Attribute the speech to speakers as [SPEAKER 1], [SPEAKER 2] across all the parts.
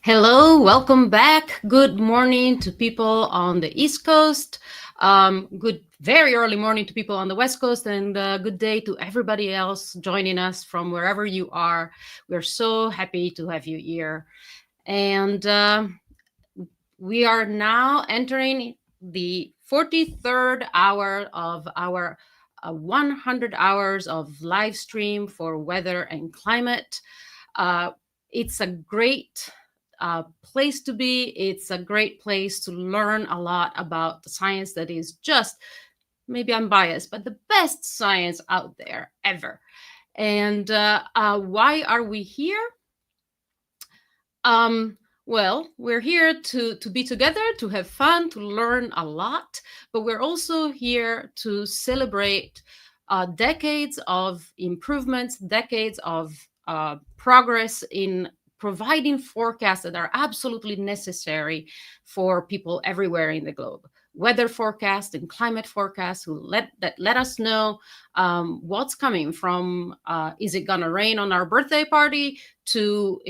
[SPEAKER 1] Hello, welcome back. Good morning to people on the East Coast. Good, very early morning to people on the West Coast, and good day to everybody else joining us from wherever you are. We're so happy to have you here. And we are now entering the 43rd hour of our 100 hours of live stream for weather and climate. Uh, it's a great place to be. It's a great place to learn a lot about the science that is just, maybe I'm biased, but the best science out there ever. And why are we here? Um, well, we're here to be together, to have fun, to learn a lot, but we're also here to celebrate decades of improvements, decades of progress in providing forecasts that are absolutely necessary for people everywhere in the globe. Weather forecasts and climate forecasts that let us know what's coming from. Is it gonna rain on our birthday party? To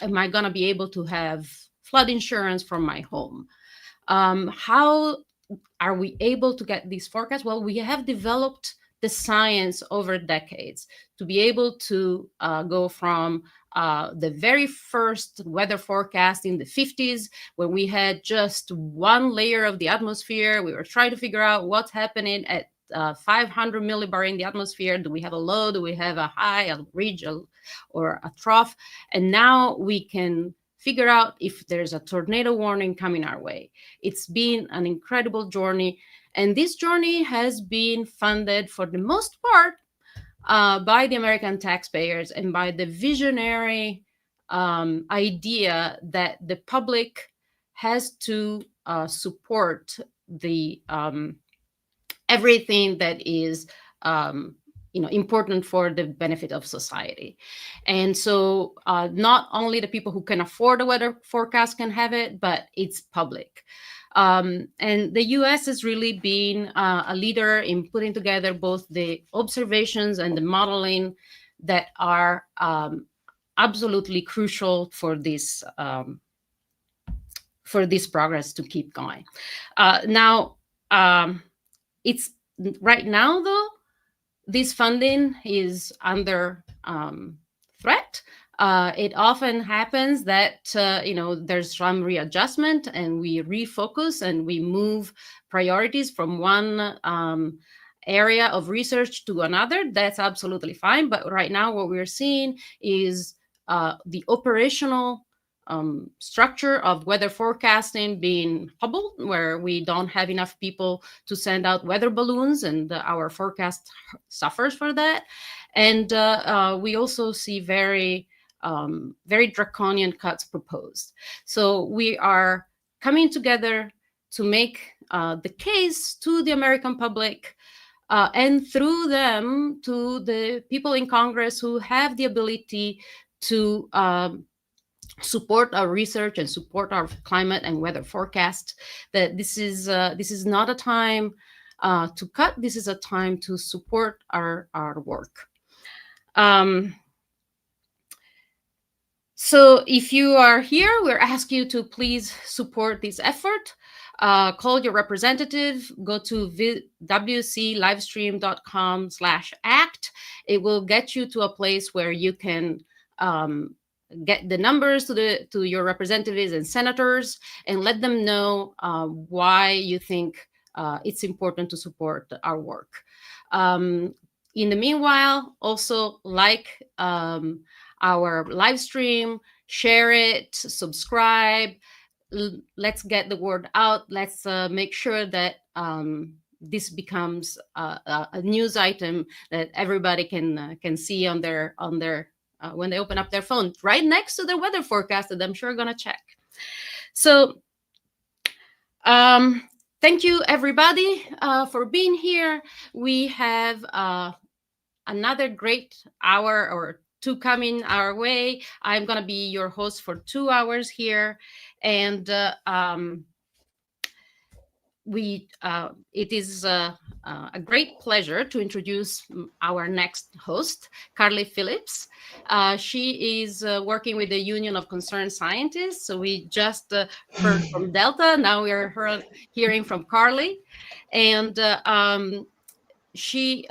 [SPEAKER 1] am I going to be able to have flood insurance from my home? How are we able to get these forecasts? Well, we have developed the science over decades to be able to go from the very first weather forecast in the 50s, when we had just one layer of the atmosphere. We were trying to figure out what's happening at 500 millibar in the atmosphere. Do we have a low? Do we have a high, a ridge, or a trough? And now we can figure out if there's a tornado warning coming our way. It's been an incredible journey. And this journey has been funded for the most part by the American taxpayers and by the visionary idea that the public has to support the everything that is important for the benefit of society. And so not only the people who can afford a weather forecast can have it, but it's public. And the US has really been a leader in putting together both the observations and the modeling that are absolutely crucial for this progress to keep going. Now, it's right now, though, this funding is under threat. It often happens that there's some readjustment, and we refocus and we move priorities from one area of research to another. That's absolutely fine. But right now, what we're seeing is the operational structure of weather forecasting being hobbled, where we don't have enough people to send out weather balloons, and our forecast suffers for that. And we also see very draconian cuts proposed. So we are coming together to make the case to the American public, and through them to the people in Congress who have the ability to support our research and support our climate and weather forecast, that this is not a time to cut. This is a time to support our work. So if you are here, we're asking you to please support this effort. Call your representative, go to wclivestream.com/act. It will get you to a place where you can get the numbers to your representatives and senators, and let them know why you think it's important to support our work. In the meanwhile, also like our live stream, share it, subscribe. Let's get the word out. Let's make sure that this becomes a news item that everybody can see on their when they open up their phone, right next to their weather forecast that I'm sure are gonna check. So thank you, everybody, for being here. We have another great hour or two coming our way. I'm gonna be your host for 2 hours here, and it is a great pleasure to introduce our next host, Carly Phillips. She is working with the Union of Concerned Scientists. So we just heard from Delta. Now we're hearing from Carly. And she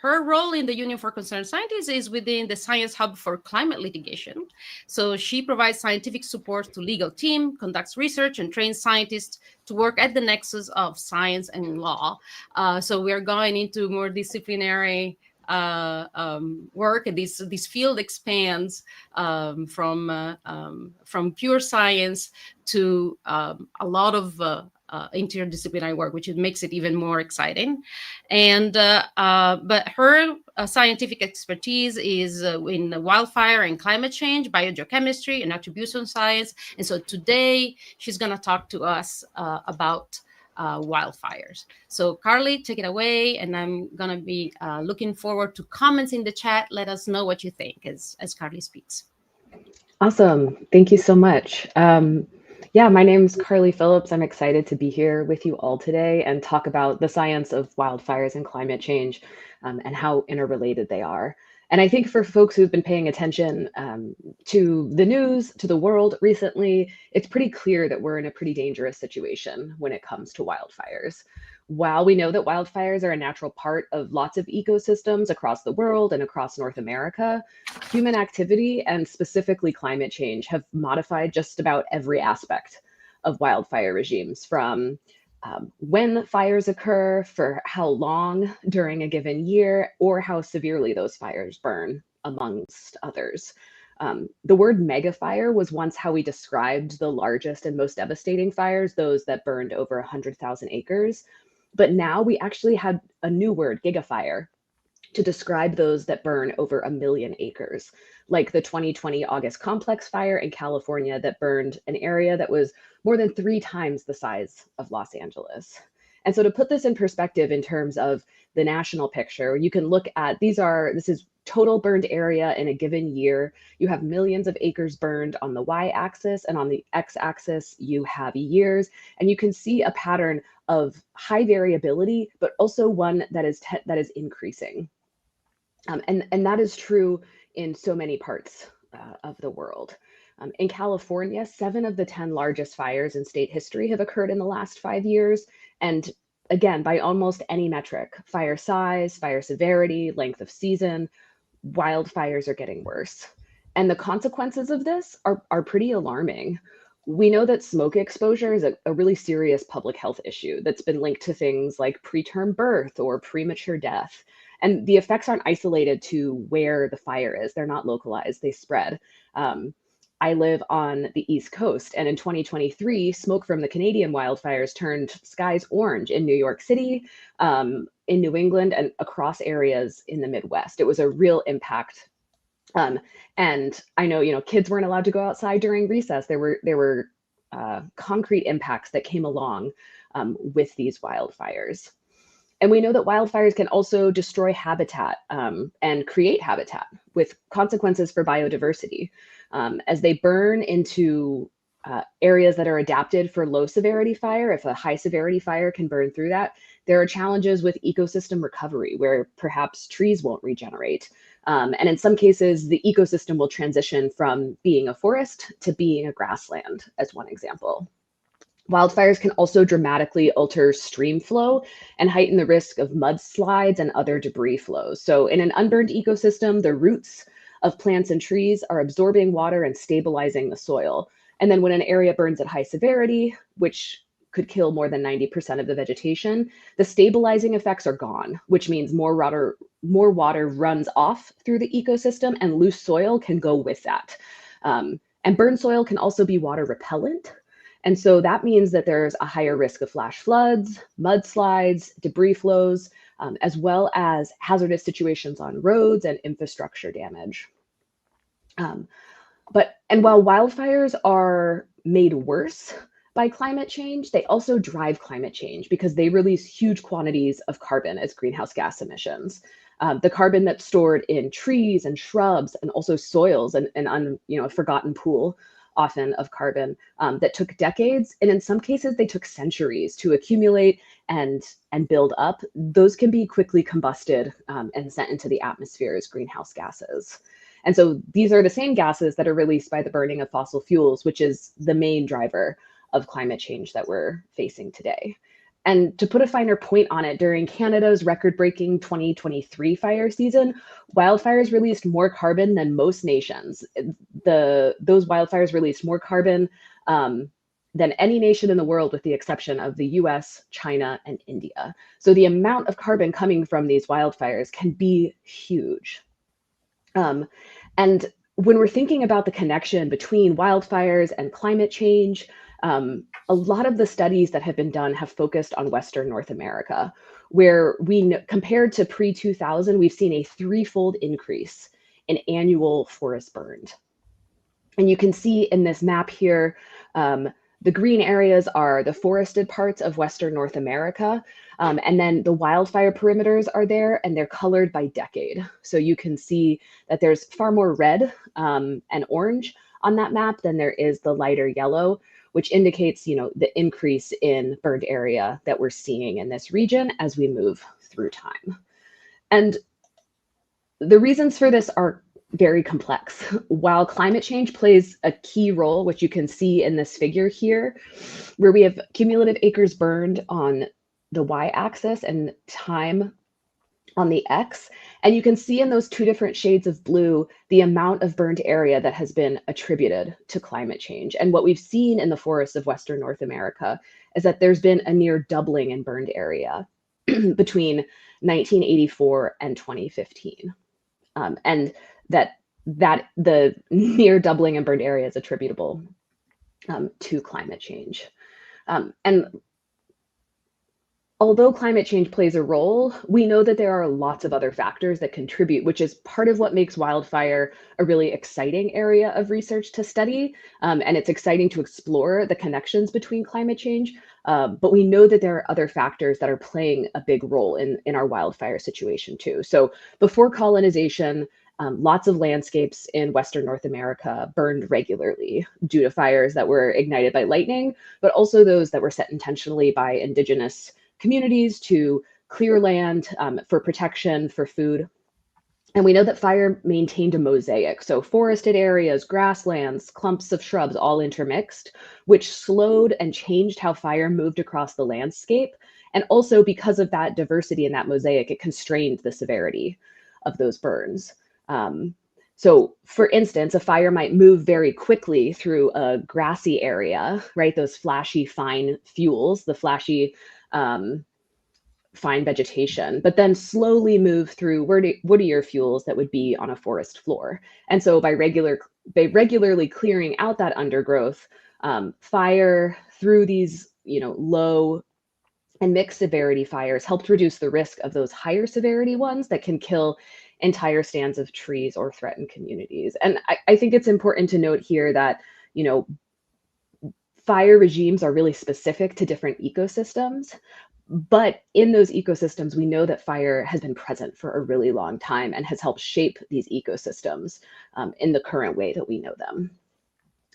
[SPEAKER 1] her role in the Union for Concerned Scientists is within the Science Hub for Climate Litigation. So she provides scientific support to legal team, conducts research, and trains scientists to work at the nexus of science and law. So we're going into more disciplinary work, and this field expands from pure science to a lot of interdisciplinary work, which makes it even more exciting. And but her scientific expertise is in wildfire and climate change, biogeochemistry, and attribution science. And so today she's going to talk to us about wildfires. So Carly, take it away, and I'm going to be looking forward to comments in the chat. Let us know what you think as Carly speaks.
[SPEAKER 2] Awesome. Thank you so much. Yeah, my name is Carly Phillips. I'm excited to be here with you all today and talk about the science of wildfires and climate change and how interrelated they are. And I think for folks who've been paying attention to the news, to the world recently, it's pretty clear that we're in a pretty dangerous situation when it comes to wildfires. While we know that wildfires are a natural part of lots of ecosystems across the world and across North America, human activity and specifically climate change have modified just about every aspect of wildfire regimes, from when fires occur, for how long during a given year, or how severely those fires burn, amongst others. The word megafire was once how we described the largest and most devastating fires, those that burned over 100,000 acres. But now we actually had a new word, gigafire, to describe those that burn over 1 million acres, like the 2020 August complex fire in California that burned an area that was more than 3 times the size of Los Angeles. And so to put this in perspective in terms of the national picture, you can look at this is total burned area in a given year. You have millions of acres burned on the y-axis, and on the x-axis you have years, and you can see a pattern of high variability, but also one that is increasing. And that is true in so many parts of the world. In California, 7 of the 10 largest fires in state history have occurred in the last 5 years. And again, by almost any metric, fire size, fire severity, length of season, wildfires are getting worse. And the consequences of this are pretty alarming. We know that smoke exposure is a really serious public health issue that's been linked to things like preterm birth or premature death. And the effects aren't isolated to where the fire is. They're not localized, they spread. I live on the East Coast, and in 2023, smoke from the Canadian wildfires turned skies orange in New York City, in New England, and across areas in the Midwest. It was a real impact. And I know, kids weren't allowed to go outside during recess. There were concrete impacts that came along with these wildfires. And we know that wildfires can also destroy habitat and create habitat with consequences for biodiversity. As they burn into areas that are adapted for low severity fire, if a high severity fire can burn through that, there are challenges with ecosystem recovery where perhaps trees won't regenerate. And in some cases, the ecosystem will transition from being a forest to being a grassland, as one example. Wildfires can also dramatically alter stream flow and heighten the risk of mudslides and other debris flows. So in an unburned ecosystem, the roots of plants and trees are absorbing water and stabilizing the soil. And then when an area burns at high severity, which could kill more than 90% of the vegetation, the stabilizing effects are gone, which means more water runs off through the ecosystem, and loose soil can go with that. And burned soil can also be water repellent. And so that means that there's a higher risk of flash floods, mudslides, debris flows, as well as hazardous situations on roads and infrastructure damage. And while wildfires are made worse by climate change, they also drive climate change because they release huge quantities of carbon as greenhouse gas emissions. The carbon that's stored in trees and shrubs and also soils and a forgotten pool often of carbon that took decades, and in some cases they took centuries to accumulate and build up. Those can be quickly combusted and sent into the atmosphere as greenhouse gases. And so these are the same gases that are released by the burning of fossil fuels, which is the main driver of climate change that we're facing today. And to put a finer point on it, during Canada's record-breaking 2023 fire season, wildfires released more carbon than most nations. Those wildfires released more carbon than any nation in the world, with the exception of the US, China, and India. So the amount of carbon coming from these wildfires can be huge. And when we're thinking about the connection between wildfires and climate change, a lot of the studies that have been done have focused on Western North America, where compared to pre-2000, we've seen a threefold increase in annual forest burned. And you can see in this map here, the green areas are the forested parts of Western North America, and then the wildfire perimeters are there, and they're colored by decade. So you can see that there's far more red and orange on that map than there is the lighter yellow, which indicates, the increase in burned area that we're seeing in this region as we move through time. And the reasons for this are very complex. While climate change plays a key role, which you can see in this figure here, where we have cumulative acres burned on the y-axis and time on the x, and you can see in those two different shades of blue the amount of burned area that has been attributed to climate change. And what we've seen in the forests of Western North America is that there's been a near doubling in burned area between 1984 and 2015. And that the near doubling in burned area is attributable to climate change. And although climate change plays a role, we know that there are lots of other factors that contribute, which is part of what makes wildfire a really exciting area of research to study. And it's exciting to explore the connections between climate change. But we know that there are other factors that are playing a big role in our wildfire situation too. So before colonization, lots of landscapes in Western North America burned regularly due to fires that were ignited by lightning, but also those that were set intentionally by indigenous communities to clear land for protection, for food. And we know that fire maintained a mosaic. So forested areas, grasslands, clumps of shrubs, all intermixed, which slowed and changed how fire moved across the landscape. And also because of that diversity in that mosaic, it constrained the severity of those burns. So for instance, a fire might move very quickly through a grassy area, right? Those flashy, fine fuels, the flashy, fine vegetation, but then slowly move through woodier fuels that would be on a forest floor. And so by regularly clearing out that undergrowth, fire through these, low and mixed severity fires helped reduce the risk of those higher severity ones that can kill entire stands of trees or threaten communities. And I think it's important to note here that, fire regimes are really specific to different ecosystems. But in those ecosystems, we know that fire has been present for a really long time and has helped shape these ecosystems in the current way that we know them.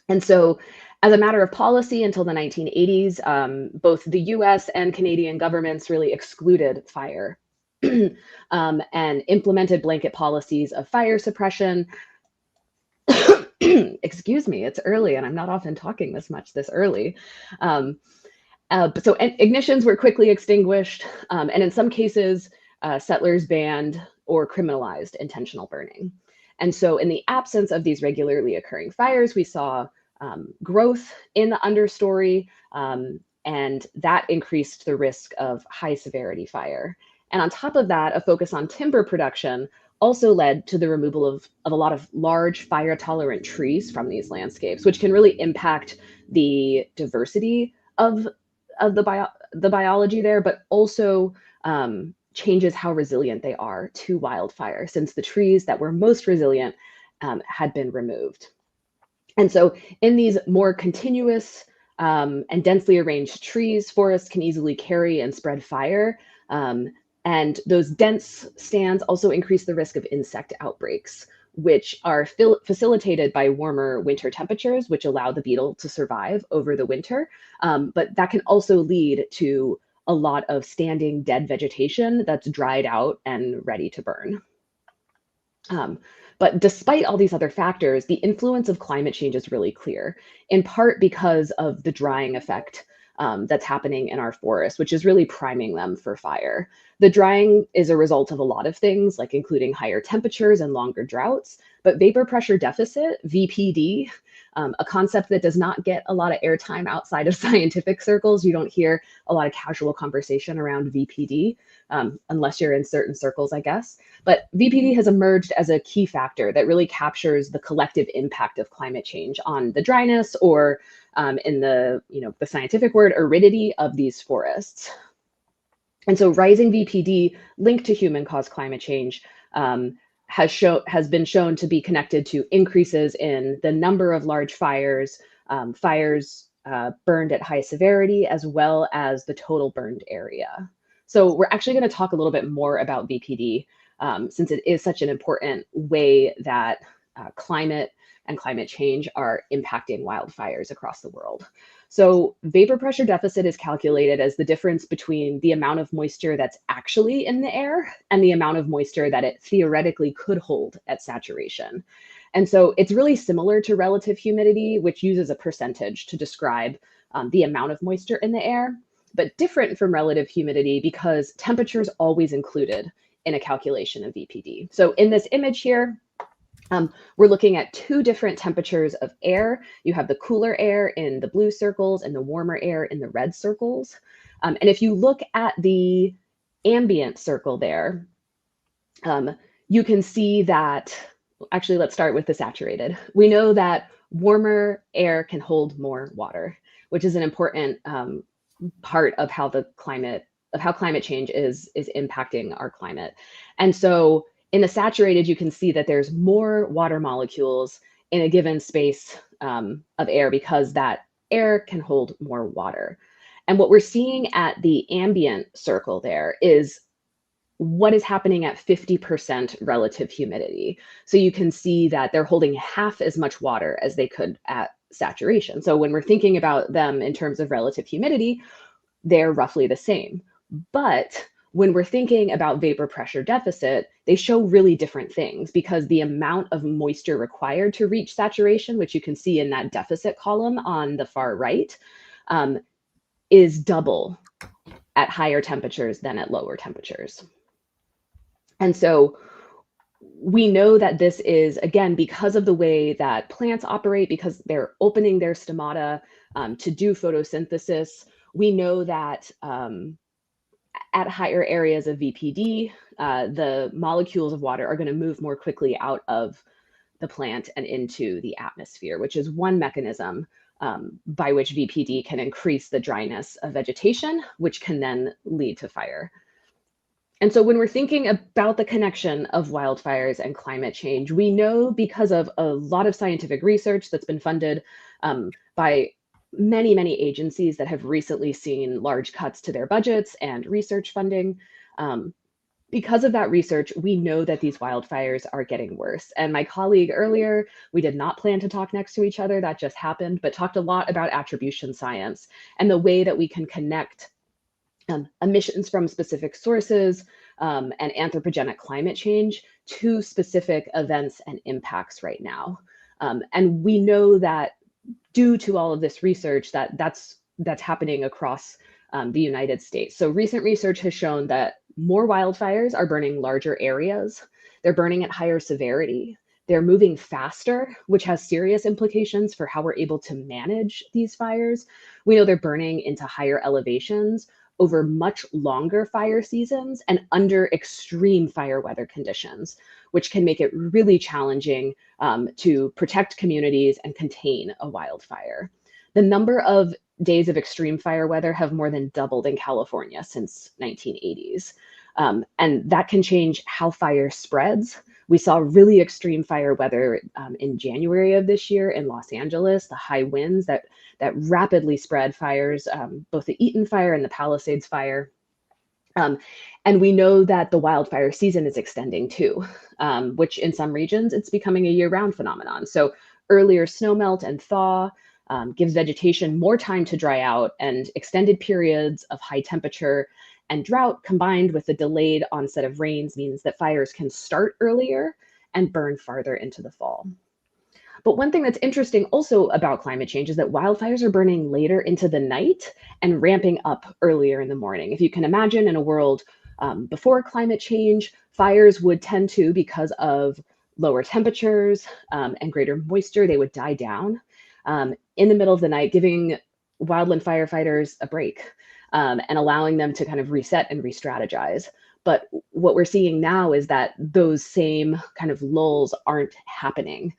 [SPEAKER 2] And so as a matter of policy until the 1980s, both the US and Canadian governments really excluded fire and implemented blanket policies of fire suppression. Excuse me, it's early and I'm not often talking this much this early. So ignitions were quickly extinguished, and in some cases, settlers banned or criminalized intentional burning. And so in the absence of these regularly occurring fires, we saw growth in the understory, and that increased the risk of high severity fire. And on top of that, a focus on timber production also led to the removal of a lot of large fire-tolerant trees from these landscapes, which can really impact the diversity of the biology there, but also changes how resilient they are to wildfire, since the trees that were most resilient had been removed. And so in these more continuous and densely arranged trees, forests can easily carry and spread fire. And those dense stands also increase the risk of insect outbreaks, which are facilitated by warmer winter temperatures, which allow the beetle to survive over the winter. But that can also lead to a lot of standing dead vegetation that's dried out and ready to burn. But despite all these other factors, the influence of climate change is really clear, in part because of the drying effect that's happening in our forests, which is really priming them for fire. The drying is a result of a lot of things, like including higher temperatures and longer droughts, but vapor pressure deficit, VPD, a concept that does not get a lot of airtime outside of scientific circles. You don't hear a lot of casual conversation around VPD, unless you're in certain circles, I guess. But VPD has emerged as a key factor that really captures the collective impact of climate change on the dryness, or in the scientific word, aridity of these forests. And so rising VPD linked to human-caused climate change has been shown to be connected to increases in the number of large fires, burned at high severity, as well as the total burned area. So we're actually going to talk a little bit more about VPD, since it is such an important way that climate and climate change are impacting wildfires across the world. So vapor pressure deficit is calculated as the difference between the amount of moisture that's actually in the air and the amount of moisture that it theoretically could hold at saturation. And so it's really similar to relative humidity, which uses a percentage to describe the amount of moisture in the air, but different from relative humidity because temperature is always included in a calculation of VPD. So in this image here, we're looking at two different temperatures of air. You have the cooler air in the blue circles and the warmer air in the red circles. And if you look at the ambient circle there, you can see that, actually, let's start with the saturated. We know that warmer air can hold more water, which is an important part of how climate change is impacting our climate. And so in the saturated, you can see that there's more water molecules in a given space of air because that air can hold more water. And what we're seeing at the ambient circle there is what is happening at 50% relative humidity. So you can see that they're holding half as much water as they could at saturation. So when we're thinking about them in terms of relative humidity, they're roughly the same. But when we're thinking about vapor pressure deficit, they show really different things because the amount of moisture required to reach saturation, which you can see in that deficit column on the far right, is double at higher temperatures than at lower temperatures. And so we know that this is, again, because of the way that plants operate, because they're opening their stomata to do photosynthesis. We know that at higher areas of VPD, the molecules of water are going to move more quickly out of the plant and into the atmosphere, which is one mechanism by which VPD can increase the dryness of vegetation, which can then lead to fire. And so when we're thinking about the connection of wildfires and climate change, we know because of a lot of scientific research that's been funded by many, many agencies that have recently seen large cuts to their budgets and research funding. Because of that research, we know that these wildfires are getting worse. And my colleague earlier, we did not plan to talk next to each other, that just happened, but talked a lot about attribution science and the way that we can connect emissions from specific sources and anthropogenic climate change to specific events and impacts right now. And we know that due to all of this research that's happening across the United States. So recent research has shown that more wildfires are burning larger areas. They're burning at higher severity. They're moving faster, which has serious implications for how we're able to manage these fires. We know they're burning into higher elevations over much longer fire seasons and under extreme fire weather conditions, which can make it really challenging to protect communities and contain a wildfire. The number of days of extreme fire weather have more than doubled in California since 1980s. And that can change how fire spreads. We saw really extreme fire weather in January of this year in Los Angeles, the high winds that rapidly spread fires, both the Eaton fire and the Palisades fire. Um, and we know that the wildfire season is extending too, which in some regions it's becoming a year-round phenomenon. So earlier snowmelt and thaw gives vegetation more time to dry out, and extended periods of high temperature and drought combined with the delayed onset of rains means that fires can start earlier and burn farther into the fall. But one thing that's interesting also about climate change is that wildfires are burning later into the night and ramping up earlier in the morning. If you can imagine, in a world before climate change, fires would tend to, because of lower temperatures and greater moisture, they would die down in the middle of the night, giving wildland firefighters a break and allowing them to kind of reset and re-strategize. But what we're seeing now is that those same kind of lulls aren't happening,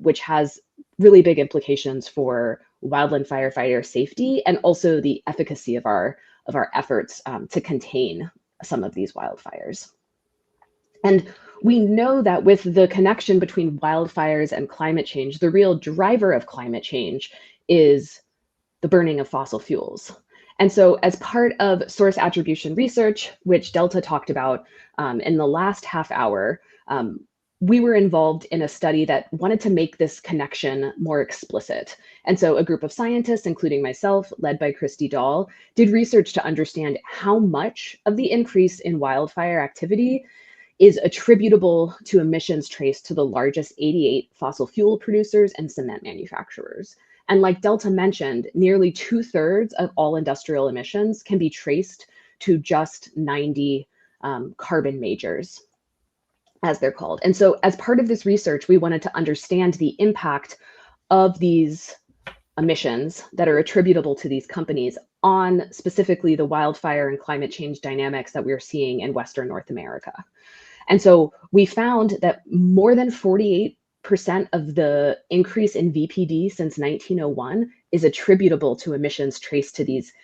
[SPEAKER 2] which has really big implications for wildland firefighter safety and also the efficacy of our efforts to contain some of these wildfires. And we know that with the connection between wildfires and climate change, the real driver of climate change is the burning of fossil fuels. And so as part of source attribution research, which Delta talked about in the last half hour, we were involved in a study that wanted to make this connection more explicit. And so a group of scientists, including myself, led by Christy Dahl, did research to understand how much of the increase in wildfire activity is attributable to emissions traced to the largest 88 fossil fuel producers and cement manufacturers. And like Delta mentioned, nearly 2/3 of all industrial emissions can be traced to just 90 carbon majors, as they're called. And so as part of this research, we wanted to understand the impact of these emissions that are attributable to these companies on specifically the wildfire and climate change dynamics that we're seeing in Western North America. And so we found that more than 48% of the increase in VPD since 1901 is attributable to emissions traced to these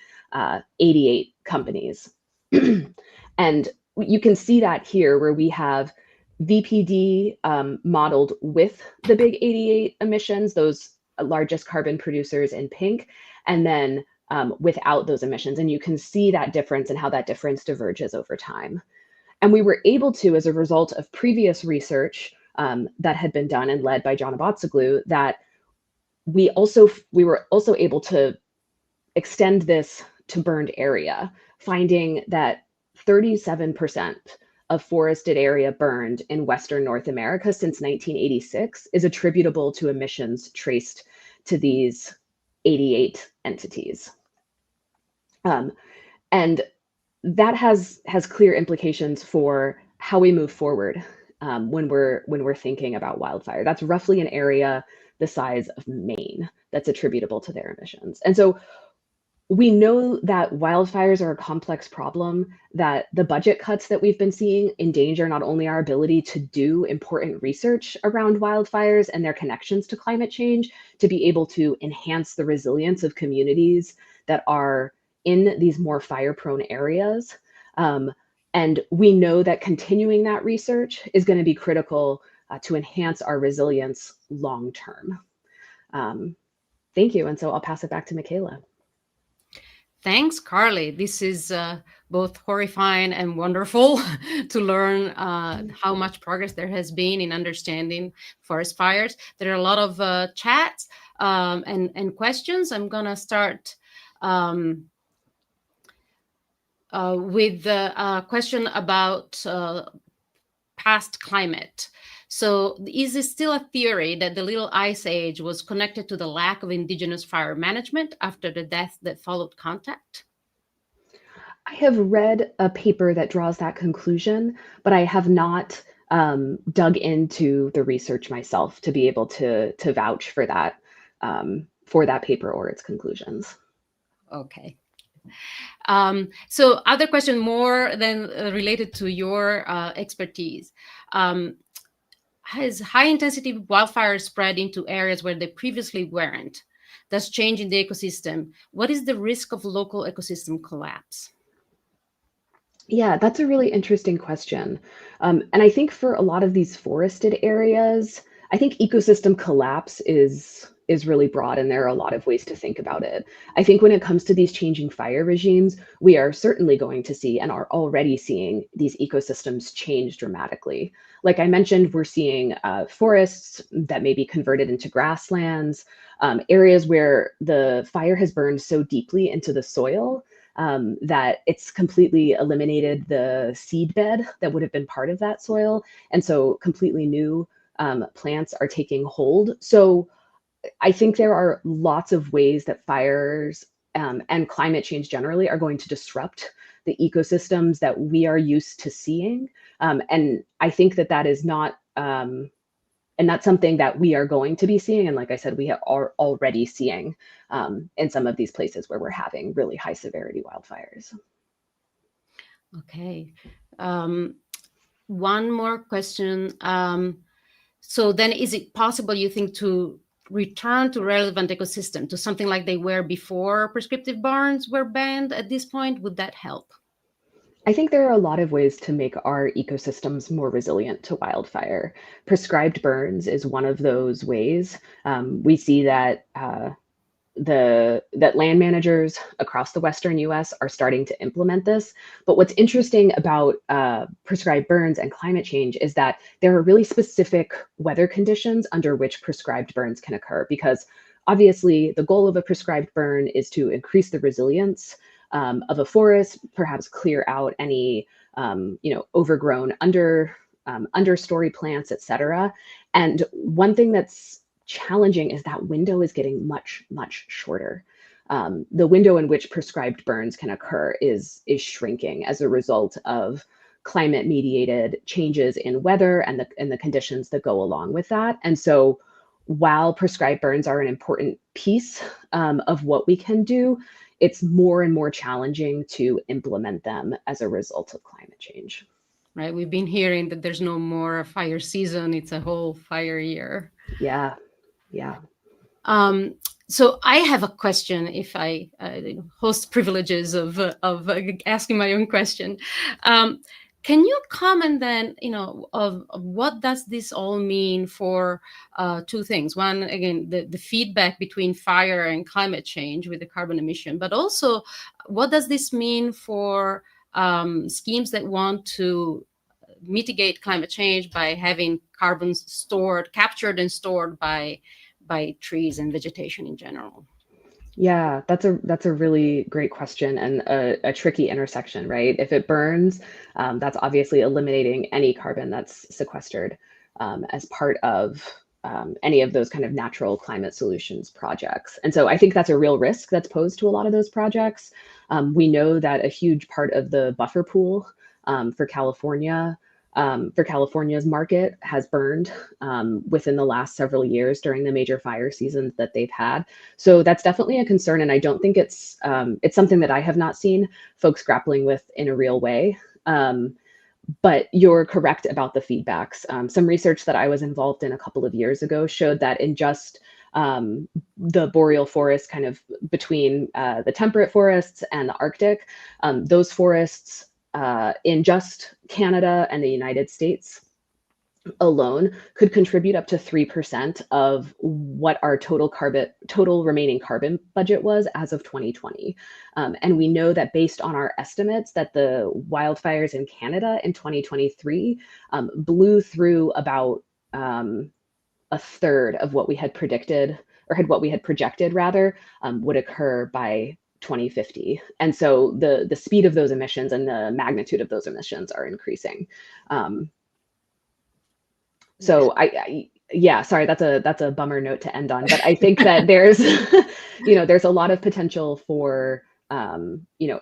[SPEAKER 2] 88 companies. And you can see that here, where we have VPD modeled with the big 88 emissions, those largest carbon producers in pink, and then without those emissions. And you can see that difference and how that difference diverges over time. And we were able to, as a result of previous research that had been done and led by John Abotsoglu, that we were also able to extend this to burned area, finding that 37% of forested area burned in Western North America since 1986 is attributable to emissions traced to these 88 entities. And that has clear implications for how we move forward when we're thinking about wildfire. That's roughly an area the size of Maine that's attributable to their emissions. And so we know that wildfires are a complex problem, that the budget cuts that we've been seeing endanger not only our ability to do important research around wildfires and their connections to climate change, to be able to enhance the resilience of communities that are in these more fire-prone areas. And we know that continuing that research is going to be critical to enhance our resilience long-term. Thank you. And so I'll pass it back to Michaela.
[SPEAKER 1] Thanks, Carly. This is both horrifying and wonderful to learn how much progress there has been in understanding forest fires. There are a lot of chats and questions. I'm going to start with the question about past climate. So is it still a theory that the Little Ice Age was connected to the lack of indigenous fire management after the death that followed contact?
[SPEAKER 2] I have read a paper that draws that conclusion, but I have not dug into the research myself to be able to vouch for that paper or its conclusions.
[SPEAKER 1] Okay. So other question more than related to your expertise. Has high intensity wildfires spread into areas where they previously weren't, thus changing the ecosystem? What is the risk of local ecosystem collapse?
[SPEAKER 2] Yeah, that's a really interesting question. And I think for a lot of these forested areas, I think ecosystem collapse is is really broad, and there are a lot of ways to think about it. I think when it comes to these changing fire regimes, we are certainly going to see and are already seeing these ecosystems change dramatically. Like I mentioned, we're seeing forests that may be converted into grasslands, areas where the fire has burned so deeply into the soil that it's completely eliminated the seed bed that would have been part of that soil. And so completely new plants are taking hold. So I think there are lots of ways that fires and climate change generally are going to disrupt the ecosystems that we are used to seeing. And I think that that is not, and that's something that we are going to be seeing. And like I said, we are already seeing in some of these places where we're having really high severity wildfires.
[SPEAKER 1] Okay. One more question. So then is it possible, you think, to return to relevant ecosystem, to something like they were before prescriptive burns were banned at this point? Would that help?
[SPEAKER 2] I think there are a lot of ways to make our ecosystems more resilient to wildfire. Prescribed burns is one of those ways. We see that that land managers across the Western US are starting to implement this. But what's interesting about prescribed burns and climate change is that there are really specific weather conditions under which prescribed burns can occur, because obviously the goal of a prescribed burn is to increase the resilience of a forest, perhaps clear out any overgrown understory plants, etc. And one thing that's challenging is that window is getting much, much shorter. The window in which prescribed burns can occur is shrinking as a result of climate mediated changes in weather and the conditions that go along with that. And so while prescribed burns are an important piece of what we can do, it's more and more challenging to implement them as a result of climate change.
[SPEAKER 1] Right. We've been hearing that there's no more fire season. It's a whole fire year.
[SPEAKER 2] Yeah. Yeah.
[SPEAKER 1] So I have a question, if I host privileges of asking my own question. Can you comment then, of what does this all mean for two things? One, again, the feedback between fire and climate change with the carbon emission, but also what does this mean for schemes that want to mitigate climate change by having carbon captured and stored by trees and vegetation in general?
[SPEAKER 2] Yeah, that's a really great question, and a tricky intersection, right? If it burns, that's obviously eliminating any carbon that's sequestered as part of any of those kind of natural climate solutions projects. And so I think that's a real risk that's posed to a lot of those projects. We know that a huge part of the buffer pool for California's market has burned within the last several years during the major fire seasons that they've had. So that's definitely a concern, and I don't think it's something that I have not seen folks grappling with in a real way. But you're correct about the feedbacks. Some research that I was involved in a couple of years ago showed that in just the boreal forest, kind of between the temperate forests and the Arctic, those forests in just Canada and the United States alone could contribute up to 3% of what our total remaining carbon budget was as of 2020. And we know that based on our estimates that the wildfires in Canada in 2023 blew through about a third of what we had predicted, or what we had projected rather, would occur by 2050. And so the speed of those emissions and the magnitude of those emissions are increasing. So yeah, sorry, that's a bummer note to end on, but I think that there's, there's a lot of potential for,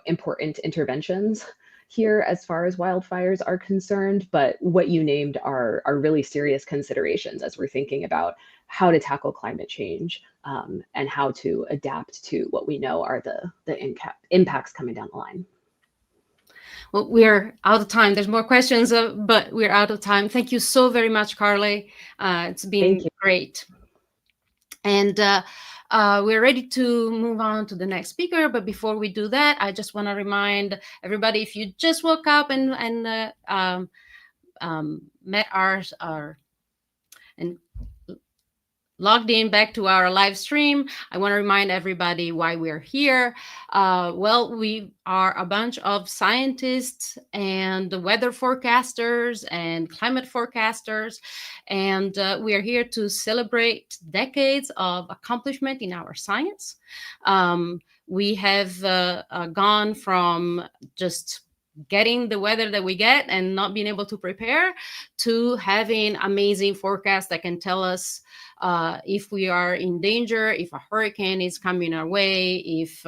[SPEAKER 2] important interventions here as far as wildfires are concerned. But what you named are really serious considerations as we're thinking about how to tackle climate change and how to adapt to what we know are the impacts coming down the line.
[SPEAKER 1] Well, we're out of time. There's more questions, but we're out of time. Thank you so very much, Carly. It's been great. And we're ready to move on to the next speaker. But before we do that, I just want to remind everybody, if you just woke up and met and logged in back to our live stream, I want to remind everybody why we're here. Well, we are a bunch of scientists and weather forecasters and climate forecasters, and we are here to celebrate decades of accomplishment in our science. We have gone from just getting the weather that we get and not being able to prepare to having amazing forecasts that can tell us if we are in danger, if a hurricane is coming our way, if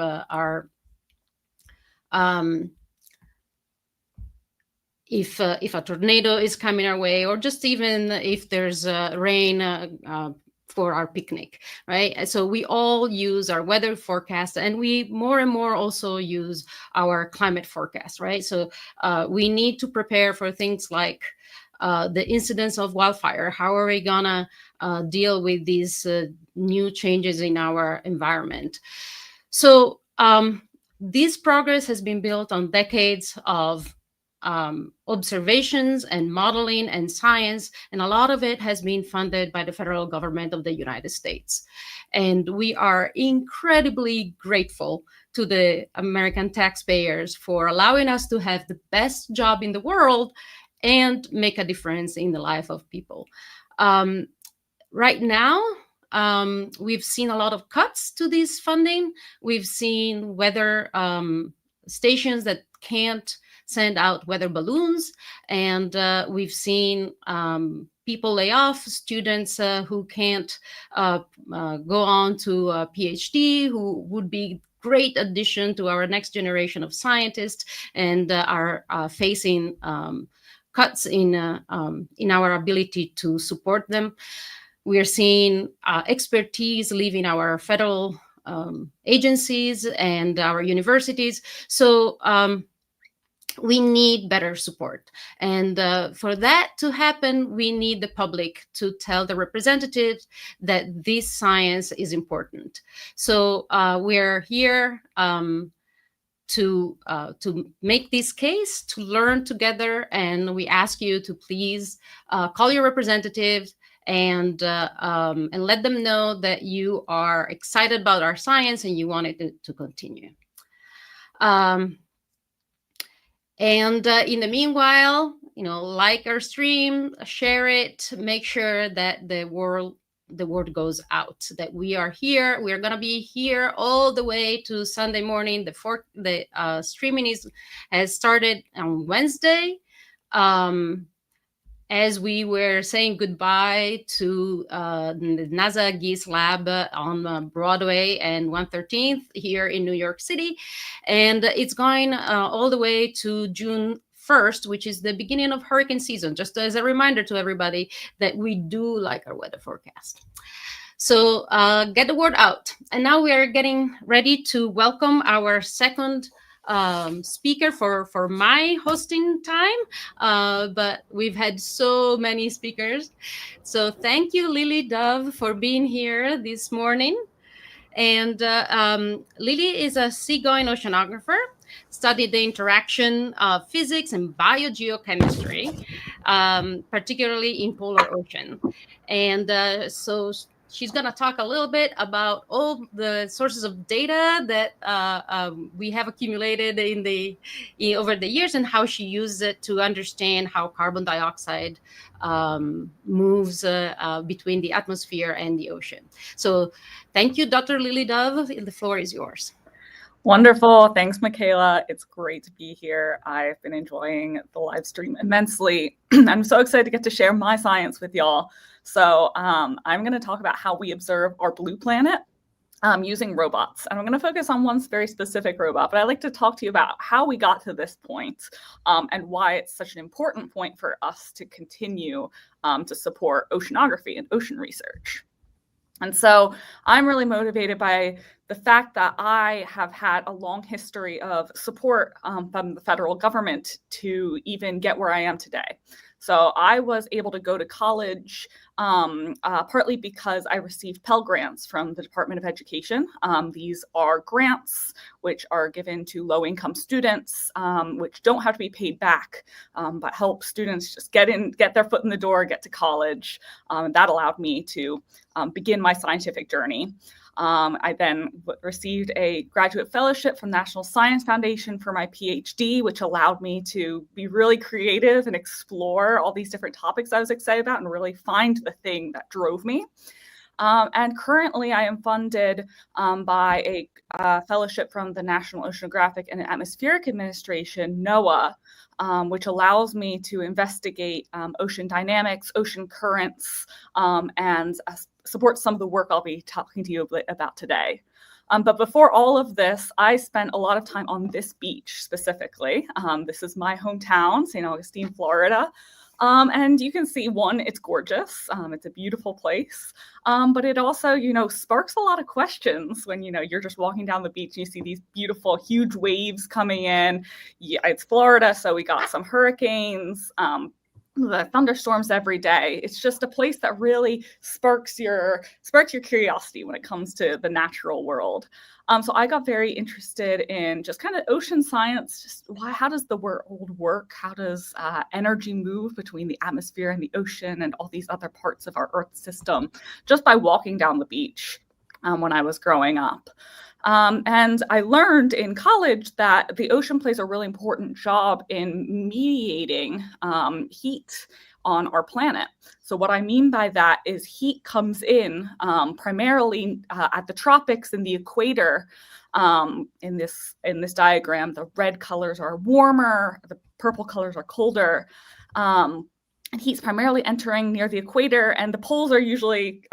[SPEAKER 1] if a tornado is coming our way, or just even if there's rain for our picnic, right? So we all use our weather forecast, and we more and more also use our climate forecast, right? So we need to prepare for things like the incidence of wildfire. How are we gonna deal with these new changes in our environment? So this progress has been built on decades of observations and modeling and science, and a lot of it has been funded by the federal government of the United States. And we are incredibly grateful to the American taxpayers for allowing us to have the best job in the world and make a difference in the life of people. Right now, we've seen a lot of cuts to this funding. We've seen weather stations that can't send out weather balloons, and we've seen people lay off, students who can't go on to a PhD, who would be great addition to our next generation of scientists, and are facing cuts in our ability to support them. We are seeing expertise leaving our federal agencies and our universities. So we need better support. And for that to happen, we need the public to tell the representatives that this science is important. So we're here to make this case, to learn together, and we ask you to please call your representatives and let them know that you are excited about our science and you want it to continue. And in the meanwhile, like our stream, share it, make sure that the word goes out that we are here. We are going to be here all the way to Sunday morning. The streaming has started on Wednesday. As we were saying goodbye to the NASA Geese Lab on Broadway and 113th here in New York City. And it's going all the way to June 1st, which is the beginning of hurricane season, just as a reminder to everybody that we do like our weather forecast. So get the word out. And now we are getting ready to welcome our second speaker for my hosting time, but we've had so many speakers. So thank you, Lily Dove, for being here this morning. And Lily is a seagoing oceanographer, studied the interaction of physics and biogeochemistry, particularly in polar ocean. And so she's going to talk a little bit about all the sources of data that we have accumulated over the years, and how she uses it to understand how carbon dioxide moves between the atmosphere and the ocean. So thank you, Dr. Lily Dove. The floor is yours.
[SPEAKER 3] Wonderful. Thanks, Michaela. It's great to be here. I've been enjoying the live stream immensely. I'm so excited to get to share my science with y'all. So I'm going to talk about how we observe our blue planet using robots. And I'm going to focus on one very specific robot, but I'd like to talk to you about how we got to this point and why it's such an important point for us to continue to support oceanography and ocean research. And so I'm really motivated by the fact that I have had a long history of support from the federal government to even get where I am today. So I was able to go to college partly because I received Pell Grants from the Department of Education. These are grants which are given to low-income students, which don't have to be paid back, but help students just get their foot in the door, get to college. That allowed me to begin my scientific journey. I then received a graduate fellowship from National Science Foundation for my PhD, which allowed me to be really creative and explore all these different topics I was excited about and really find the thing that drove me. And currently I am funded by a fellowship from the National Oceanographic and Atmospheric Administration, NOAA, which allows me to investigate ocean dynamics, ocean currents, and support some of the work I'll be talking to you about today. But before all of this, I spent a lot of time on this beach specifically. This is my hometown, St. Augustine, Florida. And you can see, one, it's gorgeous. It's a beautiful place. But it also, sparks a lot of questions when, you're just walking down the beach and you see these beautiful, huge waves coming in. Yeah, it's Florida, so we got some hurricanes, the thunderstorms every day. It's just a place that really sparks your curiosity when it comes to the natural world. So I got very interested in just kind of ocean science. Just how does the world work? How does energy move between the atmosphere and the ocean and all these other parts of our Earth system, just by walking down the beach when I was growing up. And I learned in college that the ocean plays a really important job in mediating heat on our planet. So what I mean by that is heat comes in primarily at the tropics and the equator. In this diagram, the red colors are warmer, the purple colors are colder. And heat's primarily entering near the equator, and the poles are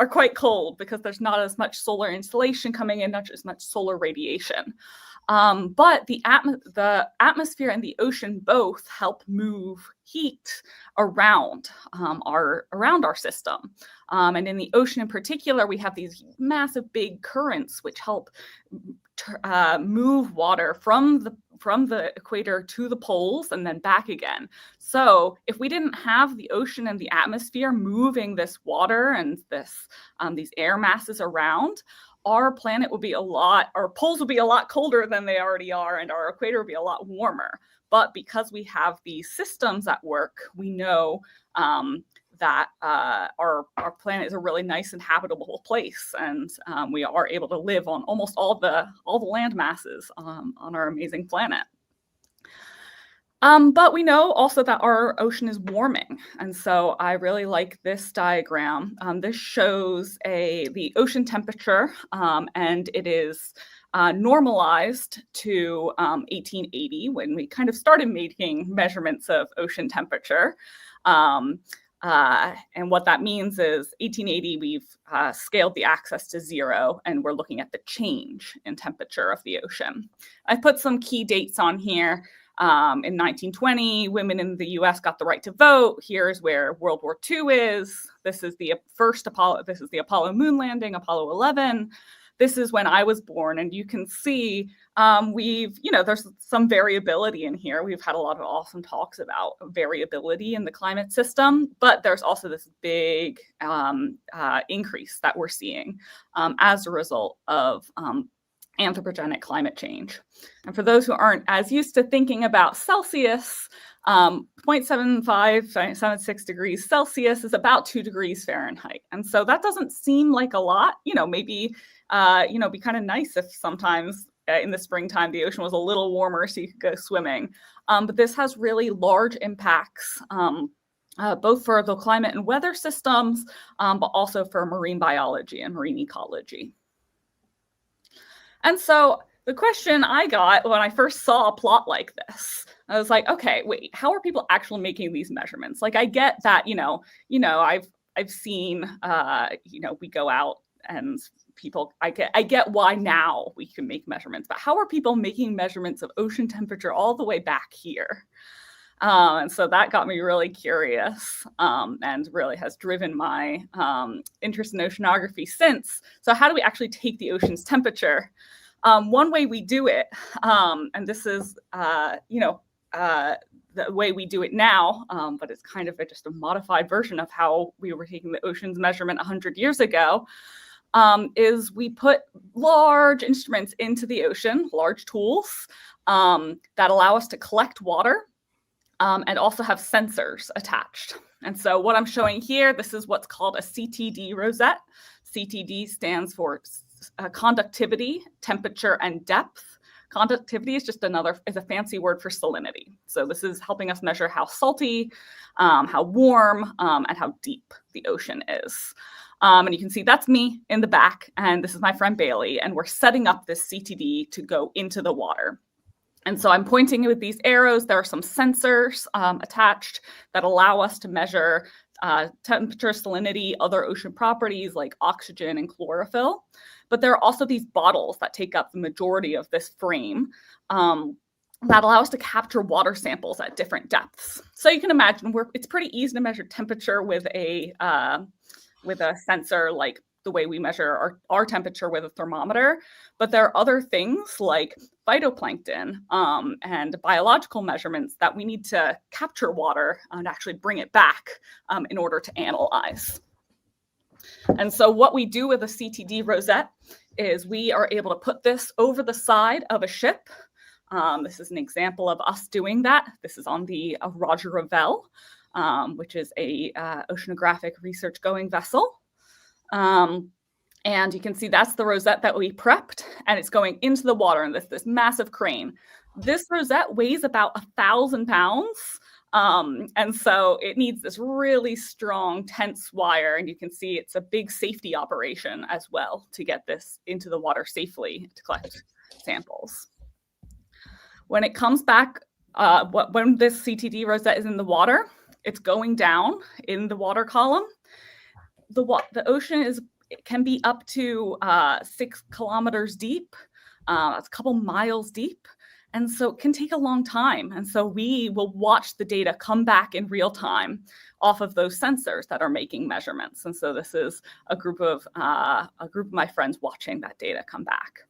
[SPEAKER 3] quite cold because there's not as much solar insolation coming in, not as much solar radiation. But the atmosphere and the ocean both help move heat around our system. And in the ocean in particular, we have these massive big currents which help move water from the equator to the poles and then back again. So if we didn't have the ocean and the atmosphere moving this water and these air masses around, our planet would be our poles would be a lot colder than they already are, and our equator would be a lot warmer. But because we have these systems at work, we know that our planet is a really nice and habitable place, and we are able to live on almost all the land masses on our amazing planet. But we know also that our ocean is warming, and so I really like this diagram. This shows the ocean temperature, and it is normalized to 1880, when we kind of started making measurements of ocean temperature. And what that means is 1880, we've scaled the axis to 0, and we're looking at the change in temperature of the ocean. I put some key dates on here. In 1920, women in the US got the right to vote. Here's where World War II is. This is the first Apollo. This is the Apollo moon landing, Apollo 11. This is when I was born, and you can see there's some variability in here. We've had a lot of awesome talks about variability in the climate system, but there's also this big increase that we're seeing as a result of anthropogenic climate change. And for those who aren't as used to thinking about Celsius, 0.7576 degrees Celsius is about 2 degrees Fahrenheit. And so that doesn't seem like a lot. Maybe be kind of nice if sometimes in the springtime the ocean was a little warmer so you could go swimming. But this has really large impacts, both for the climate and weather systems, but also for marine biology and marine ecology. And so the question I got when I first saw a plot like this, I was like, okay, wait, how are people actually making these measurements? Like, I get that, I've seen, we go out and people, I get why now we can make measurements, but how are people making measurements of ocean temperature all the way back here? And so that got me really curious, and really has driven my interest in oceanography since. So how do we actually take the ocean's temperature? One way we do it, and this is, the way we do it now, but it's kind of just a modified version of how we were taking the ocean's measurement 100 years ago, is we put large instruments into the ocean, large tools that allow us to collect water and also have sensors attached. And so what I'm showing here, this is what's called a CTD rosette. CTD stands for conductivity, temperature, and depth. Conductivity is just is a fancy word for salinity. So this is helping us measure how salty, how warm, and how deep the ocean is. And you can see that's me in the back, and this is my friend Bailey, and we're setting up this CTD to go into the water. And so I'm pointing with these arrows. There are some sensors attached that allow us to measure temperature, salinity, other ocean properties like oxygen and chlorophyll. But there are also these bottles that take up the majority of this frame that allow us to capture water samples at different depths. So you can imagine it's pretty easy to measure temperature with a sensor like the way we measure our temperature with a thermometer. But there are other things like phytoplankton and biological measurements that we need to capture water and actually bring it back in order to analyze. And so what we do with a CTD rosette is we are able to put this over the side of a ship. This is an example of us doing that. This is on the Roger Revelle, which is a oceanographic research going vessel. And you can see that's the rosette that we prepped, and it's going into the water in this massive crane. This rosette weighs about 1,000 pounds. And so it needs this really strong, tense wire. And you can see it's a big safety operation as well to get this into the water safely to collect samples. When it comes back, when this CTD rosette is in the water, it's going down in the water column. The ocean can be up to 6 kilometers deep. It's a couple miles deep. And so it can take a long time. And so we will watch the data come back in real time off of those sensors that are making measurements. And so this is a group of my friends watching that data come back.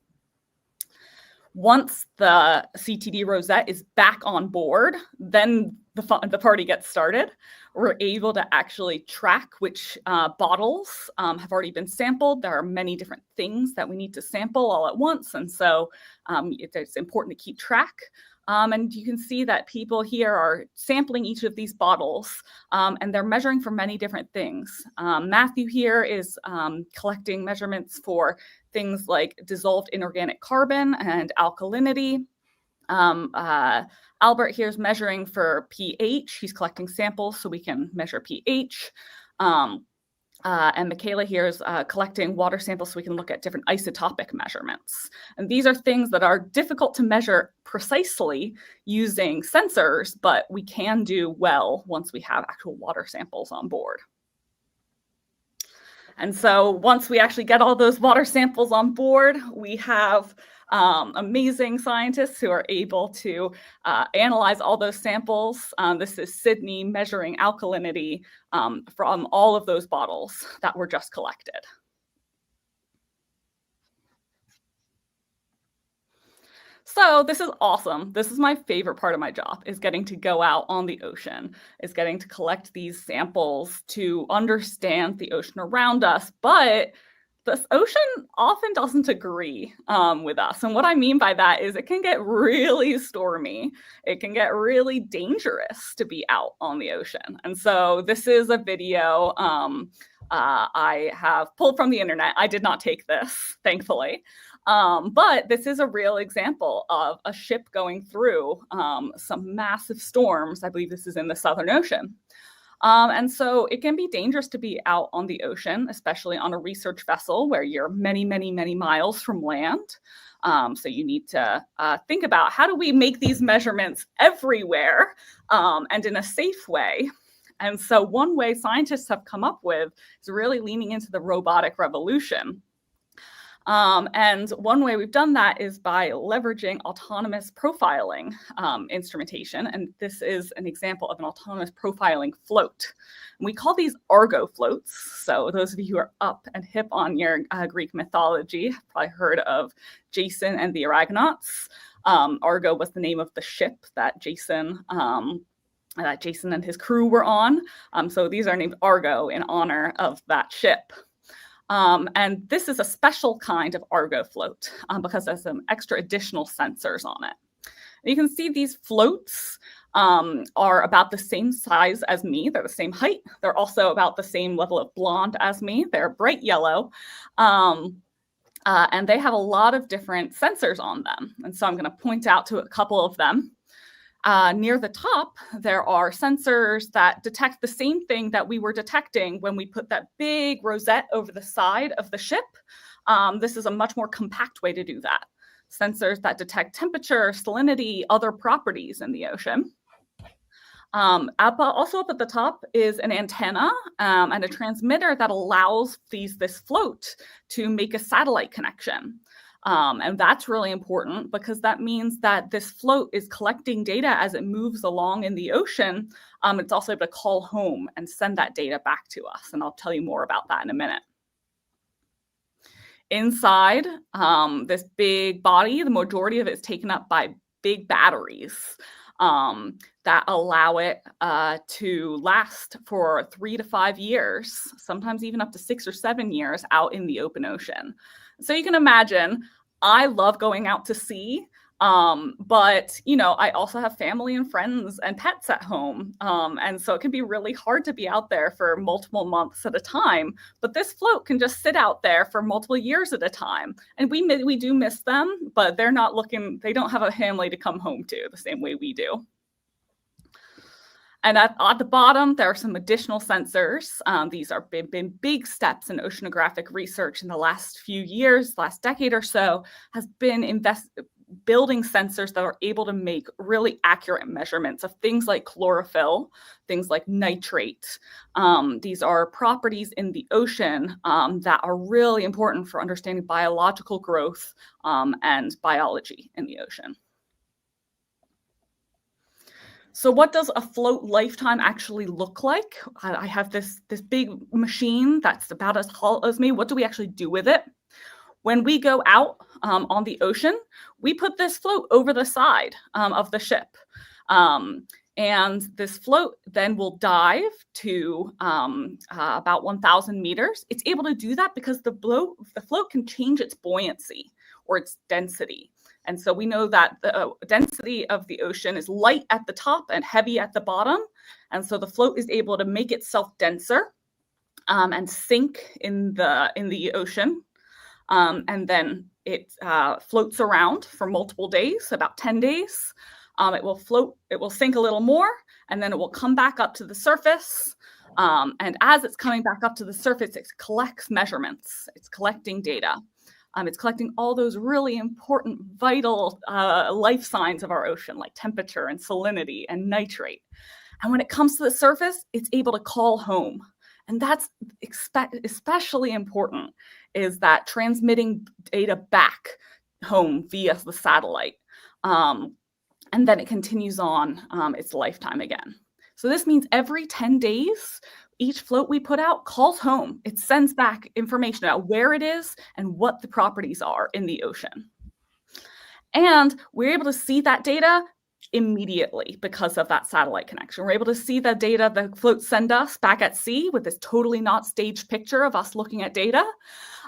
[SPEAKER 3] Once the CTD rosette is back on board, then the party gets started. We're able to actually track which bottles have already been sampled. There are many different things that we need to sample all at once. And so it's important to keep track. And you can see that people here are sampling each of these bottles, and they're measuring for many different things. Matthew here is collecting measurements for things like dissolved inorganic carbon and alkalinity. Albert here is measuring for pH. He's collecting samples so we can measure pH. And Michaela here is collecting water samples so we can look at different isotopic measurements. And these are things that are difficult to measure precisely using sensors, but we can do well once we have actual water samples on board. And so once we actually get all those water samples on board, we have amazing scientists who are able to analyze all those samples. This is Sydney measuring alkalinity from all of those bottles that were just collected. So this is awesome. This is my favorite part of my job, is getting to go out on the ocean, is getting to collect these samples to understand the ocean around us. But this ocean often doesn't agree with us. And what I mean by that is it can get really stormy. It can get really dangerous to be out on the ocean. And so this is a video I have pulled from the internet. I did not take this, thankfully. But this is a real example of a ship going through some massive storms. I believe this is in the Southern Ocean. And so it can be dangerous to be out on the ocean, especially on a research vessel where you're many, many, many miles from land. So you need to think about, how do we make these measurements everywhere and in a safe way? And so one way scientists have come up with is really leaning into the robotic revolution. And one way we've done that is by leveraging autonomous profiling instrumentation. And this is an example of an autonomous profiling float. And we call these Argo floats. So those of you who are up and hip on your Greek mythology have probably heard of Jason and the Argonauts. Argo was the name of the ship that Jason that Jason and his crew were on. So these are named Argo in honor of that ship. And this is a special kind of Argo float because there's some extra additional sensors on it. You can see these floats are about the same size as me. They're the same height. They're also about the same level of blonde as me. They're bright yellow. And they have a lot of different sensors on them. And so I'm going to point out to a couple of them. Near the top, there are sensors that detect the same thing that we were detecting when we put that big rosette over the side of the ship. This is a much more compact way to do that. Sensors that detect temperature, salinity, other properties in the ocean. Also up at the top is an antenna and a transmitter that allows this float to make a satellite connection. And that's really important because that means that this float is collecting data as it moves along in the ocean. It's also able to call home and send that data back to us. And I'll tell you more about that in a minute. Inside this big body, the majority of it is taken up by big batteries that allow it to last for 3 to 5 years, sometimes even up to 6 or 7 years out in the open ocean. So you can imagine, I love going out to sea, but I also have family and friends and pets at home. And so it can be really hard to be out there for multiple months at a time. But this float can just sit out there for multiple years at a time. And we do miss them, but they don't have a family to come home to the same way we do. And at the bottom, there are some additional sensors. These are been big steps in oceanographic research in the last few years, last decade or so, has been building sensors that are able to make really accurate measurements of things like chlorophyll, things like nitrate. These are properties in the ocean that are really important for understanding biological growth and biology in the ocean. So what does a float lifetime actually look like? I have this big machine that's about as tall as me. What do we actually do with it? When we go out on the ocean, we put this float over the side of the ship. And this float then will dive to about 1,000 meters. It's able to do that because the float can change its buoyancy or its density. And so we know that the density of the ocean is light at the top and heavy at the bottom. And so the float is able to make itself denser and sink in the ocean. And then it floats around for multiple days, about 10 days. It will sink a little more, and then it will come back up to the surface. And as it's coming back up to the surface, it collects measurements. It's collecting data. It's collecting all those really important, vital life signs of our ocean, like temperature and salinity and nitrate. And when it comes to the surface, it's able to call home. And that's especially important, is that transmitting data back home via the satellite. And then it continues on its lifetime again. So this means every 10 days, each float we put out calls home. It sends back information about where it is and what the properties are in the ocean. And we're able to see that data immediately because of that satellite connection. We're able to see the data the floats send us back at sea with this totally not staged picture of us looking at data.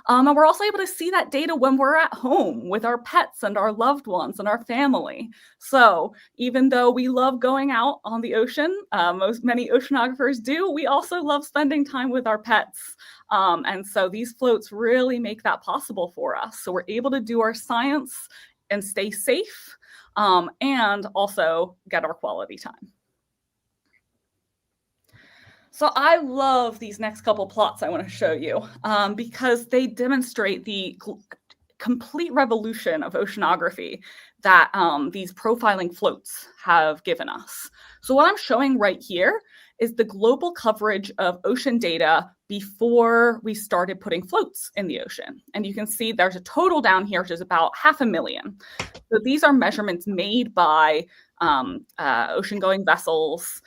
[SPEAKER 3] And we're also able to see that data when we're at home with our pets and our loved ones and our family. So even though we love going out on the ocean, many oceanographers do, we also love spending time with our pets. And so these floats really make that possible for us. So we're able to do our science and stay safe and also get our quality time. So I love these next couple plots I want to show you because they demonstrate the complete revolution of oceanography that these profiling floats have given us. So what I'm showing right here is the global coverage of ocean data before we started putting floats in the ocean. And you can see there's a total down here, which is about 500,000. So these are measurements made by ocean-going vessels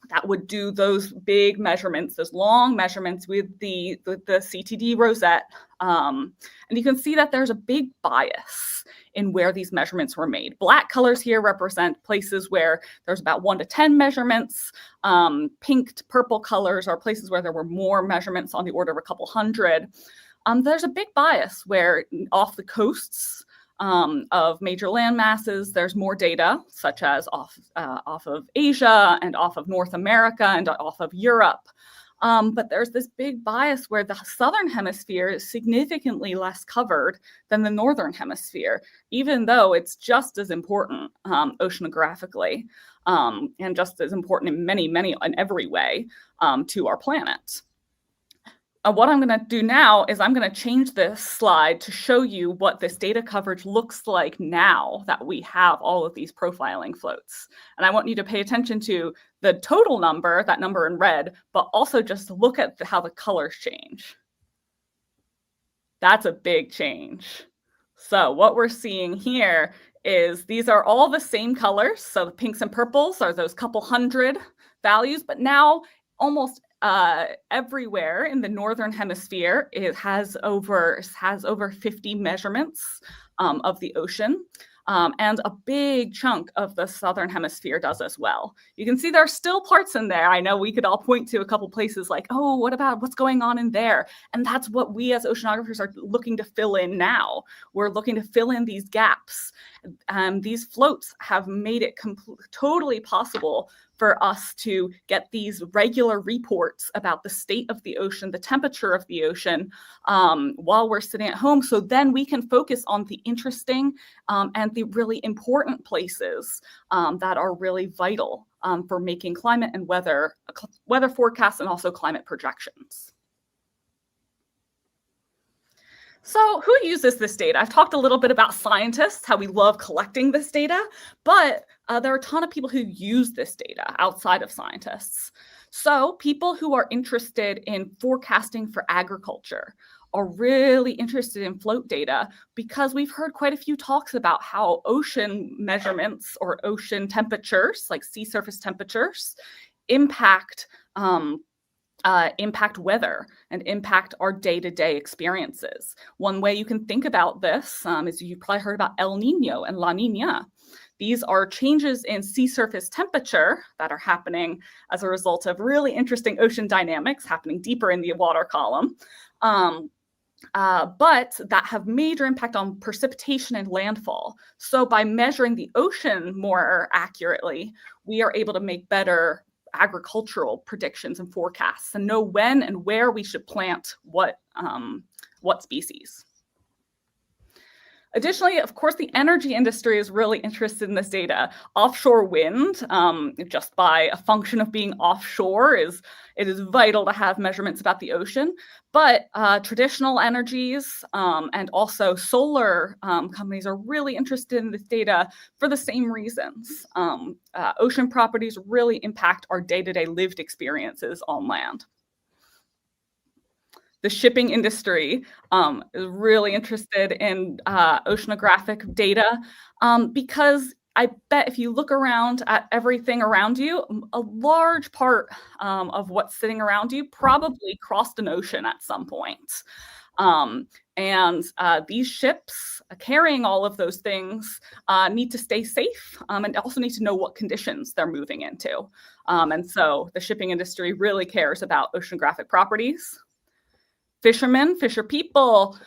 [SPEAKER 3] that would do those big measurements, those long measurements with the CTD rosette. And you can see that there's a big bias in where these measurements were made. Black colors here represent places where there's about 1 to 10 measurements. Pink to purple colors are places where there were more measurements, on the order of a couple hundred. There's a big bias where off the coasts of major land masses, there's more data, such as off of Asia and off of North America and off of Europe. But there's this big bias where the southern hemisphere is significantly less covered than the northern hemisphere, even though it's just as important oceanographically and just as important in every way to our planet. What I'm going to do now is I'm going to change this slide to show you what this data coverage looks like now that we have all of these profiling floats. And I want you to pay attention to the total number, that number in red, but also just look at how the colors change. That's a big change. So what we're seeing here is these are all the same colors. So the pinks and purples are those couple hundred values, but now almost everywhere in the northern hemisphere, it has over 50 measurements of the ocean. And a big chunk of the southern hemisphere does as well. You can see there are still parts in there. I know we could all point to a couple places like, oh, what's going on in there? And that's what we as oceanographers are looking to fill in now. We're looking to fill in these gaps. These floats have made it totally possible for us to get these regular reports about the state of the ocean, the temperature of the ocean, while we're sitting at home. So then we can focus on the interesting and the really important places that are really vital for making climate and weather forecasts and also climate projections. So who uses this data? I've talked a little bit about scientists, how we love collecting this data, but there are a ton of people who use this data outside of scientists. So people who are interested in forecasting for agriculture are really interested in float data because we've heard quite a few talks about how ocean measurements or ocean temperatures, like sea surface temperatures, impact weather and impact our day-to-day experiences. One way you can think about this is you've probably heard about El Nino and La Nina. These are changes in sea surface temperature that are happening as a result of really interesting ocean dynamics happening deeper in the water column, but that have major impact on precipitation and landfall. So by measuring the ocean more accurately, we are able to make better agricultural predictions and forecasts and know when and where we should plant what species. Additionally, of course, the energy industry is really interested in this data. Offshore wind, just by a function of being offshore, it is vital to have measurements about the ocean. But traditional energies and also solar companies are really interested in this data for the same reasons. Ocean properties really impact our day-to-day lived experiences on land. The shipping industry is really interested in oceanographic data because I bet if you look around at everything around you, a large part of what's sitting around you probably crossed an ocean at some point. These ships carrying all of those things need to stay safe and also need to know what conditions they're moving into. And so the shipping industry really cares about oceanographic properties. Fishermen, fisher people,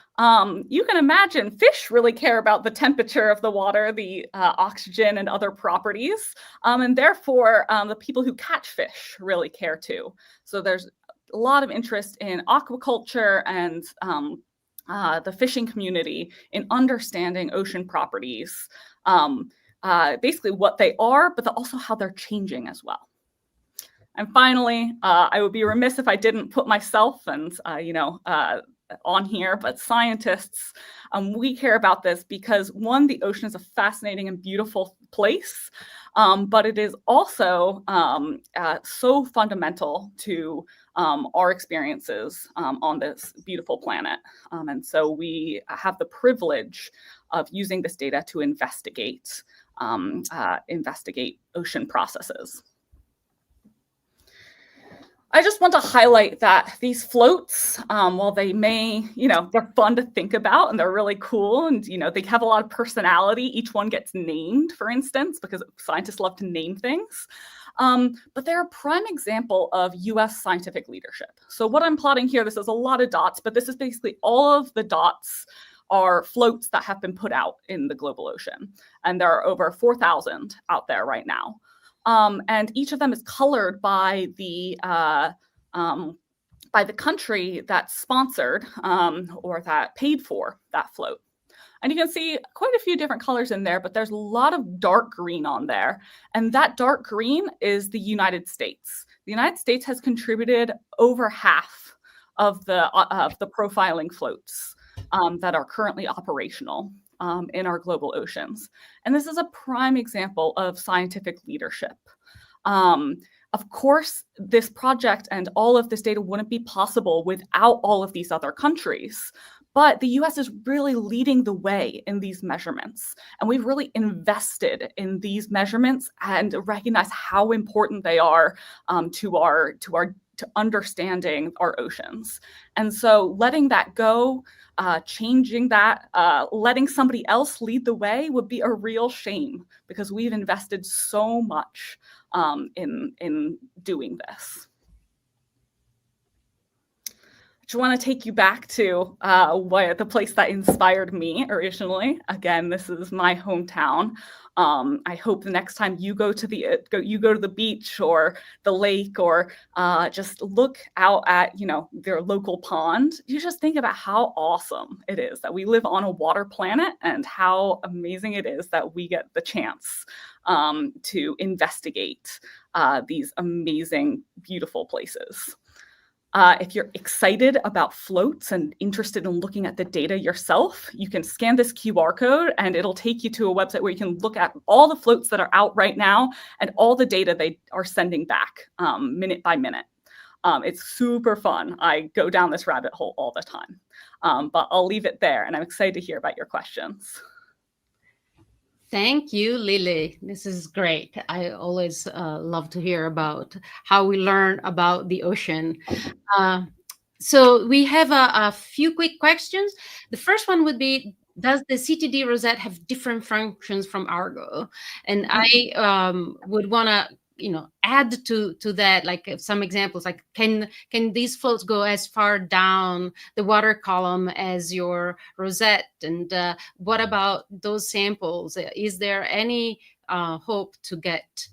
[SPEAKER 3] you can imagine fish really care about the temperature of the water, the oxygen and other properties. And therefore, the people who catch fish really care too. So there's a lot of interest in aquaculture and the fishing community in understanding ocean properties, basically what they are, but also how they're changing as well. And finally, I would be remiss if I didn't put myself and, on here, but scientists, we care about this because one, the ocean is a fascinating and beautiful place, but it is also so fundamental to our experiences on this beautiful planet. And so we have the privilege of using this data to investigate ocean processes. I just want to highlight that these floats, while they may, they're fun to think about and they're really cool and, they have a lot of personality. Each one gets named, for instance, because scientists love to name things. But they're a prime example of US scientific leadership. So what I'm plotting here, this is a lot of dots, but this is basically all of the dots are floats that have been put out in the global ocean. And there are over 4,000 out there right now. And each of them is colored by the country that sponsored or that paid for that float. And you can see quite a few different colors in there, but there's a lot of dark green on there. And that dark green is the United States. The United States has contributed over half of the profiling floats that are currently operational in our global oceans. And this is a prime example of scientific leadership. Of course, this project and all of this data wouldn't be possible without all of these other countries. But the US is really leading the way in these measurements. And we've really invested in these measurements and recognize how important they are to understanding our oceans. And so letting that go, changing that, letting somebody else lead the way would be a real shame because we've invested so much in doing this. I just want to take you back to the place that inspired me originally. Again, this is my hometown. I hope the next time you go to the beach or the lake or just look out at their local pond, you just think about how awesome it is that we live on a water planet and how amazing it is that we get the chance to investigate these amazing, beautiful places. If you're excited about floats and interested in looking at the data yourself, you can scan this QR code and it'll take you to a website where you can look at all the floats that are out right now and all the data they are sending back minute by minute. It's super fun. I go down this rabbit hole all the time, but I'll leave it there and I'm excited to hear about your questions.
[SPEAKER 1] Thank you, Lily. This is great. I always love to hear about how we learn about the ocean. So we have a few quick questions. The first one would be, does the CTD rosette have different functions from Argo? And I would want to add to that, like some examples, like can these floats go as far down the water column as your rosette? And what about those samples? Is there any hope to get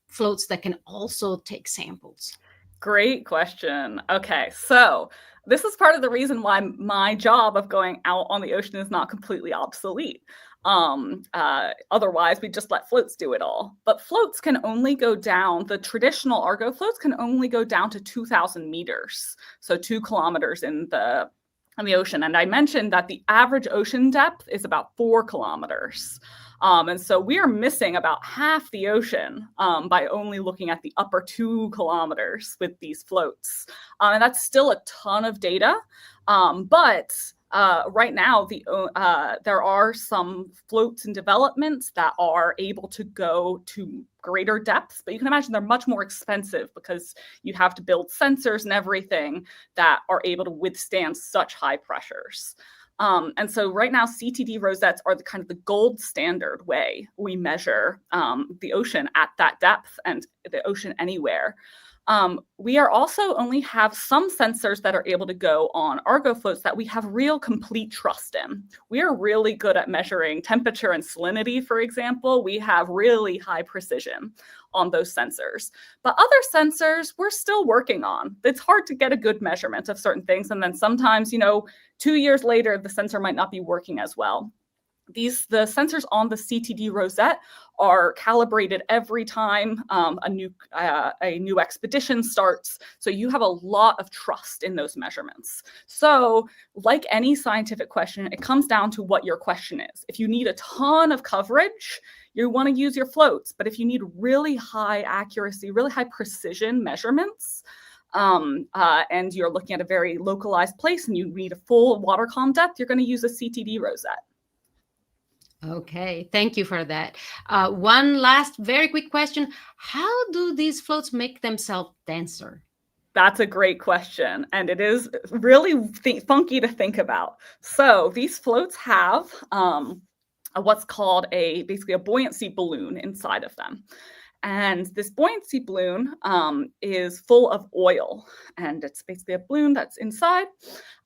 [SPEAKER 1] floats that can also take samples?
[SPEAKER 3] Great question. Okay, so this is part of the reason why my job of going out on the ocean is not completely obsolete. Otherwise, we just let floats do it all. But floats can only go down, the traditional Argo floats can only go down to 2,000 meters, so 2 kilometers in the ocean. And I mentioned that the average ocean depth is about 4 kilometers. And so we are missing about half the ocean by only looking at the upper 2 kilometers with these floats. And that's still a ton of data, but right now, there are some floats in development that are able to go to greater depths, but you can imagine they're much more expensive because you have to build sensors and everything that are able to withstand such high pressures. And so right now, CTD rosettes are the gold standard way we measure the ocean at that depth and the ocean anywhere. We are also only have some sensors that are able to go on Argo floats that we have real complete trust in. We are really good at measuring temperature and salinity, for example. We have really high precision on those sensors. But other sensors we're still working on. It's hard to get a good measurement of certain things. And then sometimes, 2 years later, the sensor might not be working as well. The sensors on the CTD rosette are calibrated every time a new expedition starts. So you have a lot of trust in those measurements. So like any scientific question, it comes down to what your question is. If you need a ton of coverage, you want to use your floats. But if you need really high accuracy, really high precision measurements, and you're looking at a very localized place and you need a full water column depth, you're going to use a CTD rosette.
[SPEAKER 1] Okay, thank you for that. One last very quick question. How do these floats make themselves denser?
[SPEAKER 3] That's a great question, and it is really funky to think about. So these floats have what's called basically a buoyancy balloon inside of them. And this buoyancy balloon is full of oil, and it's basically a balloon that's inside.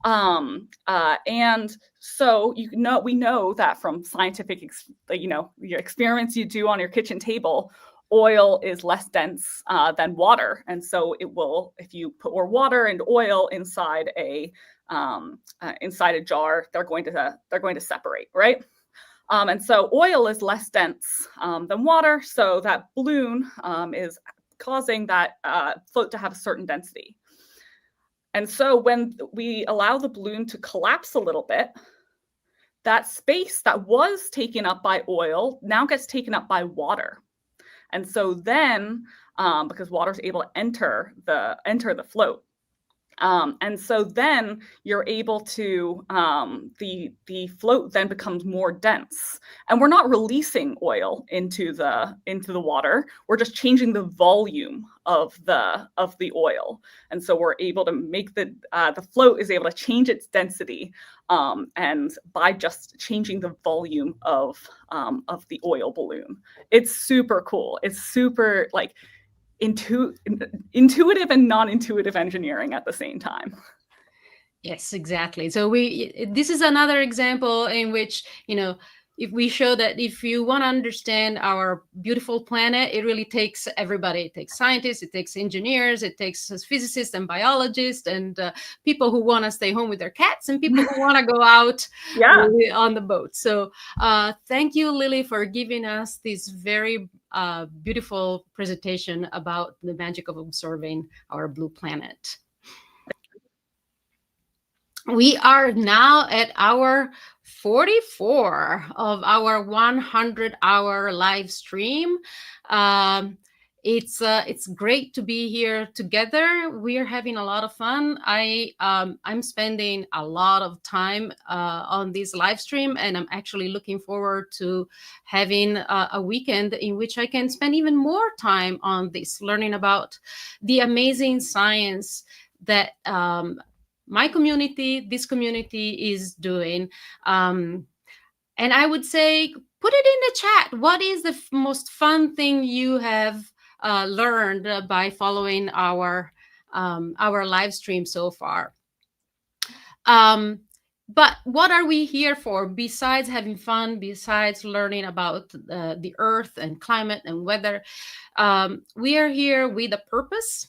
[SPEAKER 3] And so we know that from scientific, your experiments you do on your kitchen table, oil is less dense than water, and so it will. If you put more water and oil inside a jar, they're going to separate, right? And so oil is less dense than water, so that balloon is causing that float to have a certain density. And so when we allow the balloon to collapse a little bit, that space that was taken up by oil now gets taken up by water. And so then, because water is able to enter the float, and so then you're able to, the float then becomes more dense, and we're not releasing oil into the water. We're just changing the volume of the oil, and so we're able to make the float is able to change its density, and by just changing the volume of the oil balloon. It's super cool. It's super like intuitive and non-intuitive engineering at the same time.
[SPEAKER 1] Yes, exactly. So this is another example in which, if we show that if you want to understand our beautiful planet, it really takes everybody. It takes scientists, it takes engineers, it takes physicists and biologists, and people who want to stay home with their cats, and people who want to go out on the boat. So thank you, Lily, for giving us this very beautiful presentation about the magic of observing our blue planet. We are now at hour 44 of our 100-hour live stream. It's great to be here together. We are having a lot of fun. I'm spending a lot of time on this live stream, and I'm actually looking forward to having a weekend in which I can spend even more time on this, learning about the amazing science that my community, this community is doing. And I would say, put it in the chat. What is the most fun thing you have learned by following our live stream so far? But what are we here for besides having fun, besides learning about the earth and climate and weather? We are here with a purpose.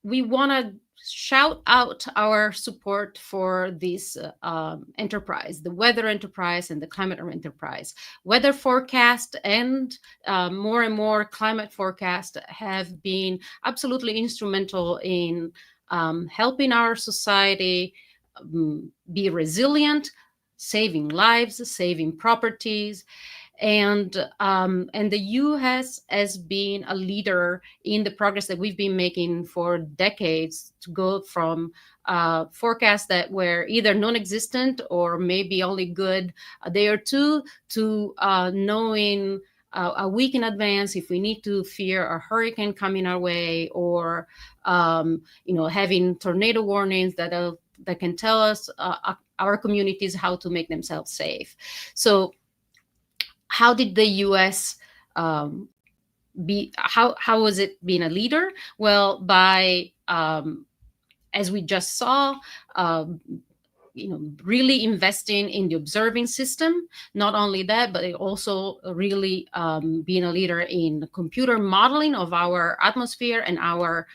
[SPEAKER 1] We want to shout out our support for this enterprise, the weather enterprise and the climate enterprise. Weather forecast and more climate forecast have been absolutely instrumental in helping our society be resilient, saving lives, saving properties. And the U.S. has been a leader in the progress that we've been making for decades to go from forecasts that were either non-existent or maybe only good a day or two to knowing a week in advance if we need to fear a hurricane coming our way, or having tornado warnings that can tell us our communities how to make themselves safe. So how did the U.S. how was it being a leader? Well, by as we just saw, really investing in the observing system. Not only that, but it also really being a leader in computer modeling of our atmosphere and our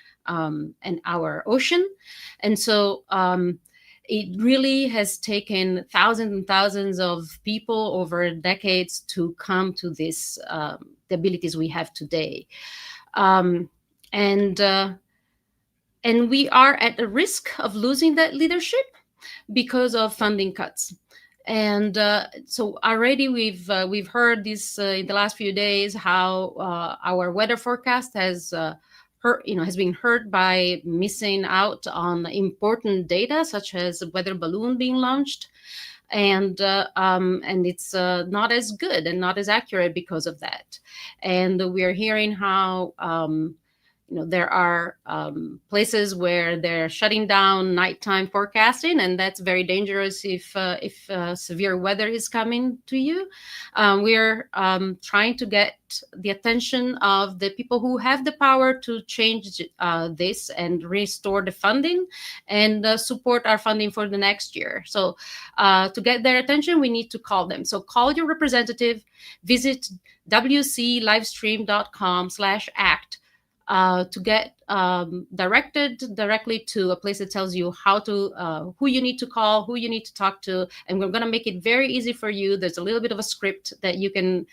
[SPEAKER 1] ocean. And so it really has taken thousands and thousands of people over decades to come to this, the abilities we have today. And we are at a risk of losing that leadership because of funding cuts. And so already we've heard this in the last few days, how our weather forecast has been hurt by missing out on important data, such as a weather balloon being launched, and it's not as good and not as accurate because of that. And we are hearing how there are places where they're shutting down nighttime forecasting, and that's very dangerous if severe weather is coming to you. We're trying to get the attention of the people who have the power to change this and restore the funding and support our funding for the next year. So to get their attention, we need to call them. So call your representative, visit wclivestream.com/act to get directed directly to a place that tells you how to, who you need to call, who you need to talk to, and we're going to make it very easy for you. There's a little bit of a script that you can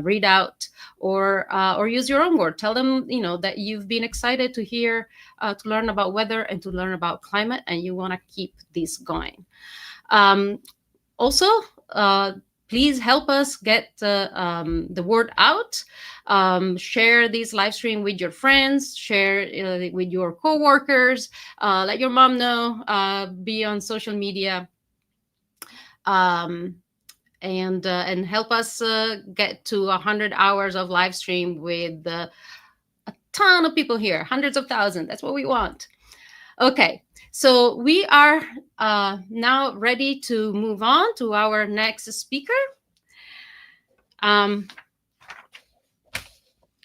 [SPEAKER 1] read out, or use your own word. Tell them, that you've been excited to hear, to learn about weather and to learn about climate, and you want to keep this going. Also, please help us get the word out. Share this live stream with your friends, share with your coworkers, let your mom know, be on social media, and help us get to 100 hours of live stream with a ton of people here, hundreds of thousands. That's what we want. Okay, so we are now ready to move on to our next speaker.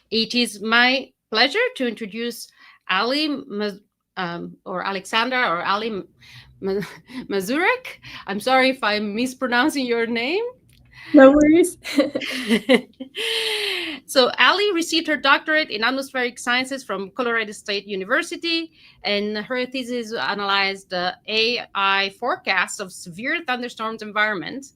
[SPEAKER 1] It is my pleasure to introduce Allie or Alexandra or Allie Mazurek. I'm sorry if I'm mispronouncing your name.
[SPEAKER 4] No worries.
[SPEAKER 1] So Allie received her doctorate in atmospheric sciences from Colorado State University, and her thesis analyzed the AI forecasts of severe thunderstorms environments.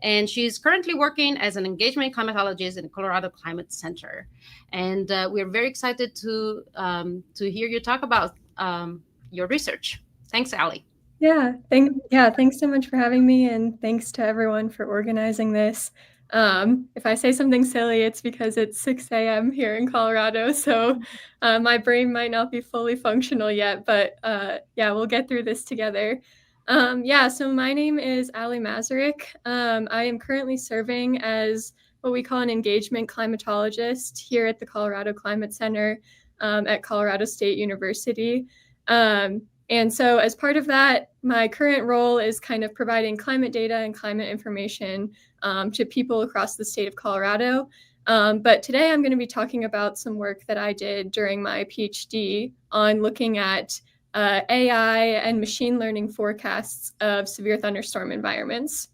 [SPEAKER 1] And she's currently working as an engagement climatologist in the Colorado Climate Center. And we're very excited to hear you talk about your research. Thanks, Allie.
[SPEAKER 4] Yeah, thanks so much for having me, and thanks to everyone for organizing this. If I say something silly, it's because it's 6 a.m. here in Colorado, so my brain might not be fully functional yet, but we'll get through this together. So my name is Allie Mazurek. I am currently serving as what we call an engagement climatologist here at the Colorado Climate Center at Colorado State University. And so as part of that, my current role is kind of providing climate data and climate information to people across the state of Colorado. But today I'm going to be talking about some work that I did during my PhD on looking at AI and machine learning forecasts of severe thunderstorm environments.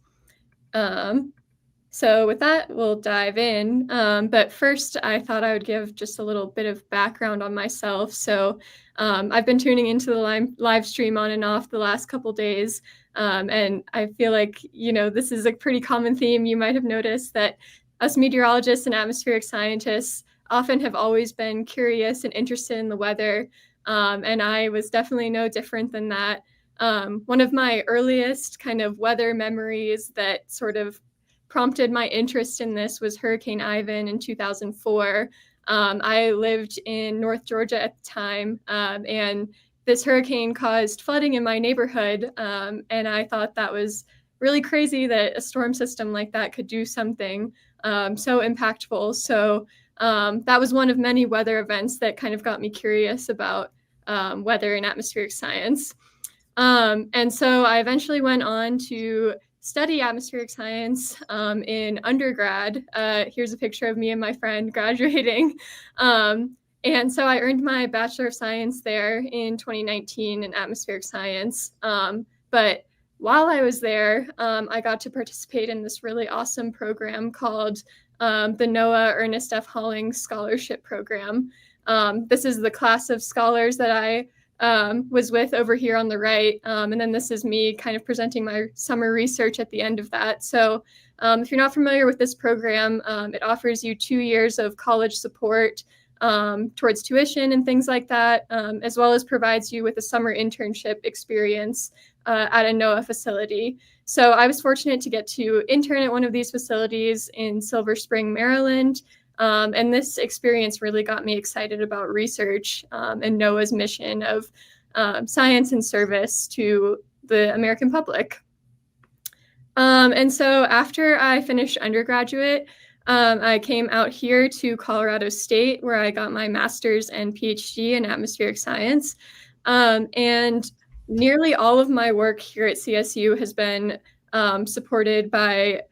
[SPEAKER 4] So with that, we'll dive in. But first, I thought I would give just a little bit of background on myself. So I've been tuning into the live stream on and off the last couple days. And I feel like, this is a pretty common theme. You might have noticed that us meteorologists and atmospheric scientists often have always been curious and interested in the weather. And I was definitely no different than that. One of my earliest kind of weather memories that sort of prompted my interest in this was Hurricane Ivan in 2004. I lived in North Georgia at the time, and this hurricane caused flooding in my neighborhood. And I thought that was really crazy that a storm system like that could do something so impactful. So that was one of many weather events that kind of got me curious about weather and atmospheric science. And so I eventually went on to study atmospheric science in undergrad. Here's a picture of me and my friend graduating. And so I earned my Bachelor of Science there in 2019 in atmospheric science. But while I was there, I got to participate in this really awesome program called the NOAA Ernest F. Halling Scholarship Program. This is the class of scholars that I was with over here on the right. And then this is me kind of presenting my summer research at the end of that. So if you're not familiar with this program, it offers you 2 years of college support towards tuition and things like that, as well as provides you with a summer internship experience at a NOAA facility. So I was fortunate to get to intern at one of these facilities in Silver Spring, Maryland. And this experience really got me excited about research and NOAA's mission of science and service to the American public. And so after I finished undergraduate, I came out here to Colorado State, where I got my master's and PhD in atmospheric science. And nearly all of my work here at CSU has been supported by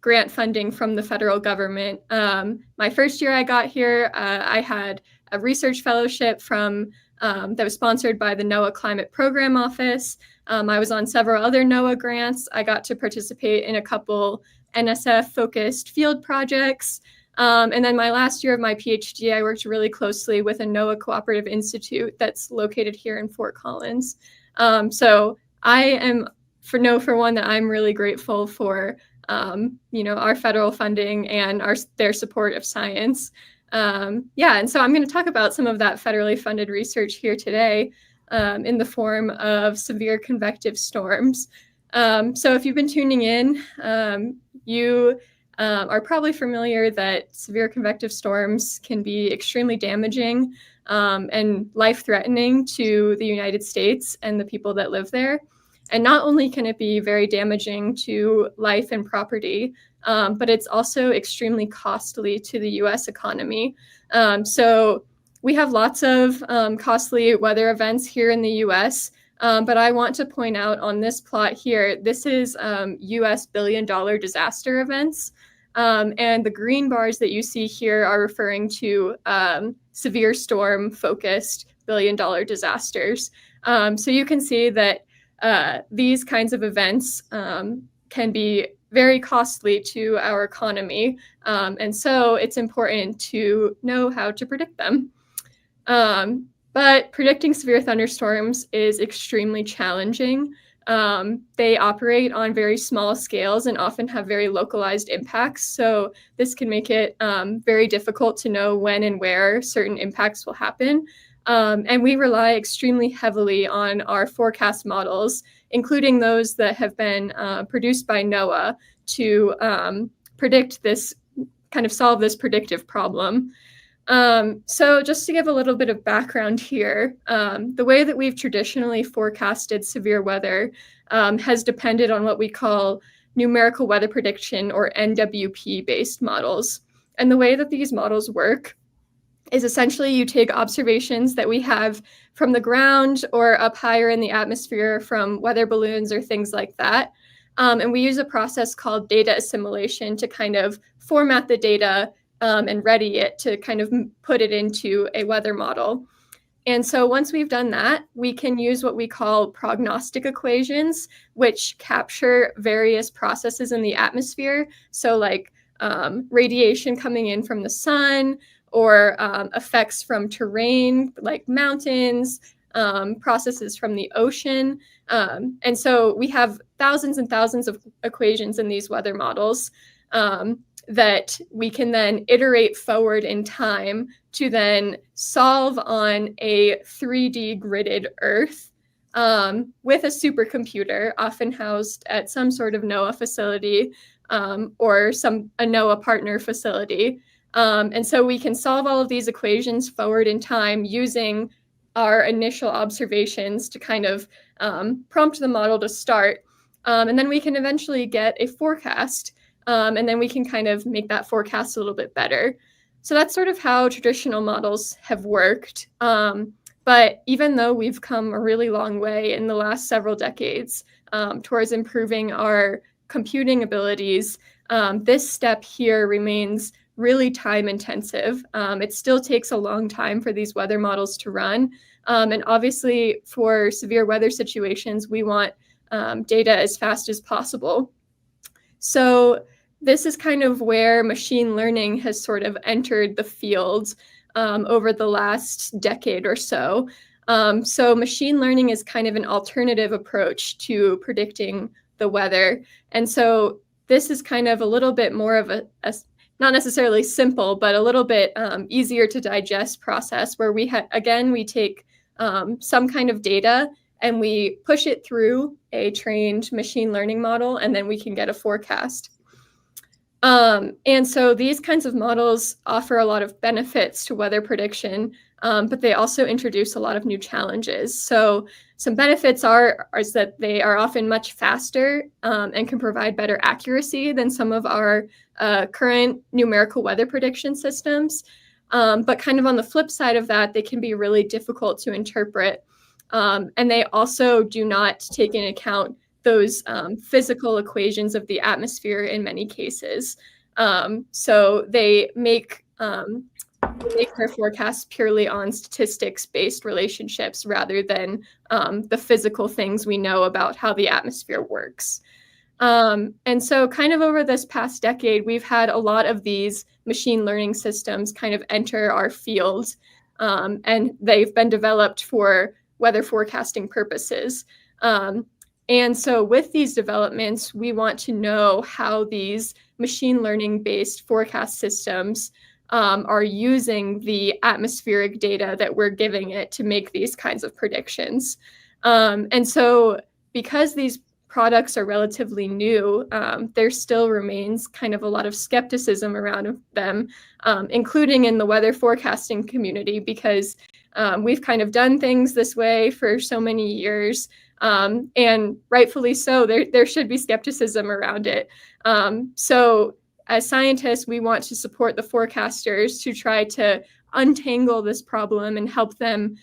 [SPEAKER 4] grant funding from the federal government. My first year I got here, I had a research fellowship that was sponsored by the NOAA Climate Program Office. I was on several other NOAA grants. I got to participate in a couple NSF-focused field projects. And then my last year of my PhD, I worked really closely with a NOAA Cooperative Institute that's located here in Fort Collins. So I am, for one, that I'm really grateful for our federal funding and their support of science. And so I'm going to talk about some of that federally funded research here today in the form of severe convective storms. So if you've been tuning in, you are probably familiar that severe convective storms can be extremely damaging and life-threatening to the United States and the people that live there. And not only can it be very damaging to life and property, but it's also extremely costly to the US economy. So we have lots of costly weather events here in the US, but I want to point out on this plot here, this is US billion-dollar disaster events. And the green bars that you see here are referring to severe storm-focused billion-dollar disasters. So you can see that these kinds of events can be very costly to our economy. And so it's important to know how to predict them. But predicting severe thunderstorms is extremely challenging. They operate on very small scales and often have very localized impacts. So this can make it very difficult to know when and where certain impacts will happen. And we rely extremely heavily on our forecast models, including those that have been produced by NOAA to predict this, kind of solve this predictive problem. So just to give a little bit of background here, the way that we've traditionally forecasted severe weather has depended on what we call numerical weather prediction, or NWP-based models. And the way that these models work is essentially you take observations that we have from the ground or up higher in the atmosphere from weather balloons or things like that. And we use a process called data assimilation to kind of format the data and ready it to kind of put it into a weather model. And so once we've done that, we can use what we call prognostic equations, which capture various processes in the atmosphere. So like radiation coming in from the sun, or effects from terrain like mountains, processes from the ocean. And so we have thousands and thousands of equations in these weather models that we can then iterate forward in time to then solve on a 3D gridded Earth with a supercomputer, often housed at some sort of NOAA facility or a NOAA partner facility. And so we can solve all of these equations forward in time using our initial observations to kind of prompt the model to start. And then we can eventually get a forecast, and then we can kind of make that forecast a little bit better. So that's sort of how traditional models have worked. But even though we've come a really long way in the last several decades towards improving our computing abilities, this step here remains really time intensive. It still takes a long time for these weather models to run. And obviously for severe weather situations, we want data as fast as possible. So this is kind of where machine learning has sort of entered the field over the last decade or so. So machine learning is kind of an alternative approach to predicting the weather. And so this is kind of a little bit more of a not necessarily simple, but a little bit easier to digest process where we take some kind of data and we push it through a trained machine learning model, and then we can get a forecast. And so these kinds of models offer a lot of benefits to weather prediction, but they also introduce a lot of new challenges. So some benefits is that they are often much faster and can provide better accuracy than some of our current numerical weather prediction systems. But kind of on the flip side of that, they can be really difficult to interpret. And they also do not take into account those physical equations of the atmosphere in many cases. So they make their forecasts purely on statistics-based relationships rather than the physical things we know about how the atmosphere works. And so kind of over this past decade, we've had a lot of these machine learning systems kind of enter our field, and they've been developed for weather forecasting purposes. And so with these developments, we want to know how these machine learning based forecast systems are using the atmospheric data that we're giving it to make these kinds of predictions. And so because these products are relatively new, there still remains kind of a lot of skepticism around them, including in the weather forecasting community, because we've kind of done things this way for so many years. And rightfully so, there should be skepticism around it. So as scientists, we want to support the forecasters to try to untangle this problem and help them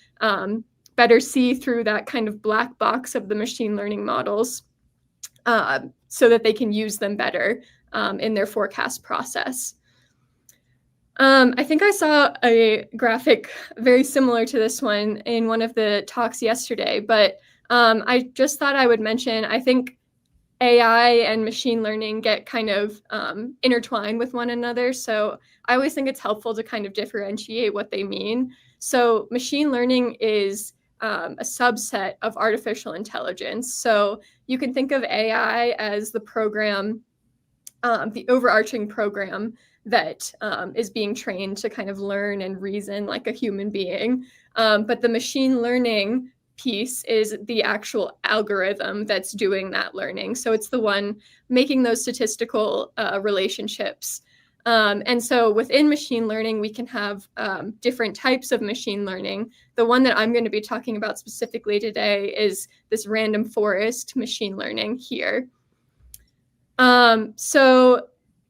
[SPEAKER 4] better see through that kind of black box of the machine learning models so that they can use them better in their forecast process. I think I saw a graphic very similar to this one in one of the talks yesterday, but I just thought I would mention, I think AI and machine learning get kind of intertwined with one another. So I always think it's helpful to kind of differentiate what they mean. So machine learning is a subset of artificial intelligence. So you can think of AI as the program, the overarching program that is being trained to kind of learn and reason like a human being. But the machine learning piece is the actual algorithm that's doing that learning. So it's the one making those statistical relationships. And so within machine learning, we can have different types of machine learning. The one that I'm going to be talking about specifically today is this random forest machine learning here. So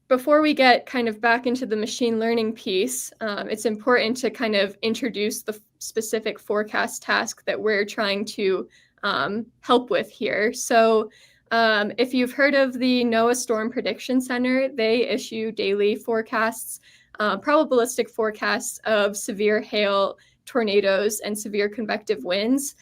[SPEAKER 4] before we get kind of back into the machine learning piece, it's important to kind of introduce the specific forecast task that we're trying to help with here. So if you've heard of the NOAA Storm Prediction Center, they issue daily forecasts, probabilistic forecasts of severe hail, tornadoes, and severe convective winds.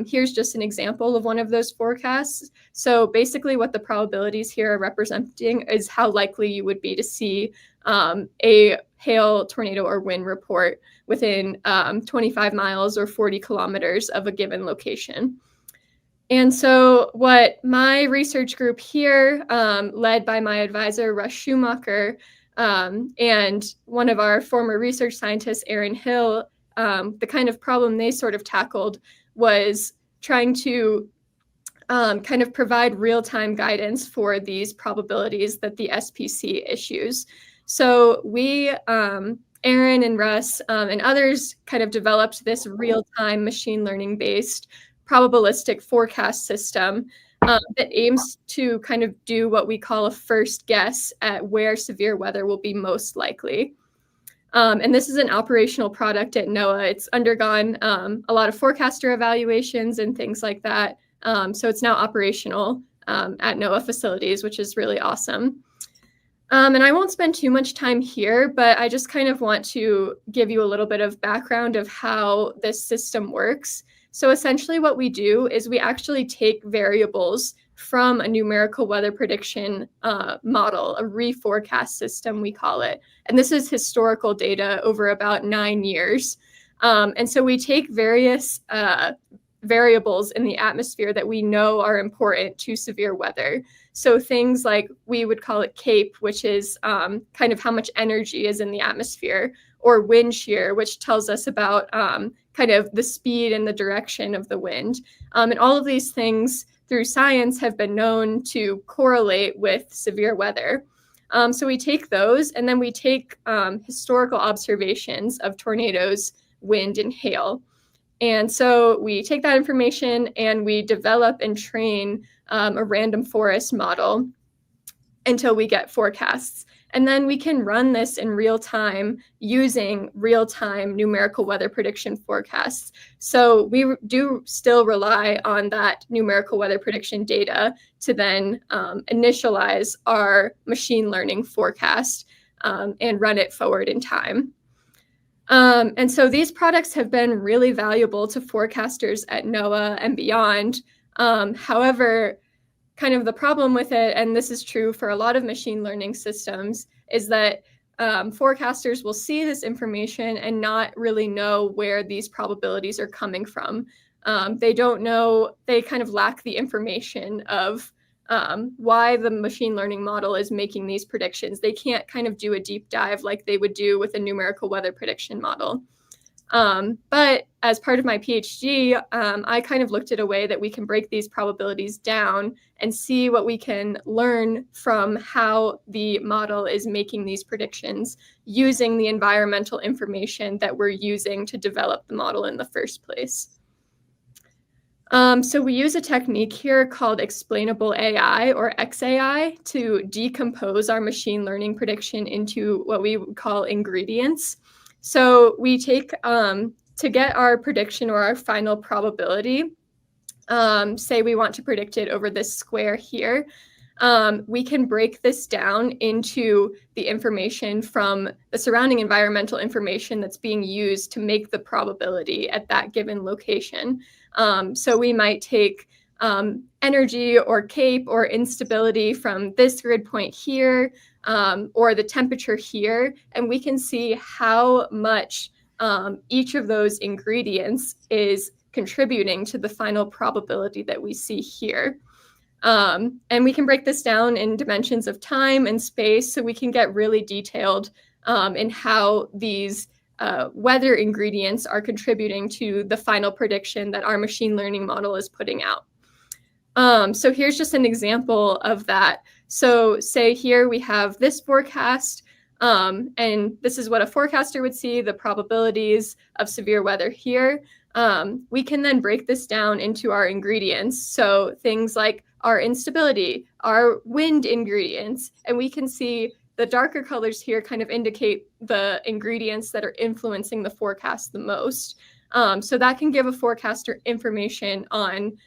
[SPEAKER 4] Here's just an example of one of those forecasts. So basically what the probabilities here are representing is how likely you would be to see a hail, tornado, or wind report within 25 miles or 40 kilometers of a given location. And so what my research group here, led by my advisor, Russ Schumacher, and one of our former research scientists, Aaron Hill, the kind of problem they sort of tackled was trying to kind of provide real-time guidance for these probabilities that the SPC issues. So we, Aaron and Russ and others kind of developed this real-time machine learning-based probabilistic forecast system that aims to kind of do what we call a first guess at where severe weather will be most likely. And this is an operational product at NOAA. It's undergone a lot of forecaster evaluations and things like that. So it's now operational at NOAA facilities, which is really awesome. And I won't spend too much time here, but I just kind of want to give you a little bit of background of how this system works. So essentially what we do is we actually take variables from a numerical weather prediction model, a reforecast system, we call it. And this is historical data over about 9 years. And so we take various variables in the atmosphere that we know are important to severe weather. So things like, we would call it CAPE, which is kind of how much energy is in the atmosphere, or wind shear, which tells us about kind of the speed and the direction of the wind. And all of these things through science have been known to correlate with severe weather. So we take those, and then we take historical observations of tornadoes, wind, and hail. And so we take that information and we develop and train a random forest model until we get forecasts. And then we can run this in real time using real-time numerical weather prediction forecasts. So we do still rely on that numerical weather prediction data to then initialize our machine learning forecast and run it forward in time. And so these products have been really valuable to forecasters at NOAA and beyond. However, kind of the problem with it, and this is true for a lot of machine learning systems, is that forecasters will see this information and not really know where these probabilities are coming from. They don't know, they kind of lack the information of why the machine learning model is making these predictions. They can't kind of do a deep dive like they would do with a numerical weather prediction model. But as part of my PhD, I kind of looked at a way that we can break these probabilities down and see what we can learn from how the model is making these predictions using the environmental information that we're using to develop the model in the first place. So we use a technique here called explainable AI, or XAI, to decompose our machine learning prediction into what we would call ingredients. So we take, to get our prediction or our final probability, say we want to predict it over this square here, we can break this down into the information from the surrounding environmental information that's being used to make the probability at that given location. So we might take energy or CAPE or instability from this grid point here, or the temperature here, and we can see how much each of those ingredients is contributing to the final probability that we see here. And we can break this down in dimensions of time and space, so we can get really detailed in how these weather ingredients are contributing to the final prediction that our machine learning model is putting out. So here's just an example of that. So say here we have this forecast, and this is what a forecaster would see, the probabilities of severe weather here. We can then break this down into our ingredients. So things like our instability, our wind ingredients, and we can see the darker colors here kind of indicate the ingredients that are influencing the forecast the most. So that can give a forecaster information on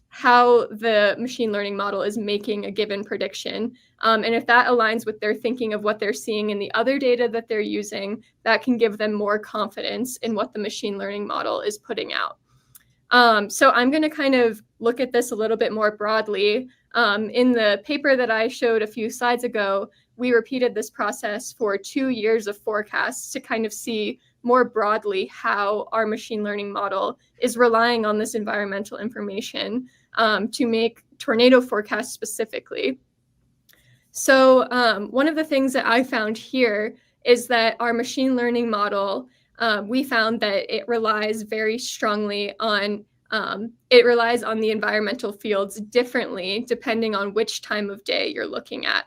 [SPEAKER 4] how the machine learning model is making a given prediction. And if that aligns with their thinking of what they're seeing in the other data that they're using, that can give them more confidence in what the machine learning model is putting out. So I'm going to kind of look at this a little bit more broadly. In the paper that I showed a few slides ago, we repeated this process for 2 years of forecasts to kind of see more broadly how our machine learning model is relying on this environmental information to make tornado forecasts specifically. So one of the things that I found here is that our machine learning model, we found that it relies very strongly on the environmental fields differently depending on which time of day you're looking at.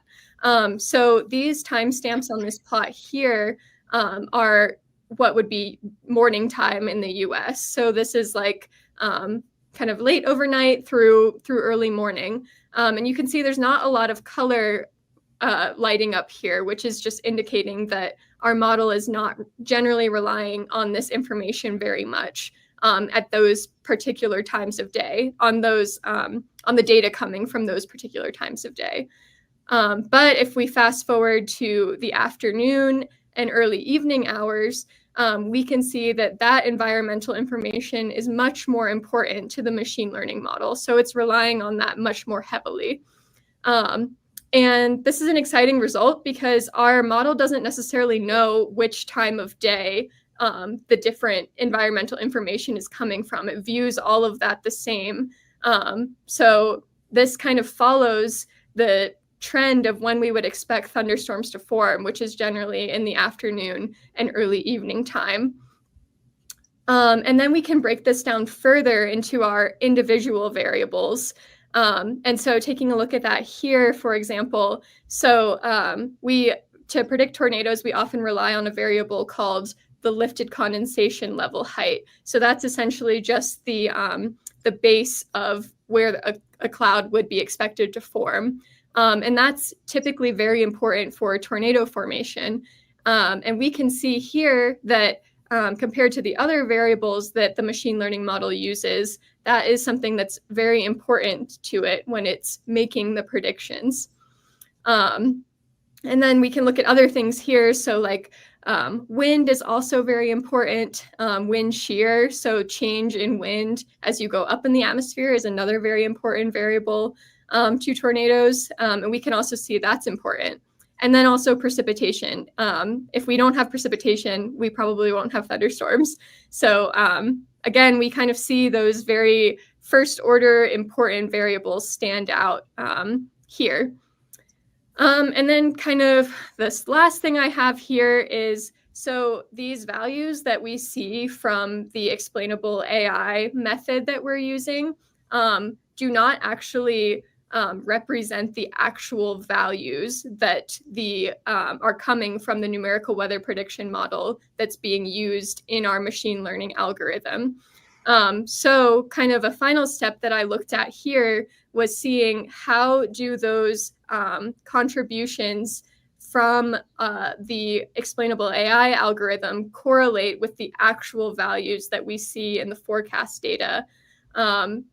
[SPEAKER 4] So these timestamps on this plot here are what would be morning time in the US. So this is like kind of late overnight through early morning. And you can see there's not a lot of color lighting up here, which is just indicating that our model is not generally relying on this information very much at those particular times of day, on those on the data coming from those particular times of day. But if we fast forward to the afternoon and early evening hours, we can see that that environmental information is much more important to the machine learning model. So it's relying on that much more heavily. And this is an exciting result because our model doesn't necessarily know which time of day the different environmental information is coming from. It views all of that the same. So this kind of follows the trend of when we would expect thunderstorms to form, which is generally in the afternoon and early evening time. And then we can break this down further into our individual variables. And so taking a look at that here, for example, so to predict tornadoes, we often rely on a variable called the lifted condensation level height. So that's essentially just the base of where a cloud would be expected to form. And that's typically very important for tornado formation. And we can see here that compared to the other variables that the machine learning model uses, that is something that's very important to it when it's making the predictions. And then we can look at other things here. So like wind is also very important. Wind shear, so change in wind as you go up in the atmosphere is another very important variable to tornadoes. And we can also see that's important. And then also precipitation. If we don't have precipitation, we probably won't have thunderstorms. So again, we kind of see those very first order important variables stand out here. And then kind of this last thing I have here is, so these values that we see from the explainable AI method that we're using do not actually represent the actual values that are coming from the numerical weather prediction model that's being used in our machine learning algorithm. So kind of a final step that I looked at here was seeing how do those contributions from the explainable AI algorithm correlate with the actual values that we see in the forecast data.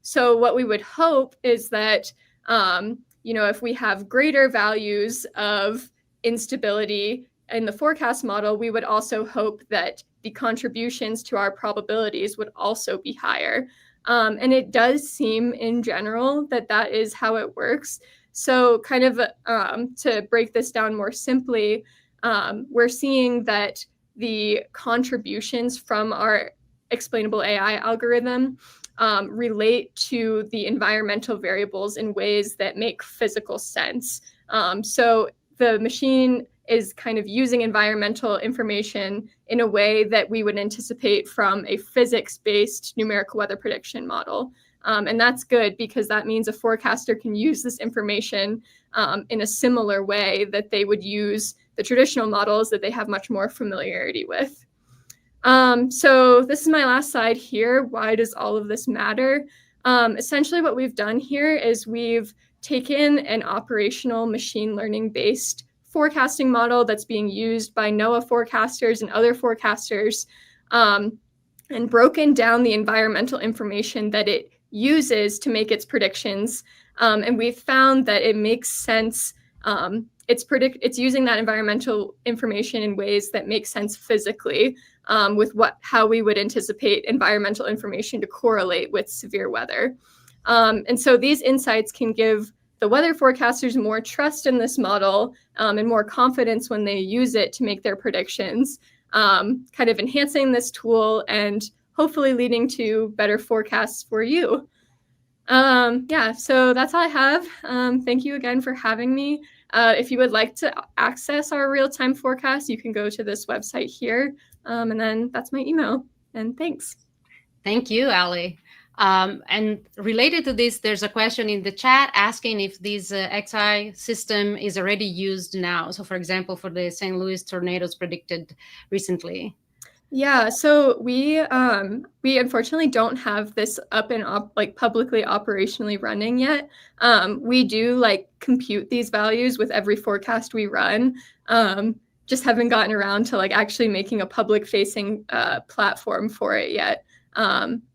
[SPEAKER 4] So what we would hope is that, if we have greater values of instability in the forecast model, we would also hope that the contributions to our probabilities would also be higher. And it does seem in general that that is how it works. So kind of to break this down more simply, we're seeing that the contributions from our explainable AI algorithm relate to the environmental variables in ways that make physical sense. So the machine is kind of using environmental information in a way that we would anticipate from a physics-based numerical weather prediction model. And that's good because that means a forecaster can use this information in a similar way that they would use the traditional models that they have much more familiarity with. So this is my last slide here. Why does all of this matter? Essentially what we've done here is we've taken an operational machine learning based forecasting model that's being used by NOAA forecasters and other forecasters and broken down the environmental information that it uses to make its predictions. And we've found that it makes sense. It's using that environmental information in ways that make sense physically with how we would anticipate environmental information to correlate with severe weather. And so these insights can give the weather forecasters more trust in this model and more confidence when they use it to make their predictions, kind of enhancing this tool and hopefully leading to better forecasts for you. So that's all I have. Thank you again for having me. If you would like to access our real-time forecast, you can go to this website here. And then that's my email. And thanks.
[SPEAKER 1] Thank you, Allie. And related to this, there's a question in the chat asking if this XI system is already used now. So, for example, for the St. Louis tornadoes predicted recently.
[SPEAKER 4] Yeah, so we unfortunately don't have this up and publicly operationally running yet. We do compute these values with every forecast we run. Just haven't gotten around to actually making a public facing platform for it yet.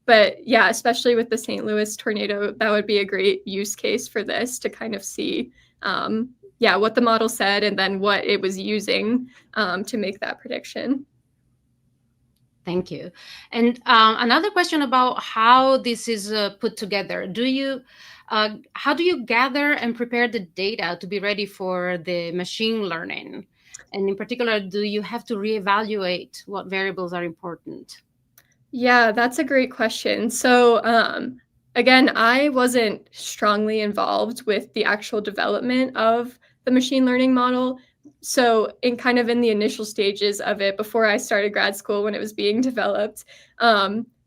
[SPEAKER 4] But yeah, especially with the St. Louis tornado, that would be a great use case for this to kind of see, what the model said and then what it was using to make that prediction.
[SPEAKER 1] Thank you. And another question about how this is put together. How do you gather and prepare the data to be ready for the machine learning? And in particular, do you have to reevaluate what variables are important?
[SPEAKER 4] Yeah, that's a great question. So again, I wasn't strongly involved with the actual development of the machine learning model. So in the initial stages of it, before I started grad school when it was being developed,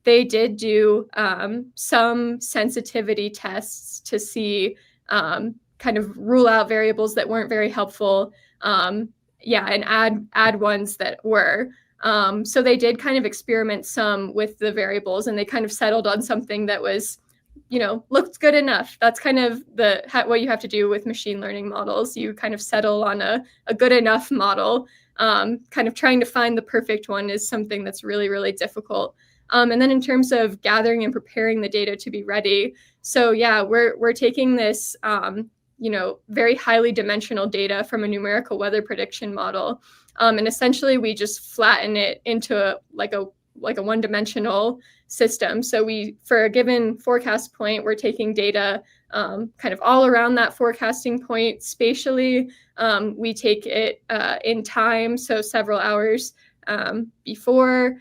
[SPEAKER 4] they did do some sensitivity tests to see kind of rule out variables that weren't very helpful. And add ones that were. So they did kind of experiment some with the variables, and they kind of settled on something that was, looked good enough. That's kind of what you have to do with machine learning models. You kind of settle on a good enough model. Kind of trying to find the perfect one is something that's really, really difficult. And then in terms of gathering and preparing the data to be ready. So yeah, we're taking this very highly dimensional data from a numerical weather prediction model. And essentially we just flatten it into a one-dimensional system. So for a given forecast point, we're taking data kind of all around that forecasting point spatially. We take it in time, so several hours before.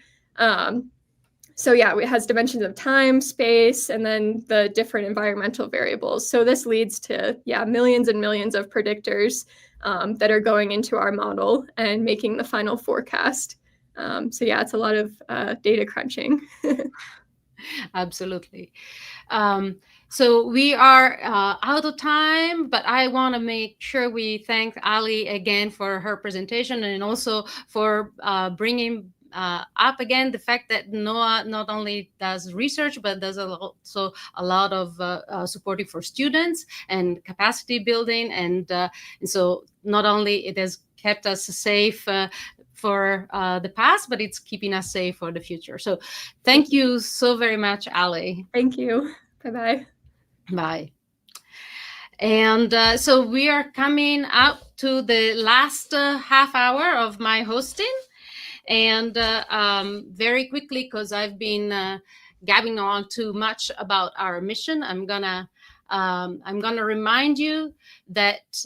[SPEAKER 4] It has dimensions of time, space, and then the different environmental variables. So this leads to, millions and millions of predictors that are going into our model and making the final forecast. It's a lot of data crunching.
[SPEAKER 1] Absolutely. So we are out of time, but I want to make sure we thank Allie again for her presentation, and also for bringing up again the fact that NOAA not only does research, but does also a lot of supporting for students and capacity building. And so not only it has kept us safe for the past, but it's keeping us safe for the future. So thank you so very much, Allie.
[SPEAKER 4] Thank you. Bye-bye.
[SPEAKER 1] Bye. And so we are coming up to the last half hour of my hosting. And very quickly, because I've been gabbing on too much about our mission, I'm gonna remind you that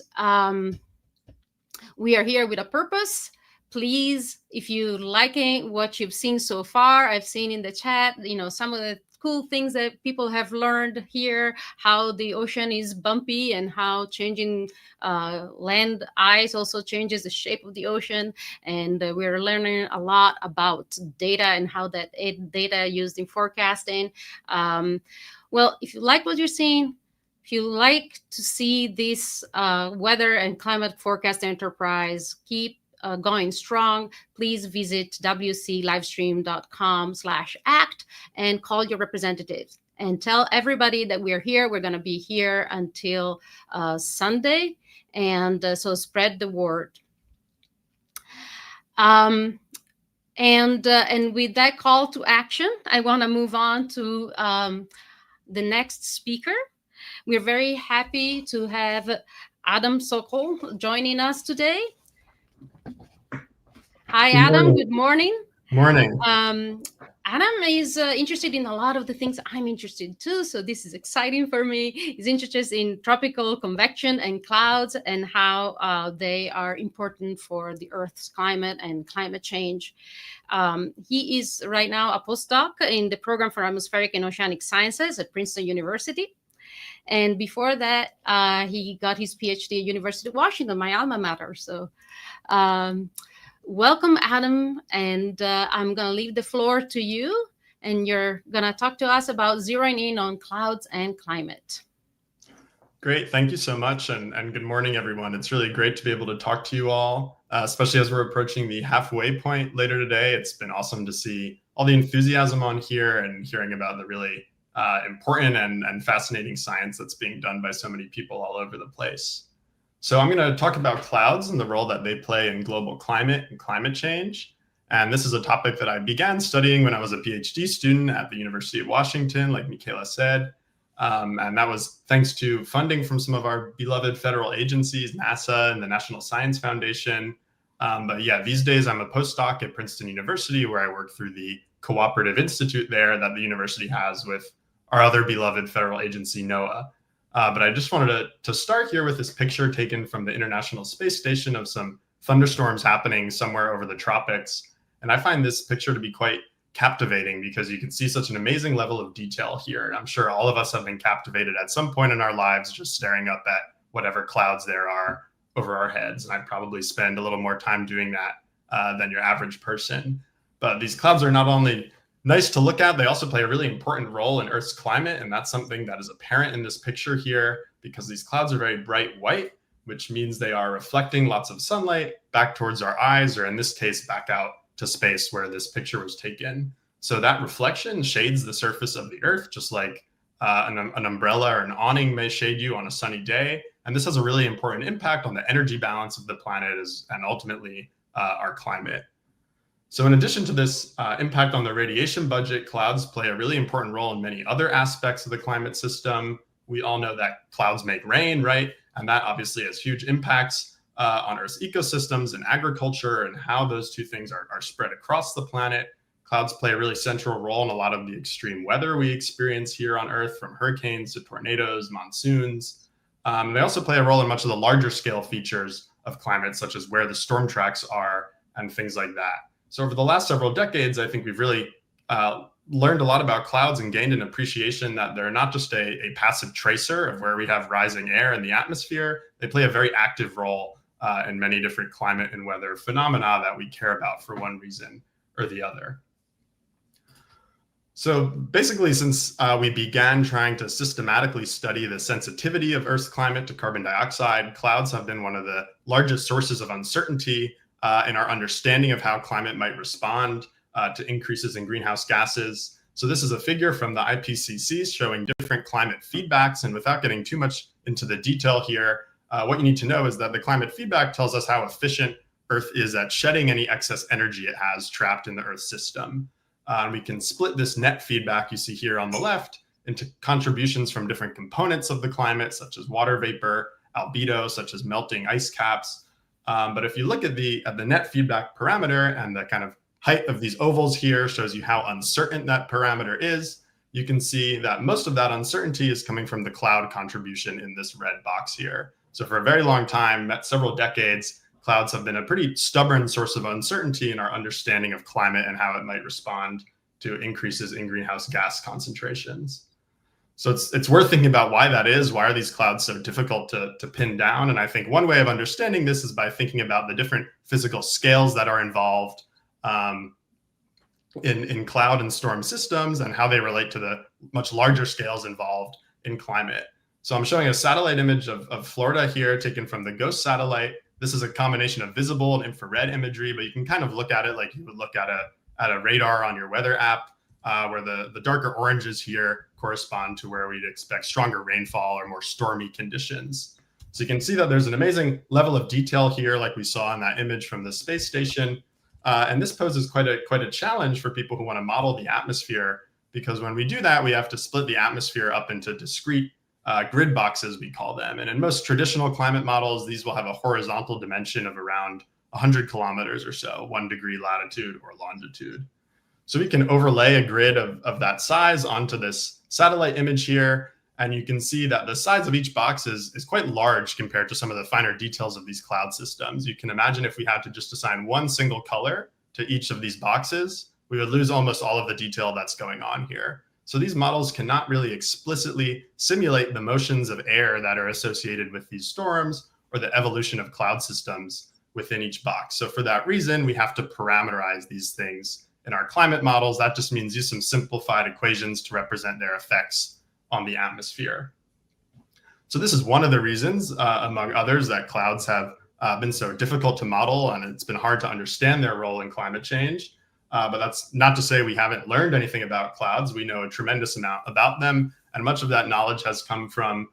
[SPEAKER 1] we are here with a purpose. Please, if you're liking what you've seen so far, I've seen in the chat, some of the cool things that people have learned here, how the ocean is bumpy and how changing land ice also changes the shape of the ocean. And we're learning a lot about data and how that data used in forecasting. Well, if you like what you're seeing, if you like to see this weather and climate forecast enterprise keep going strong, please visit wclivestream.com/act and call your representatives and tell everybody that we're here. We're going to be here until Sunday, and so spread the word. And with that call to action, I want to move on to the next speaker. We're very happy to have Adam Sokol joining us today. Hi, Adam. Good morning.
[SPEAKER 5] Morning.
[SPEAKER 1] Adam is interested in a lot of the things I'm interested in too. So this is exciting for me. He's interested in tropical convection and clouds and how they are important for the Earth's climate and climate change. He is right now a postdoc in the program for atmospheric and oceanic sciences at Princeton University. And before that, he got his PhD at University of Washington, my alma mater. So welcome, Adam. And I'm going to leave the floor to you. And you're going to talk to us about zeroing in on clouds and climate.
[SPEAKER 5] Great. Thank you so much. And good morning, everyone. It's really great to be able to talk to you all, especially as we're approaching the halfway point later today. It's been awesome to see all the enthusiasm on here and hearing about the really important and fascinating science that's being done by so many people all over the place. So I'm going to talk about clouds and the role that they play in global climate and climate change. And this is a topic that I began studying when I was a PhD student at the University of Washington, like Michaela said. And that was thanks to funding from some of our beloved federal agencies, NASA and the National Science Foundation. But yeah, these days I'm a postdoc at Princeton University, where I work through the cooperative institute there that the university has with our other beloved federal agency, NOAA. But I just wanted to start here with this picture taken from the International Space Station of some thunderstorms happening somewhere over the tropics. And I find this picture to be quite captivating because you can see such an amazing level of detail here. And I'm sure all of us have been captivated at some point in our lives just staring up at whatever clouds there are over our heads. And I'd probably spend a little more time doing that than your average person. But these clouds are not only nice to look at. They also play a really important role in Earth's climate, and that's something that is apparent in this picture here, because these clouds are very bright white, which means they are reflecting lots of sunlight back towards our eyes, or in this case, back out to space where this picture was taken. So that reflection shades the surface of the Earth, just like an umbrella or an awning may shade you on a sunny day. And this has a really important impact on the energy balance of the planet and ultimately our climate. So in addition to this impact on the radiation budget, clouds play a really important role in many other aspects of the climate system. We all know that clouds make rain, right? And that obviously has huge impacts on Earth's ecosystems and agriculture, and how those two things are spread across the planet. Clouds play a really central role in a lot of the extreme weather we experience here on Earth, from hurricanes to tornadoes, monsoons. They also play a role in much of the larger scale features of climate, such as where the storm tracks are and things like that. So over the last several decades, I think we've really learned a lot about clouds and gained an appreciation that they're not just a passive tracer of where we have rising air in the atmosphere. They play a very active role in many different climate and weather phenomena that we care about for one reason or the other. So basically, since we began trying to systematically study the sensitivity of Earth's climate to carbon dioxide, clouds have been one of the largest sources of uncertainty in our understanding of how climate might respond to increases in greenhouse gases. So this is a figure from the IPCC showing different climate feedbacks. And without getting too much into the detail here, what you need to know is that the climate feedback tells us how efficient Earth is at shedding any excess energy it has trapped in the Earth system. And we can split this net feedback you see here on the left into contributions from different components of the climate, such as water vapor, albedo, such as melting ice caps. But if you look at the net feedback parameter, and the kind of height of these ovals here shows you how uncertain that parameter is, you can see that most of that uncertainty is coming from the cloud contribution in this red box here. So for a very long time, several decades, clouds have been a pretty stubborn source of uncertainty in our understanding of climate and how it might respond to increases in greenhouse gas concentrations. So it's worth thinking about why that is. Why are these clouds so difficult to pin down? And I think one way of understanding this is by thinking about the different physical scales that are involved in cloud and storm systems, and how they relate to the much larger scales involved in climate. So I'm showing a satellite image of Florida here, taken from the GOES satellite. This is a combination of visible and infrared imagery, but you can kind of look at it like you would look at a radar on your weather app, where the darker oranges here correspond to where we'd expect stronger rainfall or more stormy conditions. So you can see that there's an amazing level of detail here, like we saw in that image from the space station. And this poses quite a challenge for people who want to model the atmosphere, because when we do that, we have to split the atmosphere up into discrete grid boxes, we call them. And in most traditional climate models, these will have a horizontal dimension of around 100 kilometers or so, 1 degree latitude or longitude. So we can overlay a grid of that size onto this satellite image here. And you can see that the size of each box is quite large compared to some of the finer details of these cloud systems. You can imagine if we had to just assign one single color to each of these boxes, we would lose almost all of the detail that's going on here. So these models cannot really explicitly simulate the motions of air that are associated with these storms or the evolution of cloud systems within each box. So for that reason, we have to parameterize these things in our climate models. That just means use some simplified equations to represent their effects on the atmosphere. So this is one of the reasons, among others, that clouds have been so difficult to model, and it's been hard to understand their role in climate change. But that's not to say we haven't learned anything about clouds. We know a tremendous amount about them, and much of that knowledge has come from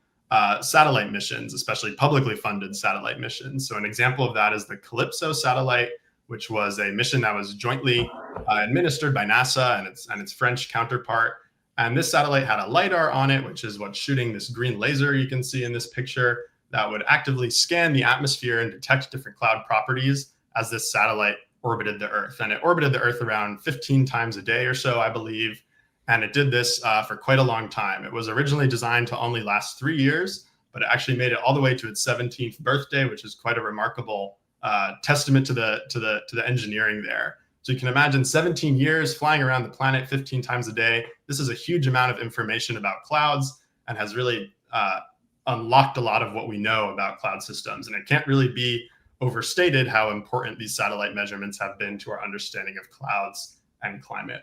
[SPEAKER 5] satellite missions, especially publicly funded satellite missions. So an example of that is the Calypso satellite, which was a mission that was jointly administered by NASA and its French counterpart. And this satellite had a LiDAR on it, which is what's shooting this green laser you can see in this picture, that would actively scan the atmosphere and detect different cloud properties as this satellite orbited the Earth. And it orbited the Earth around 15 times a day or so, I believe. And it did this for quite a long time. It was originally designed to only last 3 years, but it actually made it all the way to its 17th birthday, which is quite a remarkable testament to the engineering there. So you can imagine 17 years flying around the planet 15 times a day. This is a huge amount of information about clouds and has really unlocked a lot of what we know about cloud systems. And it can't really be overstated how important these satellite measurements have been to our understanding of clouds and climate.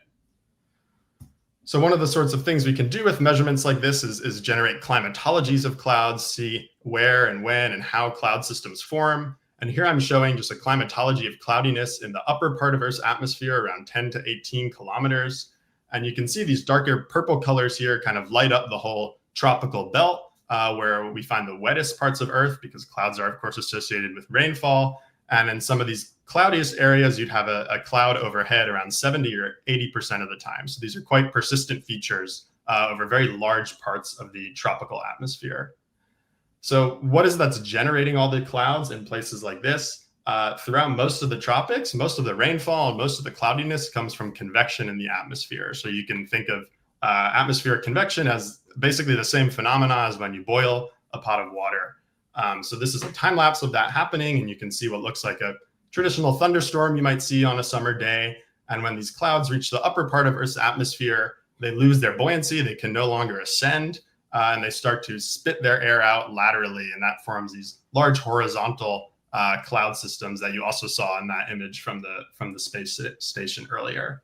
[SPEAKER 5] So one of the sorts of things we can do with measurements like this is generate climatologies of clouds, see where and when and how cloud systems form. And here I'm showing just a climatology of cloudiness in the upper part of Earth's atmosphere, around 10 to 18 kilometers. And you can see these darker purple colors here kind of light up the whole tropical belt, where we find the wettest parts of Earth, because clouds are, of course, associated with rainfall. And in some of these cloudiest areas, you'd have a cloud overhead around 70 or 80% of the time. So these are quite persistent features over very large parts of the tropical atmosphere. So what is that's generating all the clouds in places like this? Throughout most of the tropics, most of the rainfall and most of the cloudiness comes from convection in the atmosphere. So you can think of atmospheric convection as basically the same phenomena as when you boil a pot of water. So this is a time lapse of that happening, and you can see what looks like a traditional thunderstorm you might see on a summer day. And when these clouds reach the upper part of Earth's atmosphere, they lose their buoyancy, they can no longer ascend, and they start to spit their air out laterally, and that forms these large horizontal cloud systems that you also saw in that image from the space station earlier.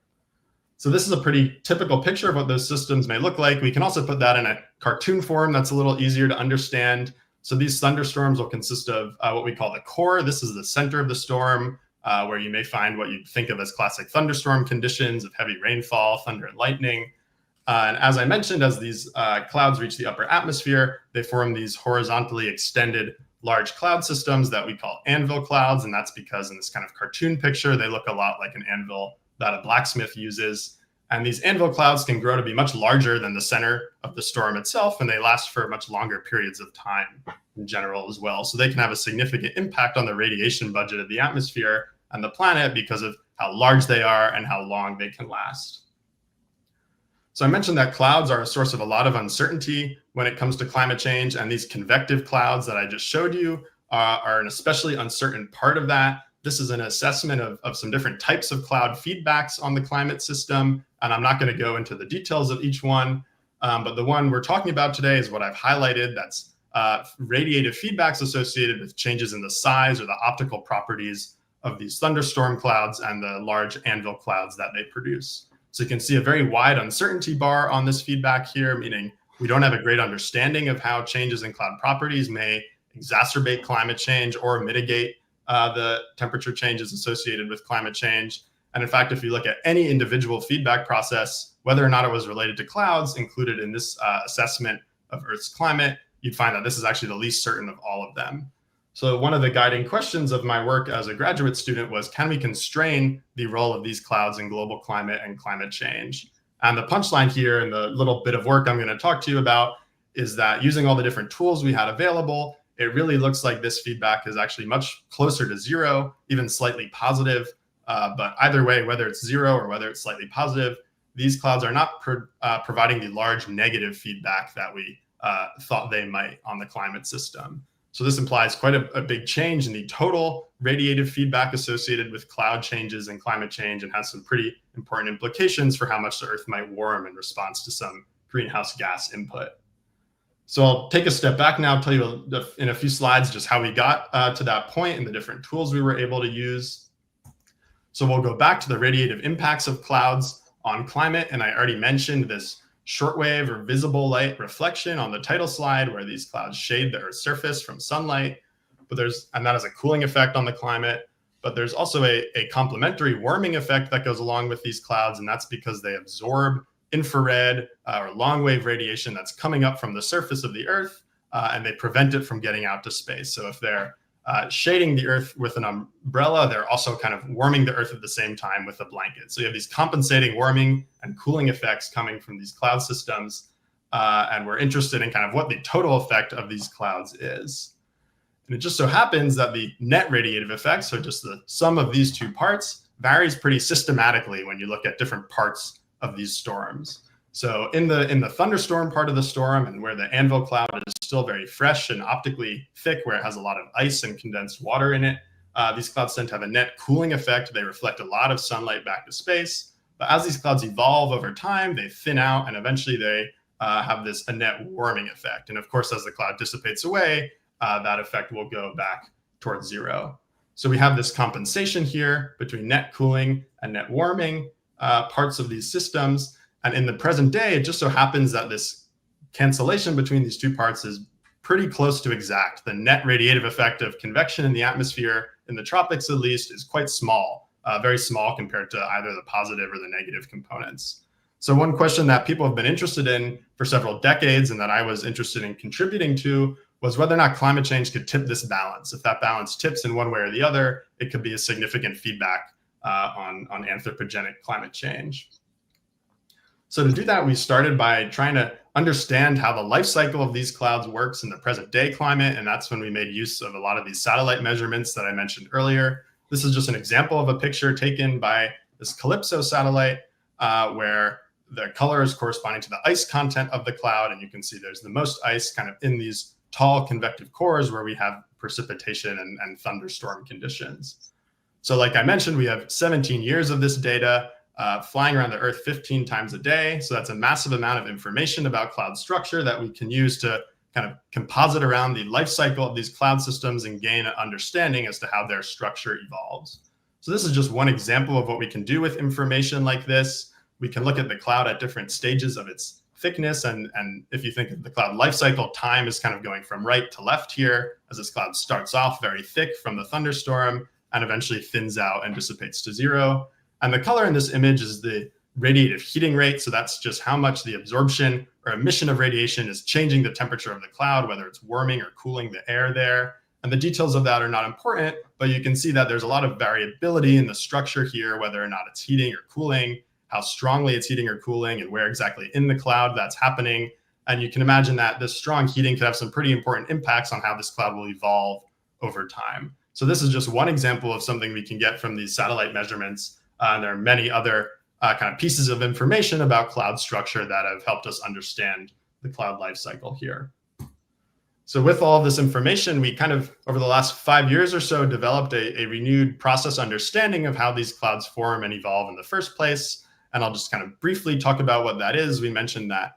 [SPEAKER 5] So this is a pretty typical picture of what those systems may look like. We can also put that in a cartoon form that's a little easier to understand. So these thunderstorms will consist of what we call the core. This is the center of the storm, where you may find what you think of as classic thunderstorm conditions of heavy rainfall, thunder, and lightning. And as I mentioned, as these clouds reach the upper atmosphere, they form these horizontally extended large cloud systems that we call anvil clouds. And that's because in this kind of cartoon picture, they look a lot like an anvil that a blacksmith uses. And these anvil clouds can grow to be much larger than the center of the storm itself, and they last for much longer periods of time in general as well. So they can have a significant impact on the radiation budget of the atmosphere and the planet because of how large they are and how long they can last. So I mentioned that clouds are a source of a lot of uncertainty when it comes to climate change, and these convective clouds that I just showed you are an especially uncertain part of that. This is an assessment of some different types of cloud feedbacks on the climate system, and I'm not going to go into the details of each one, but the one we're talking about today is what I've highlighted. That's radiative feedbacks associated with changes in the size or the optical properties of these thunderstorm clouds and the large anvil clouds that they produce. So you can see a very wide uncertainty bar on this feedback here, meaning we don't have a great understanding of how changes in cloud properties may exacerbate climate change or mitigate the temperature changes associated with climate change. And in fact, if you look at any individual feedback process, whether or not it was related to clouds included in this assessment of Earth's climate, you'd find that this is actually the least certain of all of them. So one of the guiding questions of my work as a graduate student was, can we constrain the role of these clouds in global climate and climate change? And the punchline here, and the little bit of work I'm going to talk to you about, is that using all the different tools we had available, it really looks like this feedback is actually much closer to zero, even slightly positive. But either way, whether it's zero or whether it's slightly positive, these clouds are not providing the large negative feedback that we thought they might on the climate system. So this implies quite a big change in the total radiative feedback associated with cloud changes and climate change, and has some pretty important implications for how much the Earth might warm in response to some greenhouse gas input. So I'll take a step back now, tell you in a few slides just how we got to that point and the different tools we were able to use. So we'll go back to the radiative impacts of clouds on climate. And I already mentioned this shortwave or visible light reflection on the title slide, where these clouds shade the Earth's surface from sunlight. And that has a cooling effect on the climate. But there's also a complementary warming effect that goes along with these clouds, and that's because they absorb infrared or long wave radiation that's coming up from the surface of the Earth, and they prevent it from getting out to space. So if they're shading the Earth with an umbrella, they're also kind of warming the Earth at the same time with a blanket. So you have these compensating warming and cooling effects coming from these cloud systems, and we're interested in kind of what the total effect of these clouds is. And it just so happens that the net radiative effect, so just the sum of these two parts, varies pretty systematically when you look at different parts of these storms. So in the thunderstorm part of the storm, and where the anvil cloud is still very fresh and optically thick, where it has a lot of ice and condensed water in it, these clouds tend to have a net cooling effect. They reflect a lot of sunlight back to space. But as these clouds evolve over time, they thin out, and eventually they have a net warming effect. And of course, as the cloud dissipates away, that effect will go back towards zero. So we have this compensation here between net cooling and net warming parts of these systems. And in the present day, it just so happens that this cancellation between these two parts is pretty close to exact. The net radiative effect of convection in the atmosphere, in the tropics at least, is quite small, very small compared to either the positive or the negative components. So one question that people have been interested in for several decades, and that I was interested in contributing to, was whether or not climate change could tip this balance. If that balance tips in one way or the other, it could be a significant feedback on anthropogenic climate change. So to do that, we started by trying to understand how the life cycle of these clouds works in the present day climate. And that's when we made use of a lot of these satellite measurements that I mentioned earlier. This is just an example of a picture taken by this Calypso satellite, where the color is corresponding to the ice content of the cloud. And you can see there's the most ice kind of in these tall convective cores where we have precipitation and thunderstorm conditions. So like I mentioned, we have 17 years of this data flying around the Earth 15 times a day. So that's a massive amount of information about cloud structure that we can use to kind of composite around the life cycle of these cloud systems and gain an understanding as to how their structure evolves. So this is just one example of what we can do with information like this. We can look at the cloud at different stages of its thickness. And if you think of the cloud life cycle, time is kind of going from right to left here as this cloud starts off very thick from the thunderstorm and eventually thins out and dissipates to zero. And the color in this image is the radiative heating rate. So that's just how much the absorption or emission of radiation is changing the temperature of the cloud, whether it's warming or cooling the air there. And the details of that are not important, but you can see that there's a lot of variability in the structure here, whether or not it's heating or cooling, how strongly it's heating or cooling, and where exactly in the cloud that's happening. And you can imagine that this strong heating could have some pretty important impacts on how this cloud will evolve over time. So this is just one example of something we can get from these satellite measurements. There are many other kind of pieces of information about cloud structure that have helped us understand the cloud life cycle here. So with all of this information, we kind of, over the last 5 years or so, developed a renewed process understanding of how these clouds form and evolve in the first place. And I'll just kind of briefly talk about what that is. We mentioned that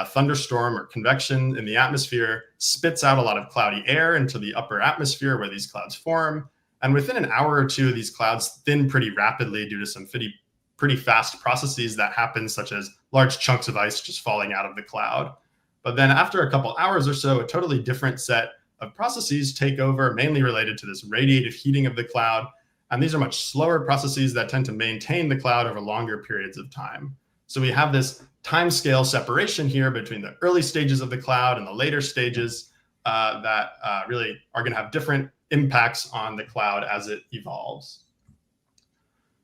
[SPEAKER 5] thunderstorm or convection in the atmosphere spits out a lot of cloudy air into the upper atmosphere where these clouds form. And within an hour or two, these clouds thin pretty rapidly due to some pretty fast processes that happen, such as large chunks of ice just falling out of the cloud. But then after a couple hours or so, a totally different set of processes take over, mainly related to this radiative heating of the cloud. And these are much slower processes that tend to maintain the cloud over longer periods of time. So we have this time scale separation here between the early stages of the cloud and the later stages that really are going to have different impacts on the cloud as it evolves.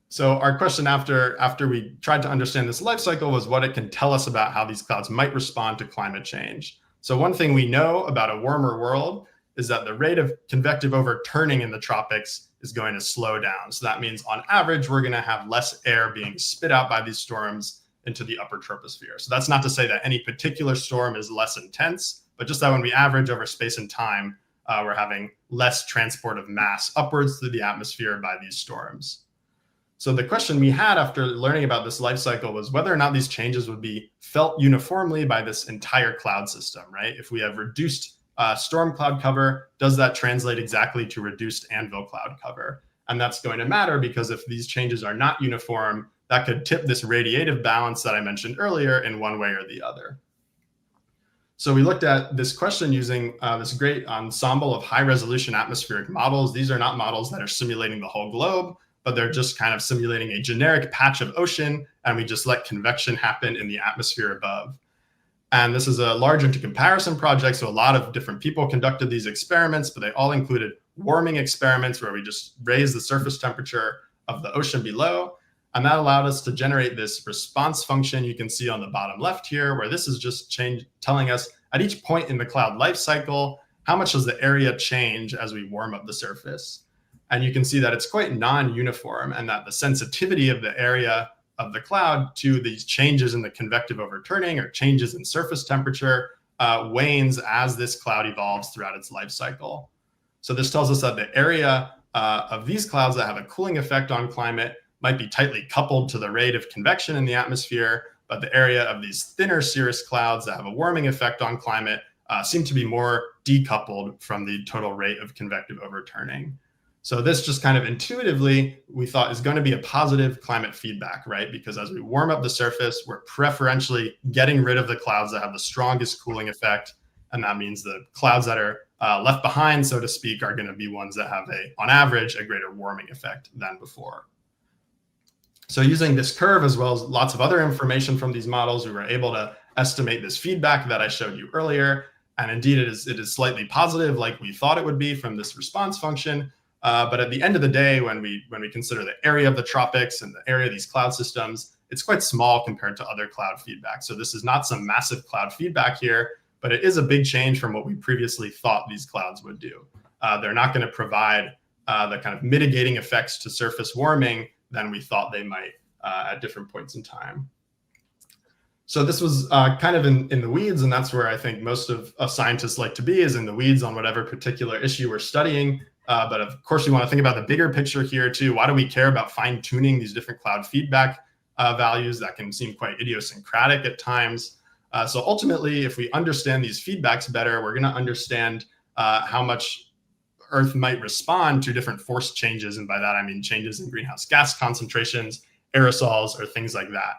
[SPEAKER 5] So our question after we tried to understand this life cycle was what it can tell us about how these clouds might respond to climate change. So one thing we know about a warmer world is that the rate of convective overturning in the tropics is going to slow down. So that means on average, we're going to have less air being spit out by these storms into the upper troposphere. So that's not to say that any particular storm is less intense, but just that when we average over space and time, we're having less transport of mass upwards through the atmosphere by these storms. So the question we had after learning about this life cycle was whether or not these changes would be felt uniformly by this entire cloud system, right? If we have reduced storm cloud cover, does that translate exactly to reduced anvil cloud cover? And that's going to matter because if these changes are not uniform, that could tip this radiative balance that I mentioned earlier in one way or the other. So we looked at this question using this great ensemble of high resolution atmospheric models. These are not models that are simulating the whole globe, but they're just kind of simulating a generic patch of ocean, and we just let convection happen in the atmosphere above. And this is a large intercomparison project, so a lot of different people conducted these experiments, but they all included warming experiments where we just raised the surface temperature of the ocean below. And that allowed us to generate this response function you can see on the bottom left here, where this is just telling us at each point in the cloud life cycle, how much does the area change as we warm up the surface? And you can see that it's quite non-uniform and that the sensitivity of the area of the cloud to these changes in the convective overturning or changes in surface temperature wanes as this cloud evolves throughout its life cycle. So this tells us that the area of these clouds that have a cooling effect on climate might be tightly coupled to the rate of convection in the atmosphere, but the area of these thinner cirrus clouds that have a warming effect on climate seem to be more decoupled from the total rate of convective overturning. So this just kind of intuitively, we thought is going to be a positive climate feedback, right? Because as we warm up the surface, we're preferentially getting rid of the clouds that have the strongest cooling effect. And that means the clouds that are left behind, so to speak, are going to be ones that have on average, a greater warming effect than before. So using this curve, as well as lots of other information from these models, we were able to estimate this feedback that I showed you earlier. And indeed, it is slightly positive, like we thought it would be from this response function. But at the end of the day, when we consider the area of the tropics and the area of these cloud systems, it's quite small compared to other cloud feedback. So this is not some massive cloud feedback here, but it is a big change from what we previously thought these clouds would do. They're not going to provide the kind of mitigating effects to surface warming than we thought they might at different points in time. So this was kind of in the weeds, and that's where I think most of scientists like to be, is in the weeds on whatever particular issue we're studying. But of course, we want to think about the bigger picture here too. Why do we care about fine-tuning these different cloud feedback values that can seem quite idiosyncratic at times? So ultimately, if we understand these feedbacks better, we're going to understand how much Earth might respond to different force changes. And by that, I mean changes in greenhouse gas concentrations, aerosols, or things like that.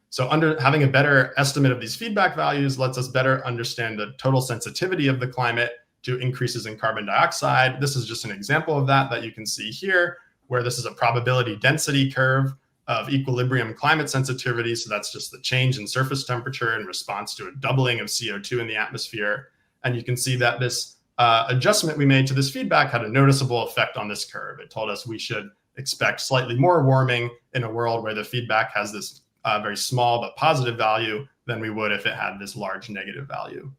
[SPEAKER 5] So having a better estimate of these feedback values lets us better understand the total sensitivity of the climate to increases in carbon dioxide. This is just an example of that you can see here, where this is a probability density curve of equilibrium climate sensitivity. So that's just the change in surface temperature in response to a doubling of CO2 in the atmosphere. And you can see that this adjustment we made to this feedback had a noticeable effect on this curve. It told us we should expect slightly more warming in a world where the feedback has this very small but positive value than we would if it had this large negative value.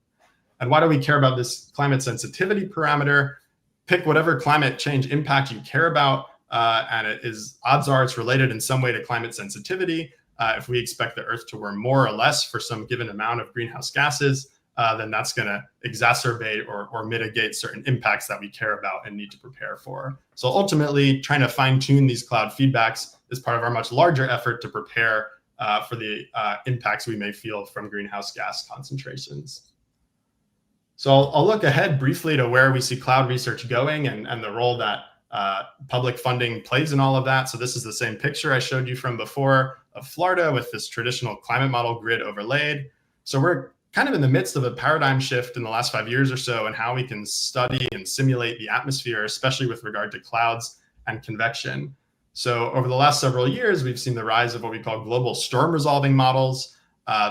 [SPEAKER 5] And why do we care about this climate sensitivity parameter? Pick whatever climate change impact you care about, and odds are it's related in some way to climate sensitivity. If we expect the Earth to warm more or less for some given amount of greenhouse gases, then that's going to exacerbate or mitigate certain impacts that we care about and need to prepare for. So ultimately, trying to fine-tune these cloud feedbacks is part of our much larger effort to prepare for the impacts we may feel from greenhouse gas concentrations. So I'll look ahead briefly to where we see cloud research going and the role that public funding plays in all of that. So this is the same picture I showed you from before of Florida with this traditional climate model grid overlaid. So we're kind of in the midst of a paradigm shift in the last 5 years or so in how we can study and simulate the atmosphere, especially with regard to clouds and convection. So over the last several years, we've seen the rise of what we call global storm resolving models.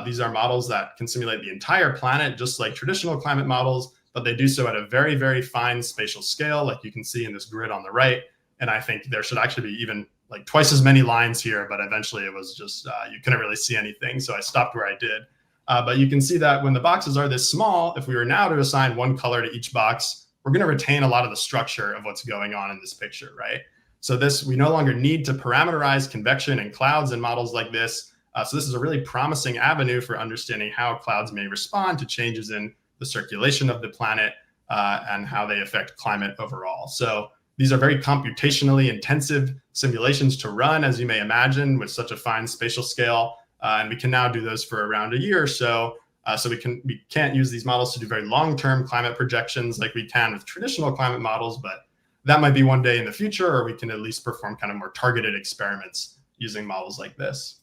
[SPEAKER 5] These are models that can simulate the entire planet, just like traditional climate models, but they do so at a very, very fine spatial scale, like you can see in this grid on the right. And I think there should actually be even like twice as many lines here, but eventually it was just, you couldn't really see anything. So I stopped where I did. But you can see that when the boxes are this small, if we were now to assign one color to each box, we're going to retain a lot of the structure of what's going on in this picture, right? So we no longer need to parameterize convection and clouds in models like this. So this is a really promising avenue for understanding how clouds may respond to changes in the circulation of the planet and how they affect climate overall. So these are very computationally intensive simulations to run, as you may imagine, with such a fine spatial scale. And we can now do those for around a year or so. So we can't use these models to do very long-term climate projections like we can with traditional climate models, but that might be one day in the future, or we can at least perform kind of more targeted experiments using models like this.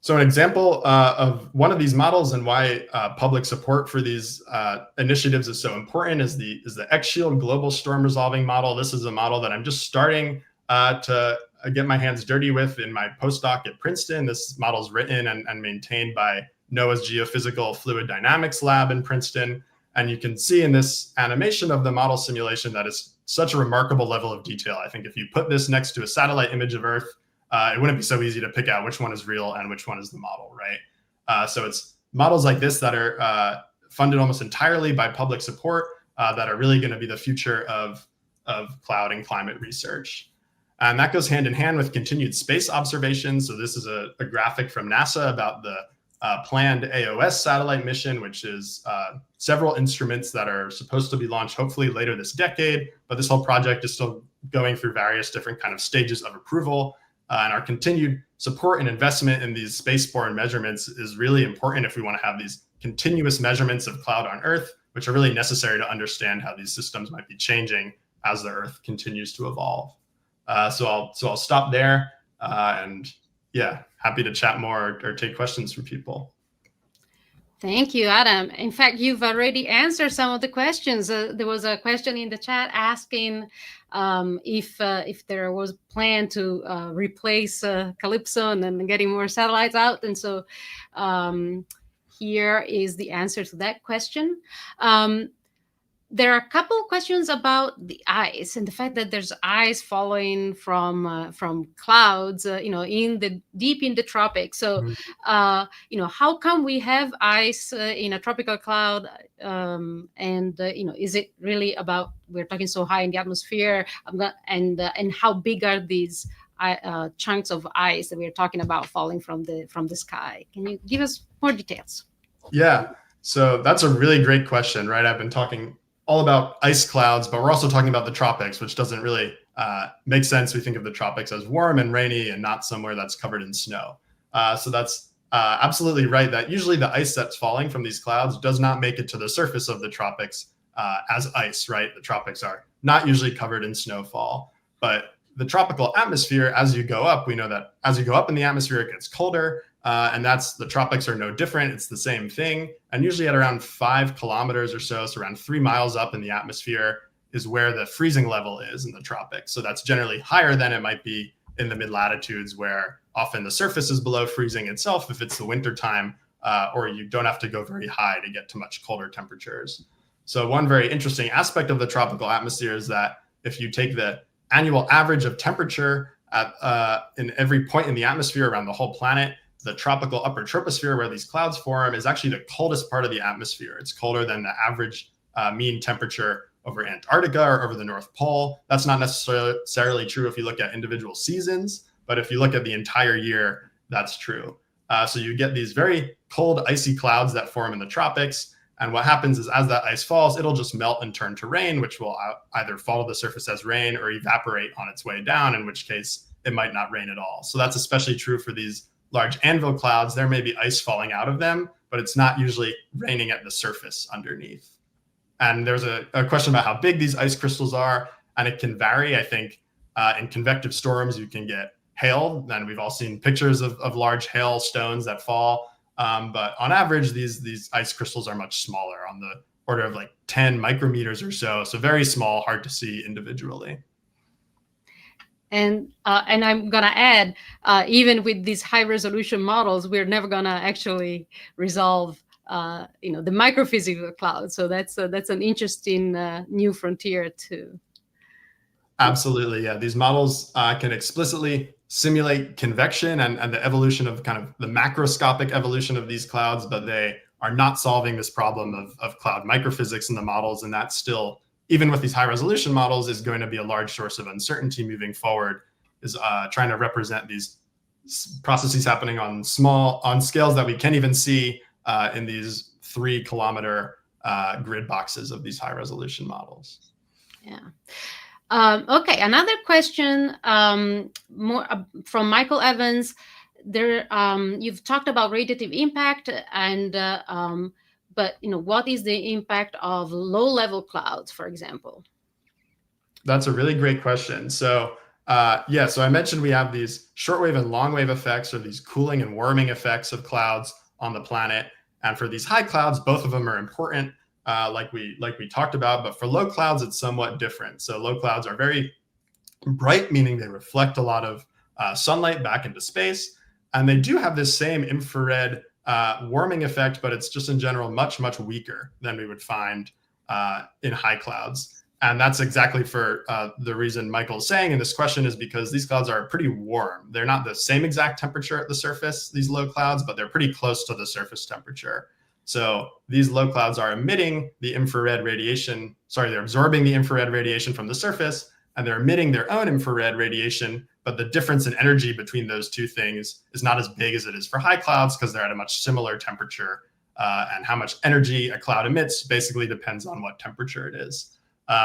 [SPEAKER 5] So an example of one of these models and why public support for these initiatives is so important is the X-Shield Global Storm Resolving Model. This is a model that I'm just starting to get my hands dirty with in my postdoc at Princeton. This model is written and maintained by NOAA's Geophysical Fluid Dynamics Lab in Princeton. And you can see in this animation of the model simulation that is such a remarkable level of detail. I think if you put this next to a satellite image of Earth, it wouldn't be so easy to pick out which one is real and which one is the model, right? So it's models like this that are funded almost entirely by public support that are really going to be the future of cloud and climate research. And that goes hand in hand with continued space observations. So this is a graphic from NASA about the planned AOS satellite mission, which is several instruments that are supposed to be launched hopefully later this decade. But this whole project is still going through various different kind of stages of approval. And our continued support and investment in these spaceborne measurements is really important if we want to have these continuous measurements of cloud on Earth, which are really necessary to understand how these systems might be changing as the Earth continues to evolve. So I'll stop there, and yeah, happy to chat more or take questions from people.
[SPEAKER 1] Thank you, Adam. In fact, you've already answered some of the questions. There was a question in the chat asking if there was a plan to replace Calypso and then getting more satellites out. And so here is the answer to that question. There are a couple of questions about the ice and the fact that there's ice falling from clouds, deep in the tropics. So, how come we have ice in a tropical cloud? Is it really about we're talking so high in the atmosphere? And how big are these chunks of ice that we're talking about falling from the sky? Can you give us more details?
[SPEAKER 5] Yeah, so that's a really great question, right? I've been talking all about ice clouds, but we're also talking about the tropics, which doesn't really make sense. We think of the tropics as warm and rainy and not somewhere that's covered in snow. So that's absolutely right that usually the ice that's falling from these clouds does not make it to the surface of the tropics as ice, right? The tropics are not usually covered in snowfall, but the tropical atmosphere, as you go up, we know that as you go up in the atmosphere, it gets colder. And the tropics are no different. It's the same thing. And usually at around 5 kilometers or so around 3 miles up in the atmosphere is where the freezing level is in the tropics. So that's generally higher than it might be in the mid-latitudes, where often the surface is below freezing itself if it's the winter time, or you don't have to go very high to get to much colder temperatures. So one very interesting aspect of the tropical atmosphere is that if you take the annual average of temperature in every point in the atmosphere around the whole planet, the tropical upper troposphere where these clouds form is actually the coldest part of the atmosphere. It's colder than the average mean temperature over Antarctica or over the North Pole. That's not necessarily true if you look at individual seasons, but if you look at the entire year, that's true. So you get these very cold, icy clouds that form in the tropics. And what happens is as that ice falls, it'll just melt and turn to rain, which will either fall to the surface as rain or evaporate on its way down, in which case it might not rain at all. So that's especially true for these large anvil clouds. There may be ice falling out of them, but it's not usually raining at the surface underneath. And there's a question about how big these ice crystals are, and it can vary. I think in convective storms, you can get hail, and we've all seen pictures of large hail stones that fall. But on average, these ice crystals are much smaller, on the order of like 10 micrometers or so. So very small, hard to see individually.
[SPEAKER 1] And I'm gonna add, even with these high resolution models, we're never gonna actually resolve, the microphysics of clouds. So that's an interesting new frontier too.
[SPEAKER 5] Absolutely, yeah. These models can explicitly simulate convection and the evolution of kind of the macroscopic evolution of these clouds, but they are not solving this problem of cloud microphysics in the models, and that's still, even with these high resolution models, is going to be a large source of uncertainty moving forward, is trying to represent these processes happening on scales that we can't even see in these 3 kilometer grid boxes of these high resolution models.
[SPEAKER 1] Yeah. Okay, another question more from Michael Evans. There, you've talked about radiative impact, and but what is the impact of low-level clouds, for example?
[SPEAKER 5] That's a really great question. So so I mentioned we have these shortwave and longwave effects, or these cooling and warming effects of clouds on the planet. And for these high clouds, both of them are important, like we talked about. But for low clouds, it's somewhat different. So low clouds are very bright, meaning they reflect a lot of sunlight back into space. And they do have this same infrared warming effect, but it's just in general much, much weaker than we would find in high clouds. And that's exactly for the reason Michael's saying in this question, is because these clouds are pretty warm. They're not the same exact temperature at the surface, these low clouds, but they're pretty close to the surface temperature. So these low clouds are emitting the infrared radiation, they're absorbing the infrared radiation from the surface, and they're emitting their own infrared radiation. But the difference in energy between those two things is not as big as it is for high clouds, because they're at a much similar temperature. And how much energy a cloud emits basically depends on what temperature it is.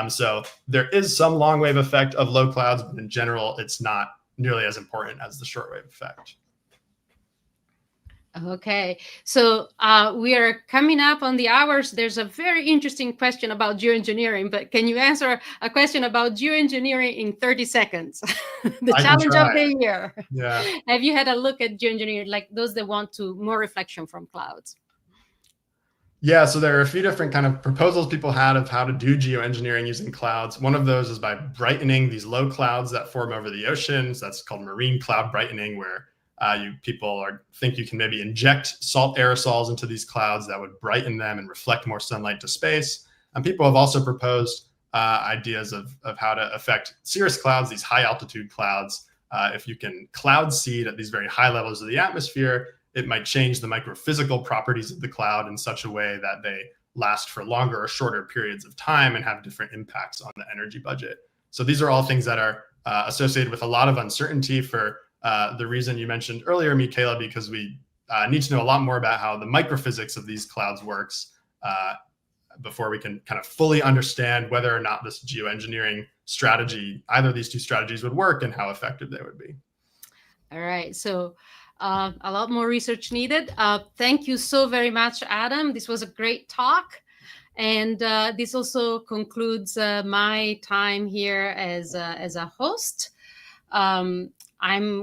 [SPEAKER 5] So there is some long wave effect of low clouds, but in general, it's not nearly as important as the shortwave effect.
[SPEAKER 1] Okay, so we are coming up on the hours. There's a very interesting question about geoengineering, but can you answer a question about geoengineering in 30 seconds? The challenge of the year.
[SPEAKER 5] Yeah.
[SPEAKER 1] Have you had a look at geoengineering, like those that want to more reflection from clouds?
[SPEAKER 5] Yeah, so there are a few different kind of proposals people had of how to do geoengineering using clouds. One of those is by brightening these low clouds that form over the oceans. That's called marine cloud brightening, where people think you can maybe inject salt aerosols into these clouds that would brighten them and reflect more sunlight to space. And people have also proposed ideas of how to affect cirrus clouds, these high altitude clouds. If you can cloud seed at these very high levels of the atmosphere, it might change the microphysical properties of the cloud in such a way that they last for longer or shorter periods of time and have different impacts on the energy budget. So these are all things that are associated with a lot of uncertainty for the reason you mentioned earlier, Michaela, because we need to know a lot more about how the microphysics of these clouds works before we can kind of fully understand whether or not this geoengineering strategy, either of these two strategies would work and how effective they would be.
[SPEAKER 1] All right, so a lot more research needed. Thank you so very much, Adam. This was a great talk. And this also concludes my time here as a host. I'm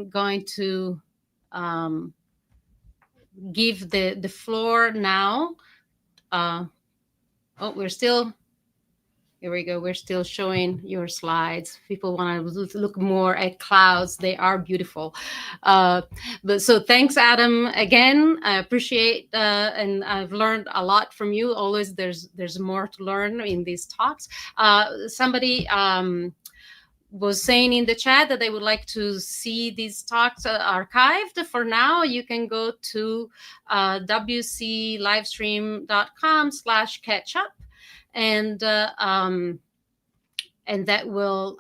[SPEAKER 1] going to give the floor now. Here we go. We're still showing your slides. People want to look more at clouds. They are beautiful. But so thanks, Adam, again. I appreciate and I've learned a lot from you. Always there's more to learn in these talks. Somebody was saying in the chat that they would like to see these talks archived. For now, you can go to wclivestream.com/catchup. And that will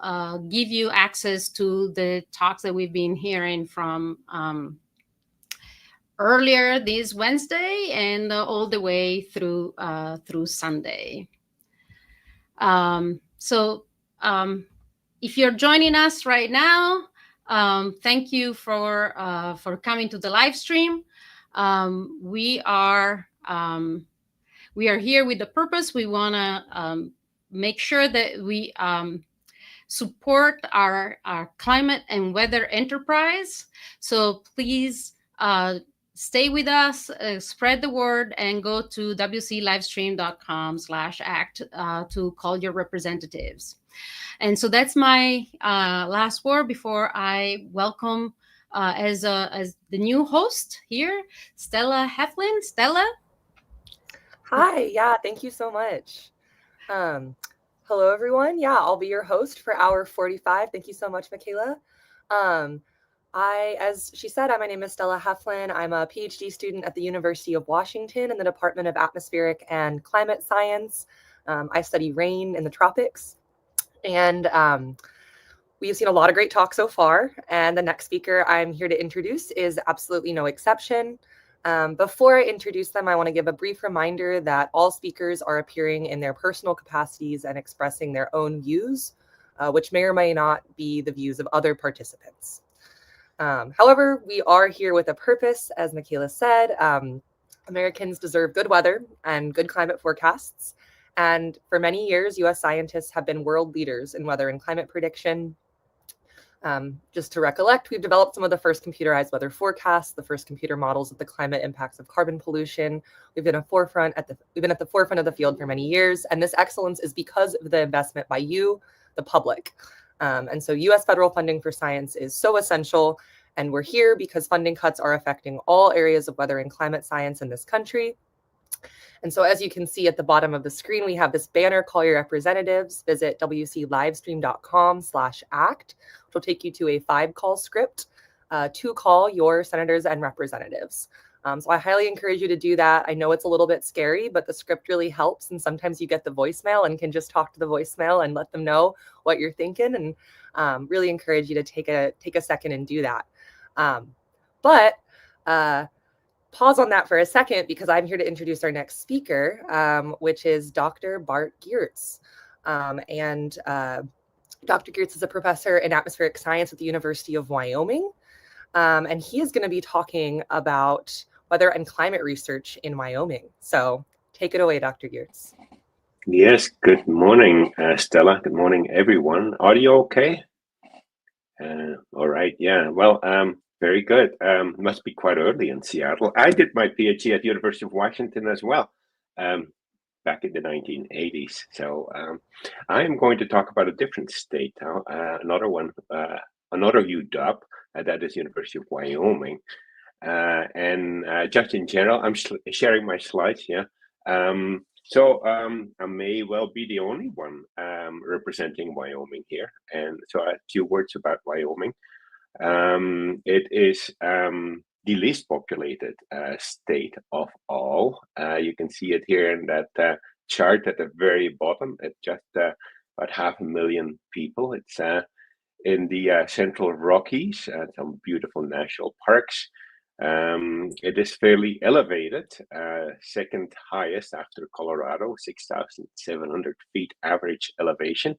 [SPEAKER 1] give you access to the talks that we've been hearing from earlier this Wednesday and all the way through Sunday. So if you're joining us right now, thank you for coming to the live stream. We are here with the purpose. We want to make sure that we support our climate and weather enterprise. So please stay with us, spread the word, and go to wclivestream.com/act to call your representatives. And so that's my last word before I welcome as the new host here, Stella Heflin. Stella?
[SPEAKER 6] Hi, yeah, thank you so much. Hello, everyone. Yeah, I'll be your host for hour 45. Thank you so much, Michaela. As she said, my name is Stella Heflin. I'm a PhD student at the University of Washington in the Department of Atmospheric and Climate Science. I study rain in the tropics. And we have seen a lot of great talks so far. And the next speaker I'm here to introduce is absolutely no exception. Before I introduce them, I want to give a brief reminder that all speakers are appearing in their personal capacities and expressing their own views, which may or may not be the views of other participants. However, we are here with a purpose, as Michaela said. Americans deserve good weather and good climate forecasts. And for many years, U.S. scientists have been world leaders in weather and climate prediction. Just to recollect, we've developed some of the first computerized weather forecasts, the first computer models of the climate impacts of carbon pollution. We've been at the forefront of the field for many years, and this excellence is because of the investment by you, the public. And so U.S. federal funding for science is so essential, and we're here because funding cuts are affecting all areas of weather and climate science in this country. And so as you can see at the bottom of the screen, we have this banner, call your representatives. Visit wclivestream.com/act, which will take you to a 5-call script to call your senators and representatives. So I highly encourage you to do that. I know it's a little bit scary, but the script really helps. And sometimes you get the voicemail and can just talk to the voicemail and let them know what you're thinking. And really encourage you to take a second and do that. Pause on that for a second, because I'm here to introduce our next speaker, which is Dr. Bart Geerts. Dr. Geerts is a professor in atmospheric science at the University of Wyoming. And he is going to be talking about weather and climate research in Wyoming. So take it away, Dr. Geerts.
[SPEAKER 7] Yes, good morning, Stella. Good morning, everyone. Audio okay? All right, yeah, well, very good. Must be quite early in Seattle. I did my PhD at the University of Washington as well, back in the 1980s. So I'm going to talk about a different state now, another one, another UW, that is University of Wyoming. And just in general, I'm sharing my slides, yeah. So I may well be the only one representing Wyoming here. And so a few words about Wyoming. It is the least populated state of all. You can see it here in that chart at the very bottom. It's just about 500,000 people. It's in the Central Rockies, some beautiful national parks. It is fairly elevated, second highest after Colorado, 6,700 feet average elevation.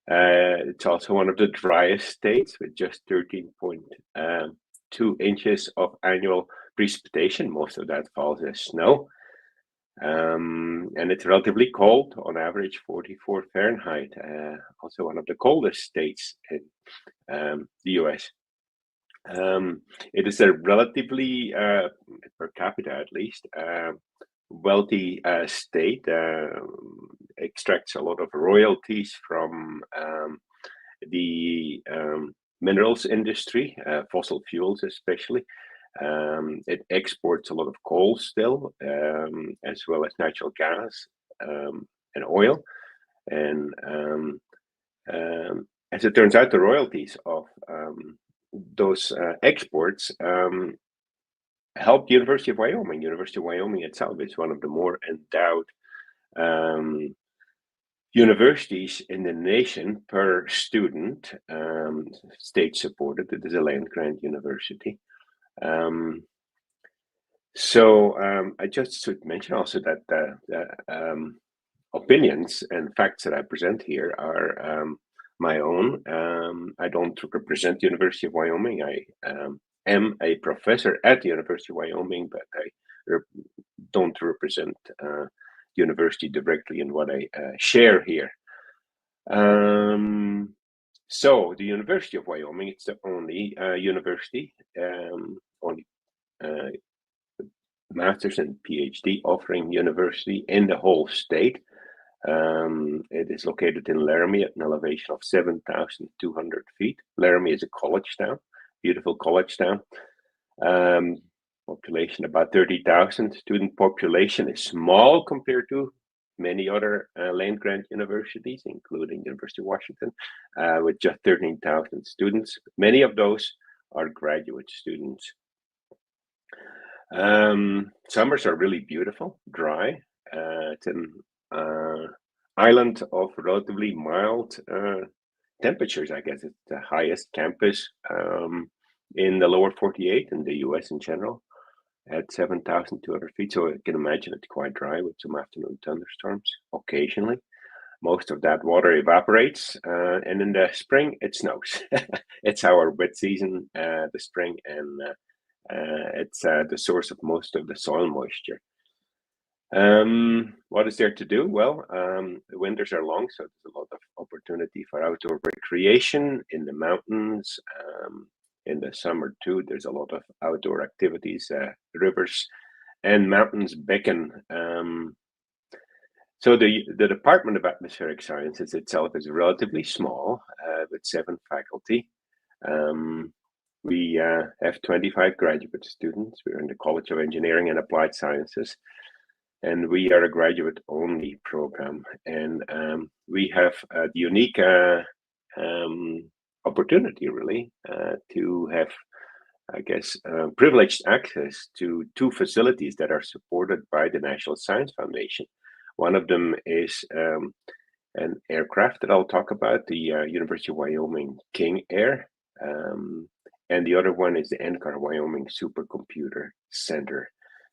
[SPEAKER 7] It's also one of the driest states with just 13.2 inches of annual precipitation. Most of that falls as snow. And it's relatively cold, on average 44 Fahrenheit, also one of the coldest states in the US. It is a relatively, per capita at least, wealthy state, extracts a lot of royalties from the minerals industry, fossil fuels especially. It exports a lot of coal still, as well as natural gas and oil. And as it turns out, the royalties of those exports helped the University of Wyoming. University of Wyoming itself is one of the more endowed universities in the nation per student, state supported. It is a land grant university. So I just should mention also that the opinions and facts that I present here are my own. I don't represent the University of Wyoming. I am a professor at the University of Wyoming, but I don't represent the university directly in what I share here. So the University of Wyoming, it's the only university, only master's and PhD offering university in the whole state. It is located in Laramie at an elevation of 7,200 feet. Laramie is a college town, beautiful college town. Population about 30,000. Student population is small compared to many other land grant universities, including University of Washington, with just 13,000 students. Many of those are graduate students. Summers are really beautiful, dry. It's an island of relatively mild temperatures. I guess it's the highest campus in the lower 48 in the US in general at 7,200 feet. So I can imagine it's quite dry with some afternoon thunderstorms occasionally. Most of that water evaporates, and in the spring it snows. It's our wet season, the spring, and it's the source of most of the soil moisture. What is there to do? Well, the winters are long, so there's a lot of opportunity for outdoor recreation in the mountains. In the summer too, there's a lot of outdoor activities. Rivers and mountains beckon. So the Department of Atmospheric Sciences itself is relatively small, with 7 faculty. We have 25 graduate students. We're in the College of Engineering and Applied Sciences, and we are a graduate-only program. And we have the unique opportunity, really, to have, I guess, privileged access to 2 facilities that are supported by the National Science Foundation. One of them is an aircraft that I'll talk about, the University of Wyoming King Air. And the other one is the NCAR Wyoming Supercomputer Center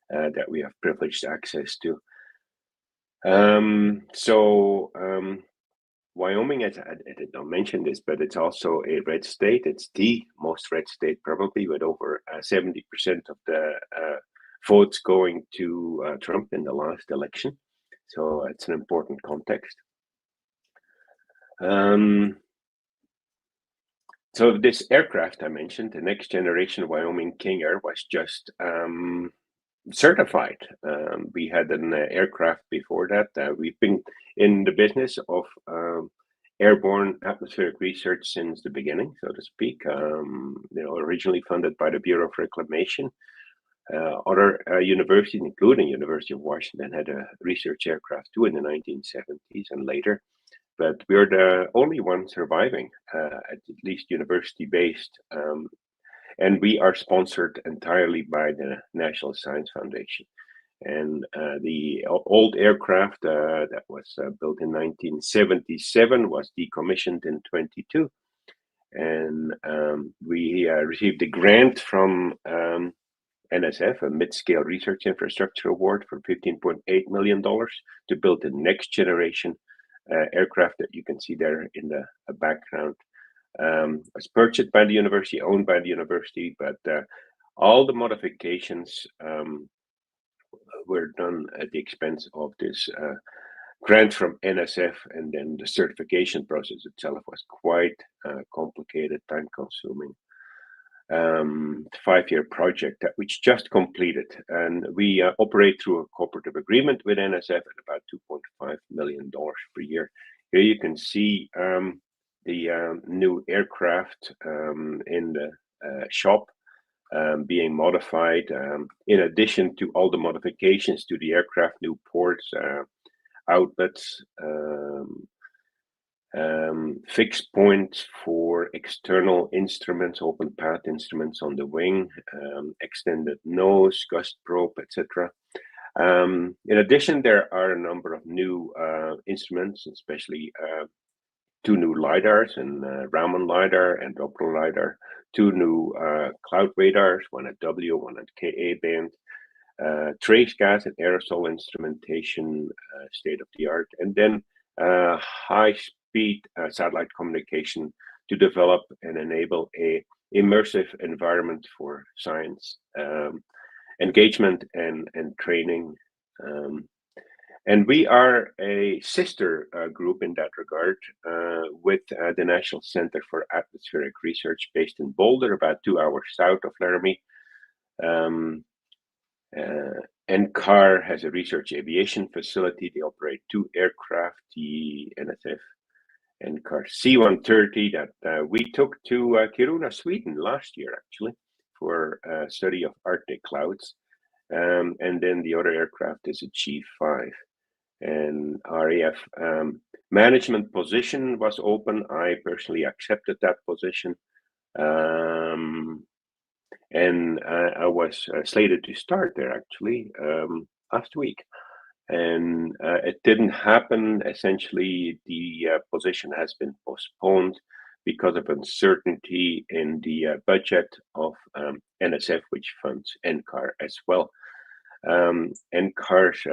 [SPEAKER 7] that we have privileged access to. Wyoming, I did not mention this, but it's also a red state. It's the most red state, probably, with over 70% of the votes going to Trump in the last election. So it's an important context. So this aircraft I mentioned, the next generation Wyoming King Air, was just certified. We had an aircraft before that. We've been in the business of airborne atmospheric research since the beginning, so to speak. Originally funded by the Bureau of Reclamation. Other universities, including University of Washington, had a research aircraft too in the 1970s and later. But we're the only one surviving, at least university-based. And we are sponsored entirely by the National Science Foundation. And the old aircraft that was built in 1977 was decommissioned in 22. And we received a grant from NSF, a mid-scale research infrastructure award for $15.8 million to build the next generation aircraft that you can see there in the background. Was purchased by the university, owned by the university, but all the modifications were done at the expense of this grant from NSF, and then the certification process itself was quite complicated, time-consuming. 5-year project that which just completed, and we operate through a cooperative agreement with NSF at about $2.5 million per year. Here you can see the new aircraft in the shop being modified. In addition to all the modifications to the aircraft, new ports, outlets, fixed points for external instruments, open path instruments on the wing, extended nose, gust probe, etc. In addition, there are a number of new instruments, especially 2 new LiDARs, and Raman LiDAR and Doppler LiDAR, 2 new cloud radars, one at W, one at Ka band, trace gas and aerosol instrumentation, state of the art, and then high-speed satellite communication to develop and enable a immersive environment for science engagement and training. And we are a sister group in that regard with the National Center for Atmospheric Research based in Boulder, about 2 hours south of Laramie. NCAR has a research aviation facility. They operate 2 aircraft, the NSF NCAR C-130 that we took to Kiruna, Sweden last year, actually, for a study of Arctic clouds. And then the other aircraft is a G5. And RAF management position was open. I personally accepted that position. And I was slated to start there actually last week. And it didn't happen. Essentially, the position has been postponed because of uncertainty in the budget of NSF, which funds NCAR as well. NCAR's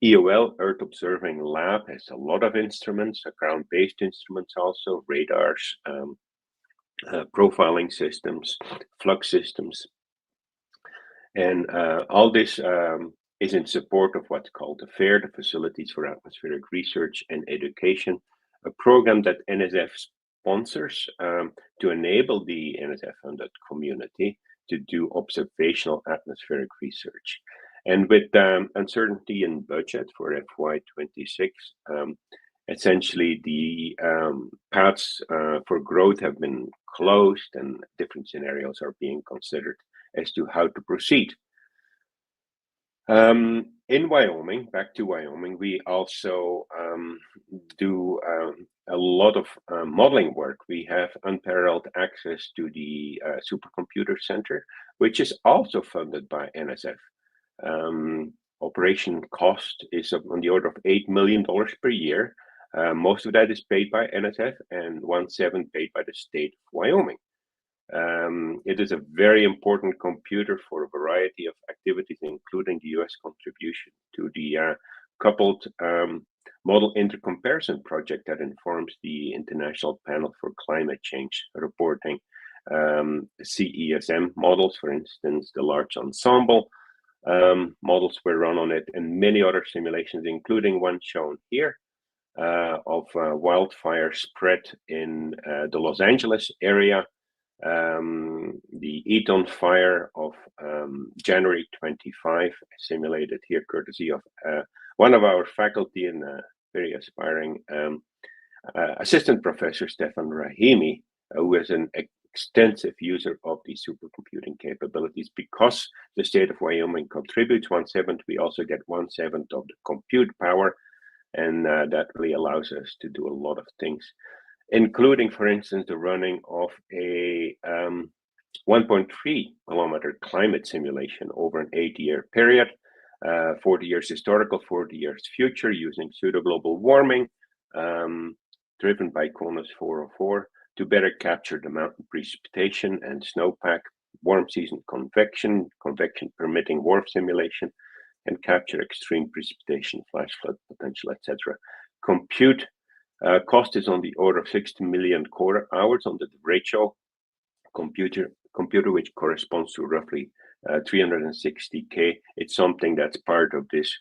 [SPEAKER 7] EOL, Earth Observing Lab, has a lot of instruments, ground-based instruments also, radars, profiling systems, flux systems. And all this is in support of what's called the FAIR, the Facilities for Atmospheric Research and Education, a program that NSF sponsors to enable the NSF-funded community to do observational atmospheric research. And with uncertainty in budget for FY26, essentially the paths for growth have been closed and different scenarios are being considered as to how to proceed. In Wyoming, back to Wyoming, we also do a lot of modeling work. We have unparalleled access to the Supercomputer Center, which is also funded by NSF. Operation cost is on the order of $8 million per year. Most of that is paid by NSF and 1/7 paid by the state of Wyoming. It is a very important computer for a variety of activities, including the US contribution to the coupled model intercomparison project that informs the International Panel for Climate Change reporting. CESM models, for instance, the large ensemble Models were run on it, and many other simulations, including one shown here of wildfire spread in the Los Angeles area. The Eaton fire of January 25, simulated here courtesy of one of our faculty and very aspiring assistant professor, Stefan Rahimi, who is an extensive user of these supercomputing capabilities. Because the state of Wyoming contributes 1/7, we also get 1/7 of the compute power, and that really allows us to do a lot of things, including, for instance, the running of a 1.3 kilometer climate simulation over an 8-year period, 40 years historical, 40 years future, using pseudo-global warming, driven by CONUS 404, to better capture the mountain precipitation and snowpack, warm season convection permitting WRF simulation, and capture extreme precipitation, flash flood potential, etc. Compute cost is on the order of 60 million core hours on the Rachel computer, which corresponds to roughly 360K. It's something that's part of this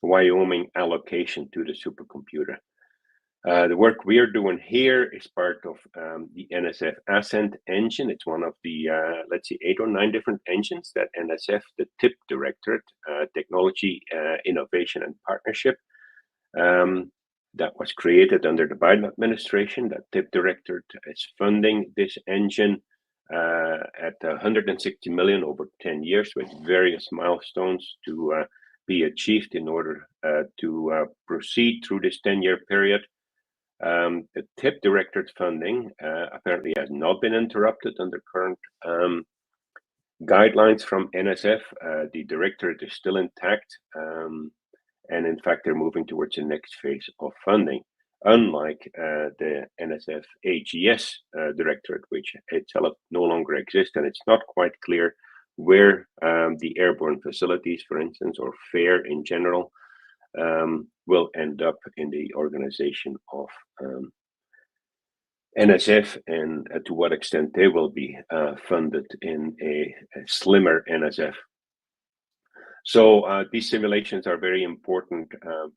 [SPEAKER 7] Wyoming allocation to the supercomputer. The work we are doing here is part of the NSF Ascent engine. It's one of the, let's see, 8 or 9 different engines that NSF, the TIP Directorate, Technology, Innovation and Partnership, that was created under the Biden administration. That TIP Directorate is funding this engine at 160 million over 10 years, with various milestones to be achieved in order to proceed through this 10-year period. The TIP Directorate funding apparently has not been interrupted under current guidelines from NSF. The Directorate is still intact, and in fact, they're moving towards the next phase of funding, unlike the NSF AGS Directorate, which itself no longer exists, and it's not quite clear where the airborne facilities, for instance, or FAIR in general, will end up in the organization of NSF, and to what extent they will be funded in a slimmer NSF. So these simulations are very important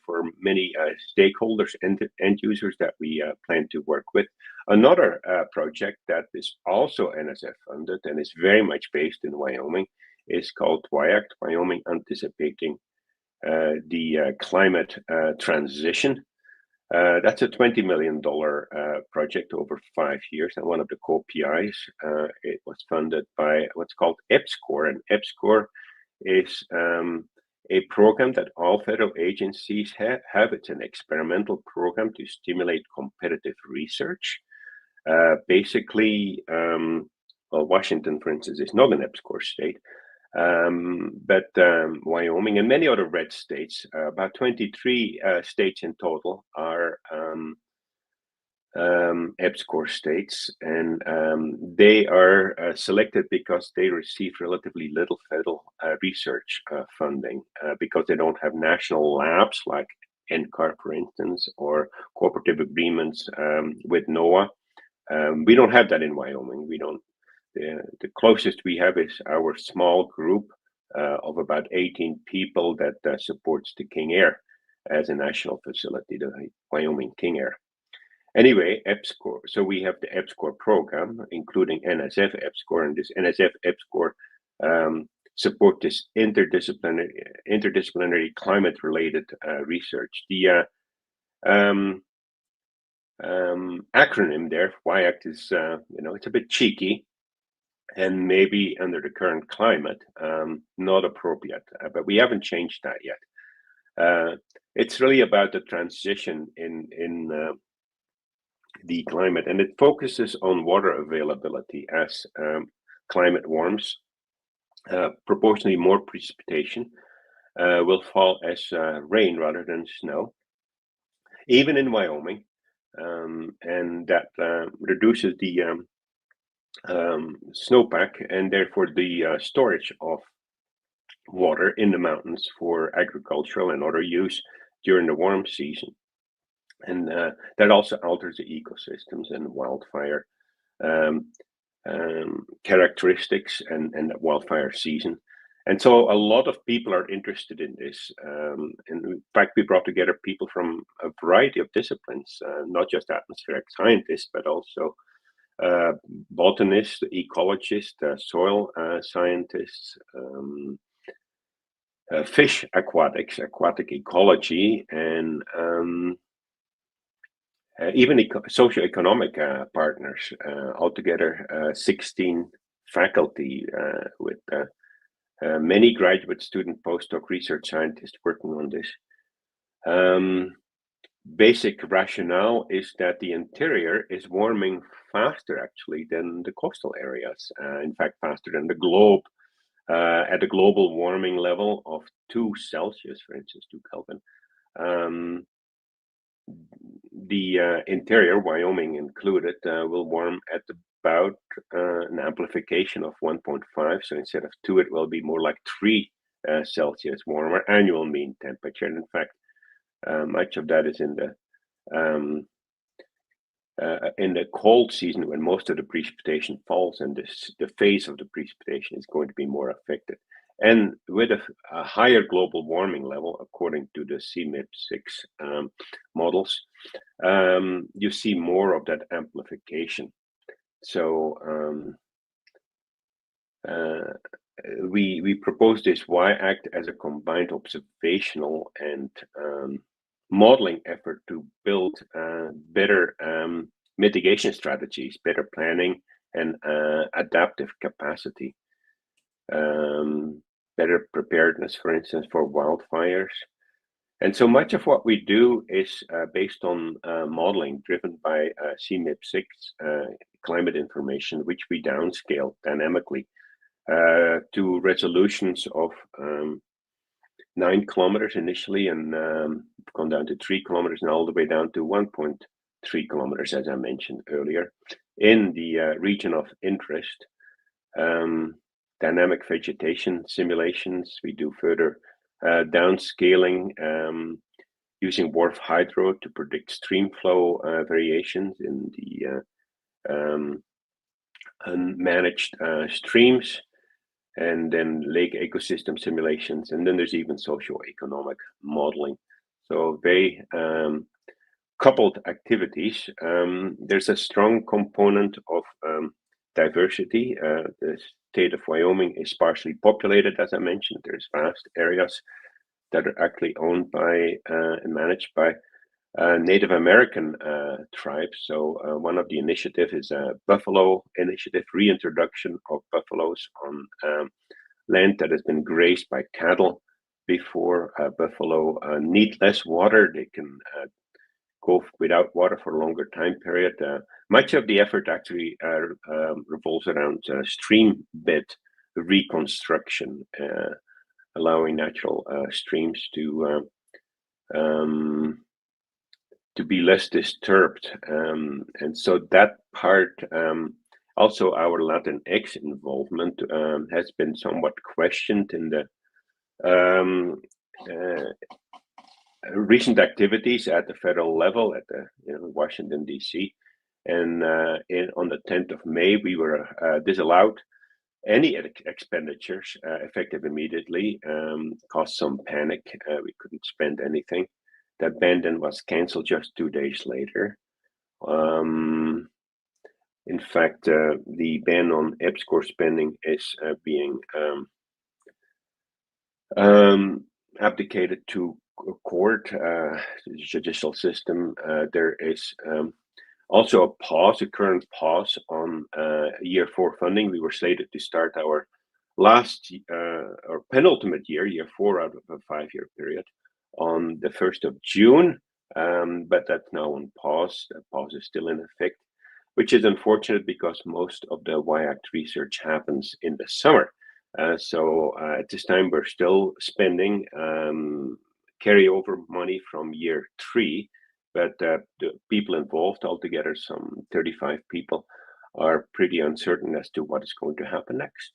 [SPEAKER 7] for many stakeholders and end users that we plan to work with. Another project that is also NSF funded and is very much based in Wyoming is called WYACT, Wyoming Anticipating the Climate Transition. That's a $20 million project over 5 years, and one of the co-PIs. It was funded by what's called EPSCoR, and EPSCoR is a program that all federal agencies have. It's an experimental program to stimulate competitive research. Basically, well, Washington, for instance, is not an EPSCoR state, but Wyoming and many other red states, about 23 states in total, are EPSCoR states, and they are selected because they receive relatively little federal research funding because they don't have national labs like NCAR, for instance, or cooperative agreements with NOAA. We don't have that in Wyoming. We don't. The closest we have is our small group of about 18 people that supports the King Air as a national facility, the Wyoming King Air. Anyway, EPSCoR. So we have the EPSCoR program, including NSF EPSCoR, and this NSF EPSCoR support this interdisciplinary climate-related research. The acronym there, WYACT, is it's a bit cheeky, and maybe under the current climate, not appropriate. But we haven't changed that yet. It's really about the transition in the climate, and it focuses on water availability as climate warms. Proportionally more precipitation will fall as rain rather than snow, even in Wyoming, and that reduces the snowpack and therefore the storage of water in the mountains for agricultural and other use during the warm season. And that also alters the ecosystems and wildfire characteristics and the wildfire season. And so a lot of people are interested in this. And in fact, we brought together people from a variety of disciplines, not just atmospheric scientists, but also botanists, ecologists, soil scientists, fish aquatics, aquatic ecology, and even socioeconomic partners. Altogether, 16 faculty with many graduate student, postdoc research scientists working on this. Basic rationale is that the interior is warming faster actually than the coastal areas. In fact, faster than the globe. At a global warming level of 2 Celsius, for instance, 2 Kelvin, the interior, Wyoming included, will warm at about an amplification of 1.5. So instead of 2, it will be more like 3 Celsius warmer annual mean temperature. And in fact, much of that is in the cold season when most of the precipitation falls, and the phase of the precipitation is going to be more affected. And with a higher global warming level, according to the CMIP6 models, you see more of that amplification. So we propose this Y-Act as a combined observational and modeling effort to build better mitigation strategies, better planning and adaptive capacity, better preparedness, for instance, for wildfires. And so much of what we do is based on modeling driven by CMIP6 climate information, which we downscale dynamically to resolutions of 9 kilometers initially, and gone down to 3 kilometers, and all the way down to 1.3 kilometers, as I mentioned earlier, in the region of interest. Dynamic vegetation simulations. We do further downscaling using WRF hydro to predict stream flow variations in the unmanaged streams, and then lake ecosystem simulations, and then there's even socioeconomic modeling. So very coupled activities. There's a strong component of diversity. The state of Wyoming is sparsely populated, as I mentioned. There's vast areas that are actually owned by and managed by Native American tribes. So one of the initiatives is a buffalo initiative, reintroduction of buffaloes on land that has been grazed by cattle before. Buffalo need less water. They can go without water for a longer time period. Much of the effort actually revolves around stream bed reconstruction, allowing natural streams to be less disturbed. And so that part, also our Latinx involvement has been somewhat questioned in the recent activities at the federal level, at the Washington, D.C. And on the 10th of May, we were disallowed any expenditures effective immediately, caused some panic. We couldn't spend anything. That ban then was canceled just 2 days later. In fact, the ban on EBSCOR spending is being abdicated to court, judicial system. There is also a current pause on year 4 funding. We were slated to start our last or penultimate year 4 out of a 5-year period, on the 1st of June, but that's now on pause. The pause is still in effect, which is unfortunate because most of the Y-Act research happens in the summer. So at this time, we're still spending carryover money from year 3, but the people involved, altogether some 35 people, are pretty uncertain as to what is going to happen next.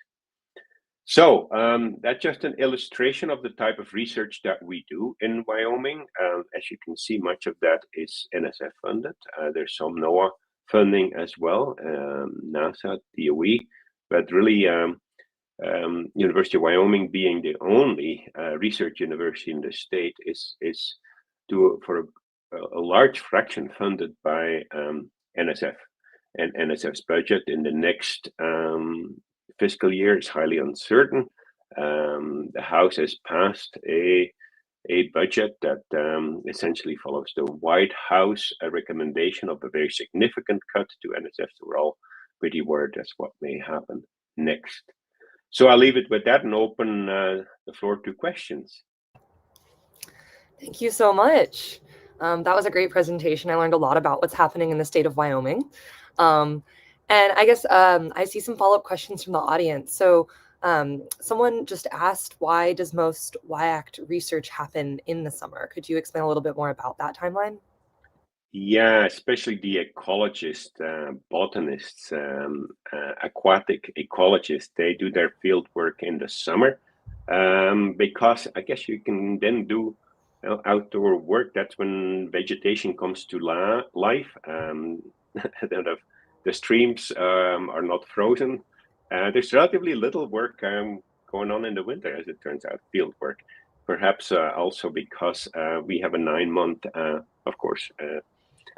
[SPEAKER 7] So that's just an illustration of the type of research that we do in Wyoming. As you can see, much of that is NSF funded. There's some NOAA funding as well, NASA, DOE, but really University of Wyoming being the only research university in the state is for a large fraction funded by NSF. And NSF's budget in the next fiscal year is highly uncertain. The House has passed a budget that essentially follows the White House recommendation of a very significant cut to NSF. So we're all pretty worried as what may happen next. So I'll leave it with that and open the floor to questions.
[SPEAKER 6] Thank you so much. That was a great presentation. I learned a lot about what's happening in the state of Wyoming. And I guess I see some follow-up questions from the audience. So someone just asked, why does most WYACT research happen in the summer? Could you explain a little bit more about that timeline?
[SPEAKER 7] Yeah, especially the ecologists, botanists, aquatic ecologists, they do their field work in the summer because I guess you can then do outdoor work. That's when vegetation comes to life. The streams are not frozen. There's relatively little work going on in the winter, as it turns out, field work. Perhaps also because we have a 9-month, of course,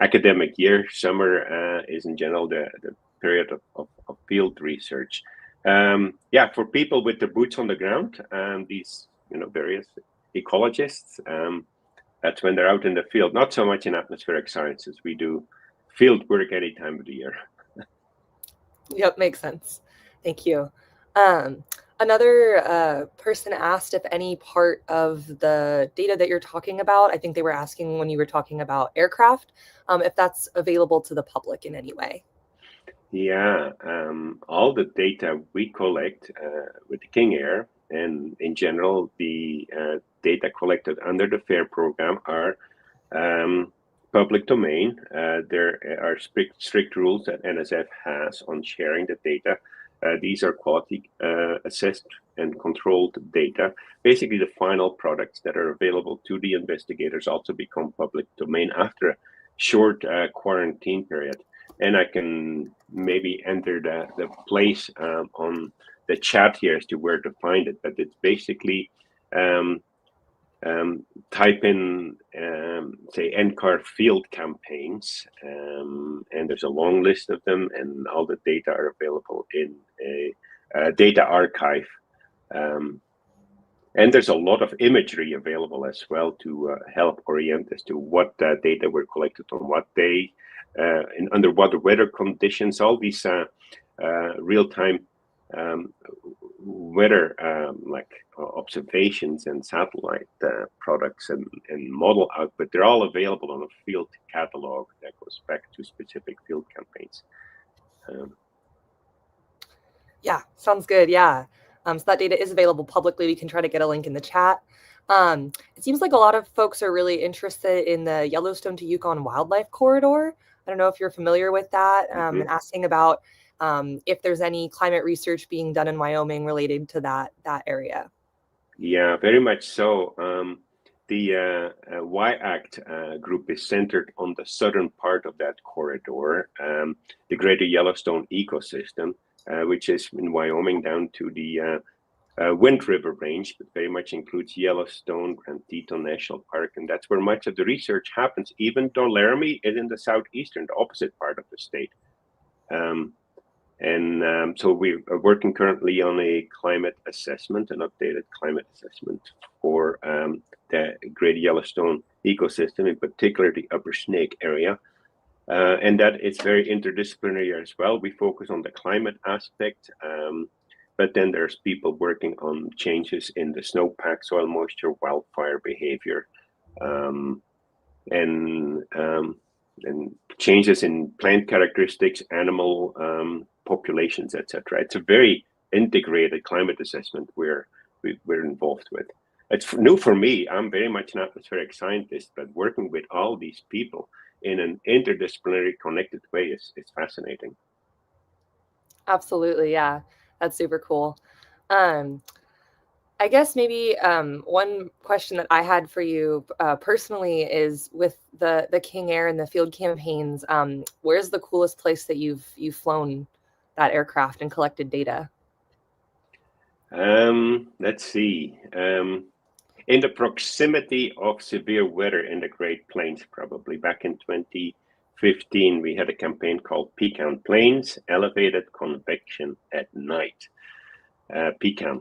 [SPEAKER 7] academic year. Summer is in general the period of field research. For people with their boots on the ground, these various ecologists, that's when they're out in the field. Not so much in atmospheric sciences. We do field work any time of the year.
[SPEAKER 6] Yep, makes sense. Thank you. Another person asked if any part of the data that you're talking about, I think they were asking when you were talking about aircraft, if that's available to the public in any way.
[SPEAKER 7] Yeah, all the data we collect with the King Air and in general, the data collected under the FAIR program are public domain. There are strict rules that NSF has on sharing the data. These are quality assessed and controlled data. Basically, the final products that are available to the investigators also become public domain after a short quarantine period. And I can maybe enter the place on the chat here as to where to find it, but it's basically type in, say, NCAR field campaigns, and there's a long list of them, and all the data are available in a data archive. And there's a lot of imagery available as well to help orient as to what data were collected on what day, and under what weather conditions. All these real-time weather like observations and satellite products and model output, they're all available on a field catalog that goes back to specific field campaigns.
[SPEAKER 6] Yeah, sounds good. Yeah. So that data is available publicly. We can try to get a link in the chat. It seems like a lot of folks are really interested in the Yellowstone to Yukon Wildlife Corridor. I don't know if you're familiar with that, and asking about if there's any climate research being done in Wyoming related to that area. Yeah,
[SPEAKER 7] very much so. The WYACT group is centered on the southern part of that corridor, the Greater Yellowstone ecosystem, which is in Wyoming down to the Wind River Range, but very much includes Yellowstone, Grand Teton National Park, and that's where much of the research happens, even though Laramie is in the southeastern, the opposite part of the state. So we are working currently on a climate assessment, an updated climate assessment for the Greater Yellowstone ecosystem, in particular the Upper Snake area. And that it's very interdisciplinary as well. We focus on the climate aspect, but then there's people working on changes in the snowpack, soil moisture, wildfire behavior, and changes in plant characteristics, animal populations, etc. It's a very integrated climate assessment we're involved with. It's new for me. I'm very much an atmospheric scientist, but working with all these people in an interdisciplinary, connected way is fascinating.
[SPEAKER 6] Absolutely, yeah, that's super cool. I guess maybe one question that I had for you personally is with the King Air and the field campaigns. Where's the coolest place that you've flown that aircraft and collected data?
[SPEAKER 7] Let's see. In the proximity of severe weather in the Great Plains, probably back in 2015, we had a campaign called Pecan Plains, Elevated Convection at Night, Pecan.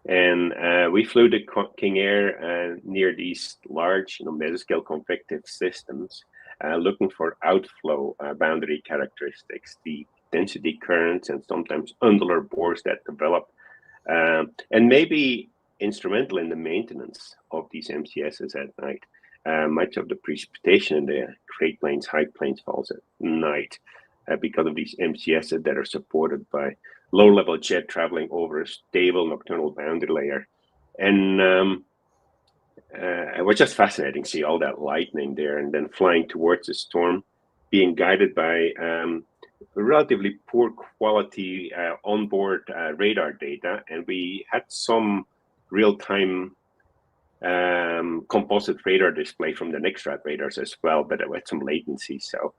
[SPEAKER 7] And we flew the King Air near these large mesoscale convective systems, looking for outflow boundary characteristics, the density currents, and sometimes undular bores that develop, and maybe instrumental in the maintenance of these MCSs at night. Much of the precipitation in the Great Plains, High Plains falls at night because of these MCSs that are supported by low-level jet traveling over a stable nocturnal boundary layer. And it was just fascinating to see all that lightning there and then flying towards the storm, being guided by relatively poor quality onboard radar data. And we had some real-time composite radar display from the NextRad radars as well, but it had some latency. So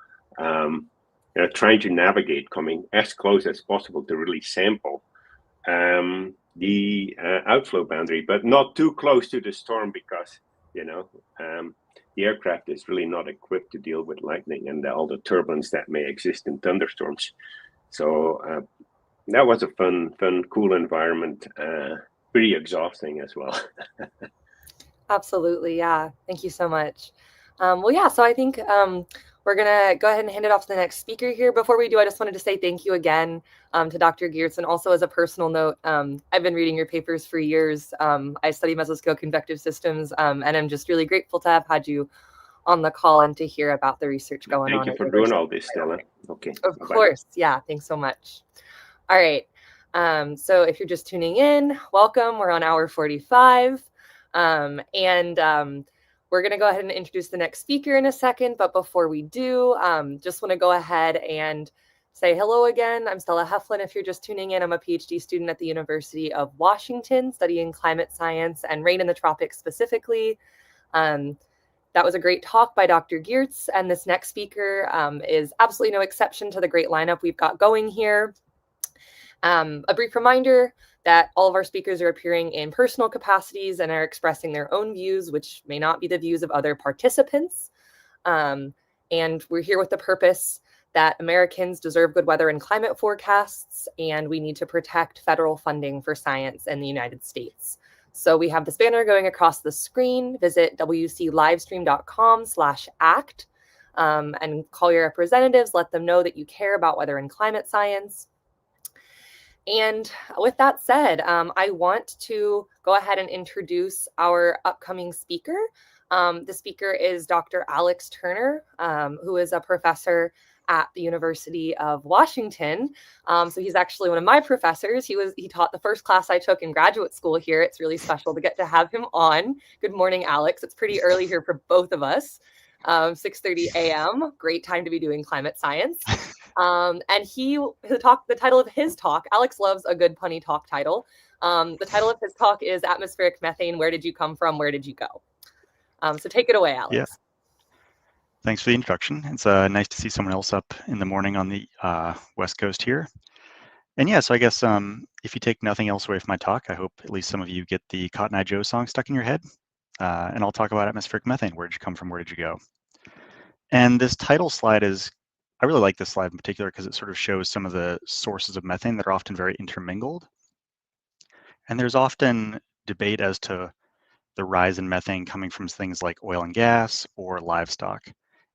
[SPEAKER 7] trying to navigate, coming as close as possible to really sample the outflow boundary, but not too close to the storm because, the aircraft is really not equipped to deal with lightning and all the turbulence that may exist in thunderstorms. So that was a fun, cool environment, pretty exhausting as well.
[SPEAKER 6] Absolutely. Yeah. Thank you so much. Well, yeah, so I think we're going to go ahead and hand it off to the next speaker here. Before we do, I just wanted to say thank you again to Dr. Geerts. And also as a personal note, I've been reading your papers for years. I study mesoscale convective systems, and I'm just really grateful to have had you on the call and to hear about the research going on.
[SPEAKER 7] Thank you for doing all this, Stella. Okay.
[SPEAKER 6] Of course. Yeah. Thanks so much. All right. So if you're just tuning in, welcome. We're on hour 45. We're going to go ahead and introduce the next speaker in a second. But before we do, just want to go ahead and say hello again. I'm Stella Heflin. If you're just tuning in, I'm a PhD student at the University of Washington studying climate science and rain in the tropics specifically. That was a great talk by Dr. Geerts. And this next speaker is absolutely no exception to the great lineup we've got going here. A brief reminder that all of our speakers are appearing in personal capacities and are expressing their own views, which may not be the views of other participants. And we're here with the purpose that Americans deserve good weather and climate forecasts, and we need to protect federal funding for science in the United States. So we have this banner going across the screen. Visit wclivestream.com/act and call your representatives. Let them know that you care about weather and climate science. And with that said, I want to go ahead and introduce our upcoming speaker. The speaker is Dr. Alex Turner, who is a professor at the University of Washington. So he's actually one of my professors. He taught the first class I took in graduate school here. It's really special to get to have him on. Good morning, Alex. It's pretty early here for both of us. 6:30 a.m. Great time to be doing climate science. And the title of his talk, Alex loves a good punny talk title. The title of his talk is Atmospheric Methane, Where Did You Come From? Where Did You Go? So take it away, Alex.
[SPEAKER 8] Yeah. Thanks for the introduction. It's nice to see someone else up in the morning on the West Coast here. And yeah, so I guess if you take nothing else away from my talk, I hope at least some of you get the Cotton Eye Joe song stuck in your head. And I'll talk about atmospheric methane. Where did you come from? Where did you go? And this title slide I really like this slide in particular because it sort of shows some of the sources of methane that are often very intermingled. And there's often debate as to the rise in methane coming from things like oil and gas or livestock.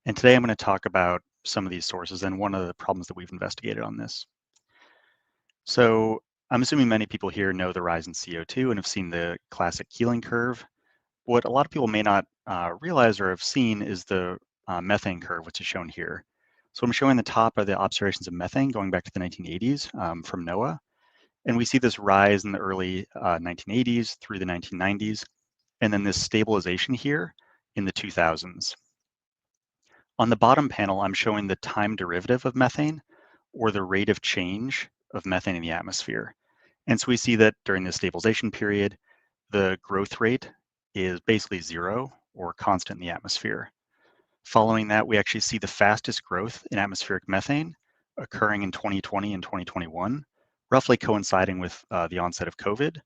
[SPEAKER 8] And today I'm going to talk about some of these sources and one of the problems that we've investigated on this. So I'm assuming many people here know the rise in CO2 and have seen the classic Keeling curve. What a lot of people may not realize or have seen is the methane curve, which is shown here. So I'm showing the top are the observations of methane going back to the 1980s from NOAA. And we see this rise in the early 1980s through the 1990s, and then this stabilization here in the 2000s. On the bottom panel, I'm showing the time derivative of methane, or the rate of change of methane in the atmosphere. And so we see that during the stabilization period, the growth rate is basically zero or constant in the atmosphere. Following that, we actually see the fastest growth in atmospheric methane occurring in 2020 and 2021, roughly coinciding with the onset of COVID.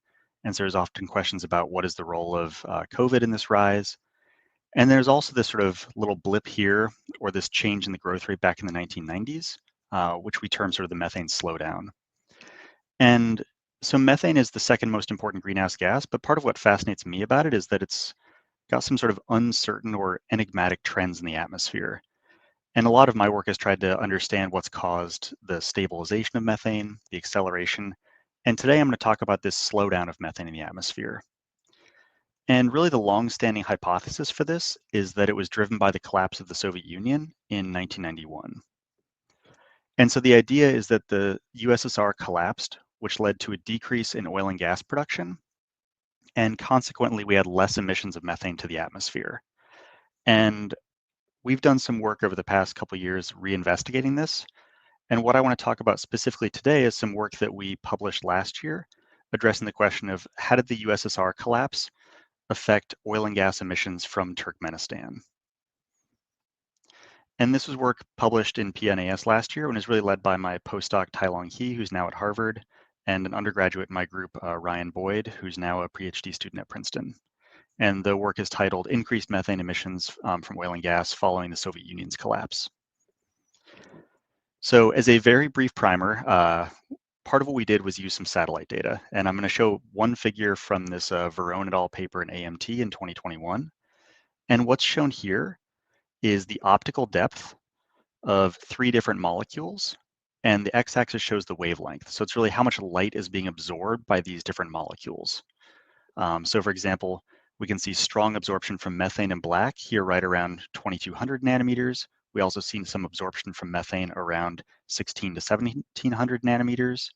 [SPEAKER 8] And so there's often questions about what is the role of COVID in this rise. And there's also this sort of little blip here, or this change in the growth rate back in the 1990s, which we term sort of the methane slowdown. And so methane is the second most important greenhouse gas, but part of what fascinates me about it is that it's got some sort of uncertain or enigmatic trends in the atmosphere. And a lot of my work has tried to understand what's caused the stabilization of methane, the acceleration, and today I'm going to talk about this slowdown of methane in the atmosphere. And really the long-standing hypothesis for this is that it was driven by the collapse of the Soviet Union in 1991. And so the idea is that the USSR collapsed, which led to a decrease in oil and gas production, and consequently we had less emissions of methane to the atmosphere. And we've done some work over the past couple of years reinvestigating this. And what I want to talk about specifically today is some work that we published last year addressing the question of how did the USSR collapse affect oil and gas emissions from Turkmenistan. And this was work published in PNAS last year and is really led by my postdoc Tai-Long He, who's now at Harvard, and an undergraduate in my group, Ryan Boyd, who's now a PhD student at Princeton. And the work is titled Increased Methane Emissions from Oil and Gas Following the Soviet Union's Collapse. So as a very brief primer, part of what we did was use some satellite data. And I'm going to show one figure from this Verone et al. Paper in AMT in 2021. And what's shown here is the optical depth of 3 different molecules. And the x-axis shows the wavelength. So it's really how much light is being absorbed by these different molecules. So for example, we can see strong absorption from methane in black here right around 2200 nanometers. We also see some absorption from methane around 16 to 1700 nanometers.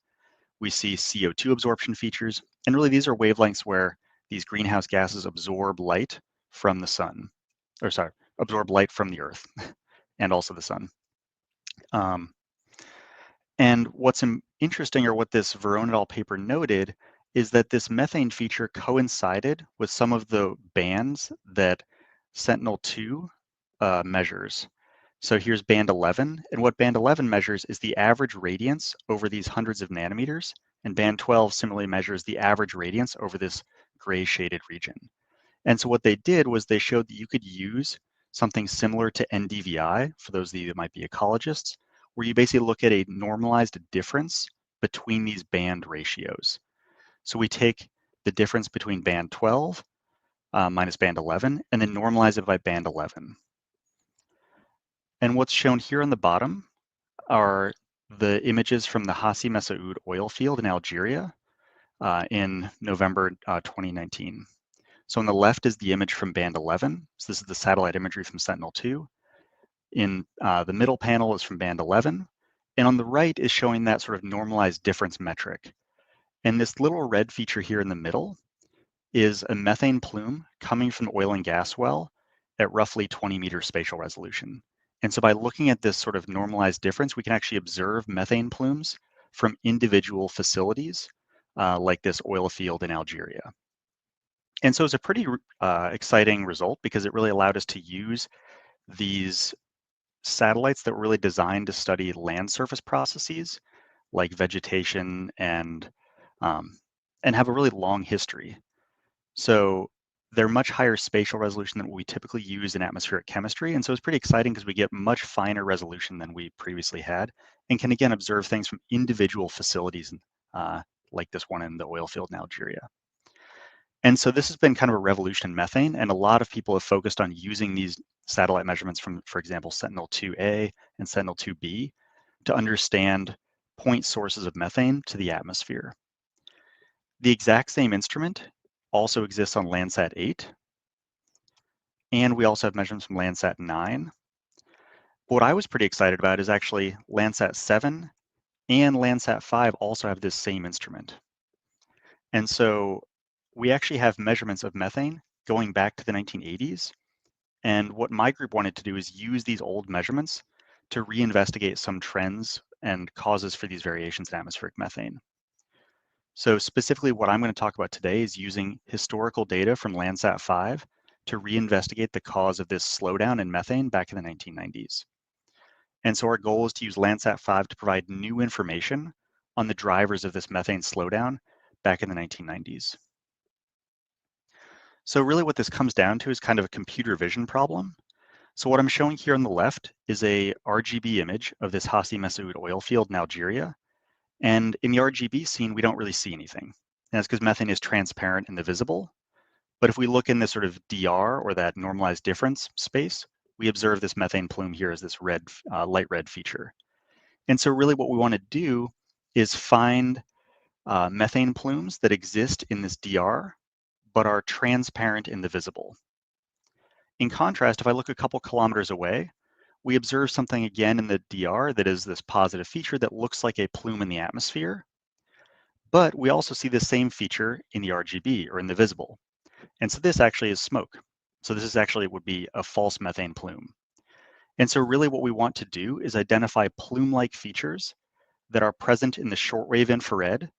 [SPEAKER 8] We see CO2 absorption features. And really these are wavelengths where these greenhouse gases absorb light from the sun, or sorry, absorb light from the earth and also the sun. And what's interesting, or what this Verone et al. Paper noted, is that this methane feature coincided with some of the bands that Sentinel-2 measures. So here's band 11, and what band 11 measures is the average radiance over these hundreds of nanometers, and band 12 similarly measures the average radiance over this gray shaded region. And so what they did was they showed that you could use something similar to NDVI, for those of you that might be ecologists, where you basically look at a normalized difference between these band ratios. So we take the difference between band 12 minus band 11, and then normalize it by band 11. And what's shown here on the bottom are the images from the Hassi Messaoud oil field in Algeria in November 2019. So on the left is the image from band 11. So this is the satellite imagery from Sentinel-2. In the middle panel is from band 11. And on the right is showing that sort of normalized difference metric. And this little red feature here in the middle is a methane plume coming from the oil and gas well at roughly 20 meter spatial resolution. And so by looking at this sort of normalized difference, we can actually observe methane plumes from individual facilities like this oil field in Algeria. And so it's a pretty exciting result because it really allowed us to use these satellites that were really designed to study land surface processes like vegetation and have a really long history. So they're much higher spatial resolution than what we typically use in atmospheric chemistry. And so it's pretty exciting because we get much finer resolution than we previously had and can again observe things from individual facilities like this one in the oil field in Algeria. And so this has been kind of a revolution in methane, and a lot of people have focused on using these satellite measurements from, for example, Sentinel-2A and Sentinel-2B to understand point sources of methane to the atmosphere. The exact same instrument also exists on Landsat 8, and we also have measurements from Landsat 9. What I was pretty excited about is actually Landsat 7 and Landsat 5 also have this same instrument. And so we actually have measurements of methane going back to the 1980s. And what my group wanted to do is use these old measurements to reinvestigate some trends and causes for these variations in atmospheric methane. So specifically what I'm going to talk about today is using historical data from Landsat 5 to reinvestigate the cause of this slowdown in methane back in the 1990s. And so our goal is to use Landsat 5 to provide new information on the drivers of this methane slowdown back in the 1990s. So really what this comes down to is kind of a computer vision problem. So what I'm showing here on the left is a RGB image of this Hassi Messaoud oil field in Algeria. And in the RGB scene, we don't really see anything. And that's because methane is transparent and visible. But if we look in this sort of DR, or that normalized difference space, we observe this methane plume here as this red, light red feature. And so really what we want to do is find methane plumes that exist in this DR, but are transparent in the visible. In contrast, if I look a couple kilometers away, we observe something again in the DR that is this positive feature that looks like a plume in the atmosphere, but we also see the same feature in the RGB, or in the visible. And so this actually is smoke. So this is actually would be a false methane plume. And so really what we want to do is identify plume-like features that are present in the shortwave infrared,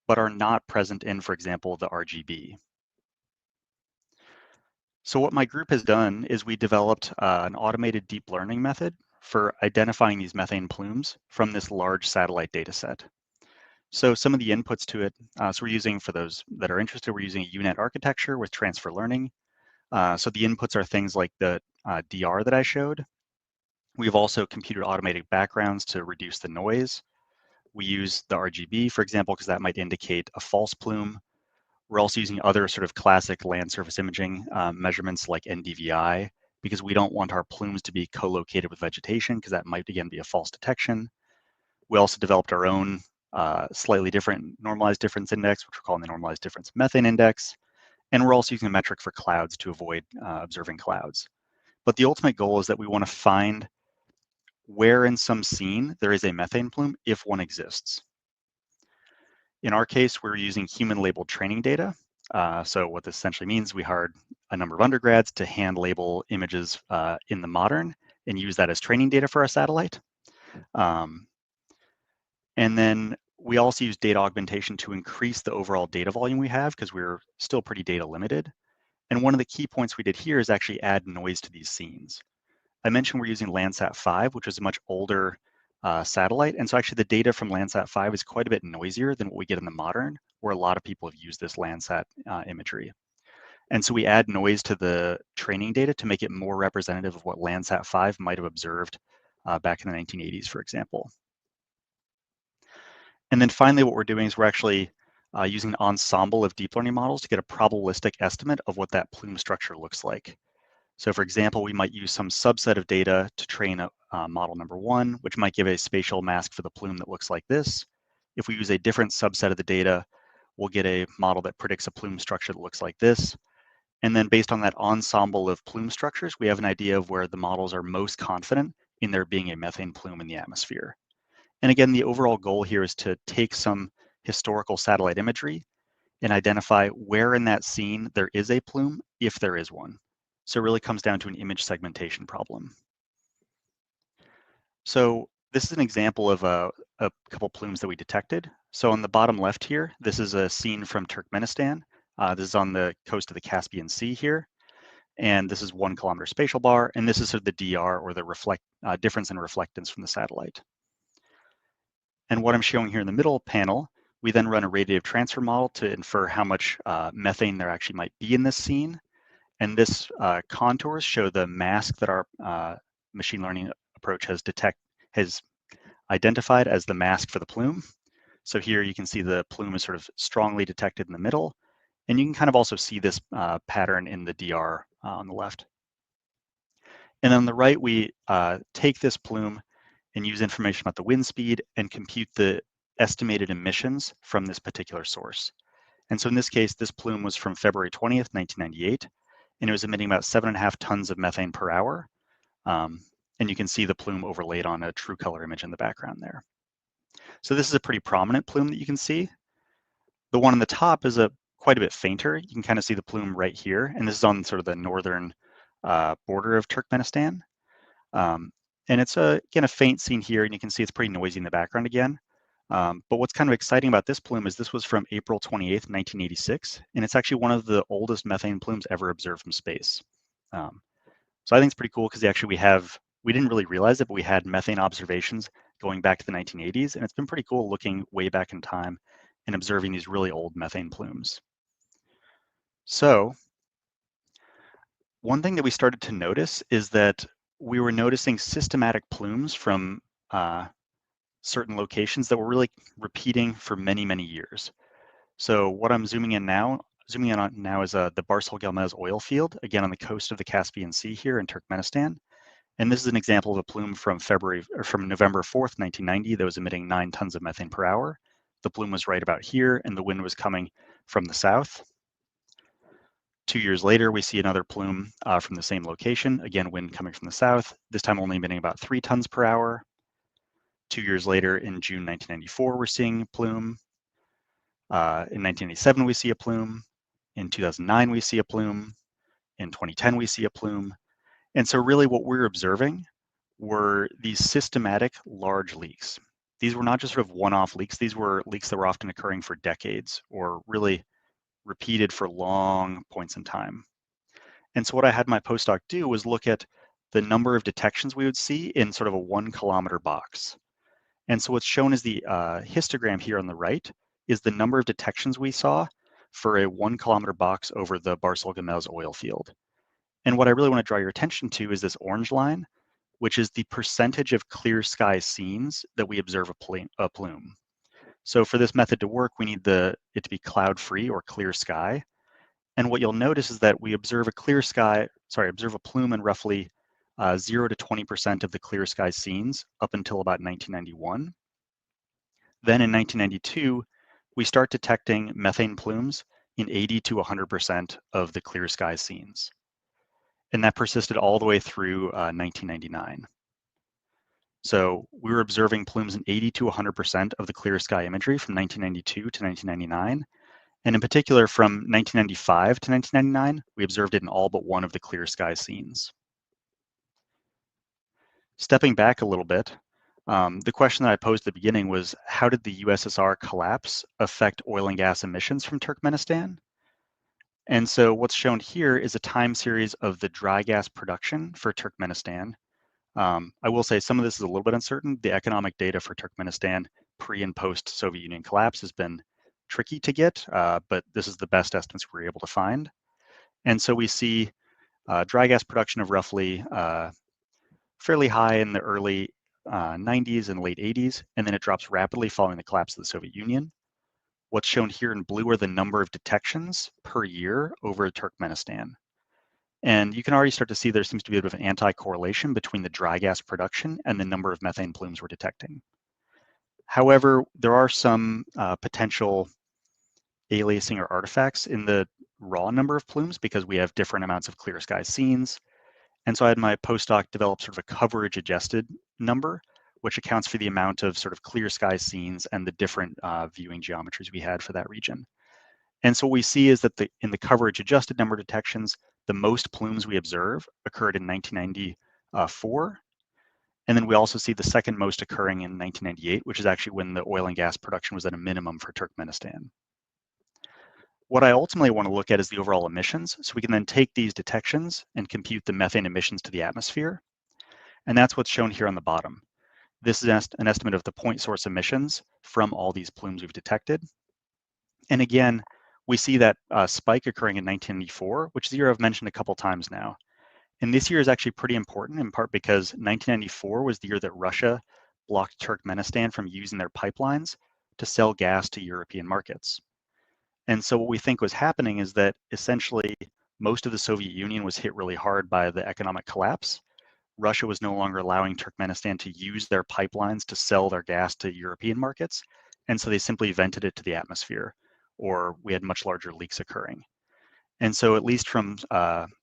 [SPEAKER 8] but are not present in, for example, the RGB. So what my group has done is we developed an automated deep learning method for identifying these methane plumes from this large satellite data set. So some of the inputs to it, so we're using, for those that are interested, we're using a UNet architecture with transfer learning. So the inputs are things like the DR that I showed. We've also computed automated backgrounds to reduce the noise. We use the RGB, for example, because that might indicate a false plume. We're also using other sort of classic land surface imaging measurements like NDVI, because we don't want our plumes to be co-located with vegetation, because that might, again, be a false detection. We also developed our own slightly different normalized difference index, which we're calling the normalized difference methane index. And we're also using a metric for clouds to avoid observing clouds. But the ultimate goal is that we want to find where in some scene there is a methane plume, if one exists. In our case, we're using human-labeled training data. So what this essentially means, we hired a number of undergrads to hand-label images in the modern and use that as training data for our satellite. And then we also use data augmentation to increase the overall data volume we have, because we're still pretty data limited. And one of the key points we did here is actually add noise to these scenes. I mentioned we're using Landsat 5, which is a much older satellite. And so actually the data from Landsat 5 is quite a bit noisier than what we get in the modern, where a lot of people have used this Landsat imagery. And so we add noise to the training data to make it more representative of what Landsat 5 might have observed back in the 1980s, for example. And then finally, what we're doing is we're actually using an ensemble of deep learning models to get a probabilistic estimate of what that plume structure looks like. So for example, we might use some subset of data to train a model number one, which might give a spatial mask for the plume that looks like this. If we use a different subset of the data, we'll get a model that predicts a plume structure that looks like this. And then based on that ensemble of plume structures, we have an idea of where the models are most confident in there being a methane plume in the atmosphere. And again, the overall goal here is to take some historical satellite imagery and identify where in that scene there is a plume, if there is one. So it really comes down to an image segmentation problem. So this is an example of a couple plumes that we detected. So on the bottom left here, this is a scene from Turkmenistan. This is on the coast of the Caspian Sea here. And this is 1 kilometer spatial bar. And this is sort of the DR, or the difference in reflectance from the satellite. And what I'm showing here in the middle panel, we then run a radiative transfer model to infer how much methane there actually might be in this scene. And this contours show the mask that our machine learning approach has identified as the mask for the plume. So here you can see the plume is sort of strongly detected in the middle. And you can kind of also see this pattern in the DR on the left. And on the right, we take this plume and use information about the wind speed and compute the estimated emissions from this particular source. And so in this case, this plume was from February 20th, 1998, and it was emitting about 7.5 tons of methane per hour. And you can see the plume overlaid on a true color image in the background there. So this is a pretty prominent plume that you can see. The one on the top is quite a bit fainter. You can kind of see the plume right here, and this is on sort of the northern border of Turkmenistan. And it's again a faint scene here, and you can see it's pretty noisy in the background again. But what's kind of exciting about this plume is this was from April 28th, 1986, and it's actually one of the oldest methane plumes ever observed from space. So I think it's pretty cool because actually we didn't really realize it, but we had methane observations going back to the 1980s, and it's been pretty cool looking way back in time and observing these really old methane plumes. So one thing that we started to notice is that we were noticing systematic plumes from certain locations that were really repeating for many, many years. So what I'm zooming in on now is the Barsol-Gelmez oil field, again on the coast of the Caspian Sea here in Turkmenistan. And this is an example of a plume from November 4th, 1990, that was emitting 9 tons of methane per hour. The plume was right about here, and the wind was coming from the south. 2 years later, we see another plume from the same location, again, wind coming from the south, this time only emitting about 3 tons per hour. 2 years later, in June 1994, we're seeing a plume. In 1987, we see a plume. In 2009, we see a plume. In 2010, we see a plume. And so really what we're observing were these systematic large leaks. These were not just sort of one-off leaks. These were leaks that were often occurring for decades or really repeated for long points in time. And so what I had my postdoc do was look at the number of detections we would see in sort of a 1 kilometer box. And so what's shown is the histogram here on the right is the number of detections we saw for a 1 kilometer box over the Barsol-Gelmez oil field. And what I really want to draw your attention to is this orange line, which is the percentage of clear sky scenes that we observe a plume. So for this method to work, we need it to be cloud-free or clear sky. And what you'll notice is that we observe a plume in roughly 0 to 20% of the clear sky scenes up until about 1991. Then in 1992, we start detecting methane plumes in 80 to 100% of the clear sky scenes. And that persisted all the way through 1999. So we were observing plumes in 80 to 100% of the clear sky imagery from 1992 to 1999. And in particular, from 1995 to 1999, we observed it in all but one of the clear sky scenes. Stepping back a little bit, the question that I posed at the beginning was, how did the USSR collapse affect oil and gas emissions from Turkmenistan? And so what's shown here is a time series of the dry gas production for Turkmenistan. I will say some of this is a little bit uncertain. The economic data for Turkmenistan pre and post Soviet Union collapse has been tricky to get, but this is the best estimates we were able to find. And so we see dry gas production of roughly fairly high in the early 90s and late 80s, and then it drops rapidly following the collapse of the Soviet Union. What's shown here in blue are the number of detections per year over Turkmenistan. And you can already start to see there seems to be a bit of an anti-correlation between the dry gas production and the number of methane plumes we're detecting. However, there are some potential aliasing or artifacts in the raw number of plumes because we have different amounts of clear sky scenes. And so I had my postdoc develop sort of a coverage adjusted number, which accounts for the amount of sort of clear sky scenes and the different viewing geometries we had for that region. And so what we see is that in the coverage adjusted number of detections, the most plumes we observe occurred in 1994. And then we also see the second most occurring in 1998, which is actually when the oil and gas production was at a minimum for Turkmenistan. What I ultimately want to look at is the overall emissions. So we can then take these detections and compute the methane emissions to the atmosphere. And that's what's shown here on the bottom. This is an estimate of the point source emissions from all these plumes we've detected. And again, we see that spike occurring in 1994, which is the year I've mentioned a couple times now. And this year is actually pretty important, in part because 1994 was the year that Russia blocked Turkmenistan from using their pipelines to sell gas to European markets. And so what we think was happening is that essentially most of the Soviet Union was hit really hard by the economic collapse. Russia was no longer allowing Turkmenistan to use their pipelines to sell their gas to European markets. And so they simply vented it to the atmosphere, or we had much larger leaks occurring. And so at least from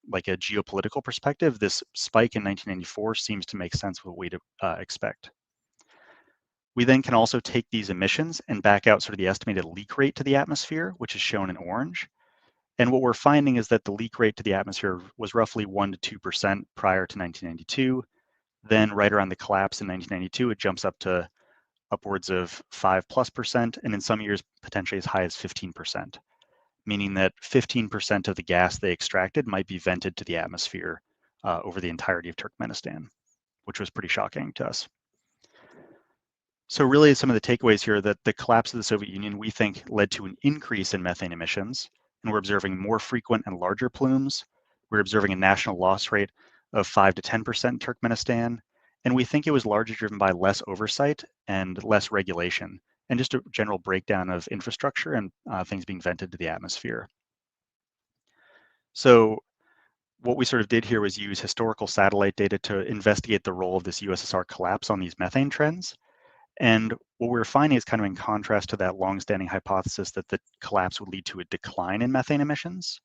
[SPEAKER 8] like a geopolitical perspective, this spike in 1994 seems to make sense with what we'd expect. We then can also take these emissions and back out sort of the estimated leak rate to the atmosphere, which is shown in orange. And what we're finding is that the leak rate to the atmosphere was roughly 1 to 2% prior to 1992. Then right around the collapse in 1992, it jumps up to upwards of 5+%, and in some years, potentially as high as 15%, meaning that 15% of the gas they extracted might be vented to the atmosphere over the entirety of Turkmenistan, which was pretty shocking to us. So really some of the takeaways here are that the collapse of the Soviet Union, we think, led to an increase in methane emissions, and we're observing more frequent and larger plumes. we're observing a national loss rate of 5 to 10% in Turkmenistan, and we think it was largely driven by less oversight and less regulation, and just a general breakdown of infrastructure and things being vented to the atmosphere. So what we sort of did here was use historical satellite data to investigate the role of this USSR collapse on these methane trends. And what we were finding is kind of in contrast to that longstanding hypothesis that the collapse would lead to a decline in methane emissions.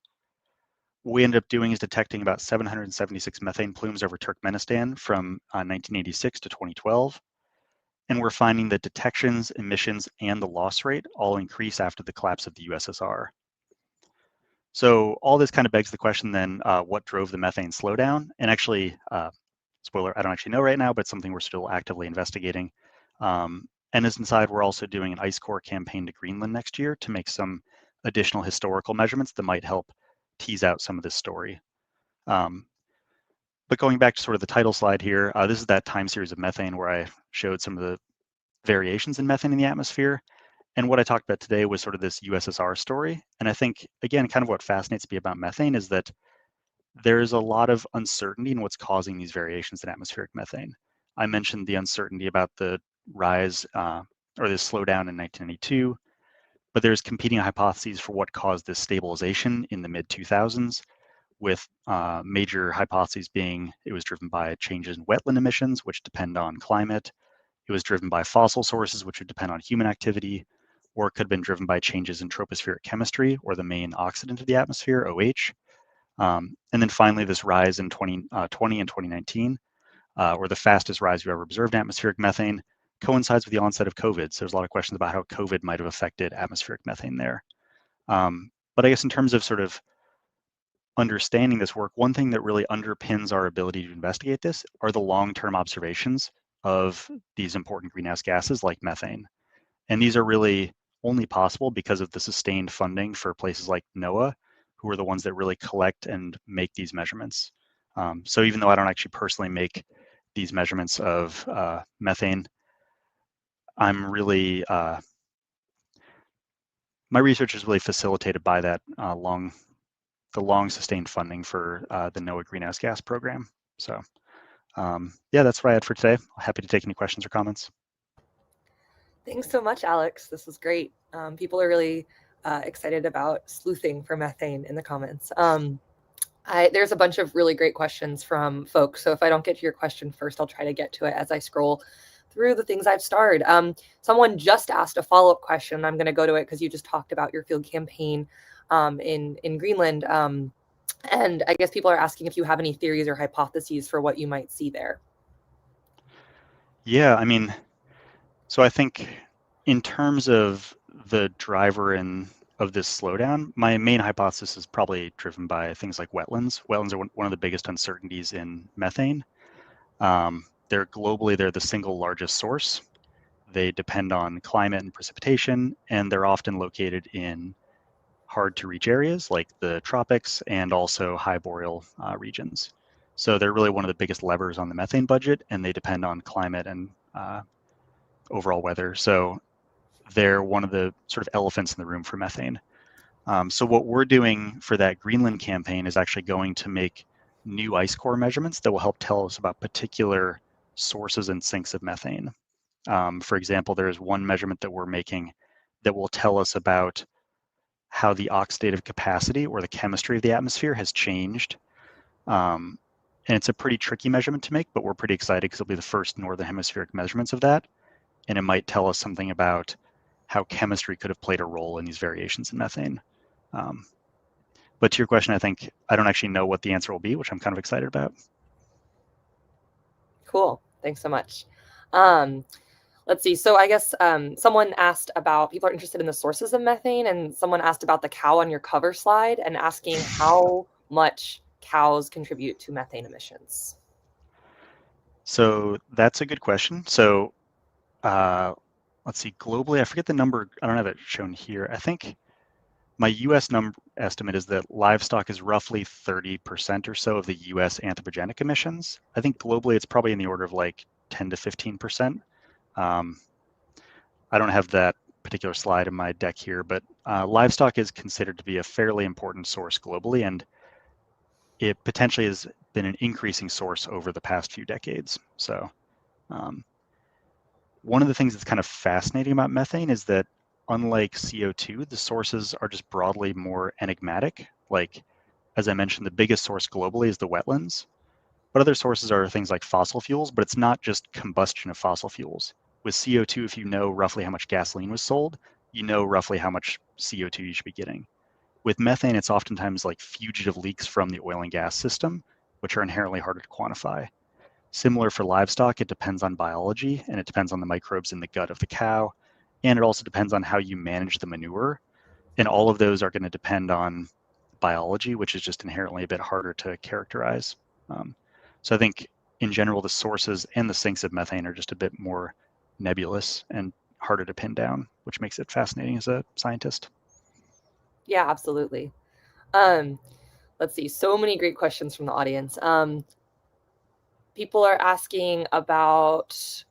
[SPEAKER 8] What we ended up doing is detecting about 776 methane plumes over Turkmenistan from 1986 to 2012. And we're finding that detections, emissions, and the loss rate all increase after the collapse of the USSR. So all this kind of begs the question then, what drove the methane slowdown? And actually, spoiler, I don't actually know right now, but it's something we're still actively investigating. And as inside, we're also doing an ice core campaign to Greenland next year to make some additional historical measurements that might help tease out some of this story. But going back to sort of the title slide here, this is that time series of methane where I showed some of the variations in methane in the atmosphere. And what I talked about today was sort of this USSR story. And I think, again, kind of what fascinates me about methane is that there's a lot of uncertainty in what's causing these variations in atmospheric methane. I mentioned the uncertainty about the rise or this slowdown in 1992, but there's competing hypotheses for what caused this stabilization in the mid-2000s, with major hypotheses being it was driven by changes in wetland emissions, which depend on climate. It was driven by fossil sources, which would depend on human activity, or it could have been driven by changes in tropospheric chemistry, or the main oxidant of the atmosphere, OH. And then finally, this rise in 2020 and 2019, or the fastest rise we've ever observed in atmospheric methane, coincides with the onset of COVID. So there's a lot of questions about how COVID might have affected atmospheric methane there. But I guess in terms of sort of understanding this work, one thing that really underpins our ability to investigate this are the long-term observations of these important greenhouse gases like methane. And these are really only possible because of the sustained funding for places like NOAA, who are the ones that really collect and make these measurements. So even though I don't actually personally make these measurements of methane, I'm really, my research is really facilitated by that long sustained funding for the NOAA greenhouse gas program. So yeah, that's what I had for today. Happy to take any questions or comments.
[SPEAKER 6] Thanks so much, Alex. This was great. People are really excited about sleuthing for methane in the comments. There's a bunch of really great questions from folks. So if I don't get to your question first, I'll try to get to it as I scroll through the things I've starred. Someone just asked a follow-up question. I'm going to go to it because you just talked about your field campaign in Greenland. And I guess people are asking if you have any theories or hypotheses for what you might see there.
[SPEAKER 8] Yeah, I mean, so I think in terms of the driver of this slowdown, my main hypothesis is probably driven by things like wetlands. Wetlands are one of the biggest uncertainties in methane. They're the single largest source. They depend on climate and precipitation, and they're often located in hard to reach areas like the tropics and also high boreal regions. So they're really one of the biggest levers on the methane budget, and they depend on climate and overall weather. So they're one of the sort of elephants in the room for methane. So what we're doing for that Greenland campaign is actually going to make new ice core measurements that will help tell us about particular sources and sinks of methane. For example, there is one measurement that we're making that will tell us about how the oxidative capacity or the chemistry of the atmosphere has changed. And it's a pretty tricky measurement to make, but we're pretty excited because it'll be the first northern hemispheric measurements of that. And it might tell us something about how chemistry could have played a role in these variations in methane. But to your question, I think I don't actually know what the answer will be, which I'm kind of excited about.
[SPEAKER 6] Cool. Thanks so much. Let's see. So I guess someone asked about, people are interested in the sources of methane, and someone asked about the cow on your cover slide and asking how much cows contribute to methane emissions. So
[SPEAKER 8] that's a good question. So let's see, globally, I forget the number. I don't have it shown here. I think my US estimate is that livestock is roughly 30% or so of the US anthropogenic emissions. I think globally it's probably in the order of like 10 to 15%. I don't have that particular slide in my deck here, but livestock is considered to be a fairly important source globally, and it potentially has been an increasing source over the past few decades. So one of the things that's kind of fascinating about methane is that unlike CO2, the sources are just broadly more enigmatic. Like, as I mentioned, the biggest source globally is the wetlands, but other sources are things like fossil fuels, but it's not just combustion of fossil fuels. With CO2, if you know roughly how much gasoline was sold, you know roughly how much CO2 you should be getting. With methane, it's oftentimes like fugitive leaks from the oil and gas system, which are inherently harder to quantify. Similar for livestock, it depends on biology, and it depends on the microbes in the gut of the cow, and it also depends on how you manage the manure. And all of those are going to depend on biology, which is just inherently a bit harder to characterize. So I think in general, the sources and the sinks of methane are just a bit more nebulous and harder to pin down, which makes it fascinating as a scientist.
[SPEAKER 6] Yeah, absolutely. Let's see, so many great questions from the audience. People are asking about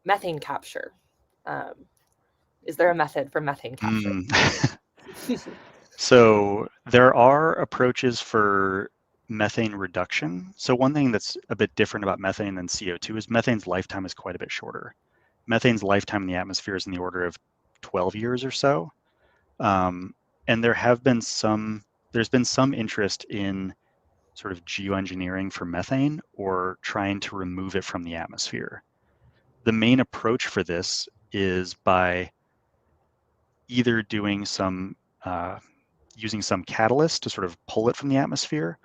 [SPEAKER 6] methane capture. Is there a method for methane capture?
[SPEAKER 8] So there are approaches for methane reduction. So one thing that's a bit different about methane than CO2 is methane's lifetime is quite a bit shorter. Methane's lifetime in the atmosphere is in the order of 12 years or so. And there's been some interest in sort of geoengineering for methane or trying to remove it from the atmosphere. The main approach for this is by either doing some using some catalyst to sort of pull it from the atmosphere,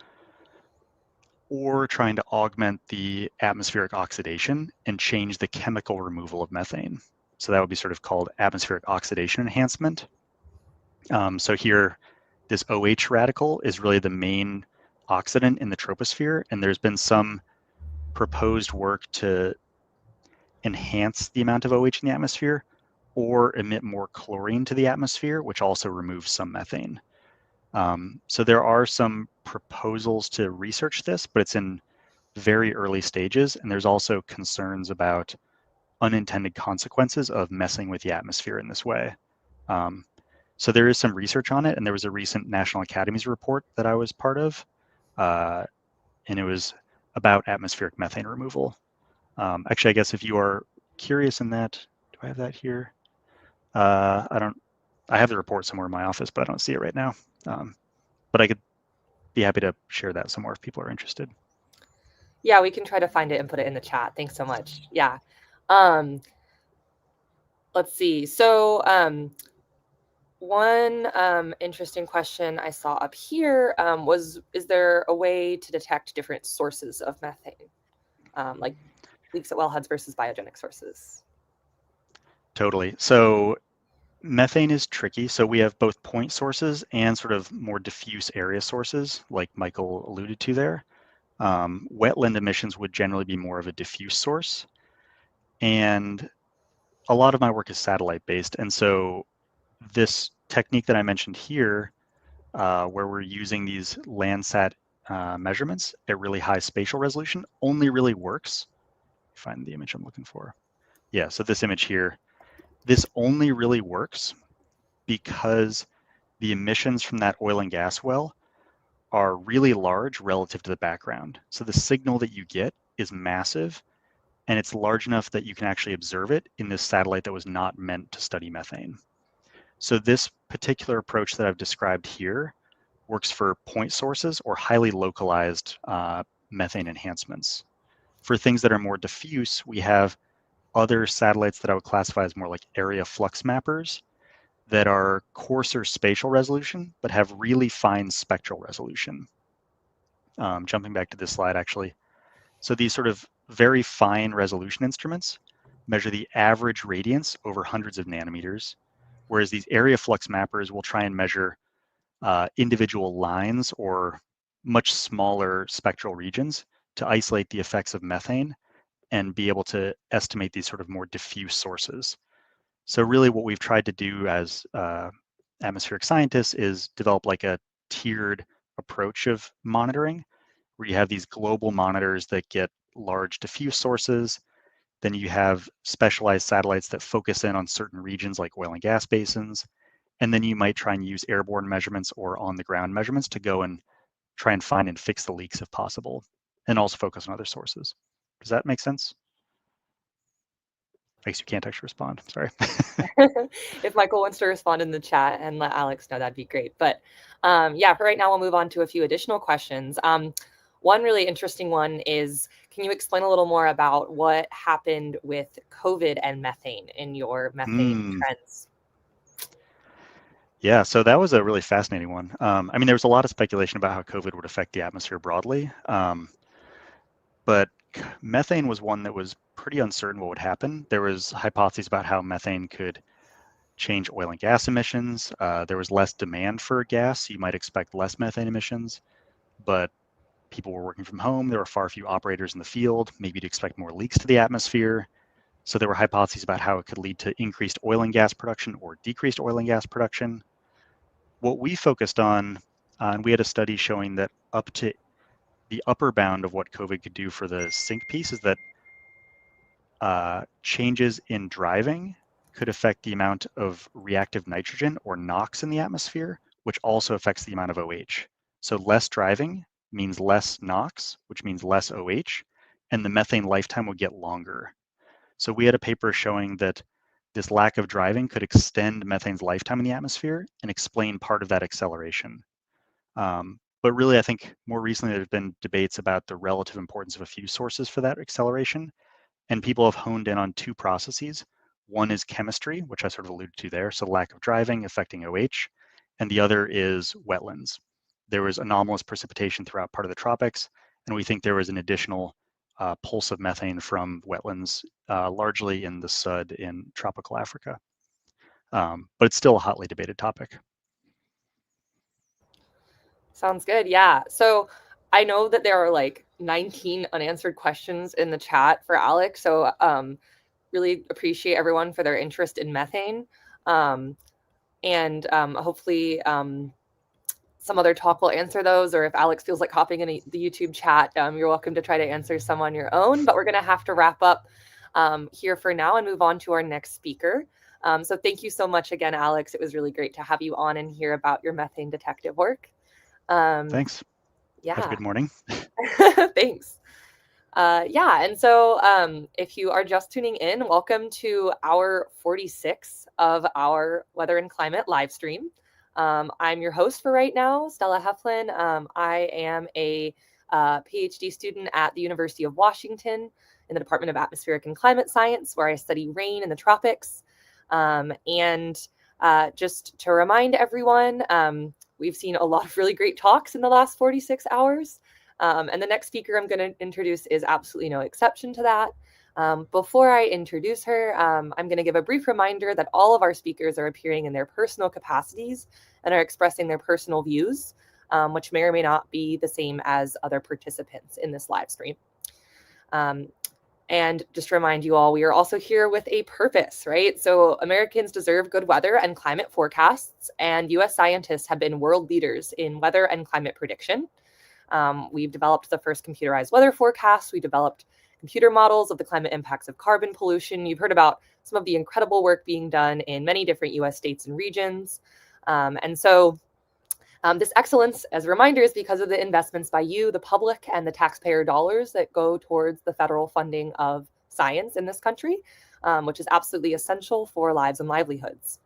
[SPEAKER 8] or trying to augment the atmospheric oxidation and change the chemical removal of methane. So that would be sort of called atmospheric oxidation enhancement. So here, this OH radical is really the main oxidant in the troposphere, and there's been some proposed work to enhance the amount of OH in the atmosphere or emit more chlorine to the atmosphere, which also removes some methane. So there are some proposals to research this, but it's in very early stages, and there's also concerns about unintended consequences of messing with the atmosphere in this way. So there is some research on it, and there was a recent National Academies report that I was part of, and it was about atmospheric methane removal. Actually, I guess if you are curious in that, do I have that here? I have the report somewhere in my office, but I don't see it right now. But I could be happy to share that somewhere if people are interested.
[SPEAKER 6] Yeah, we can try to find it and put it in the chat. Thanks so much. Yeah. Let's see. So one interesting question I saw up here was, is there a way to detect different sources of methane, like leaks at wellheads versus biogenic sources?
[SPEAKER 8] Totally. So methane is tricky. So we have both point sources and sort of more diffuse area sources, like Michael alluded to there. Wetland emissions would generally be more of a diffuse source. And a lot of my work is satellite based. And so this technique that I mentioned here, where we're using these Landsat measurements at really high spatial resolution, only really works. Find the image I'm looking for. Yeah, so this image here, this only really works because the emissions from that oil and gas well are really large relative to the background. So the signal that you get is massive, and it's large enough that you can actually observe it in this satellite that was not meant to study methane. So this particular approach that I've described here works for point sources or highly localized methane enhancements. For things that are more diffuse, we have other satellites that I would classify as more like area flux mappers that are coarser spatial resolution, but have really fine spectral resolution. Jumping back to this slide, actually. So these sort of very fine resolution instruments measure the average radiance over hundreds of nanometers, whereas these area flux mappers will try and measure individual lines or much smaller spectral regions to isolate the effects of methane and be able to estimate these sort of more diffuse sources. So really what we've tried to do as atmospheric scientists is develop like a tiered approach of monitoring, where you have these global monitors that get large diffuse sources. Then you have specialized satellites that focus in on certain regions like oil and gas basins. And then you might try and use airborne measurements or on the ground measurements to go and try and find and fix the leaks if possible, and also focus on other sources. Does that make sense? I guess you can't actually respond. Sorry.
[SPEAKER 6] If Michael wants to respond in the chat and let Alex know, that'd be great. But yeah, for right now, we'll move on to a few additional questions. One really interesting one is, can you explain a little more about what happened with COVID and methane in your methane trends?
[SPEAKER 8] Yeah, so that was a really fascinating one. I mean, there was a lot of speculation about how COVID would affect the atmosphere broadly, but methane was one that was pretty uncertain what would happen. There was hypotheses about how methane could change oil and gas emissions. There was less demand for gas, so you might expect less methane emissions, but people were working from home. There were far few operators in the field. Maybe you'd expect more leaks to the atmosphere. So there were hypotheses about how it could lead to increased oil and gas production or decreased oil and gas production. What we focused on, we had a study showing that up to the upper bound of what COVID could do for the sink piece is that changes in driving could affect the amount of reactive nitrogen or NOx in the atmosphere, which also affects the amount of OH. So less driving means less NOx, which means less OH, and the methane lifetime would get longer. So we had a paper showing that this lack of driving could extend methane's lifetime in the atmosphere and explain part of that acceleration. But really, I think more recently, there's been debates about the relative importance of a few sources for that acceleration. And people have honed in on two processes. One is chemistry, which I sort of alluded to there, so lack of driving affecting OH. And the other is wetlands. There was anomalous precipitation throughout part of the tropics, and we think there was an additional pulse of methane from wetlands, largely in the Sud in tropical Africa. But it's still a hotly debated topic.
[SPEAKER 6] Sounds good. Yeah. So I know that there are like 19 unanswered questions in the chat for Alex. So really appreciate everyone for their interest in methane. And hopefully some other talk will answer those, or if Alex feels like hopping in the YouTube chat, you're welcome to try to answer some on your own. But we're going to have to wrap up here for now and move on to our next speaker. So thank you so much again, Alex. It was really great to have you on and hear about your methane detective work.
[SPEAKER 8] Thanks.
[SPEAKER 6] Yeah.
[SPEAKER 8] Have a good morning.
[SPEAKER 6] Thanks. Yeah, and so if you are just tuning in, welcome to hour 46 of our Weather and Climate live stream. I'm your host for right now, Stella Heflin. I am a PhD student at the University of Washington in the Department of Atmospheric and Climate Science, where I study rain in the tropics. And just to remind everyone, we've seen a lot of really great talks in the last 46 hours. And the next speaker I'm going to introduce is absolutely no exception to that. Before I introduce her, I'm going to give a brief reminder that all of our speakers are appearing in their personal capacities and are expressing their personal views, which may or may not be the same as other participants in this live stream. And just to remind you all, we are also here with a purpose, right? So Americans deserve good weather and climate forecasts, and US scientists have been world leaders in weather and climate prediction. We've developed the first computerized weather forecasts. We developed computer models of the climate impacts of carbon pollution. You've heard about some of the incredible work being done in many different US states and regions. And so this excellence, as a reminder, is because of the investments by you, the public, and the taxpayer dollars that go towards the federal funding of science in this country, which is absolutely essential for lives and livelihoods.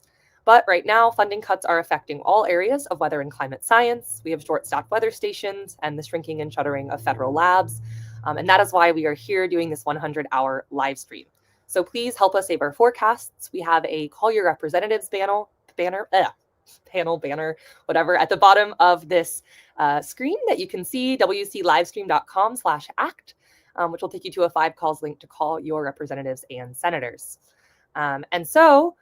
[SPEAKER 6] But right now, funding cuts are affecting all areas of weather and climate science. We have short-staffed weather stations and the shrinking and shuttering of federal labs. And that is why we are here doing this 100-hour live stream. So please help us save our forecasts. We have a Call Your Representatives banner, whatever, at the bottom of this screen that you can see, wclivestream.com/act, which will take you to a 5 calls link to call your representatives and senators. And so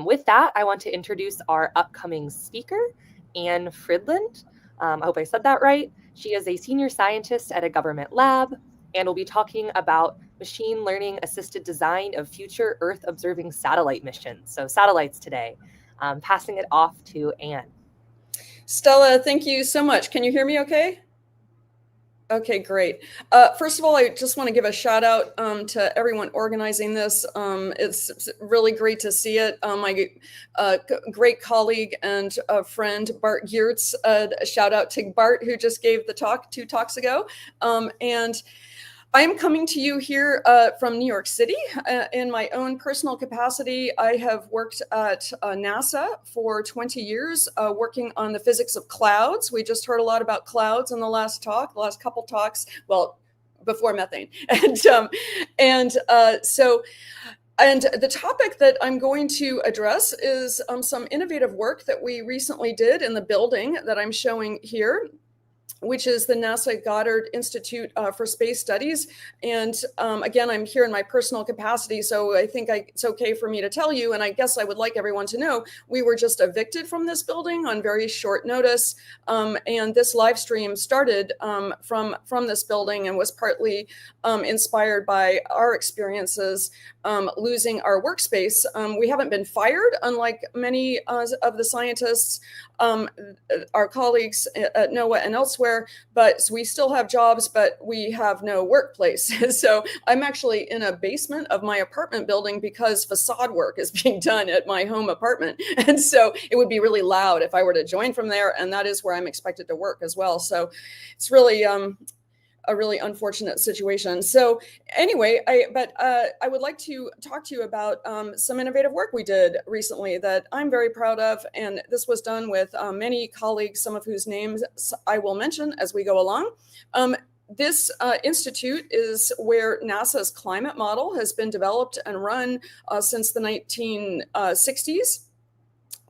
[SPEAKER 6] with that, I want to introduce our upcoming speaker, Anne Fridlind. I hope I said that right. She is a senior scientist at a government lab and will be talking about machine learning assisted design of future Earth observing satellite missions. So satellites today. Passing it off to Anne.
[SPEAKER 9] Stella, thank you so much. Can you hear me okay? Okay, great. First of all, I just want to give a shout out to everyone organizing this. It's really great to see it. My great colleague and friend, Bart Geerts, a shout out to Bart, who just gave the talk 2 talks ago. And I am coming to you here from New York City. In my own personal capacity, I have worked at NASA for 20 years, working on the physics of clouds. We just heard a lot about clouds in the last couple talks, well, before methane. And the topic that I'm going to address is some innovative work that we recently did in the building that I'm showing here, which is the NASA Goddard Institute for Space Studies. And again, I'm here in my personal capacity, so I think it's okay for me to tell you, and I guess I would like everyone to know, we were just evicted from this building on very short notice. And this live stream started from this building and was partly inspired by our experiences losing our workspace. We haven't been fired, unlike many of the scientists, our colleagues at NOAA and elsewhere, but we still have jobs, but we have no workplace. So I'm actually in a basement of my apartment building because facade work is being done at my home apartment. And so it would be really loud if I were to join from there. And that is where I'm expected to work as well. So it's really a really unfortunate situation. So anyway, I would like to talk to you about some innovative work we did recently that I'm very proud of. And this was done with many colleagues, some of whose names I will mention as we go along. This institute is where NASA's climate model has been developed and run since the 1960s.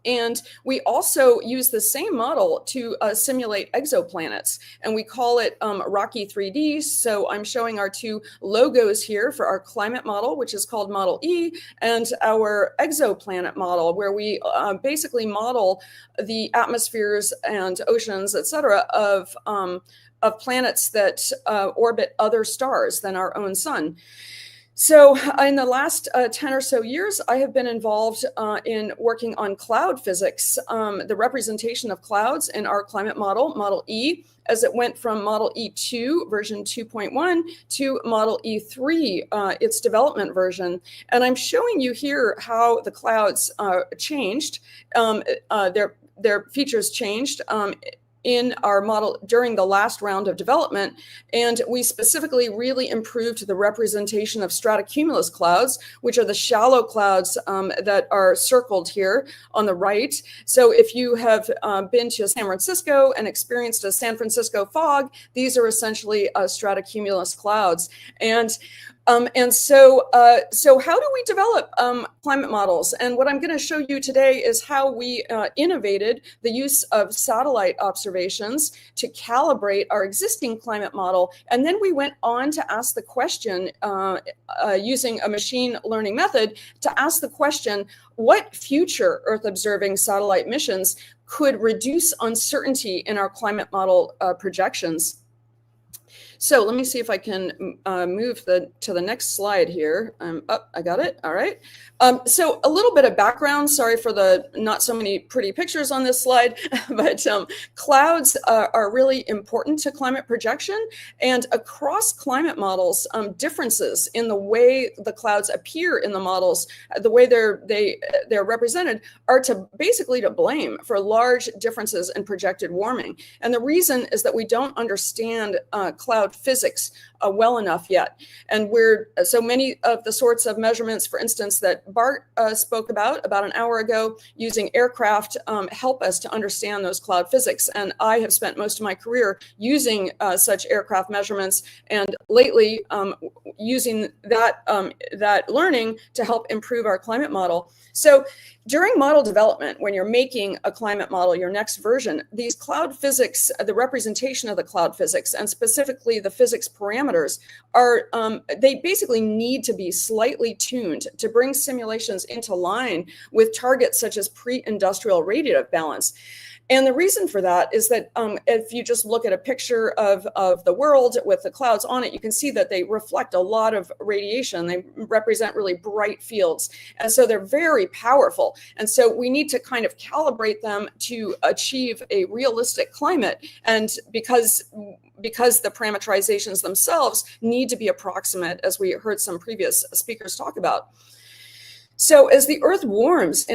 [SPEAKER 9] And we also use the same model to simulate exoplanets, and we call it Rocky 3D. So I'm showing our 2 logos here for our climate model, which is called Model E, and our exoplanet model, where we basically model the atmospheres and oceans, et cetera, of planets that orbit other stars than our own sun. So in the last 10 or so years, I have been involved in working on cloud physics, the representation of clouds in our climate model, Model E, as it went from Model E2 version 2.1 to Model E3, its development version. And I'm showing you here how the clouds changed, their features changed in our model during the last round of development. And we specifically really improved the representation of stratocumulus clouds, which are the shallow clouds that are circled here on the right. So if you have been to San Francisco and experienced a San Francisco fog, these are essentially stratocumulus clouds. So how do we develop climate models? And what I'm going to show you today is how we innovated the use of satellite observations to calibrate our existing climate model. And then we went on to ask the question, using a machine learning method, to ask the question, what future Earth observing satellite missions could reduce uncertainty in our climate model projections? So let me see if I can move to the next slide here. I got it. All right. So a little bit of background. Sorry for the not so many pretty pictures on this slide, but clouds are really important to climate projection. And across climate models, differences in the way the clouds appear in the models, the way they're represented, are basically to blame for large differences in projected warming. And the reason is that we don't understand cloud physics well enough yet. And so many of the sorts of measurements, for instance, that Bart spoke about an hour ago using aircraft help us to understand those cloud physics. And I have spent most of my career using such aircraft measurements, and lately using that learning to help improve our climate model. So during model development, when you're making a climate model, your next version, these cloud physics, the representation of the cloud physics, and specifically the physics parameters, they basically need to be slightly tuned to bring simulations into line with targets such as pre-industrial radiative balance. And the reason for that is that if you just look at a picture of the world with the clouds on it, you can see that they reflect a lot of radiation. They represent really bright fields. And so they're very powerful. And so we need to kind of calibrate them to achieve a realistic climate. And because because the parameterizations themselves need to be approximate, as we heard some previous speakers talk about. So as the Earth warms,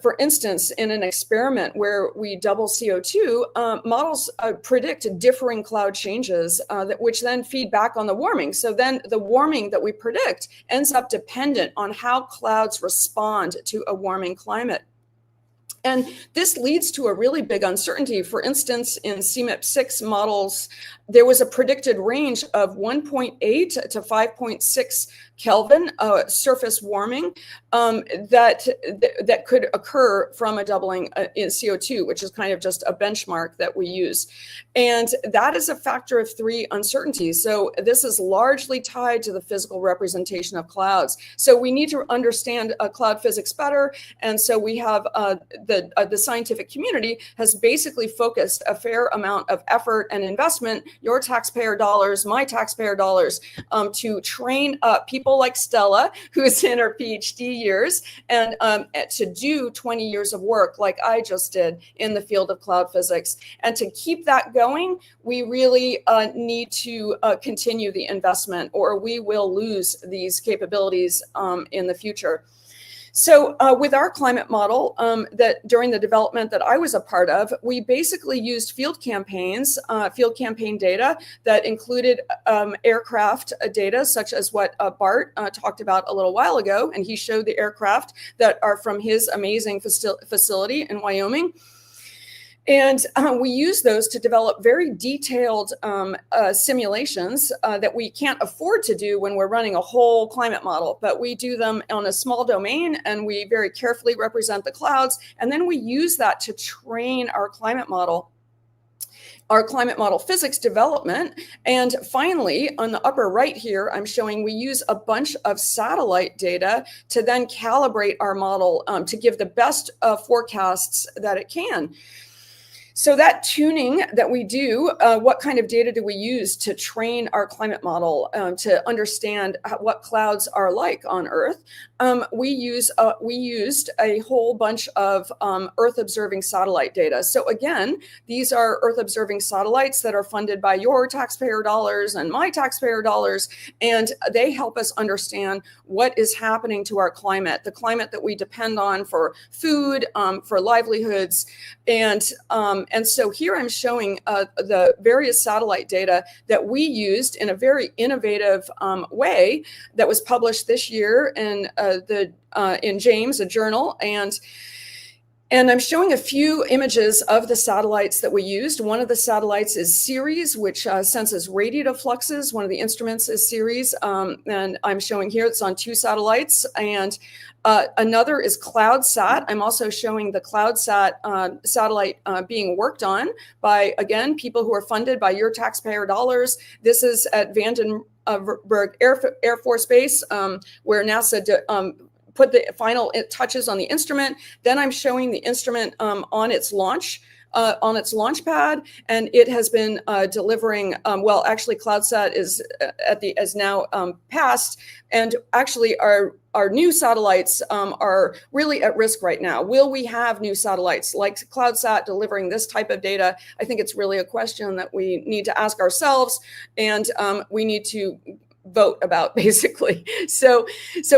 [SPEAKER 9] for instance, in an experiment where we double CO2, models predict differing cloud changes which then feed back on the warming. So then the warming that we predict ends up dependent on how clouds respond to a warming climate. And this leads to a really big uncertainty. For instance, in CMIP6 models, there was a predicted range of 1.8 to 5.6 Kelvin surface warming that could occur from a doubling in CO2, which is kind of just a benchmark that we use. And that is a factor of 3 uncertainty. So this is largely tied to the physical representation of clouds. So we need to understand cloud physics better. And so we have the scientific community has basically focused a fair amount of effort and investment, your taxpayer dollars, my taxpayer dollars, to train up people like Stella, who's in her PhD years, and to do 20 years of work like I just did in the field of cloud physics. And to keep that going, we really need to continue the investment, or we will lose these capabilities in the future. So with our climate model, that during the development that I was a part of, we basically used field campaign data that included aircraft data, such as what Bart talked about a little while ago, and he showed the aircraft that are from his amazing facility in Wyoming. And we use those to develop very detailed simulations that we can't afford to do when we're running a whole climate model, but we do them on a small domain, and we very carefully represent the clouds. And then we use that to train our climate model physics development. And finally, on the upper right here, I'm showing we use a bunch of satellite data to then calibrate our model to give the best forecasts that it can. So that tuning that we do, what kind of data do we use to train our climate model to understand what clouds are like on Earth? We used a whole bunch of Earth observing satellite data. So again, these are Earth observing satellites that are funded by your taxpayer dollars and my taxpayer dollars, and they help us understand what is happening to our climate, the climate that we depend on for food, for livelihoods, and so here I'm showing the various satellite data that we used in a very innovative way that was published this year in James, a journal, and I'm showing a few images of the satellites that we used. One of the satellites is Ceres, which senses radiative fluxes. One of the instruments is Ceres, and I'm showing here it's on 2 satellites. And another is CloudSat. I'm also showing the CloudSat satellite being worked on by, again, people who are funded by your taxpayer dollars. This is at Vandenberg Air Force Base, where NASA put the final touches on the instrument. Then I'm showing the instrument on its launch pad, and it has been delivering. Well, actually, CloudSat is now passed, and actually our new satellites are really at risk right now. Will we have new satellites like CloudSat delivering this type of data? I think it's really a question that we need to ask ourselves, and we need to vote about, basically. So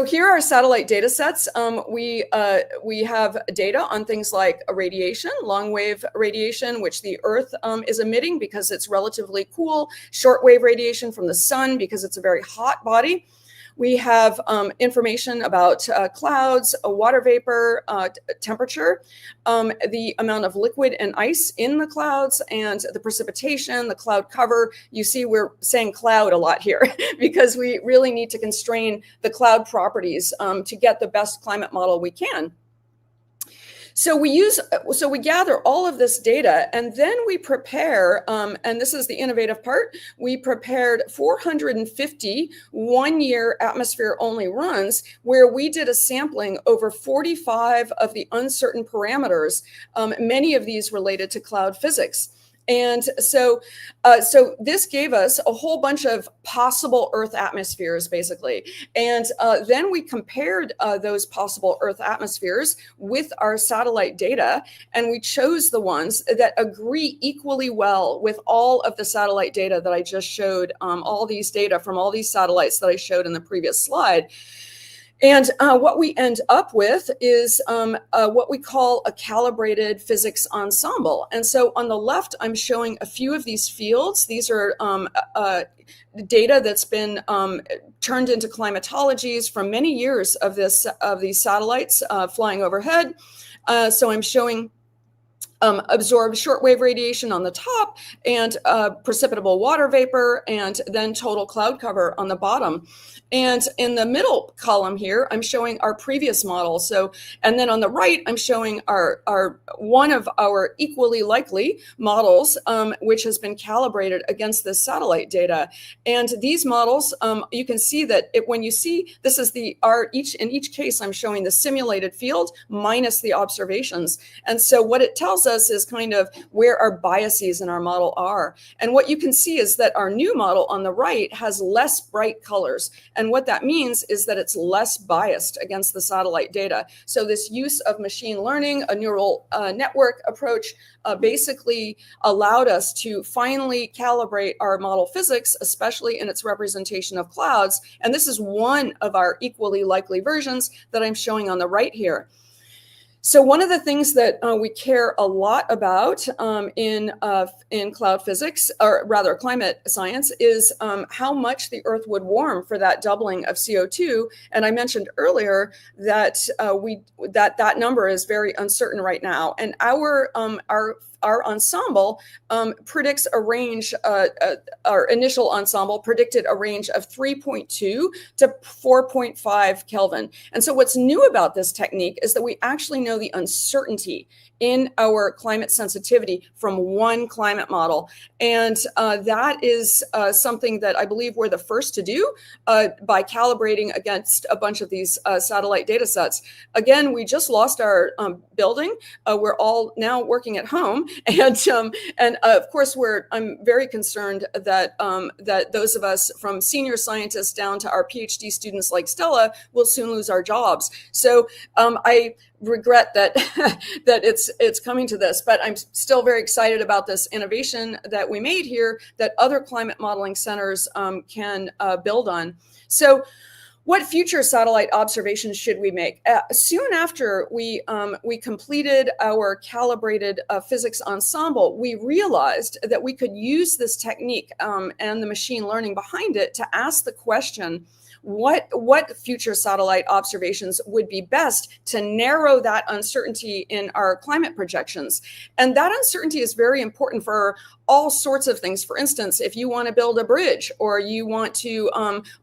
[SPEAKER 9] here are satellite data sets. We have data on things like radiation, long wave radiation, which the Earth is emitting because it's relatively cool, short wave radiation from the sun because it's a very hot body. We have information about clouds, water vapor, temperature, the amount of liquid and ice in the clouds, and the precipitation, the cloud cover. You see, we're saying cloud a lot here because we really need to constrain the cloud properties to get the best climate model we can. So we gather all of this data, and then we prepare, and this is the innovative part, we prepared 450 one-year atmosphere-only runs where we did a sampling over 45 of the uncertain parameters, many of these related to cloud physics. And so this gave us a whole bunch of possible Earth atmospheres, basically. And then we compared those possible Earth atmospheres with our satellite data, and we chose the ones that agree equally well with all of the satellite data that I just showed, all these data from all these satellites that I showed in the previous slide. And what we end up with is what we call a calibrated physics ensemble. And so on the left, I'm showing a few of these fields. These are data that's been turned into climatologies from many years of these satellites flying overhead. So I'm showing absorbed shortwave radiation on the top, and precipitable water vapor, and then total cloud cover on the bottom. And in the middle column here, I'm showing our previous model. So, and then on the right, I'm showing our one of our equally likely models, which has been calibrated against this satellite data. And these models, you can see that when you see, this is in each case, I'm showing the simulated field minus the observations. And so what it tells us is kind of where our biases in our model are. And what you can see is that our new model on the right has less bright colors. And what that means is that it's less biased against the satellite data. So this use of machine learning, a neural network approach, basically allowed us to finally calibrate our model physics, especially in its representation of clouds. And this is one of our equally likely versions that I'm showing on the right here. So one of the things that we care a lot about in cloud physics, or rather climate science, is how much the Earth would warm for that doubling of CO2. And I mentioned earlier that that number is very uncertain right now. And our ensemble predicts a range, our initial ensemble predicted a range of 3.2 to 4.5 Kelvin. And so what's new about this technique is that we actually know the uncertainty in our climate sensitivity from one climate model. And that is something that I believe we're the first to do by calibrating against a bunch of these satellite data sets. Again, we just lost our building. We're all now working at home. And of course, I'm very concerned that that those of us from senior scientists down to our PhD students like Stella will soon lose our jobs. So I regret that that it's coming to this, but I'm still very excited about this innovation that we made here that other climate modeling centers can build on. So what future satellite observations should we make? Soon after we completed our calibrated physics ensemble, we realized that we could use this technique and the machine learning behind it to ask the question, what future satellite observations would be best to narrow that uncertainty in our climate projections? And that uncertainty is very important for all sorts of things. For instance, if you want to build a bridge, or you want to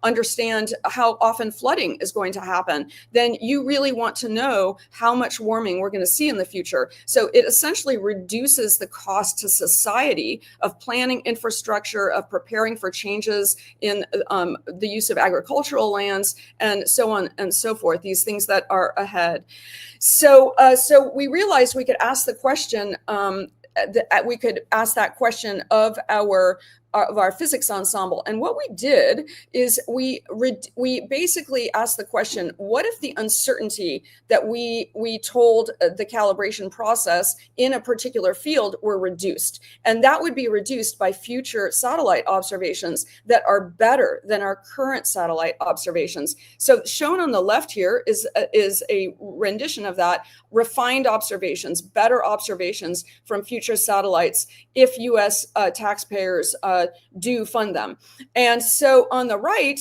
[SPEAKER 9] understand how often flooding is going to happen, then you really want to know how much warming we're going to see in the future. So it essentially reduces the cost to society of planning infrastructure, of preparing for changes in the use of agricultural lands, and so on and so forth, these things that are ahead. So we realized we could ask the question, we could ask that question of our physics ensemble. And what we did is we basically asked the question, what if the uncertainty that we told the calibration process in a particular field were reduced? And that would be reduced by future satellite observations that are better than our current satellite observations. So shown on the left here is a rendition of that, refined observations, better observations from future satellites if US taxpayers do fund them. And so on the right,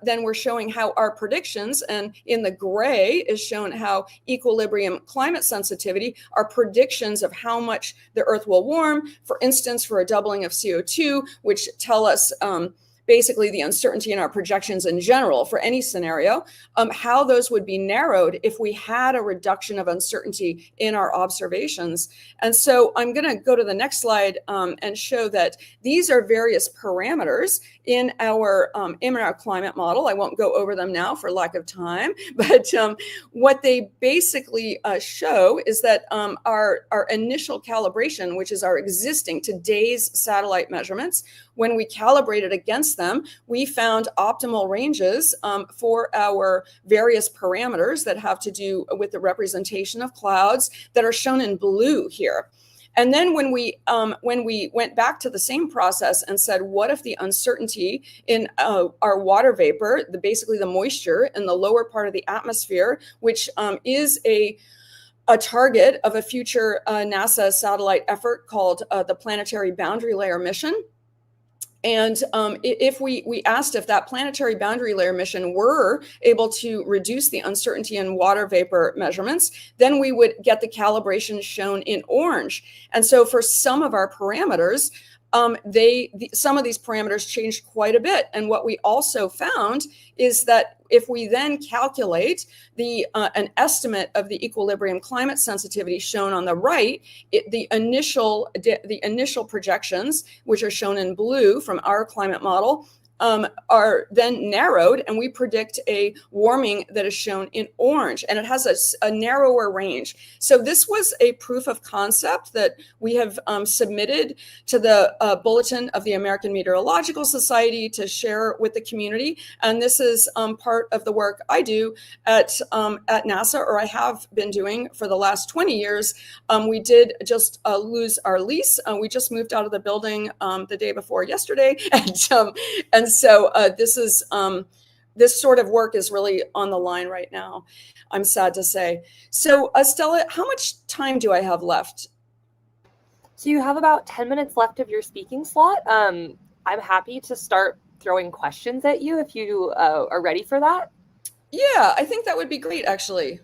[SPEAKER 9] then we're showing how our predictions, and in the gray is shown how equilibrium climate sensitivity, our predictions of how much the Earth will warm, for instance, for a doubling of CO2, which tell us basically the uncertainty in our projections in general for any scenario, how those would be narrowed if we had a reduction of uncertainty in our observations. And so I'm going to go to the next slide and show that these are various parameters in our climate model. I won't go over them now for lack of time, but what they basically show is that our initial calibration, which is our existing today's satellite measurements, when we calibrated against them, we found optimal ranges for our various parameters that have to do with the representation of clouds that are shown in blue here. And then when we went back to the same process and said, what if the uncertainty in our water vapor, basically the moisture in the lower part of the atmosphere, which is a target of a future NASA satellite effort called the Planetary Boundary Layer Mission. And if we asked if that planetary boundary layer mission were able to reduce the uncertainty in water vapor measurements, then we would get the calibration shown in orange. And so for some of our parameters, some of these parameters changed quite a bit. And what we also found is that if we then calculate an estimate of the equilibrium climate sensitivity shown on the right, the initial projections, which are shown in blue from our climate model, are then narrowed, and we predict a warming that is shown in orange, and it has a narrower range. So this was a proof of concept that we have submitted to the Bulletin of the American Meteorological Society to share with the community, and this is part of the work I do at NASA, or I have been doing for the last 20 years. We did just lose our lease. We just moved out of the building the day before yesterday, and so this sort of work is really on the line right now, I'm sad to say. So Stella, how much time do I have left?
[SPEAKER 6] So you have about 10 minutes left of your speaking slot. I'm happy to start throwing questions at you if you are ready for that.
[SPEAKER 9] Yeah, I think that would be great, actually.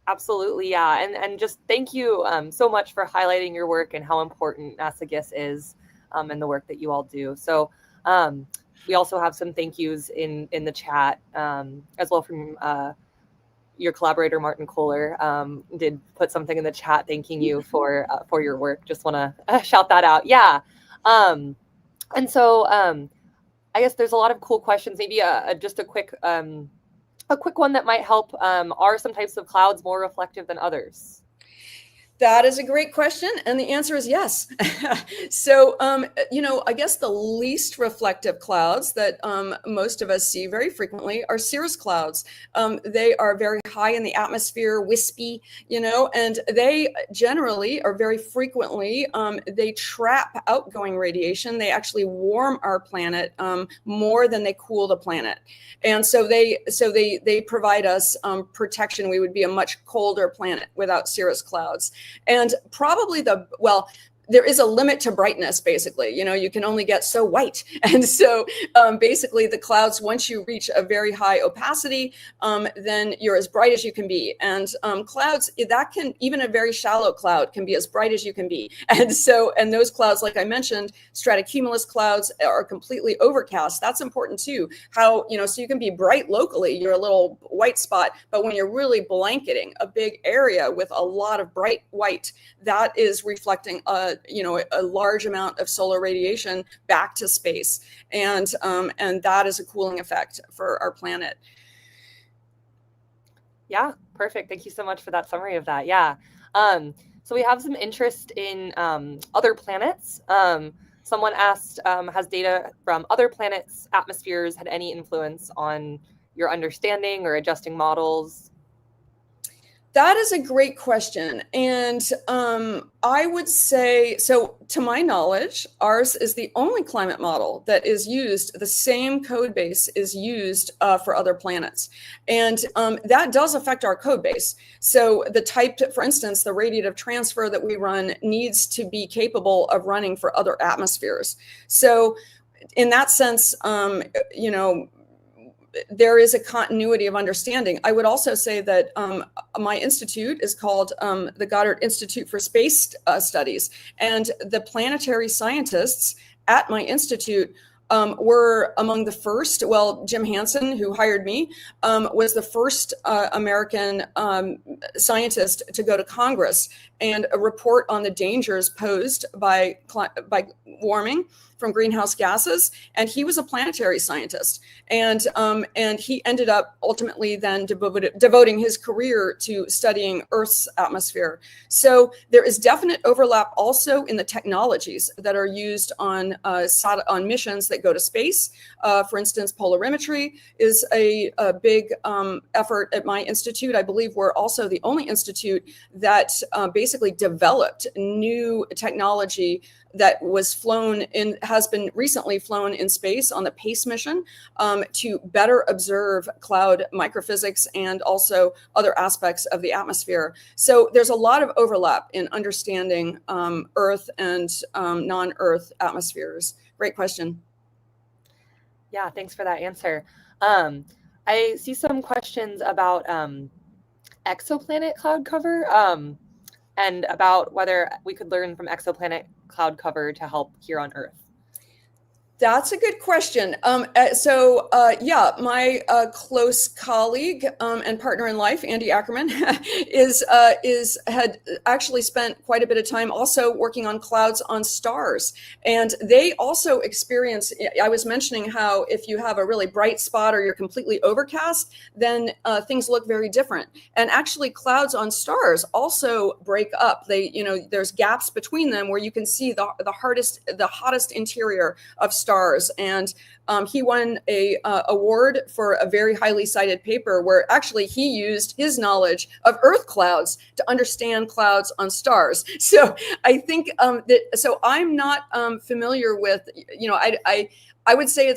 [SPEAKER 6] Absolutely, yeah. And just thank you so much for highlighting your work and how important NASA GIS is and the work that you all do. So we also have some thank yous in the chat as well from your collaborator, Martin Kohler, did put something in the chat thanking you for your work. Just want to shout that out. Yeah. And so I guess there's a lot of cool questions. Maybe just a quick one that might help. Are some types of clouds more reflective than others?
[SPEAKER 9] That is a great question. And the answer is yes. So, I guess the least reflective clouds that most of us see very frequently are cirrus clouds. They are very high in the atmosphere, wispy, and they generally are very frequently, they trap outgoing radiation. They actually warm our planet more than they cool the planet. And so they provide us protection. We would be a much colder planet without cirrus clouds. And probably there is a limit to brightness, basically. You can only get so white. And so basically the clouds, once you reach a very high opacity, then you're as bright as you can be. And clouds, even a very shallow cloud can be as bright as you can be. And those clouds, like I mentioned, stratocumulus clouds are completely overcast. That's important too. So you can be bright locally, you're a little white spot, but when you're really blanketing a big area with a lot of bright white, that is reflecting a large amount of solar radiation back to space, and that is a cooling effect for our planet.
[SPEAKER 6] Yeah, perfect. Thank you so much for that summary of that. Yeah. So we have some interest in other planets. Someone asked, has data from other planets' atmospheres had any influence on your understanding or adjusting models?
[SPEAKER 9] That is a great question. And I would say, so to my knowledge, ours is the only climate model that is used, the same code base is used for other planets. And that does affect our code base. So the type, for instance, the radiative transfer that we run needs to be capable of running for other atmospheres. So in that sense, there is a continuity of understanding. I would also say that my institute is called the Goddard Institute for Space Studies, and the planetary scientists at my institute were among the first. Well, Jim Hansen, who hired me, was the first American scientist to go to Congress and report on the dangers posed by warming from greenhouse gases. And he was a planetary scientist. And he ended up ultimately then devoting his career to studying Earth's atmosphere. So there is definite overlap also in the technologies that are used on missions that go to space. For instance, polarimetry is a big effort at my institute. I believe we're also the only institute that basically developed new technology that has been recently flown in space on the PACE mission to better observe cloud microphysics and also other aspects of the atmosphere. So there's a lot of overlap in understanding Earth and non-Earth atmospheres. Great question.
[SPEAKER 6] Yeah, thanks for that answer. I see some questions about exoplanet cloud cover and about whether we could learn from exoplanet cloud cover to help here on Earth.
[SPEAKER 9] That's a good question. My close colleague and partner in life, Andy Ackerman, had actually spent quite a bit of time also working on clouds on stars, and they also experience. I was mentioning how if you have a really bright spot or you're completely overcast, then things look very different. And actually, clouds on stars also break up. There's gaps between them where you can see the hottest interior of stars. And he won a award for a very highly cited paper where actually he used his knowledge of Earth clouds to understand clouds on stars. So I think so I'm not familiar with, I would say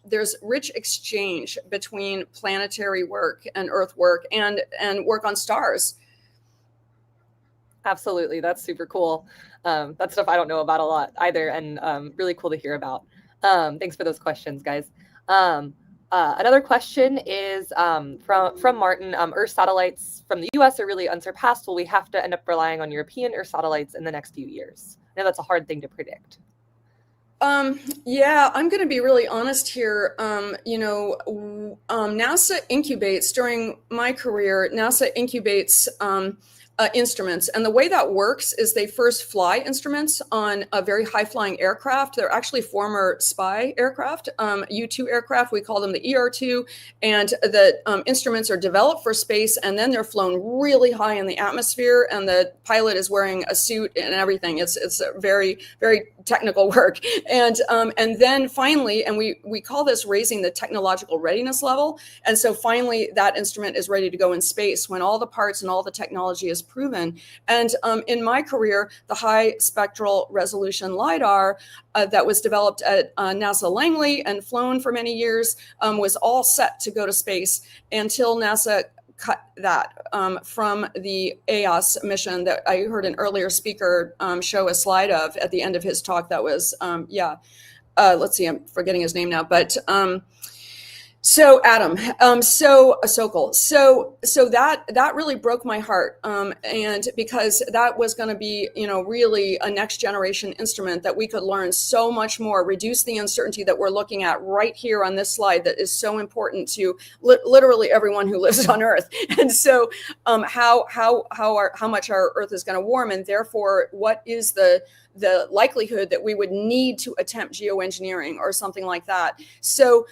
[SPEAKER 9] there's rich exchange between planetary work and Earth work and work on stars.
[SPEAKER 6] Absolutely. That's super cool. That's stuff I don't know about a lot either, and really cool to hear about. Thanks for those questions, guys. Another question is from Martin. Earth satellites from the US are really unsurpassed. Will we have to end up relying on European Earth satellites in the next few years? I know that's a hard thing to predict.
[SPEAKER 9] Yeah, I'm going to be really honest here. NASA incubates, during my career, NASA incubates instruments. And the way that works is they first fly instruments on a very high-flying aircraft. They're actually former spy aircraft, U-2 aircraft. We call them the ER-2. And the instruments are developed for space, and then they're flown really high in the atmosphere, and the pilot is wearing a suit and everything. It's a very, very technical work. And then finally, and we call this raising the technological readiness level. And so finally, that instrument is ready to go in space when all the parts and all the technology is proven. And in my career, the high spectral resolution LiDAR that was developed at NASA Langley and flown for many years was all set to go to space until NASA cut that from the EOS mission that I heard an earlier speaker show a slide of at the end of his talk. That was, let's see, I'm forgetting his name now, but so Adam, Sokol. So that really broke my heart. And because that was going to be, really a next generation instrument that we could learn so much more, reduce the uncertainty that we're looking at right here on this slide that is so important to literally everyone who lives on Earth. And so how much our Earth is going to warm, and therefore what is the likelihood that we would need to attempt geoengineering or something like that. So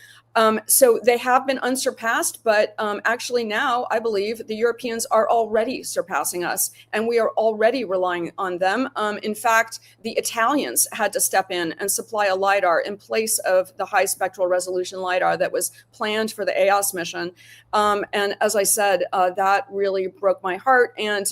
[SPEAKER 9] they have been unsurpassed, but actually now I believe the Europeans are already surpassing us, and we are already relying on them. In fact, the Italians had to step in and supply a LiDAR in place of the high spectral resolution LiDAR that was planned for the EOS mission. And as I said, that really broke my heart. And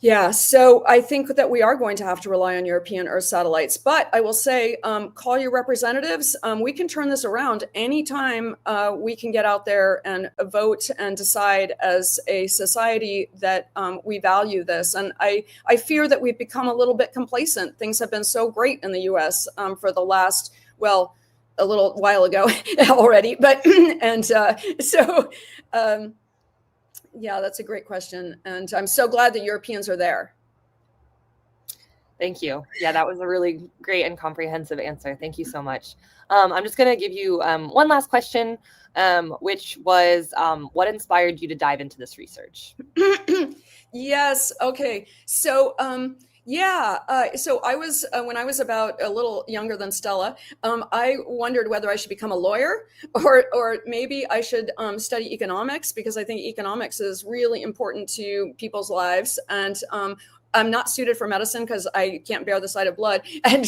[SPEAKER 9] yeah, so I think that we are going to have to rely on European Earth satellites. But I will say, call your representatives. We can turn this around anytime we can get out there and vote and decide as a society that we value this. And I fear that we've become a little bit complacent. Things have been so great in the US for the last, well, a little while ago already. But yeah, that's a great question. And I'm so glad that Europeans are there.
[SPEAKER 6] Thank you. Yeah, that was a really great and comprehensive answer. Thank you so much. I'm just going to give you one last question, which was what inspired you to dive into this research?
[SPEAKER 9] Yes. Okay. So, so I was when I was about a little younger than Stella, I wondered whether I should become a lawyer or maybe I should study economics, because I think economics is really important to people's lives, and I'm not suited for medicine because I can't bear the sight of blood, and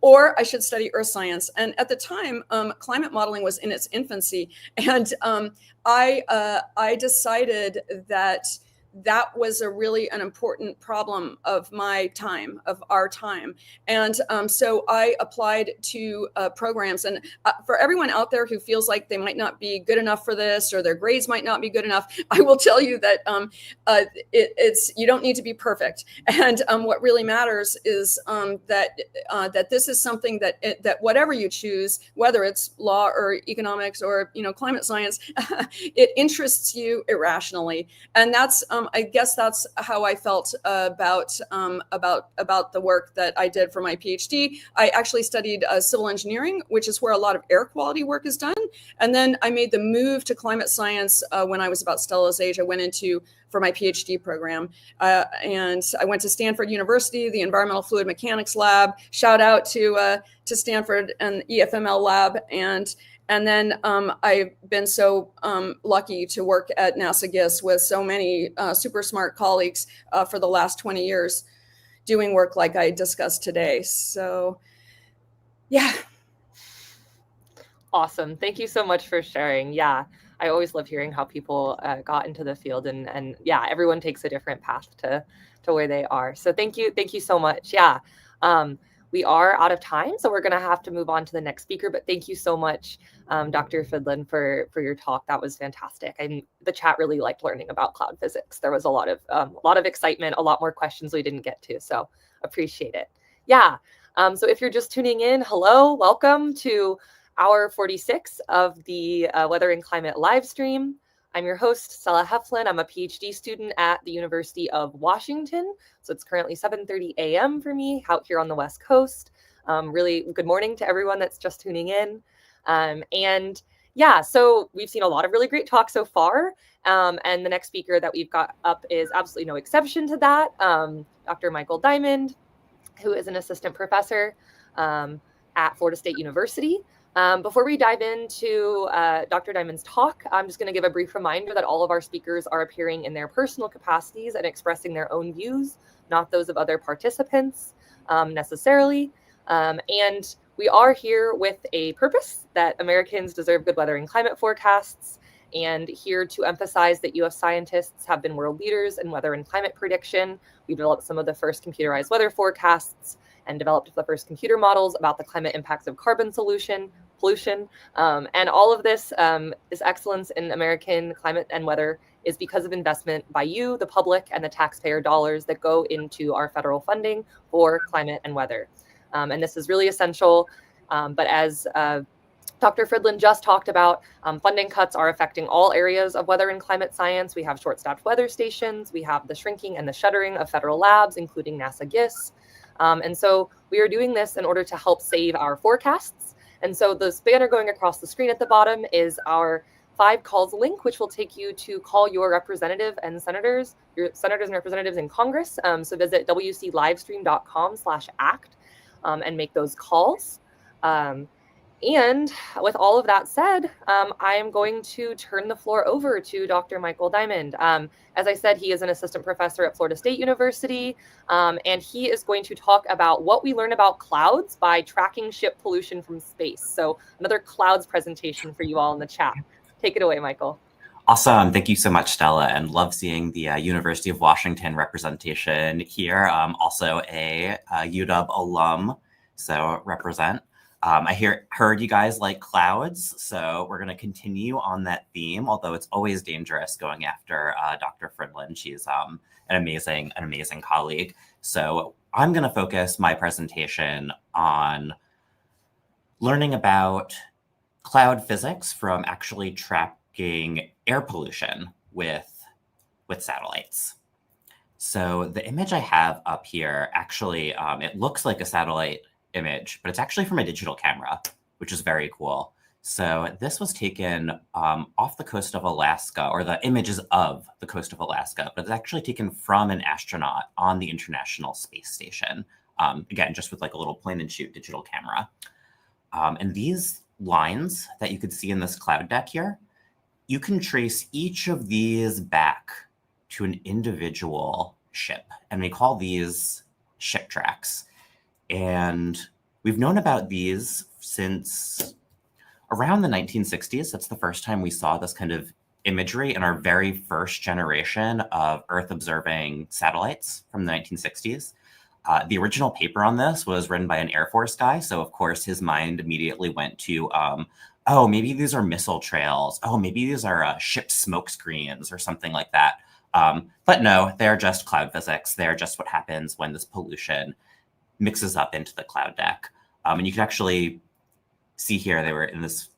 [SPEAKER 9] or I should study earth science. And at the time, climate modeling was in its infancy, and I decided that was an important problem of my time, of our time. And so I applied to programs. And for everyone out there who feels like they might not be good enough for this, or their grades might not be good enough, I will tell you that you don't need to be perfect. And what really matters is that this is something that whatever you choose, whether it's law or economics or climate science, it interests you irrationally. And that's I guess that's how I felt about the work that I did for my PhD. I actually studied civil engineering, which is where a lot of air quality work is done. And then I made the move to climate science when I was about Stella's age. I went into for my PhD program, and I went to Stanford University, the Environmental Fluid Mechanics Lab. Shout out to Stanford and EFML Lab. And then I've been so lucky to work at NASA GISS with so many super smart colleagues for the last 20 years doing work like I discussed today. So, yeah.
[SPEAKER 6] Awesome. Thank you so much for sharing. Yeah, I always love hearing how people got into the field. And yeah, everyone takes a different path to where they are. So thank you so much. Yeah. We are out of time, so we're going to have to move on to the next speaker. But thank you so much, Dr. Fridlind, for your talk. That was fantastic. And the chat really liked learning about cloud physics. There was a lot of excitement, a lot more questions we didn't get to. So appreciate it. Yeah. So if you're just tuning in, hello, welcome to hour 46 of the Weather and Climate live stream. I'm your host, Stella Heflin. I'm a PhD student at the University of Washington. So it's currently 7:30 a.m. for me out here on the West Coast. Really good morning to everyone that's just tuning in. And yeah, so we've seen a lot of really great talks so far. And the next speaker that we've got up is absolutely no exception to that. Dr. Michael Diamond, who is an assistant professor at Florida State University. Before we dive into Dr. Diamond's talk, I'm just going to give a brief reminder that all of our speakers are appearing in their personal capacities and expressing their own views, not those of other participants necessarily. And we are here with a purpose, that Americans deserve good weather and climate forecasts, and here to emphasize that U.S. scientists have been world leaders in weather and climate prediction. We've developed some of the first computerized weather forecasts and developed the first computer models about the climate impacts of carbon pollution. And all of this excellence in American climate and weather is because of investment by you, the public, and the taxpayer dollars that go into our federal funding for climate and weather. And this is really essential. But as Dr. Fridlind just talked about, funding cuts are affecting all areas of weather and climate science. We have short-staffed weather stations. We have the shrinking and the shuttering of federal labs, including NASA GISS. And so we are doing this in order to help save our forecasts. And so the banner going across the screen at the bottom is our 5 calls link, which will take you to call your representative and senators, your senators and representatives in Congress. So visit wclivestream.com/act and make those calls. And with all of that said, I am going to turn the floor over to Dr. Michael Diamond. As I said, he is an assistant professor at Florida State University, and he is going to talk about what we learn about clouds by tracking ship pollution from space. So another clouds presentation for you all in the chat. Take it away, Michael.
[SPEAKER 10] Awesome. Thank you so much, Stella, and love seeing the University of Washington representation here. Also a UW alum, so represent. I heard you guys like clouds, so we're going to continue on that theme, although it's always dangerous going after Dr. Fridlind. She's an amazing colleague. So I'm going to focus my presentation on learning about cloud physics from actually tracking air pollution with satellites. So the image I have up here, actually, it looks like a satellite image, but it's actually from a digital camera, which is very cool. So this was taken off the coast of Alaska, or the images of the coast of Alaska, but it's actually taken from an astronaut on the International Space Station. Again, just with like a little point and shoot digital camera. And these lines that you could see in this cloud deck here, you can trace each of these back to an individual ship. And we call these ship tracks. And we've known about these since around the 1960s. That's the first time we saw this kind of imagery in our very first generation of Earth observing satellites from the 1960s. The original paper on this was written by an Air Force guy. So of course his mind immediately went to, oh, maybe these are missile trails. Oh, maybe these are ship smoke screens or something like that. But no, they're just cloud physics. They're just what happens when this pollution mixes up into the cloud deck. And you can actually see here, they were in this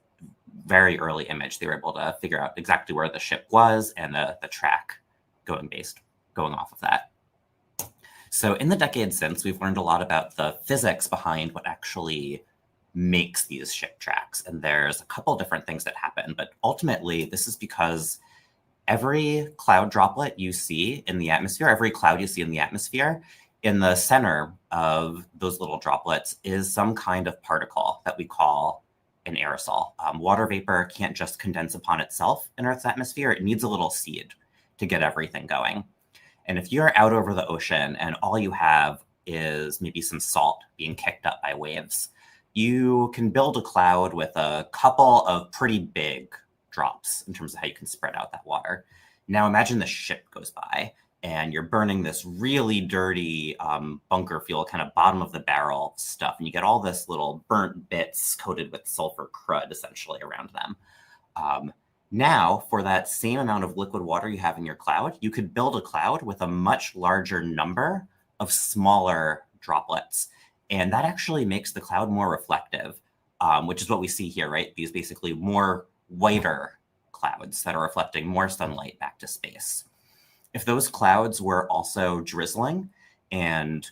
[SPEAKER 10] very early image, they were able to figure out exactly where the ship was and the track going off of that. So in the decades since, we've learned a lot about the physics behind what actually makes these ship tracks. And there's a couple different things that happen, but ultimately this is because every cloud droplet you see in the atmosphere, every cloud you see in the atmosphere, in the center of those little droplets is some kind of particle that we call an aerosol. Water vapor can't just condense upon itself in Earth's atmosphere. It needs a little seed to get everything going. And if you're out over the ocean and all you have is maybe some salt being kicked up by waves, you can build a cloud with a couple of pretty big drops in terms of how you can spread out that water. Now imagine the ship goes by and you're burning this really dirty bunker fuel, kind of bottom of the barrel stuff, and you get all this little burnt bits coated with sulfur crud essentially around them. Now, for that same amount of liquid water you have in your cloud, you could build a cloud with a much larger number of smaller droplets. And that actually makes the cloud more reflective, which is what we see here, right? These basically more whiter clouds that are reflecting more sunlight back to space. If those clouds were also drizzling, and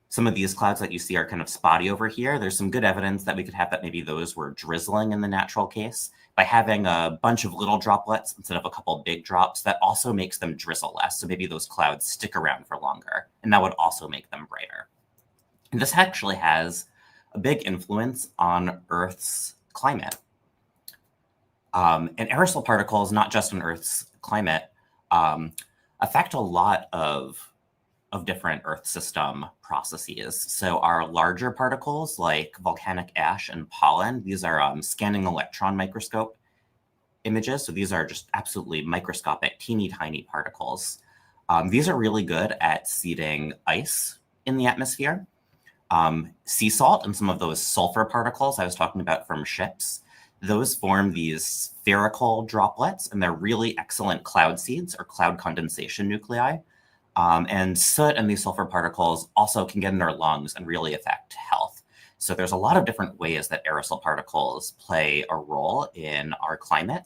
[SPEAKER 10] some of these clouds that you see are kind of spotty over here, there's some good evidence that we could have that maybe those were drizzling in the natural case. By having a bunch of little droplets instead of a couple big drops, that also makes them drizzle less. So maybe those clouds stick around for longer, and that would also make them brighter. And this actually has a big influence on Earth's climate. And aerosol particles, not just on Earth's climate, affect a lot of different Earth system processes. So our larger particles like volcanic ash and pollen, these are scanning electron microscope images. So these are just absolutely microscopic, teeny tiny particles. These are really good at seeding ice in the atmosphere. Sea salt and some of those sulfur particles I was talking about from ships, those form these spherical droplets, and they're really excellent cloud seeds or cloud condensation nuclei. And soot and these sulfur particles also can get in our lungs and really affect health. So there's a lot of different ways that aerosol particles play a role in our climate.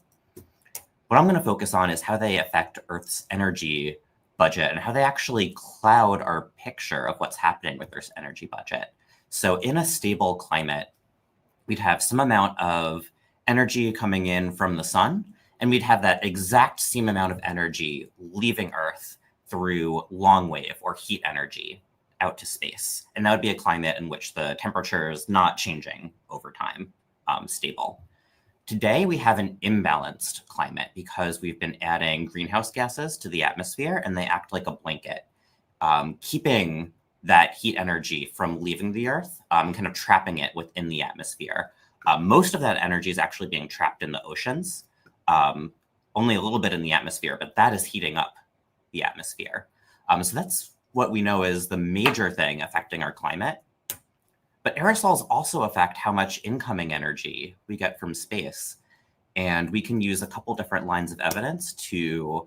[SPEAKER 10] What I'm going to focus on is how they affect Earth's energy budget and how they actually cloud our picture of what's happening with Earth's energy budget. So in a stable climate, we'd have some amount of energy coming in from the sun, and we'd have that exact same amount of energy leaving Earth through long wave or heat energy out to space. And that would be a climate in which the temperature is not changing over time, stable. Today, we have an imbalanced climate because we've been adding greenhouse gases to the atmosphere, and they act like a blanket, keeping that heat energy from leaving the Earth, kind of trapping it within the atmosphere. Most of that energy is actually being trapped in the oceans, only a little bit in the atmosphere, but that is heating up the atmosphere. So that's what we know is the major thing affecting our climate. But aerosols also affect how much incoming energy we get from space. And we can use a couple different lines of evidence to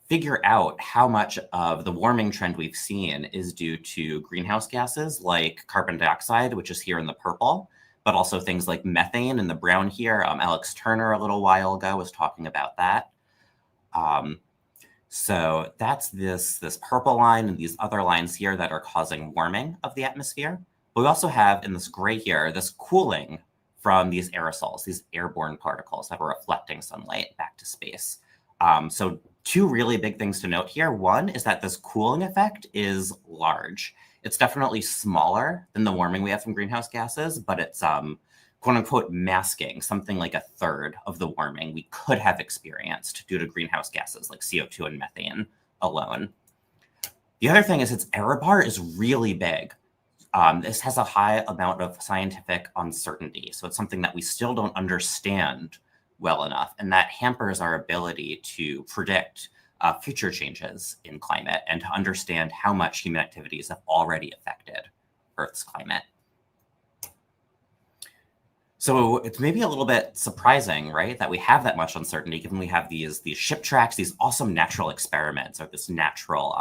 [SPEAKER 10] figure out how much of the warming trend we've seen is due to greenhouse gases like carbon dioxide, which is here in the purple, but also things like methane in the brown here. Alex Turner a little while ago was talking about that. So that's this purple line and these other lines here that are causing warming of the atmosphere. But we also have in this gray here, this cooling from these aerosols, these airborne particles that are reflecting sunlight back to space. So two really big things to note here. One is that this cooling effect is large. It's definitely smaller than the warming we have from greenhouse gases, but it's quote unquote masking something like a third of the warming we could have experienced due to greenhouse gases like CO2 and methane alone. The other thing is its error bar is really big. This has a high amount of scientific uncertainty. So it's something that we still don't understand well enough. And that hampers our ability to predict future changes in climate and to understand how much human activities have already affected Earth's climate. So it's maybe a little bit surprising, right, that we have that much uncertainty given we have these ship tracks, these awesome natural experiments, or this natural,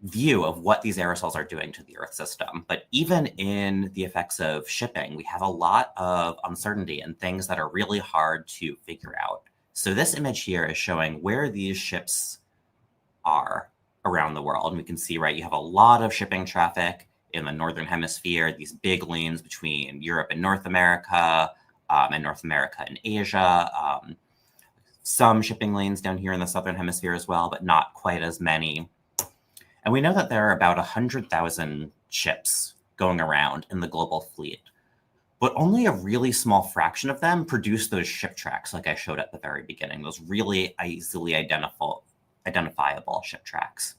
[SPEAKER 10] view of what these aerosols are doing to the Earth system. But even in the effects of shipping, we have a lot of uncertainty and things that are really hard to figure out. So this image here is showing where these ships are around the world. And we can see, right, you have a lot of shipping traffic in the Northern Hemisphere, these big lanes between Europe and North America and Asia. Some shipping lanes down here in the Southern Hemisphere as well, but not quite as many. And we know that there are about 100,000 ships going around in the global fleet, but only a really small fraction of them produce those ship tracks like I showed at the very beginning, those really easily identifiable ship tracks.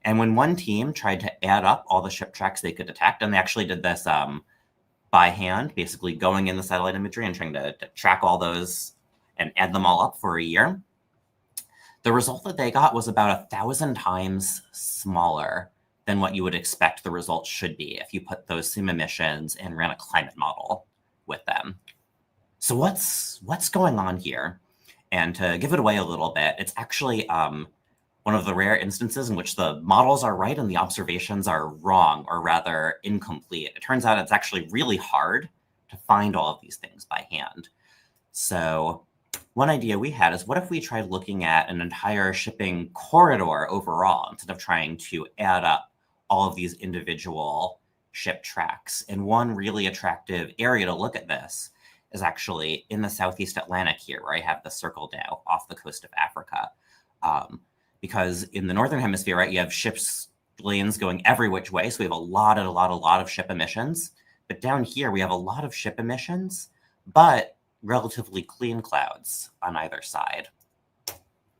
[SPEAKER 10] And when one team tried to add up all the ship tracks they could detect, and they actually did this by hand, basically going in the satellite imagery and trying to track all those and add them all up for a year, the result that they got was about 1,000 times smaller than what you would expect the results should be if you put those same emissions and ran a climate model with them. So what's going on here? And to give it away a little bit, it's actually one of the rare instances in which the models are right and the observations are wrong, or rather incomplete. It turns out it's actually really hard to find all of these things by hand. So one idea we had is, what if we tried looking at an entire shipping corridor overall instead of trying to add up all of these individual ship tracks? And one really attractive area to look at this is actually in the Southeast Atlantic here, where I have the circle now off the coast of Africa. Because in the Northern Hemisphere, right, you have ships lanes going every which way. So we have a lot of ship emissions. But down here, we have a lot of ship emissions, but relatively clean clouds on either side.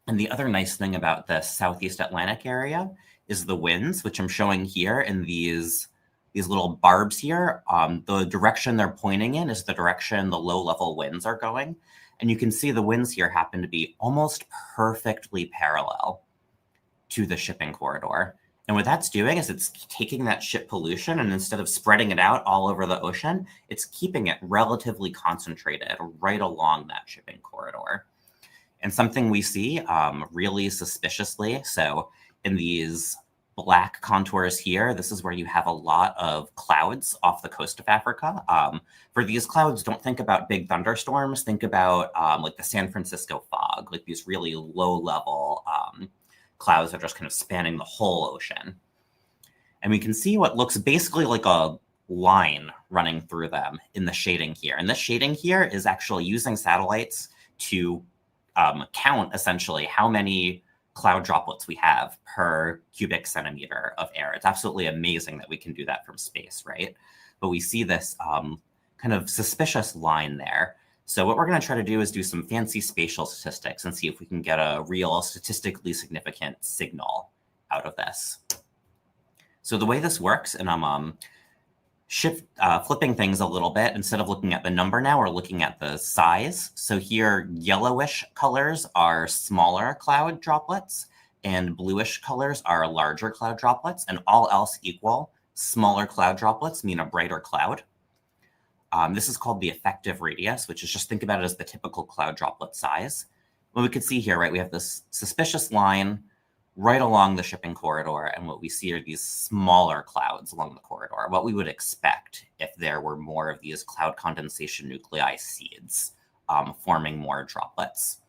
[SPEAKER 10] And the other nice thing about the Southeast Atlantic area is the winds, which I'm showing here in these little barbs here. The direction they're pointing in is the direction the low-level winds are going. And you can see the winds here happen to be almost perfectly parallel to the shipping corridor. And what that's doing is it's taking that ship pollution, and instead of spreading it out all over the ocean, it's keeping it relatively concentrated right along that shipping corridor. And something we see really suspiciously, so in these black contours here, this is where you have a lot of clouds off the coast of Africa. For these clouds, don't think about big thunderstorms, think about like the San Francisco fog, like these really low-level clouds that are just kind of spanning the whole ocean. And we can see what looks basically like a line running through them in the shading here. And this shading here is actually using satellites to count essentially how many cloud droplets we have per cubic centimeter of air. It's absolutely amazing that we can do that from space, right? But we see this kind of suspicious line there. So what we're going to try to do is do some fancy spatial statistics and see if we can get a real statistically significant signal out of this. So the way this works, and I'm flipping things a little bit, instead of looking at the number now, we're looking at the size. So here, yellowish colors are smaller cloud droplets, and bluish colors are larger cloud droplets, and all else equal, smaller cloud droplets mean a brighter cloud. This is called the effective radius, which is just think about it as the typical cloud droplet size. What we can see here, right, we have this suspicious line right along the shipping corridor, and what we see are these smaller clouds along the corridor, what we would expect if there were more of these cloud condensation nuclei seeds forming more droplets.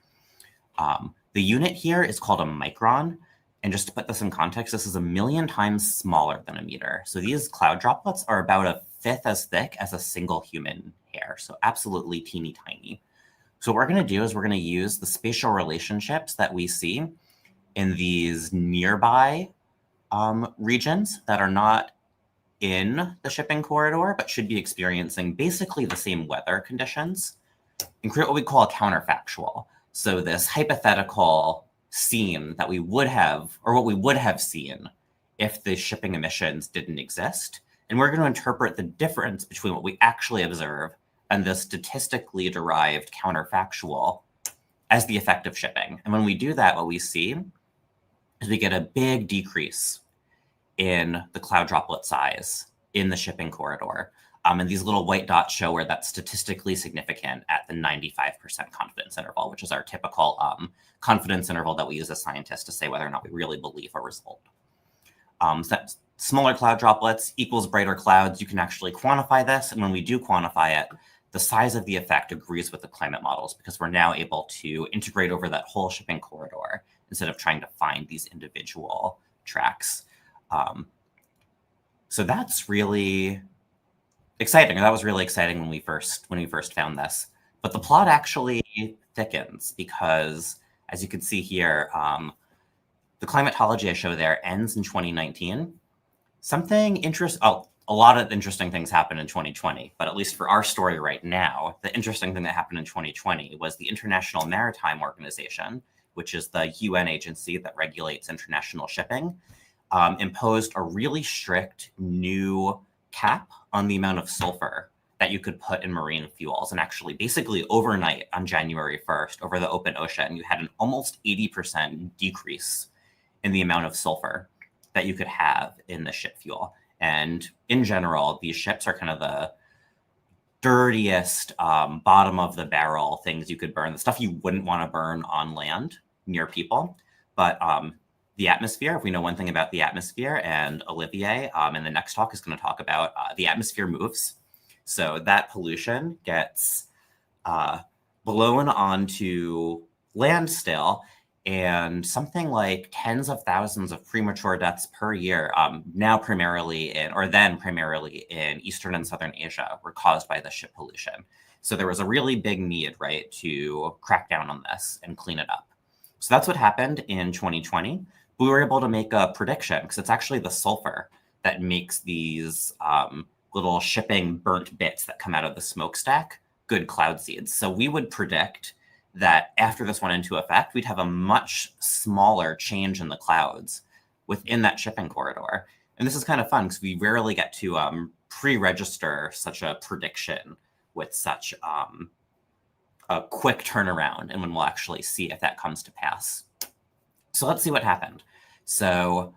[SPEAKER 10] The unit here is called a micron. And just to put this in context, this is 1,000,000 times smaller than a meter. So these cloud droplets are about 1/5 as thick as a single human hair. So absolutely teeny tiny. So what we're going to do is we're going to use the spatial relationships that we see in these nearby regions that are not in the shipping corridor, but should be experiencing basically the same weather conditions, and create what we call a counterfactual. So this hypothetical scene that we would have, or what we would have seen if the shipping emissions didn't exist. And we're going to interpret the difference between what we actually observe and the statistically derived counterfactual as the effect of shipping. And when we do that, what we see is we get a big decrease in the cloud droplet size in the shipping corridor. And these little white dots show where that's statistically significant at the 95% confidence interval, which is our typical confidence interval that we use as scientists to say whether or not we really believe a result. So that smaller cloud droplets equals brighter clouds. You can actually quantify this. And when we do quantify it, the size of the effect agrees with the climate models because we're now able to integrate over that whole shipping corridor instead of trying to find these individual tracks. So that's really exciting. That was really exciting when we first found this. But the plot actually thickens because, as you can see here, the climatology I show there ends in 2019. A lot of interesting things happened in 2020, but at least for our story right now, the interesting thing that happened in 2020 was the International Maritime Organization, which is the UN agency that regulates international shipping, imposed a really strict new cap on the amount of sulfur that you could put in marine fuels. And actually, basically overnight on January 1st, over the open ocean, you had an almost 80% decrease in the amount of sulfur that you could have in the ship fuel. And in general, these ships are kind of the dirtiest, bottom of the barrel things you could burn, the stuff you wouldn't want to burn on land near people. But the atmosphere, if we know one thing about the atmosphere, and Olivier in the next talk is going to talk about the atmosphere moves. So that pollution gets blown onto land still, and something like tens of thousands of premature deaths per year, now primarily in Eastern and Southern Asia, were caused by the ship pollution. So there was a really big need, right, to crack down on this and clean it up. So that's what happened in 2020. We were able to make a prediction because it's actually the sulfur that makes these little shipping burnt bits that come out of the smokestack good cloud seeds. So we would predict that after this went into effect, we'd have a much smaller change in the clouds within that shipping corridor. And this is kind of fun because we rarely get to pre-register such a prediction with such a quick turnaround and when we'll actually see if that comes to pass. So let's see what happened. So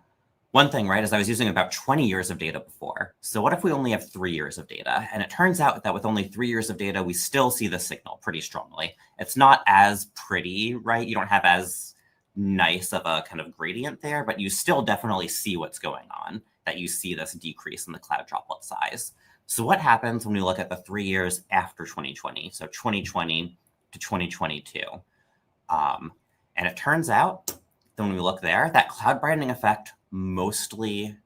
[SPEAKER 10] one thing, right, is I was using about 20 years of data before. So what if we only have 3 years of data? And it turns out that with only 3 years of data, we still see the signal pretty strongly. It's not as pretty, right? You don't have as nice of a kind of gradient there, but you still definitely see what's going on, that you see this decrease in the cloud droplet size. So what happens when we look at the 3 years after 2020? So 2020 to 2022. And it turns out that when we look there, that cloud brightening effect mostly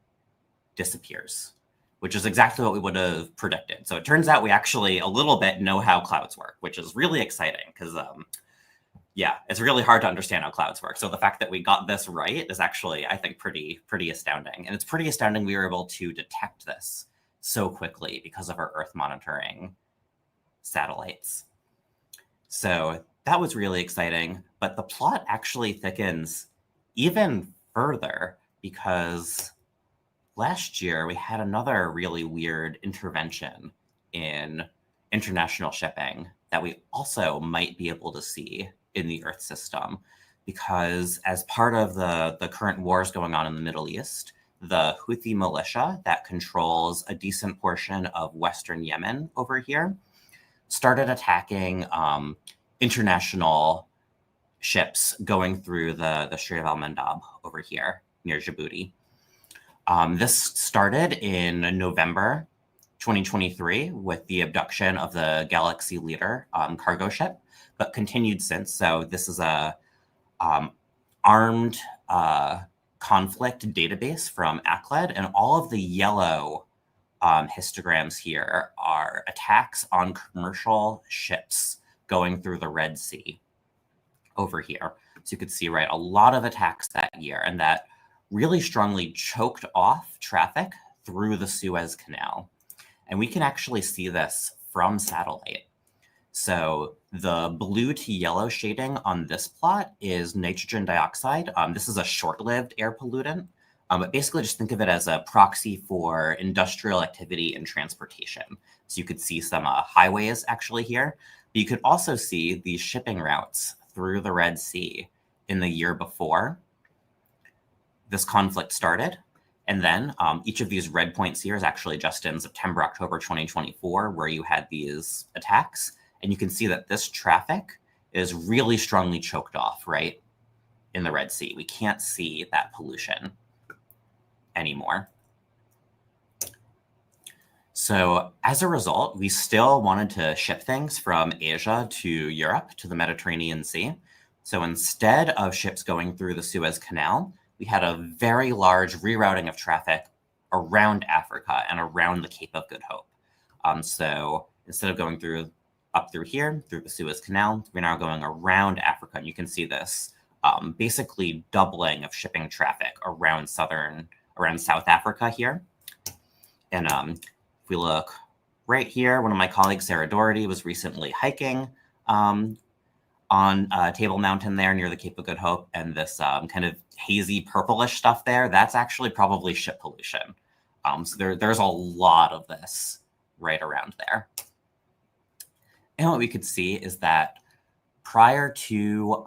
[SPEAKER 10] disappears, which is exactly what we would have predicted. So it turns out we actually a little bit know how clouds work, which is really exciting because, it's really hard to understand how clouds work. So the fact that we got this right is actually, I think, pretty astounding. And it's pretty astounding we were able to detect this so quickly because of our Earth monitoring satellites. So that was really exciting, but the plot actually thickens even further because last year we had another really weird intervention in international shipping that we also might be able to see in the Earth system, because as part of the current wars going on in the Middle East, the Houthi militia that controls a decent portion of Western Yemen over here started attacking international ships going through the Strait of Al-Mandab over here near Djibouti. This started in November 2023 with the abduction of the Galaxy Leader cargo ship, but continued since. So this is a armed conflict database from ACLED, and all of the yellow histograms here are attacks on commercial ships going through the Red Sea over here. So you could see, right, a lot of attacks that year, and that really strongly choked off traffic through the Suez Canal. And we can actually see this from satellite. So the blue to yellow shading on this plot is nitrogen dioxide. This is a short-lived air pollutant, but basically just think of it as a proxy for industrial activity and transportation. So you could see some highways actually here, but you could also see these shipping routes through the Red Sea in the year before this conflict started. And then each of these red points here is actually just in September, October 2024, where you had these attacks. And you can see that this traffic is really strongly choked off, right, in the Red Sea. We can't see that pollution anymore. So as a result, we still wanted to ship things from Asia to Europe, to the Mediterranean Sea. So instead of ships going through the Suez Canal, we had a very large rerouting of traffic around Africa and around the Cape of Good Hope. So instead of going up through here, through the Suez Canal, we're now going around Africa. And you can see this basically doubling of shipping traffic around South Africa here. And if we look right here, one of my colleagues, Sarah Doherty, was recently hiking on Table Mountain there near the Cape of Good Hope. And this kind of hazy purplish stuff there, that's actually probably ship pollution. So there's a lot of this right around there. And what we could see is that prior to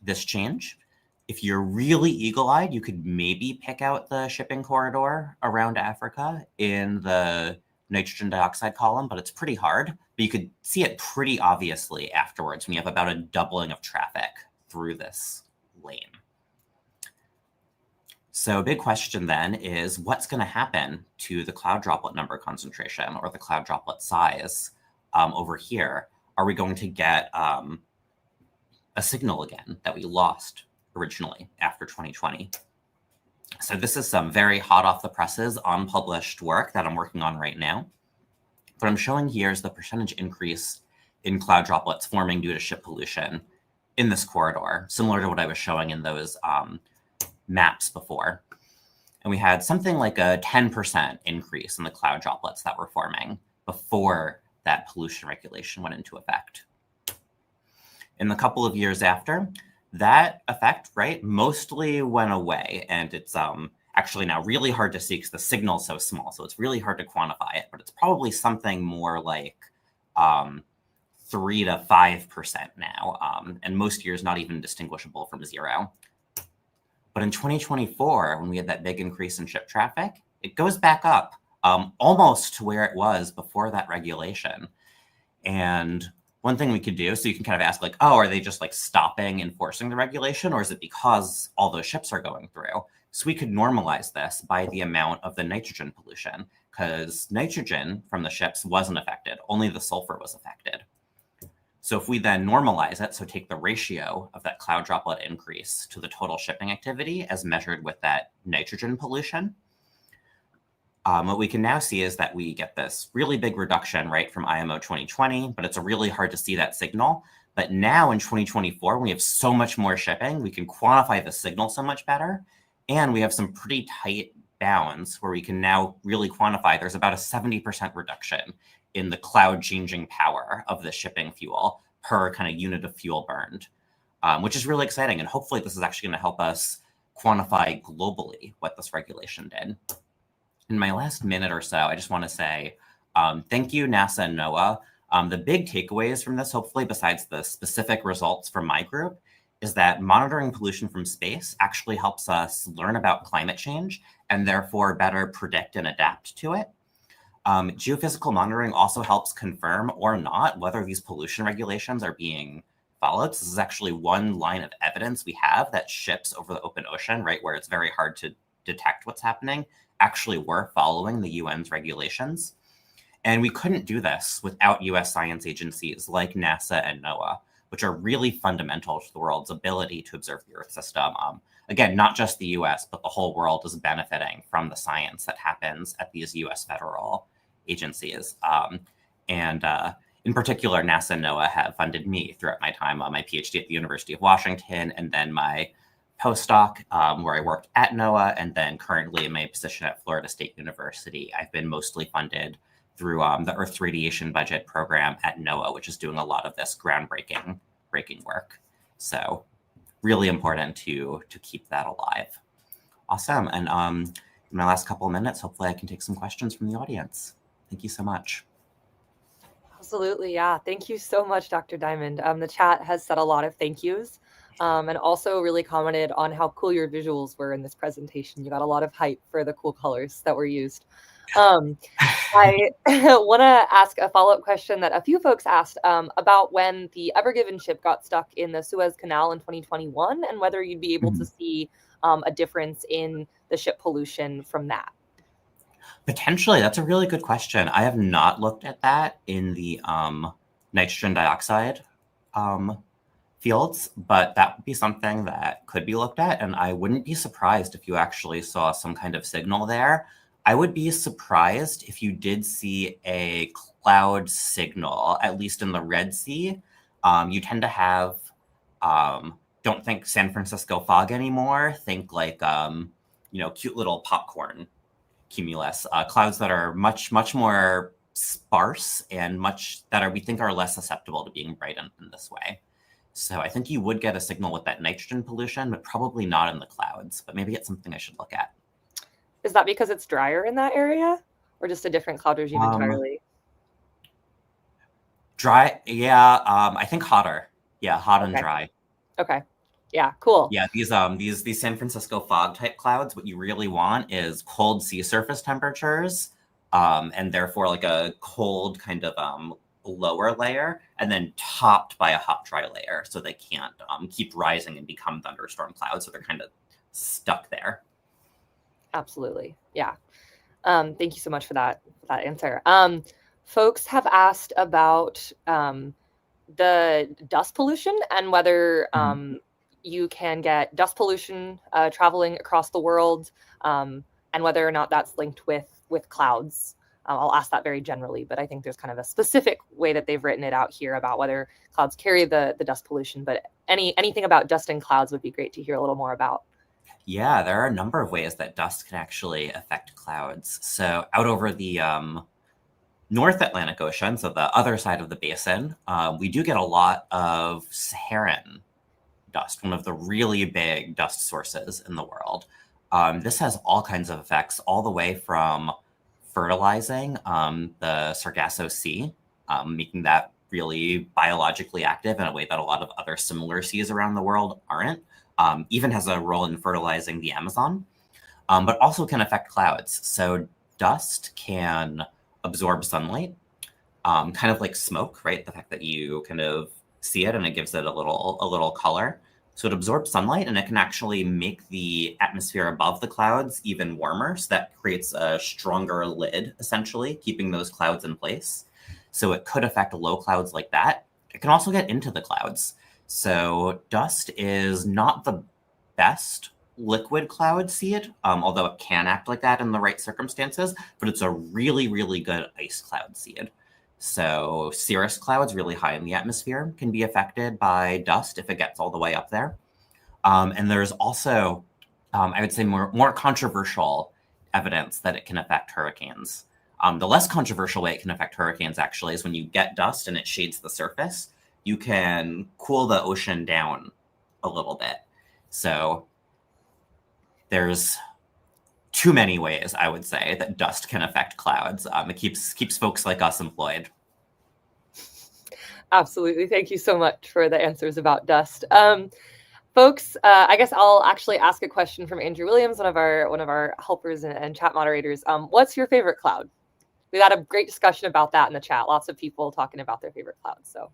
[SPEAKER 10] this change, if you're really eagle-eyed, you could maybe pick out the shipping corridor around Africa in the nitrogen dioxide column, but it's pretty hard. But you could see it pretty obviously afterwards when you have about a doubling of traffic through this lane. So a big question then is what's going to happen to the cloud droplet number concentration or the cloud droplet size over here? Are we going to get a signal again that we lost originally after 2020? So this is some very hot off the presses, unpublished work that I'm working on right now. What I'm showing here is the percentage increase in cloud droplets forming due to ship pollution in this corridor, similar to what I was showing in those maps before. And we had something like a 10% increase in the cloud droplets that were forming before that pollution regulation went into effect. In the couple of years after, that effect, right, mostly went away. And it's actually now really hard to see because the signal's so small. So it's really hard to quantify it, but it's probably something more like 3 to 5% now. And most years not even distinguishable from zero. But in 2024, when we had that big increase in ship traffic, it goes back up almost to where it was before that regulation. And one thing we could do, so you can kind of ask like, oh, are they just like stopping enforcing the regulation, or is it because all those ships are going through? So we could normalize this by the amount of the nitrogen pollution, because nitrogen from the ships wasn't affected, only the sulfur was affected. So if we then normalize it, so take the ratio of that cloud droplet increase to the total shipping activity as measured with that nitrogen pollution, what we can now see is that we get this really big reduction, right, from IMO 2020, but it's really hard to see that signal. But now in 2024, when we have so much more shipping, we can quantify the signal so much better. And we have some pretty tight bounds where we can now really quantify there's about a 70% reduction in the cloud changing power of the shipping fuel per kind of unit of fuel burned, which is really exciting. And hopefully this is actually going to help us quantify globally what this regulation did. In my last minute or so, I just want to say thank you, NASA and NOAA. The big takeaways from this, hopefully, besides the specific results from my group, is that monitoring pollution from space actually helps us learn about climate change and therefore better predict and adapt to it. Geophysical monitoring also helps confirm or not whether these pollution regulations are being followed. So this is actually one line of evidence we have that ships over the open ocean, right, where it's very hard to detect what's happening, actually were following the UN's regulations. And we couldn't do this without US science agencies like NASA and NOAA. which are really fundamental to the world's ability to observe the Earth system. Again, not just the US, but the whole world is benefiting from the science that happens at these US federal agencies. In particular, NASA and NOAA have funded me throughout my time on my PhD at the University of Washington, and then my postdoc, where I worked at NOAA, and then currently in my position at Florida State University. I've been mostly funded through the Earth Radiation Budget Program at NOAA, which is doing a lot of this groundbreaking work. So really important to keep that alive. Awesome. And in my last couple of minutes, hopefully I can take some questions from the audience. Thank you so much.
[SPEAKER 6] Absolutely. Yeah. Thank you so much, Dr. Diamond. The chat has said a lot of thank yous and also really commented on how cool your visuals were in this presentation. You got a lot of hype for the cool colors that were used. I want to ask a follow-up question that a few folks asked about when the Ever Given ship got stuck in the Suez Canal in 2021 and whether you'd be able to see a difference in the ship pollution from that.
[SPEAKER 10] Potentially, that's a really good question. I have not looked at that in the nitrogen dioxide fields, but that would be something that could be looked at. And I wouldn't be surprised if you actually saw some kind of signal there. I would be surprised if you did see a cloud signal, at least in the Red Sea. You tend to have, don't think San Francisco fog anymore. Think like, cute little popcorn cumulus, clouds that are much more sparse and we think are less susceptible to being brightened in this way. So I think you would get a signal with that nitrogen pollution, but probably not in the clouds, but maybe it's something I should look at.
[SPEAKER 6] Is that because it's drier in that area or just a different cloud regime entirely?
[SPEAKER 10] Dry. Yeah. I think hotter. Yeah. Hot and dry.
[SPEAKER 6] Okay. Yeah, cool.
[SPEAKER 10] Yeah, these San Francisco fog type clouds, what you really want is cold sea surface temperatures, and therefore like a cold kind of lower layer, and then topped by a hot dry layer, so they can't keep rising and become thunderstorm clouds, so they're kind of stuck there.
[SPEAKER 6] Absolutely, yeah. Thank you so much for that answer. Folks have asked about the dust pollution and whether you can get dust pollution traveling across the world, and whether or not that's linked with clouds. I'll ask that very generally, but I think there's kind of a specific way that they've written it out here about whether clouds carry the dust pollution, but anything about dust and clouds would be great to hear a little more about.
[SPEAKER 10] Yeah, there are a number of ways that dust can actually affect clouds. So out over the North Atlantic Ocean, so the other side of the basin, we do get a lot of Saharan dust, one of the really big dust sources in the world. This has all kinds of effects, all the way from fertilizing the Sargasso Sea, making that really biologically active in a way that a lot of other similar seas around the world aren't, even has a role in fertilizing the Amazon, but also can affect clouds. So dust can absorb sunlight, kind of like smoke, right? The fact that you kind of see it and it gives it a little color. So it absorbs sunlight and it can actually make the atmosphere above the clouds even warmer. So that creates a stronger lid, essentially, keeping those clouds in place. So it could affect low clouds like that. It can also get into the clouds. So dust is not the best liquid cloud seed, although it can act like that in the right circumstances, but it's a really, really good ice cloud seed. So cirrus clouds really high in the atmosphere can be affected by dust if it gets all the way up there. And there's also, I would say, more controversial evidence that it can affect hurricanes. The less controversial way it can affect hurricanes actually is when you get dust and it shades the surface, you can cool the ocean down a little bit. So there's too many ways, I would say, that dust can affect clouds. It keeps folks like us employed.
[SPEAKER 6] Absolutely. Thank you so much for the answers about dust. Folks, I guess I'll actually ask a question from Andrew Williams, one of our helpers and chat moderators. What's your favorite cloud? We had a great discussion about that in the chat. Lots of people talking about their favorite clouds. So.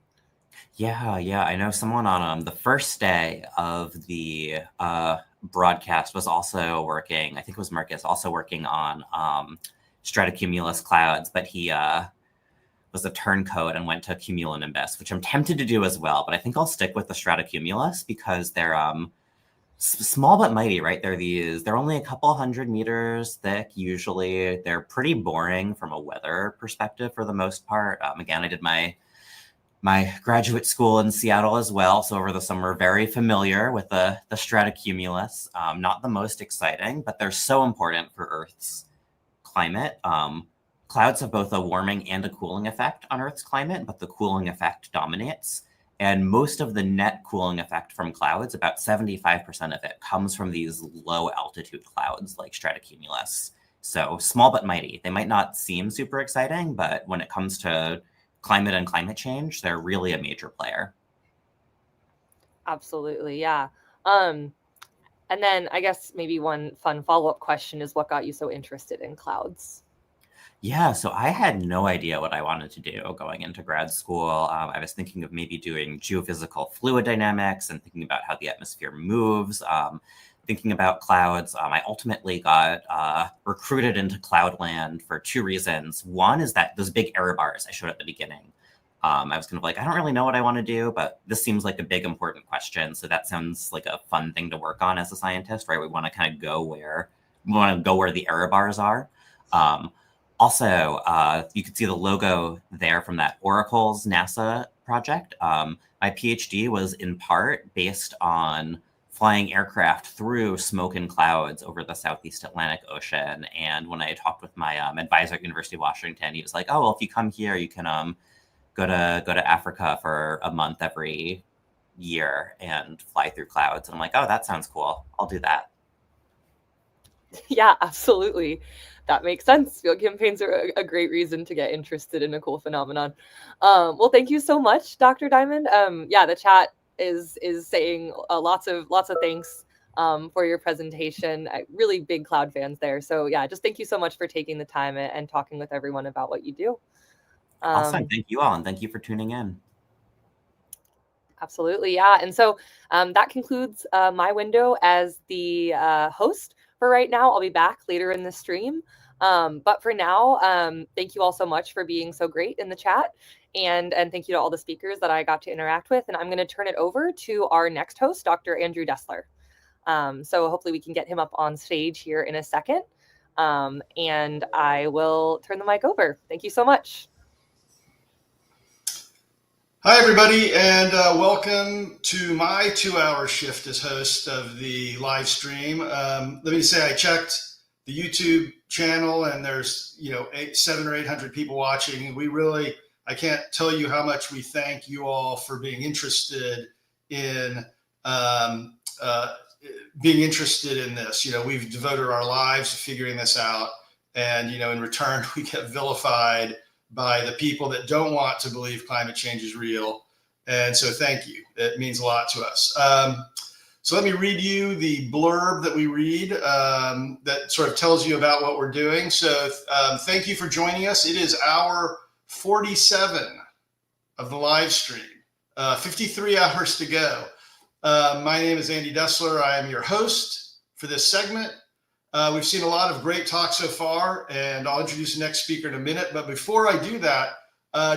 [SPEAKER 6] Yeah.
[SPEAKER 10] I know someone on the first day of the broadcast was also working, I think it was Marcus, also working on stratocumulus clouds, but he was a turncoat and went to cumulonimbus, which I'm tempted to do as well, but I think I'll stick with the stratocumulus because they're small but mighty, right? They're only a couple hundred meters thick usually. They're pretty boring from a weather perspective for the most part. Again, I did my graduate school in Seattle as well, so over the summer, very familiar with the stratocumulus. Not the most exciting, but they're so important for Earth's climate. Clouds have both a warming and a cooling effect on Earth's climate, but the cooling effect dominates. And most of the net cooling effect from clouds, about 75% of it, comes from these low altitude clouds like stratocumulus. So small but mighty. They might not seem super exciting, but when it comes to climate and climate change, they're really a major player.
[SPEAKER 6] Absolutely, yeah. And then I guess maybe one fun follow-up question is, what got you so interested in clouds?
[SPEAKER 10] Yeah, so I had no idea what I wanted to do going into grad school. I was thinking of maybe doing geophysical fluid dynamics and thinking about how the atmosphere moves, thinking about clouds. I ultimately got recruited into Cloudland for two reasons. One is that those big error bars I showed at the beginning. I was kind of like, I don't really know what I want to do, but this seems like a big, important question. So that sounds like a fun thing to work on as a scientist, right? We want to kind of go where the error bars are. Also, you can see the logo there from that Oracle's NASA project. My PhD was in part based on flying aircraft through smoke and clouds over the Southeast Atlantic Ocean. And when I talked with my advisor at University of Washington, he was like, oh, well, if you come here, you can go to Africa for a month every year and fly through clouds. And I'm like, oh, that sounds cool. I'll do that.
[SPEAKER 6] Yeah, absolutely. That makes sense. Field campaigns are a great reason to get interested in a cool phenomenon. Well, thank you so much, Dr. Diamond. Yeah, the chat is saying lots of thanks for your presentation. Really big cloud fans there. So yeah, just thank you so much for taking the time and talking with everyone about what you do.
[SPEAKER 10] Awesome. Thank you all, and thank you for tuning in.
[SPEAKER 6] Absolutely, yeah. And so that concludes my window as the host. For right now, I'll be back later in the stream. But for now, thank you all so much for being so great in the chat. And thank you to all the speakers that I got to interact with. And I'm going to turn it over to our next host, Dr. Andrew Dessler. So hopefully we can get him up on stage here in a second. And I will turn the mic over. Thank you so much.
[SPEAKER 11] Hi, everybody, and welcome to my 2-hour shift as host of the live stream. Let me say I checked the YouTube channel, and there's 700 or 800 people watching. I can't tell you how much we thank you all for being interested in this. We've devoted our lives to figuring this out, and in return we get vilified by the people that don't want to believe climate change is real. And so thank you. It means a lot to us. So let me read you the blurb that we read that sort of tells you about what we're doing. So thank you for joining us. It is hour 47 of the live stream, 53 hours to go. My name is Andy Dessler. I am your host for this segment. We've seen a lot of great talks so far, and I'll introduce the next speaker in a minute. But before I do that,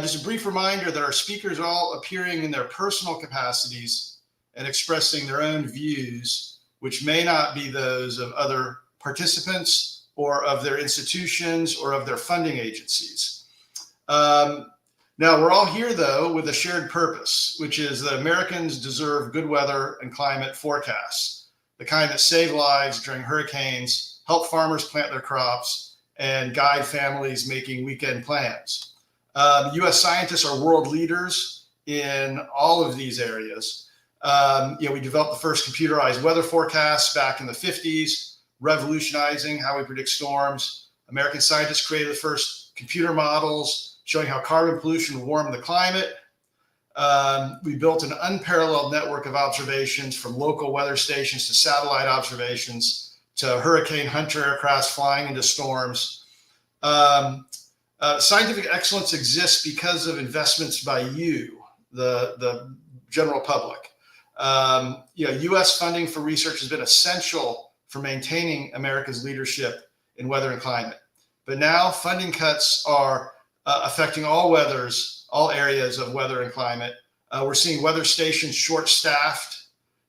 [SPEAKER 11] just a brief reminder that our speakers are all appearing in their personal capacities and expressing their own views, which may not be those of other participants or of their institutions or of their funding agencies. Now, we're all here, though, with a shared purpose, which is that Americans deserve good weather and climate forecasts, the kind that save lives during hurricanes, help farmers plant their crops, and guide families making weekend plans. U.S. scientists are world leaders in all of these areas. We developed the first computerized weather forecasts back in the 50s, revolutionizing how we predict storms. American scientists created the first computer models showing how carbon pollution warmed the climate. We built an unparalleled network of observations, from local weather stations to satellite observations to Hurricane Hunter aircrafts flying into storms. Scientific excellence exists because of investments by you, the general public. U.S. funding for research has been essential for maintaining America's leadership in weather and climate. But now funding cuts are affecting all weathers, all areas of weather and climate. We're seeing weather stations short-staffed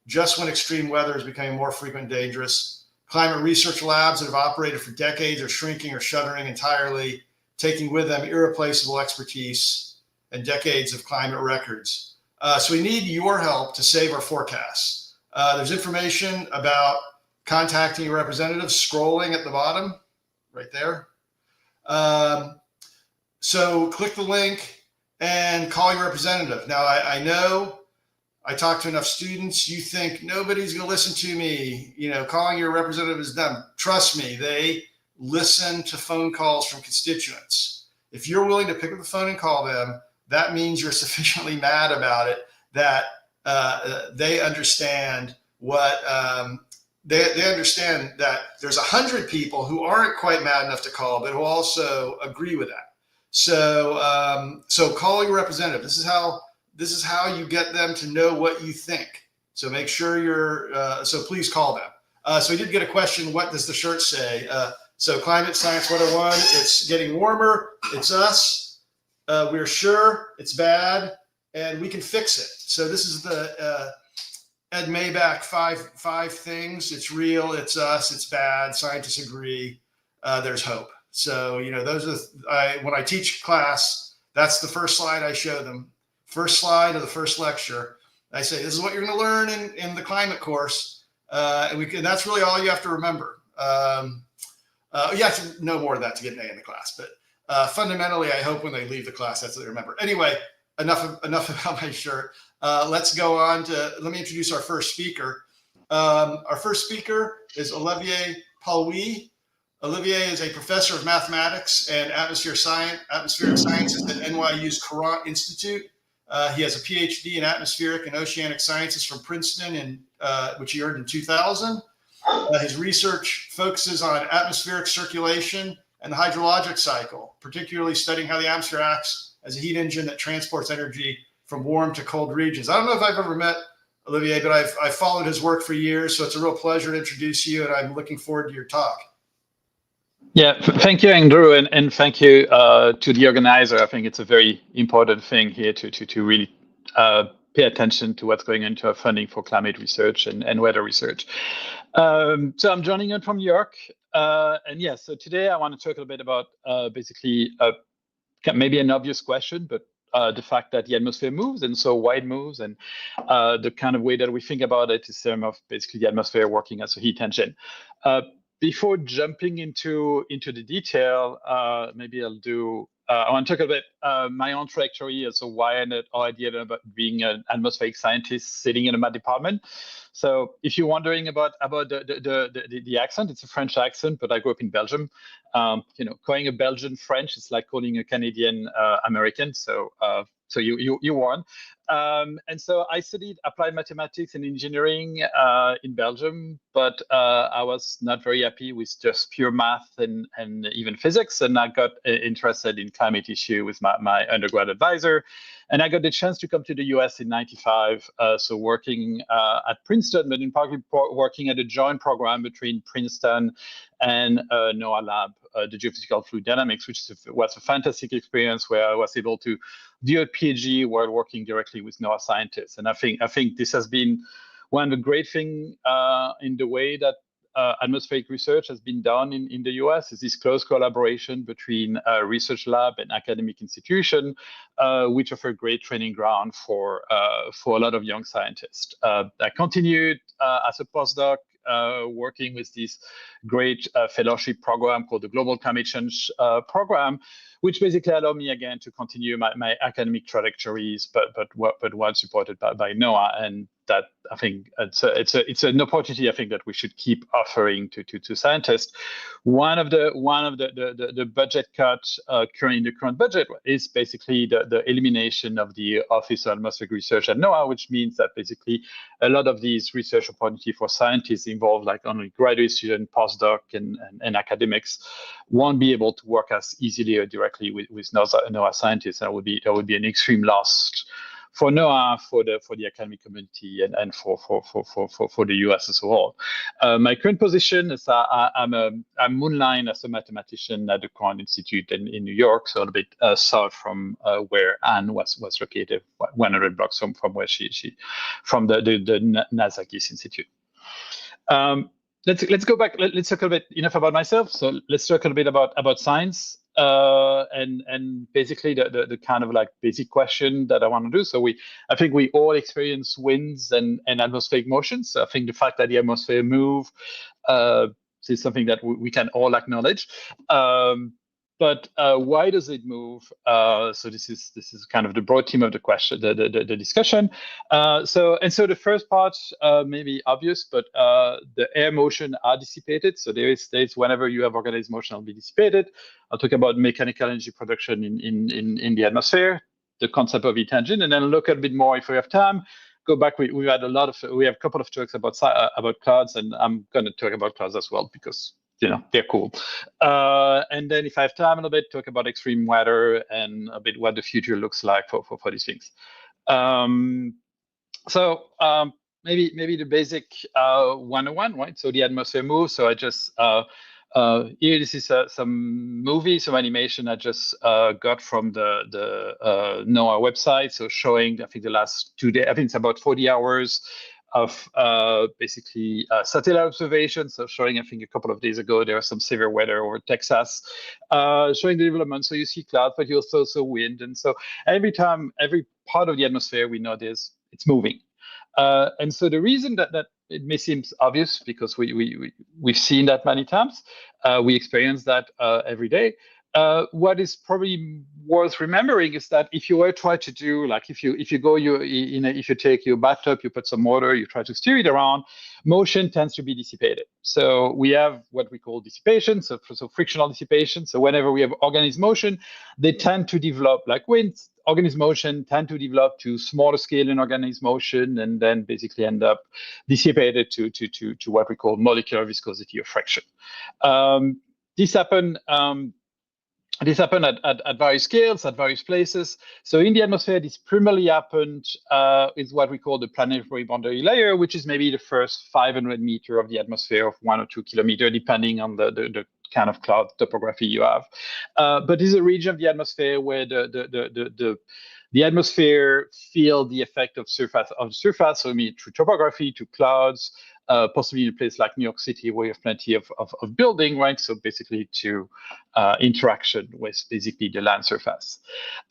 [SPEAKER 11] just when extreme weather is becoming more frequent and dangerous. Climate research labs that have operated for decades are shrinking or shuttering entirely, taking with them irreplaceable expertise and decades of climate records. So we need your help to save our forecasts. There's information about contacting your representative scrolling at the bottom, right there. So click the link and call your representative. Now, I know I talked to enough students, you think nobody's gonna listen to me, you know, calling your representative is dumb. Trust me, they listen to phone calls from constituents. If you're willing to pick up the phone and call them, that means you're sufficiently mad about it that they understand what, they understand that there's 100 people who aren't quite mad enough to call, but who also agree with that. So, so call your representative. This is how you get them to know what you think. So make sure you're, so please call them. So we did get a question, what does the shirt say? So Climate Science 101, it's getting warmer, it's us, we're sure it's bad, and we can fix it. So this is the Ed Maybach five things. It's real, it's us, it's bad, scientists agree, there's hope. So, you know, those are, when I teach class, that's the first slide I show them. First slide of the first lecture. I say, this is what you're going to learn in the climate course. And that's really all you have to remember. You have to know more of that to get an A in the class. But fundamentally, I hope when they leave the class, that's what they remember. Anyway, enough about my shirt. Let's go on to, let me introduce our first speaker. Our first speaker is Olivier Pauluis. Olivier is a professor of mathematics and atmospheric sciences at NYU's Courant Institute. He has a PhD in atmospheric and oceanic sciences from Princeton, which he earned in 2000. His research focuses on atmospheric circulation and the hydrologic cycle, particularly studying how the atmosphere acts as a heat engine that transports energy from warm to cold regions. I don't know if I've ever met Olivier, but I've followed his work for years, so it's a real pleasure to introduce you, and I'm looking forward to your talk.
[SPEAKER 12] Yeah, thank you, Andrew, and thank you to the organizer. I think it's a very important thing here to really pay attention to what's going into our funding for climate research and weather research. So I'm joining in from New York, and yeah, so today I want to talk a little bit about basically maybe an obvious question, but the fact that the atmosphere moves, and so why it moves, and the kind of way that we think about it is terms of basically the atmosphere working as a heat engine. Before jumping into the detail, maybe I'll do. I want to talk about my own trajectory, so why I ended up being an atmospheric scientist sitting in my department. So, if you're wondering about the accent, it's a French accent, but I grew up in Belgium. You know, calling a Belgian French is like calling a Canadian American. So you won. And so I studied applied mathematics and engineering in Belgium, but I was not very happy with just pure math and even physics. And I got interested in climate issue with my undergrad advisor. And I got the chance to come to the US in '95, so working at Princeton, but in particular working at a joint program between Princeton and NOAA Lab, the geophysical fluid dynamics, which was a fantastic experience where I was able to do a PhD while working directly with NOAA scientists. And I think this has been one of the great things in the way that atmospheric research has been done in the US is this close collaboration between research lab and academic institution, which offer great training ground for a lot of young scientists. I continued as a postdoc working with this great fellowship program called the Global Climate Change Program, which basically allowed me again to continue my academic trajectories, but well supported by NOAA, and that I think it's an opportunity I think that we should keep offering to scientists. One of the budget cuts currently in the current budget is basically the elimination of the Office of Atmospheric Research at NOAA, which means that basically a lot of these research opportunities for scientists involve like only graduate student, postdoc, and academics won't be able to work as easily or directly with NOAA scientists. That would be an extreme loss for NOAA, for the academic community, and for the US as a whole. My current position is I'm moonline as a mathematician at the Crown Institute in New York, so a bit south from where Anne was located, 100 blocks from where she from the NASA Geerts Institute. Let's go back. Let's talk a bit enough about myself. So let's talk a bit about science and basically the kind of like basic question that I want to do. So I think we all experience winds and atmospheric motions. So I think the fact that the atmosphere move is something that we can all acknowledge. But why does it move? So this is kind of the broad theme of the question, the discussion. So the first part may be obvious, but the air motion are dissipated. So there is states whenever you have organized motion, will be dissipated. I'll talk about mechanical energy production in the atmosphere, the concept of heat engine, and then look a bit more if we have time. Go back. We have a couple of talks about clouds, and I'm going to talk about clouds as well because they're cool. And then if I have time a little bit, talk about extreme weather and a bit what the future looks like for these things. Maybe the basic 101, right? So the atmosphere moves. So I just here, this is some animation I just got from the NOAA website. So showing, I think the last 2 days, I think it's about 40 hours of basically satellite observations. So showing, I think a couple of days ago, there was some severe weather over Texas, showing the development. So you see clouds, but you also see wind. And so every part of the atmosphere, we know it's moving. And so the reason that it may seem obvious, because we've seen that many times, we experience that every day. What is probably worth remembering is that if you were try to do, like if you take your bathtub, you put some water, you try to steer it around, motion tends to be dissipated. So we have what we call dissipation, so frictional dissipation. So whenever we have organized motion, they tend to develop, like winds, organized motion tend to develop to smaller scale in organized motion, and then basically end up dissipated to what we call molecular viscosity or friction. This happened at various scales, at various places. So in the atmosphere, this primarily happened is what we call the planetary boundary layer, which is maybe the first 500 meters of the atmosphere of 1 or 2 kilometers, depending on the kind of cloud topography you have. But this is a region of the atmosphere where the atmosphere feels the effect of surface, so I mean through topography, to clouds, possibly in a place like New York City where you have plenty of building, right? So basically to interaction with basically the land surface.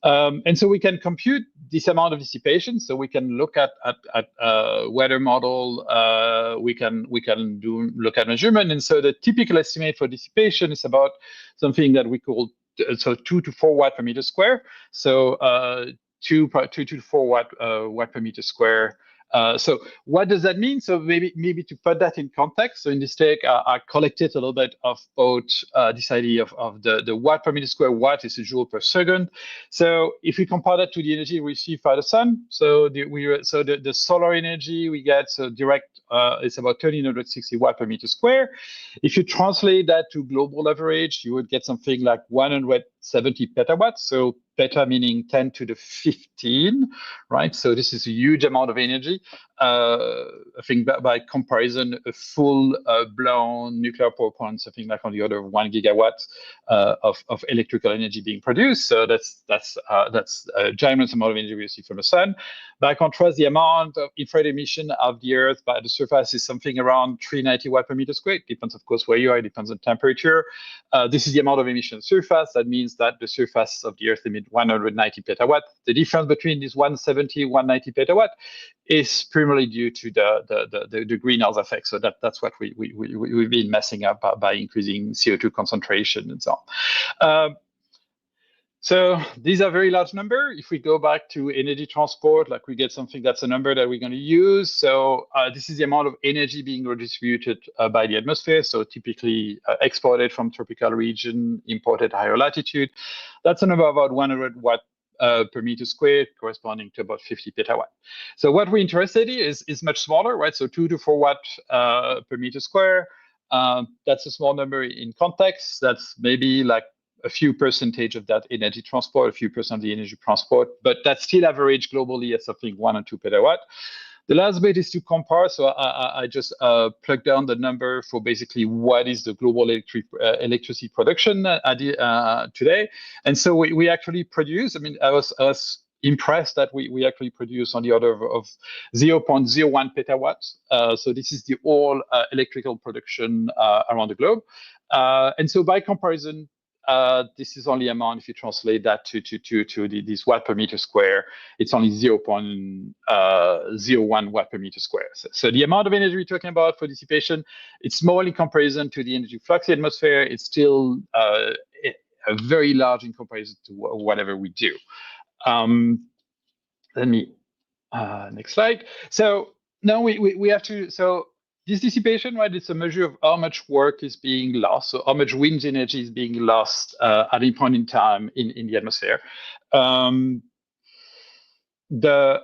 [SPEAKER 12] And so we can compute this amount of dissipation. So we can look at weather model, we can look at measurement. And so the typical estimate for dissipation is about something that we call 2 to 4 watt per meter square. So 2 to 4 watt per meter square. So what does that mean? So maybe to put that in context. So in this talk, I collected a little bit of both this idea of the watt per meter square. Watt is a joule per second. So if we compare that to the energy we receive by the sun, so the solar energy we get, so direct, it's about 1360 watt per meter square. If you translate that to global average, you would get something like 170 petawatts. So peta meaning 10 to the 15, right? So this is a huge amount of energy. I think by comparison, a full blown nuclear power plant, something like on the order of 1 gigawatt of electrical energy being produced. So that's a giant amount of energy we receive from the sun. By contrast, the amount of infrared emission of the Earth by the surface is something around 390 watt per meter squared. Depends, of course, where you are. It depends on temperature. This is the amount of emission surface. That means that the surface of the Earth emits 190 petawatt. The difference between this 170, 190 petawatt is primarily due to the greenhouse effect. So that's what we've been messing up by increasing CO2 concentration and so on. So these are very large number. If we go back to energy transport, like we get something that's a number that we're going to use. So this is the amount of energy being redistributed by the atmosphere. So typically exported from tropical region, imported higher latitude. That's a number about 100 watt per meter squared, corresponding to about 50 petawatt. So what we're interested in is much smaller, right? So 2 to 4 watt per meter square. That's a small number in context. That's maybe like a few percentage of that energy transport, a few percent of the energy transport, but that's still average globally at something 1 or 2 petawatt. The last bit is to compare. So I just plugged down the number for basically what is the global electricity production today. And so we actually produce, I mean, I was impressed that we actually produce on the order of 0.01 petawatts. So this is the all electrical production around the globe. And so by comparison, this is only amount if you translate that to this watt per meter square, it's only 0.01 watt per meter square. So the amount of energy we're talking about for dissipation, it's small in comparison to the energy flux in the atmosphere. It's still very large in comparison to whatever we do. Let me next slide. So now we have to this dissipation, right? It's a measure of how much work is being lost, so how much wind energy is being lost at any point in time in the atmosphere. The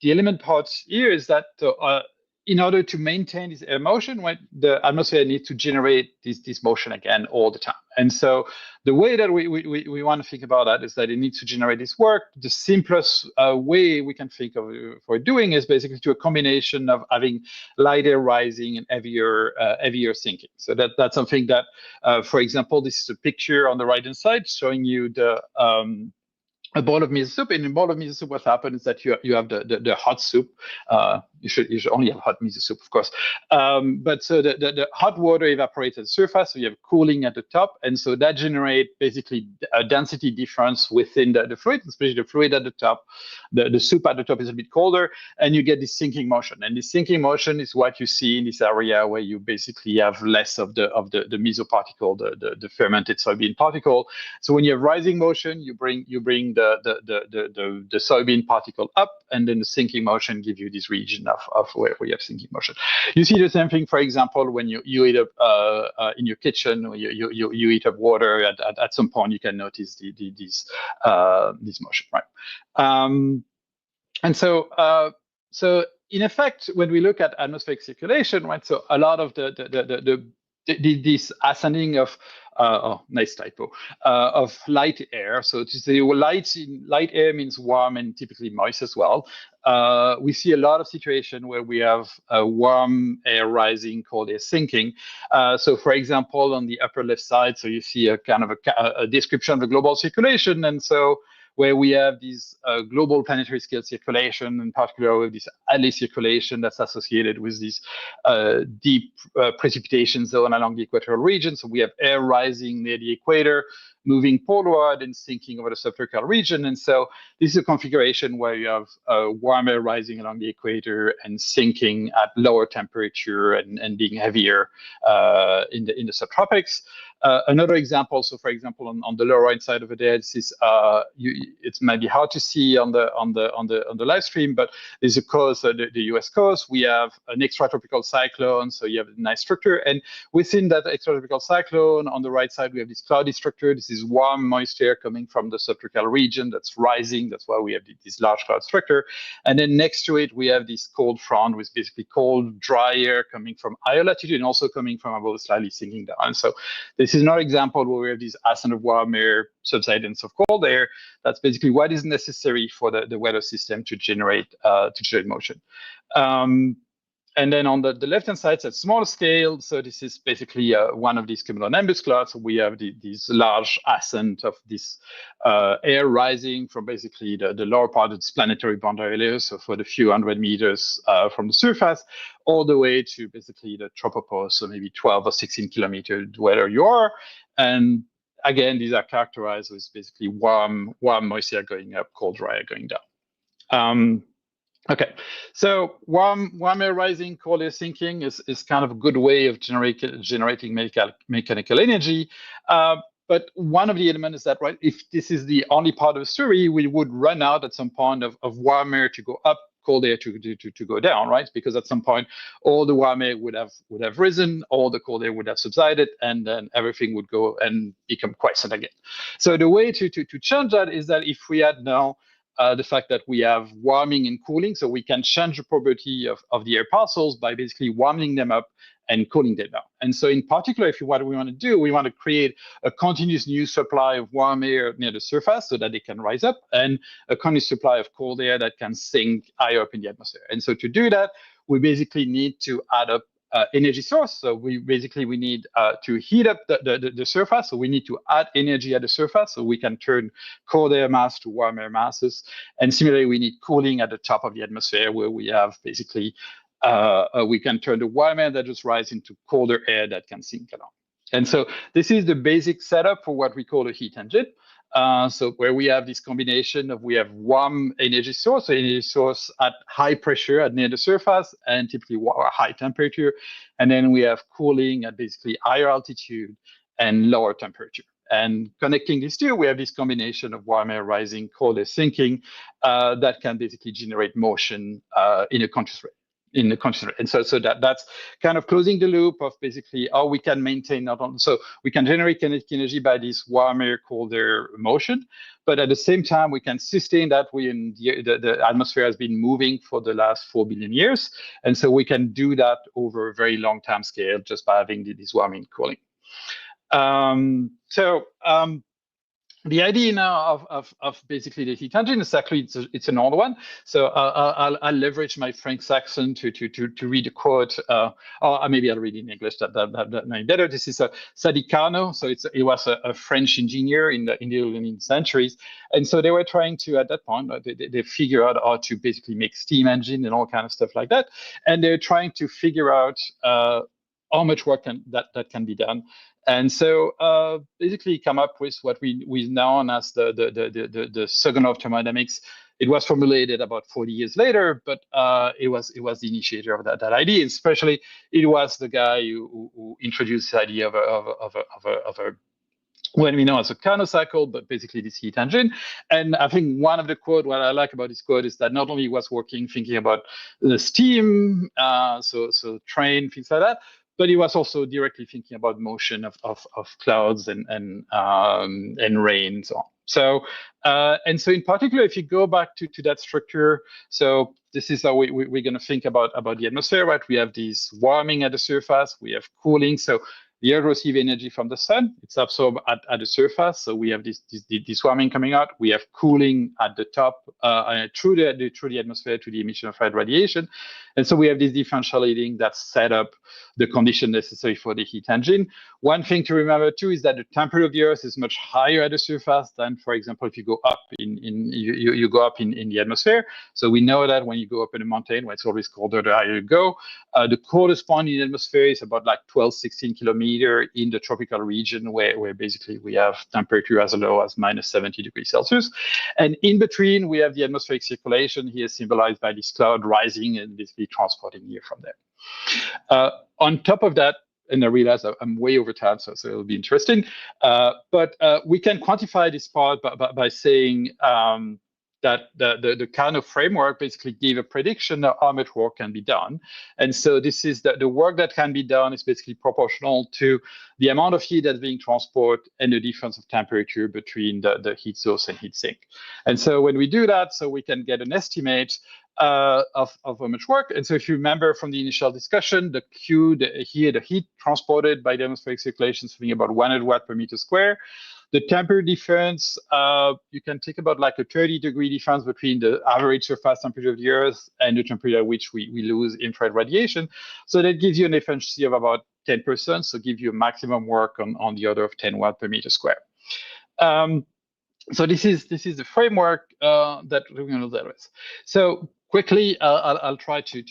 [SPEAKER 12] element part here is that in order to maintain this air motion, right, the atmosphere needs to generate this motion again all the time. And so the way that we want to think about that is that it needs to generate this work. The simplest way we can think of for doing is basically to a combination of having light air rising and heavier sinking. So that's something that, for example, this is a picture on the right-hand side showing you the a bowl of miso soup. In a bowl of miso soup, what happens is that you have the hot soup. You should only have hot miso soup, of course. But so the hot water evaporates at the surface, so you have cooling at the top, and so that generates basically a density difference within the fluid, especially the fluid at the top. The soup at the top is a bit colder, and you get this sinking motion. And this sinking motion is what you see in this area where you basically have less of the miso particle, the fermented soybean particle. So when you have rising motion, you bring the soybean particle up, and then the sinking motion gives you this region of where you have sinking motion. You see the same thing, for example, when you heat up in your kitchen, you heat up water. At some point, you can notice this motion, right? And so in effect, when we look at atmospheric circulation, right? So a lot of this ascending of nice typo of light air. So to say light air means warm and typically moist as well. We see a lot of situation where we have warm air rising, cold air sinking. So for example, on the upper left side, so you see a kind of a description of the global circulation, and so where we have these global planetary scale circulation, in particular with this Allie circulation that's associated with this deep precipitation zone along the equatorial region. So we have air rising near the equator, moving poleward and sinking over the subtropical region. And so this is a configuration where you have warm air rising along the equator and sinking at lower temperature and being heavier in the subtropics. Another example, so for example, on the lower right side over there, this is it's maybe hard to see on the live stream, but there's a coast, the US coast. We have an extratropical cyclone, so you have a nice structure, and within that extratropical cyclone, on the right side, we have this cloudy structure. This is warm, moist air coming from the subtropical region that's rising. That's why we have this large cloud structure, and then next to it, we have this cold front with basically cold, dry air coming from higher latitude and also coming from above, slightly sinking down. So this is another example where we have this ascent of warm air, subsidence of cold air. That's basically what is necessary for the weather system to generate motion. And then on the left-hand side, it's at small scale. So this is basically one of these cumulonimbus clouds. So we have these large ascent of this air rising from basically the lower part of this planetary boundary layer, so for the few hundred meters from the surface, all the way to basically the tropopause, so maybe 12 or 16 kilometers where you are. And again, these are characterized with basically warm, moist air going up, cold, dry air going down. Okay, so warm air rising, cold air sinking is kind of a good way of generating mechanical energy. But one of the elements is that, right, if this is the only part of the story, we would run out at some point of warm air to go up, cold air to go down, right? Because at some point, all the warm air would have risen, all the cold air would have subsided, and then everything would go and become quiescent again. So the way to change that is that if we had now the fact that we have warming and cooling, so we can change the property of the air parcels by basically warming them up and cooling them down. And so in particular, what we want to do, we want to create a continuous new supply of warm air near the surface so that they can rise up, and a continuous supply of cold air that can sink higher up in the atmosphere. And so to do that, we basically need to add up energy source. So we need to heat up the surface. So we need to add energy at the surface so we can turn cold air mass to warm air masses. And similarly, we need cooling at the top of the atmosphere, where we have basically, we can turn the warm air that just rises into colder air that can sink along. And so this is the basic setup for what we call a heat engine. So where we have this combination of, we have warm energy source at high pressure at near the surface and typically high temperature. And then we have cooling at basically higher altitude and lower temperature. And connecting these two, we have this combination of warm air rising, cold air sinking, that can basically generate motion in a conscious rate. And so that's kind of closing the loop of basically how we can maintain not only, so we can generate kinetic energy by this warm air, cold air motion, but at the same time we can sustain that when the atmosphere has been moving for the last 4 billion years, and so we can do that over a very long time scale just by having this warming, cooling. The idea now of basically the heat engine is actually it's an old one. So I'll leverage my French accent to read a quote, or maybe I'll read it in English. That might be better. This is Sadi Carnot. So it was a French engineer in the early centuries, and so they were trying to, at that point, they figure out how to basically make steam engine and all kind of stuff like that, and they're trying to figure out how much work that can be done. And so basically come up with what we know as the second law of thermodynamics. It was formulated about 40 years later, but it was the initiator of that idea. Especially, it was the guy who introduced the idea of a what we know as a Carnot cycle, but basically this heat engine. And I think one of the quote, what I like about this quote is that not only was working thinking about the steam, so train, things like that, but he was also directly thinking about motion of clouds and rain and so on. So and so in particular, if you go back to that structure, so this is how we're going to think about the atmosphere, right? We have this warming at the surface, we have cooling. So the Earth receives energy from the sun, it's absorbed at the surface. So we have this warming coming out. We have cooling at the top through the atmosphere to the emission of red radiation. And so we have this differential heating that set up the condition necessary for the heat engine. One thing to remember too is that the temperature of the Earth is much higher at the surface than, for example, if you go up you go up in the atmosphere. So we know that when you go up in a mountain, where it's always colder, the higher you go. The coldest point in the atmosphere is about like 12, 16 kilometers in the tropical region, where basically we have temperature as low as minus 70 degrees Celsius. And in between, we have the atmospheric circulation here symbolized by this cloud rising and basically transporting air from there. On top of that, and I realize I'm way over time, so it'll be interesting, but we can quantify this part by saying that the kind of framework basically gave a prediction of how much work can be done. And so this is the work that can be done is basically proportional to the amount of heat that's being transported and the difference of temperature between the heat source and heat sink. And so when we do that, so we can get an estimate of how much work. And so if you remember from the initial discussion, the Q here, the heat transported by the atmospheric circulation is something about 100 watt per meter square. The temperature difference, you can take about like a 30-degree difference between the average surface temperature of the Earth and the temperature at which we lose infrared radiation. So that gives you an efficiency of about 10%, so give you a maximum work on the order of 10 watt per meter square. So this is the framework that we're going to deal with. So quickly, I'll try to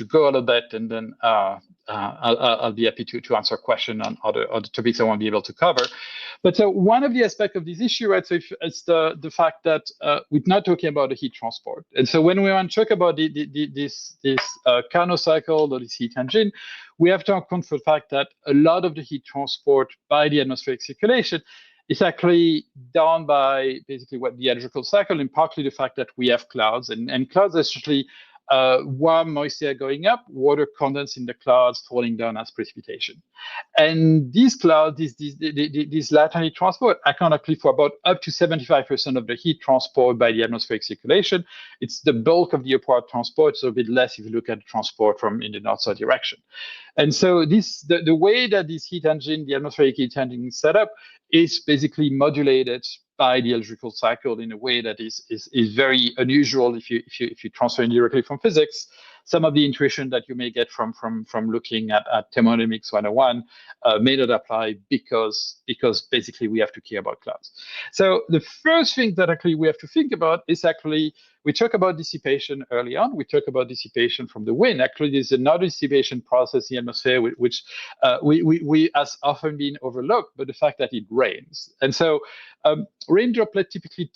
[SPEAKER 12] go a little bit, and then I'll be happy to answer a question on other topics I won't be able to cover. But so one of the aspects of this issue, right? So it's the fact that we're not talking about the heat transport, and so when we want to talk about this Carnot cycle or this heat engine, we have to account for the fact that a lot of the heat transport by the atmospheric circulation is actually done by basically what the hydrological cycle, and partly the fact that we have clouds, and clouds essentially warm moisture going up, water condense in the clouds, falling down as precipitation. And these clouds, these latent heat transport account actually for about up to 75% of the heat transport by the atmospheric circulation. It's the bulk of the upward transport, so a bit less if you look at the transport from in the north-south direction. And so the way that this heat engine, the atmospheric heat engine is set up, is basically modulated by the electrical cycle in a way that is very unusual if you transfer it directly from physics. Some of the intuition that you may get from looking at thermodynamics 101 may not apply because basically we have to care about clouds. So the first thing that actually we have to think about is actually, we talk about dissipation early on. We talk about dissipation from the wind. Actually, there's another dissipation process in the atmosphere which we has often been overlooked, but the fact that it rains. And so rain droplets typically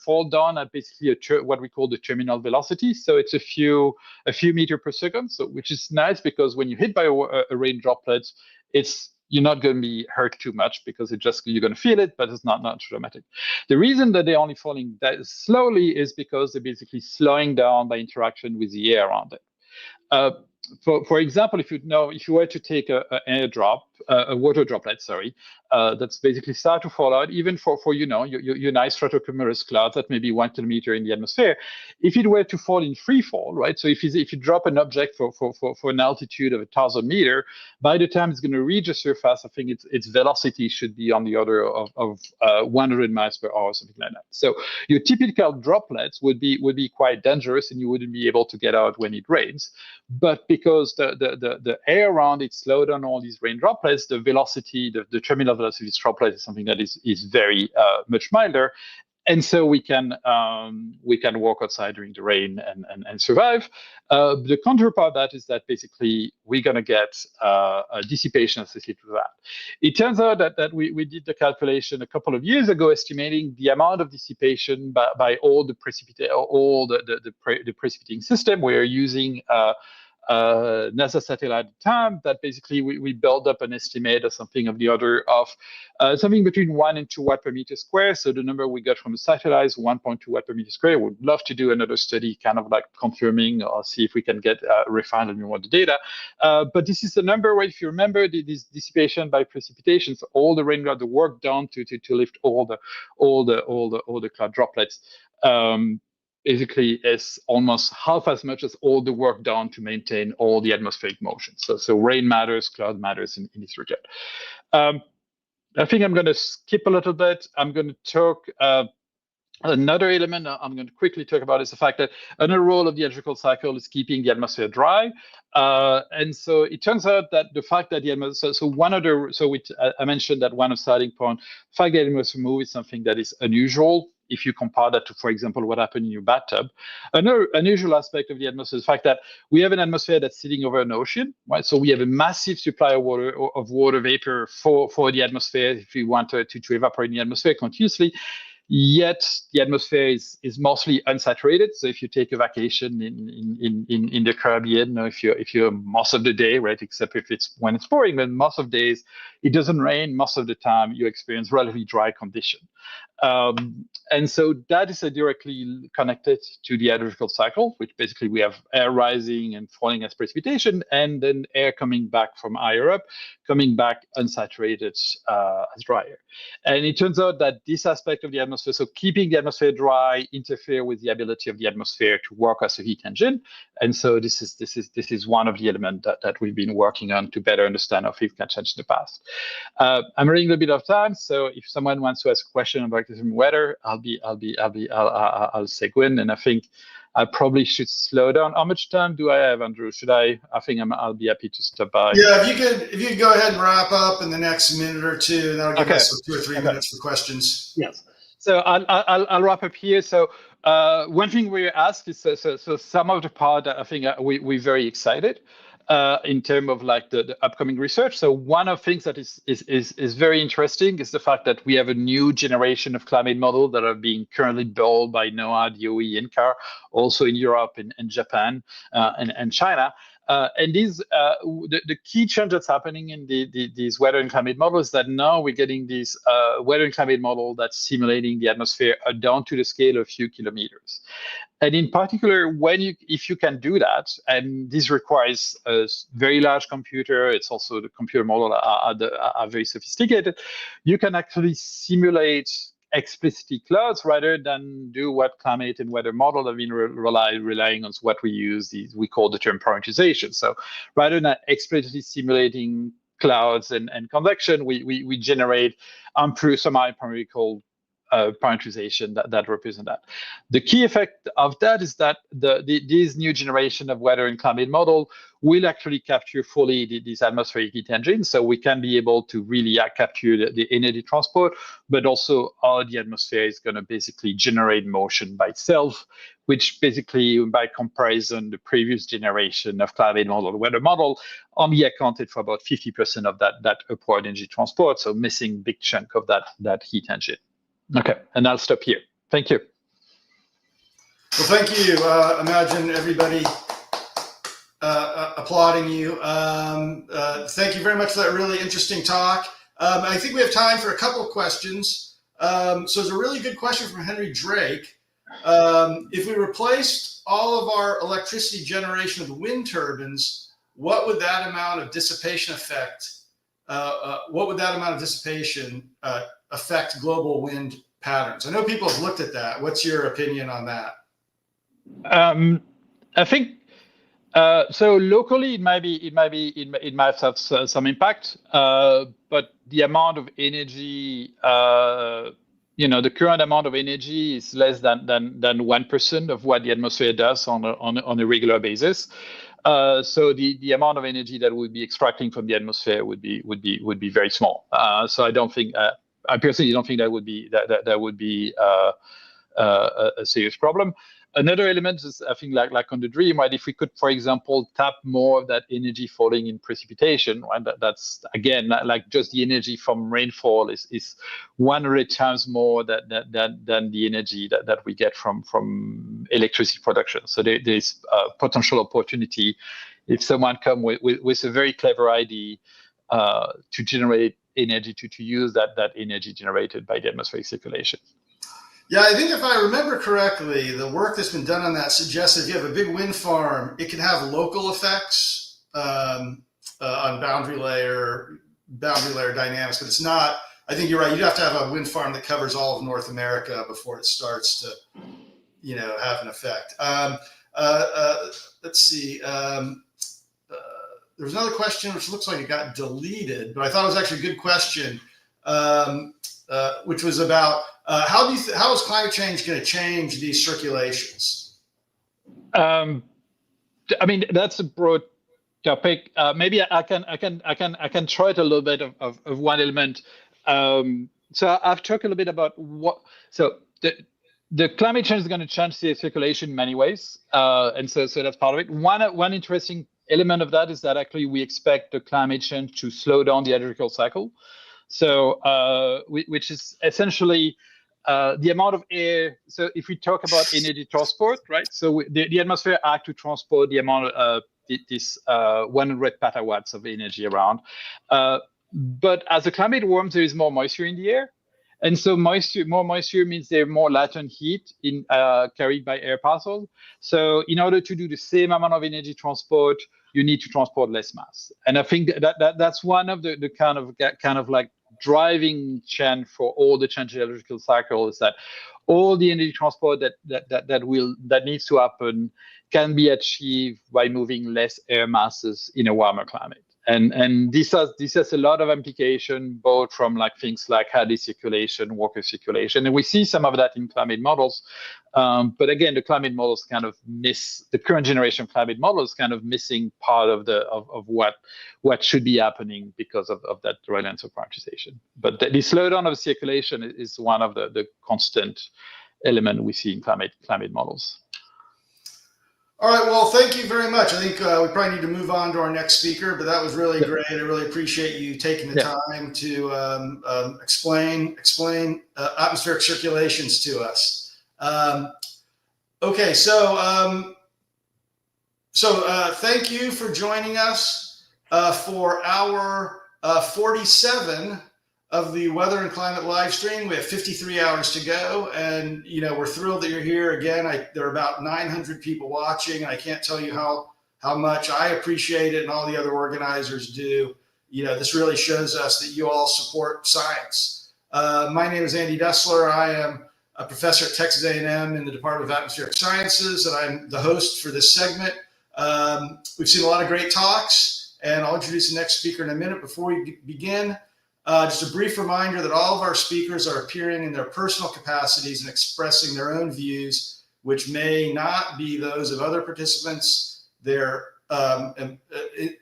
[SPEAKER 12] fall down at basically what we call the terminal velocity. So it's a few meters per second, so which is nice because when you hit by a rain droplet, you're not going to be hurt too much because you're going to feel it, but it's not dramatic. The reason that they're only falling that slowly is because they're basically slowing down by interaction with the air around it. For example, if you were to take a water droplet, that's basically start to fall out, even for your nice stratocumulus clouds that may be 1 kilometer in the atmosphere, if it were to fall in free fall, right? So if you drop an object for an altitude of 1,000 meters, by the time it's going to reach the surface, I think its velocity should be on the order of 100 miles per hour, something like that. So your typical droplets would be quite dangerous, and you wouldn't be able to get out when it rains. But because the air around it slowed down all these rain droplets, the velocity, the terminal velocity of these droplets is something that is very much milder, and so we can walk outside during the rain and survive. The counterpart of that is that basically we're going to get a dissipation associated with that. It turns out that we did the calculation a couple of years ago, estimating the amount of dissipation by all the precipitating system. We're using NASA satellite at the time, that basically we build up an estimate of something of the order of something between 1 and 2 watt per meter square. So the number we got from the satellite is 1.2 watt per meter square. Would love to do another study, kind of like confirming or see if we can get refined and more the data. But this is the number where, if you remember, this dissipation by precipitation, so all the raindrops, the work done to lift all the cloud droplets. Basically is almost half as much as all the work done to maintain all the atmospheric motion. So rain matters, cloud matters in this regard. I think I'm going to skip a little bit. I'm going to talk another element I'm going to quickly talk about is the fact that another role of the electrical cycle is keeping the atmosphere dry. And so it turns out that the fact that the atmosphere, I mentioned that one of the starting point, the fact that the atmosphere moves is something that is unusual. If you compare that to, for example, what happened in your bathtub. Another unusual aspect of the atmosphere is the fact that we have an atmosphere that's sitting over an ocean, right? So we have a massive supply of water vapor for the atmosphere if we want to evaporate in the atmosphere continuously. Yet the atmosphere is mostly unsaturated. So if you take a vacation in the Caribbean, if you're most of the day, right, except if it's when it's pouring, but most of the days it doesn't rain. Most of the time you experience relatively dry condition. And so that is directly connected to the hydrological cycle, which basically we have air rising and falling as precipitation, and then air coming back from higher up, coming back unsaturated as drier. And it turns out that this aspect of the atmosphere, so keeping the atmosphere dry, interfere with the ability of the atmosphere to work as a heat engine. And so this is one of the elements that we've been working on to better understand how heat can change in the past. I'm running a bit of time, so if someone wants to ask a question about the weather, I'll say go in, and I think I probably should slow down. How much time do I have, Andrew? I'll be happy to stop by.
[SPEAKER 11] Yeah, if you could go ahead and wrap up in the next minute or two, and that'll give us 2 or 3 minutes for questions.
[SPEAKER 12] Yes. So I'll wrap up here. So one thing we asked is so some of the part that I think we're very excited in terms of like the upcoming research. So one of the things that is very interesting is the fact that we have a new generation of climate models that are being currently built by NOAA, DOE, NCAR, also in Europe and Japan and China. And these the key change that's happening in these weather and climate models is that now we're getting these weather and climate model that's simulating the atmosphere down to the scale of a few kilometers. And in particular, if you can do that, and this requires a very large computer, it's also the computer model are very sophisticated, you can actually simulate explicitly clouds rather than do what climate and weather model have been relying on what we use, we call the term parameterization. So rather than explicitly simulating clouds and convection, we generate some empirical parameterization that represent that. The key effect of that is that this new generation of weather and climate model will actually capture fully this atmospheric heat engine. So we can be able to really capture the energy transport, but also how the atmosphere is going to basically generate motion by itself, which basically, by comparison, the previous generation of climate model, weather model, only accounted for about 50% of that upward energy transport, so missing big chunk of that heat engine. Okay, and I'll stop here. Thank you.
[SPEAKER 11] Well, thank you. Imagine everybody applauding you. Thank you very much for that really interesting talk. I think we have time for a couple of questions. So there's a really good question from Henry Drake. If we replaced all of our electricity generation with wind turbines, what would that amount of dissipation affect? Affect global wind patterns? I know people have looked at that. What's your opinion on that?
[SPEAKER 12] I think so. Locally, it might have some impact, but the amount of energy, the current amount of energy is less than 1% of what the atmosphere does on a regular basis. So the amount of energy that we'd be extracting from the atmosphere would be very small. So I don't think. I personally don't think that would be a serious problem. Another element is, I think, like on the dream, right? If we could, for example, tap more of that energy falling in precipitation, right? That's again like just the energy from rainfall is 100 times more than the energy that we get from electricity production. So there's potential opportunity if someone come with a very clever idea to generate energy to use that energy generated by the atmospheric circulation.
[SPEAKER 11] Yeah, I think if I remember correctly, the work that's been done on that suggests that if you have a big wind farm, it can have local effects on boundary layer dynamics, but it's not. I think you're right. You'd have to have a wind farm that covers all of North America before it starts to, have an effect. Let's see. There was another question which looks like it got deleted, but I thought it was actually a good question, which was about how is climate change going to change these circulations?
[SPEAKER 12] I mean, that's a broad topic. Maybe I can try it a little bit of one element. So I've talked a little bit about the climate change is going to change the circulation in many ways, and so that's part of it. One interesting element of that is that actually we expect the climate change to slow down the hydrological cycle. So, which is essentially the amount of air. So if we talk about energy transport, right? So the atmosphere acts to transport the amount of this 100 petawatts of energy around. But as the climate warms, there is more moisture in the air. And so more moisture means there's more latent heat carried by air parcels. So in order to do the same amount of energy transport, you need to transport less mass. And I think that's one of the kind of like driving chain for all the change in the hydrological cycle is that all the energy transport that needs to happen can be achieved by moving less air masses in a warmer climate. And this has a lot of implication, both from like things like Hadley circulation, Walker circulation, and we see some of that in climate models. But again, the climate models kind of miss the current generation climate models, kind of missing part of what should be happening because of that reliance of parameterization. But the slowdown of circulation is one of the constant element we see in climate models.
[SPEAKER 11] All right, well, thank you very much. I think we probably need to move on to our next speaker, but that was really great. I really appreciate you taking the time to explain atmospheric circulations to us. Okay, so So thank you for joining us for our 47 of the Weather and Climate live stream. We have 53 hours to go, and we're thrilled that you're here again. There are about 900 people watching, and I can't tell you how much I appreciate it and all the other organizers do. This really shows us that you all support science. My name is Andy Dessler. I am a professor at Texas A&M in the Department of Atmospheric Sciences, and I'm the host for this segment. We've seen a lot of great talks, and I'll introduce the next speaker in a minute. Before we begin, just a brief reminder that all of our speakers are appearing in their personal capacities and expressing their own views, which may not be those of other participants, their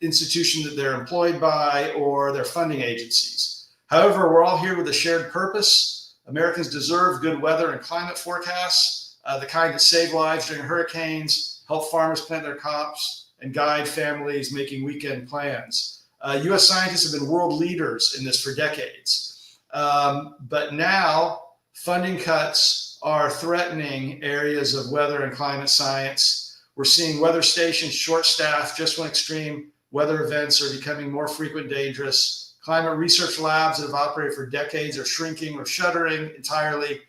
[SPEAKER 11] institution that they're employed by, or their funding agencies. However, we're all here with a shared purpose. Americans deserve good weather and climate forecasts, the kind that save lives during hurricanes, help farmers plant their crops, and guide families making weekend plans. U.S. scientists have been world leaders in this for decades. But now funding cuts are threatening areas of weather and climate science. We're seeing weather stations short-staffed just when extreme weather events are becoming more frequent and dangerous. Climate research labs that have operated for decades are shrinking or shuttering entirely,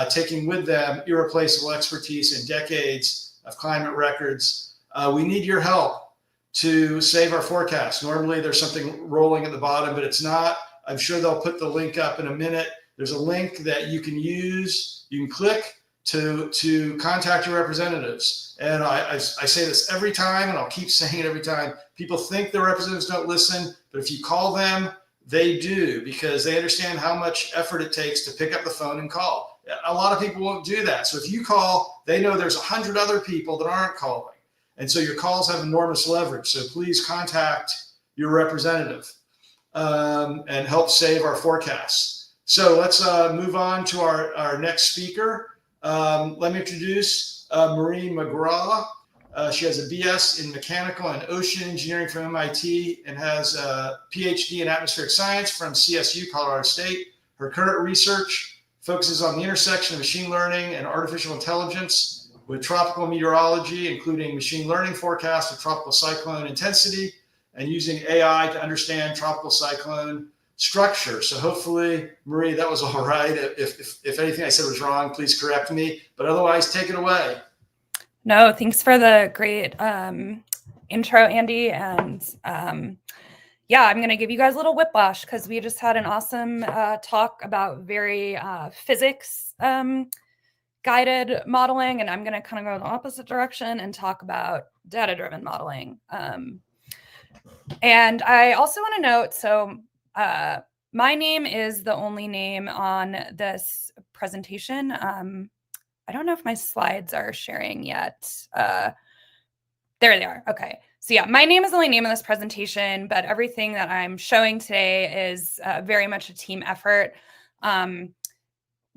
[SPEAKER 11] taking with them irreplaceable expertise and decades of climate records. We need your help to save our forecast. Normally there's something rolling at the bottom, but it's not. I'm sure they'll put the link up in a minute. There's a link that you can use, you can click to contact your representatives. And I say this every time, and I'll keep saying it every time. People think their representatives don't listen, but if you call them, they do, because they understand how much effort it takes to pick up the phone and call. A lot of people won't do that. So if you call, they know there's 100 other people that aren't calling. And so your calls have enormous leverage. So please contact your representative and help save our forecasts. So let's move on to our next speaker. Let me introduce Marie McGraw. She has a BS in mechanical and ocean engineering from MIT and has a PhD in atmospheric science from CSU, Colorado State. Her current research focuses on the intersection of machine learning and artificial intelligence with tropical meteorology, including machine learning forecasts of tropical cyclone intensity and using AI to understand tropical cyclone structure. So hopefully, Marie, that was all right. If anything I said was wrong, please correct me. But otherwise, take it away.
[SPEAKER 13] No, thanks for the great intro, Andy. And yeah, I'm going to give you guys a little whiplash because we just had an awesome talk about very physics guided modeling. And I'm going to kind of go in the opposite direction and talk about data-driven modeling. And I also want to note, so my name is the only name on this presentation. I don't know if my slides are sharing yet. There they are. Okay. So yeah, my name is the only name in this presentation, but everything that I'm showing today is very much a team effort.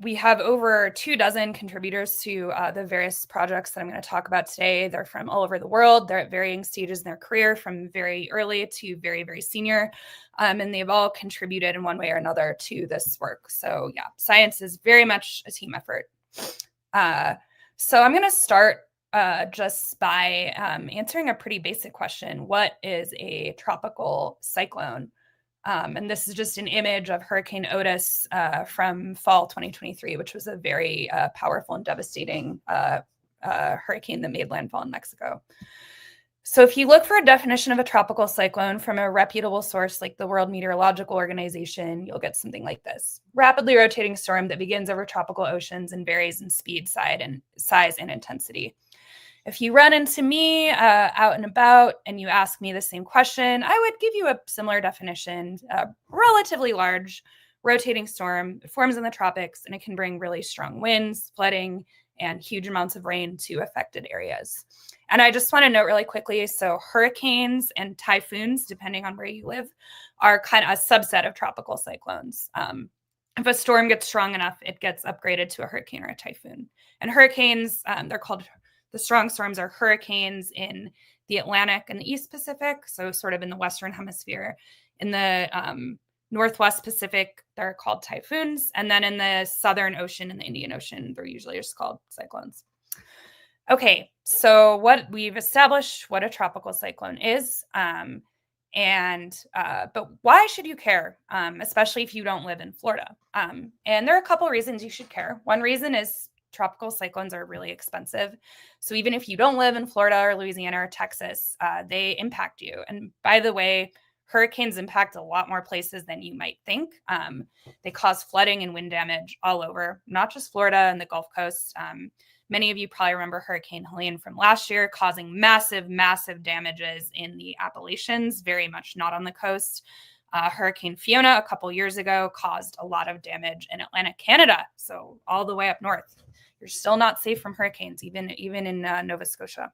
[SPEAKER 13] We have over 24 contributors to the various projects that I'm going to talk about today. They're from all over the world. They're at varying stages in their career, from very early to very, very senior. And they've all contributed in one way or another to this work. So yeah, science is very much a team effort. So I'm going to start just by answering a pretty basic question. What is a tropical cyclone? And this is just an image of Hurricane Otis from fall 2023, which was a very powerful and devastating hurricane that made landfall in Mexico. So if you look for a definition of a tropical cyclone from a reputable source like the World Meteorological Organization, you'll get something like this. Rapidly rotating storm that begins over tropical oceans and varies in speed, size, and intensity. If you run into me out and about and you ask me the same question, I would give you a similar definition. Relatively large rotating storm. It forms in the tropics and it can bring really strong winds, flooding, and huge amounts of rain to affected areas. And I just want to note really quickly, so hurricanes and typhoons, depending on where you live, are kind of a subset of tropical cyclones. If a storm gets strong enough, it gets upgraded to a hurricane or a typhoon. And hurricanes, they're called, the strong storms are hurricanes in the Atlantic and the East Pacific, so sort of in the Western Hemisphere. In the Northwest Pacific, they're called typhoons. And then in the Southern Ocean and the Indian Ocean, they're usually just called cyclones. Okay, so what we've established what a tropical cyclone is, but why should you care, especially if you don't live in Florida? And there are a couple of reasons you should care. One reason is tropical cyclones are really expensive. So even if you don't live in Florida or Louisiana or Texas, they impact you. And by the way, hurricanes impact a lot more places than you might think. They cause flooding and wind damage all over, not just Florida and the Gulf Coast. Many of you probably remember Hurricane Helene from last year, causing massive, massive damages in the Appalachians, very much not on the coast. Hurricane Fiona a couple years ago caused a lot of damage in Atlantic Canada, so all the way up north. You're still not safe from hurricanes, even in Nova Scotia.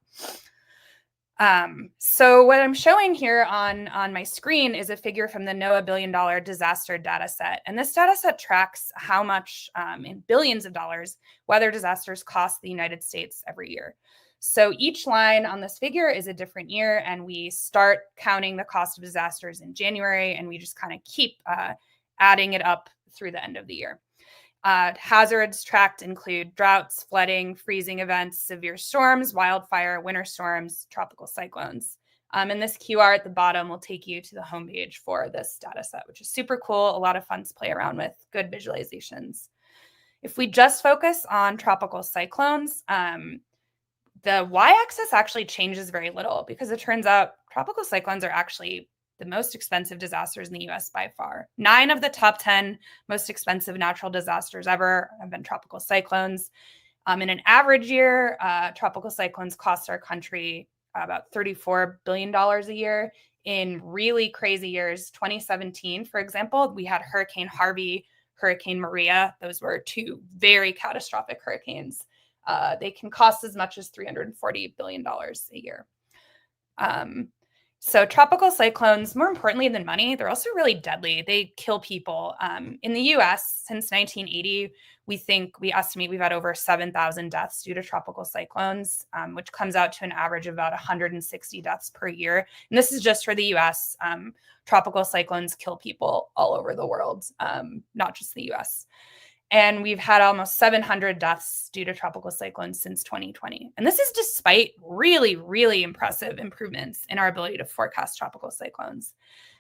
[SPEAKER 13] So what I'm showing here on my screen is a figure from the NOAA $1 billion disaster data set. And this data set tracks how much in billions of dollars weather disasters cost the United States every year. So each line on this figure is a different year, and we start counting the cost of disasters in January, and we just kind of keep adding it up through the end of the year. Hazards tracked include droughts, flooding, freezing events, severe storms, wildfire, winter storms, tropical cyclones. And this QR at the bottom will take you to the homepage for this data set, which is super cool. A lot of fun to play around with, good visualizations. If we just focus on tropical cyclones, the y-axis actually changes very little because it turns out tropical cyclones are actually the most expensive disasters in the US by far. 9 of the top 10 most expensive natural disasters ever have been tropical cyclones. In an average year, tropical cyclones cost our country about $34 billion a year. In really crazy years, 2017, for example, we had Hurricane Harvey, Hurricane Maria. Those were 2 very catastrophic hurricanes. They can cost as much as $340 billion a year. So tropical cyclones, more importantly than money, they're also really deadly. They kill people. In the US, since 1980, we estimate we've had over 7,000 deaths due to tropical cyclones, which comes out to an average of about 160 deaths per year. And this is just for the US. Tropical cyclones kill people all over the world, not just the US. And we've had almost 700 deaths due to tropical cyclones since 2020. And this is despite really, really impressive improvements in our ability to forecast tropical cyclones.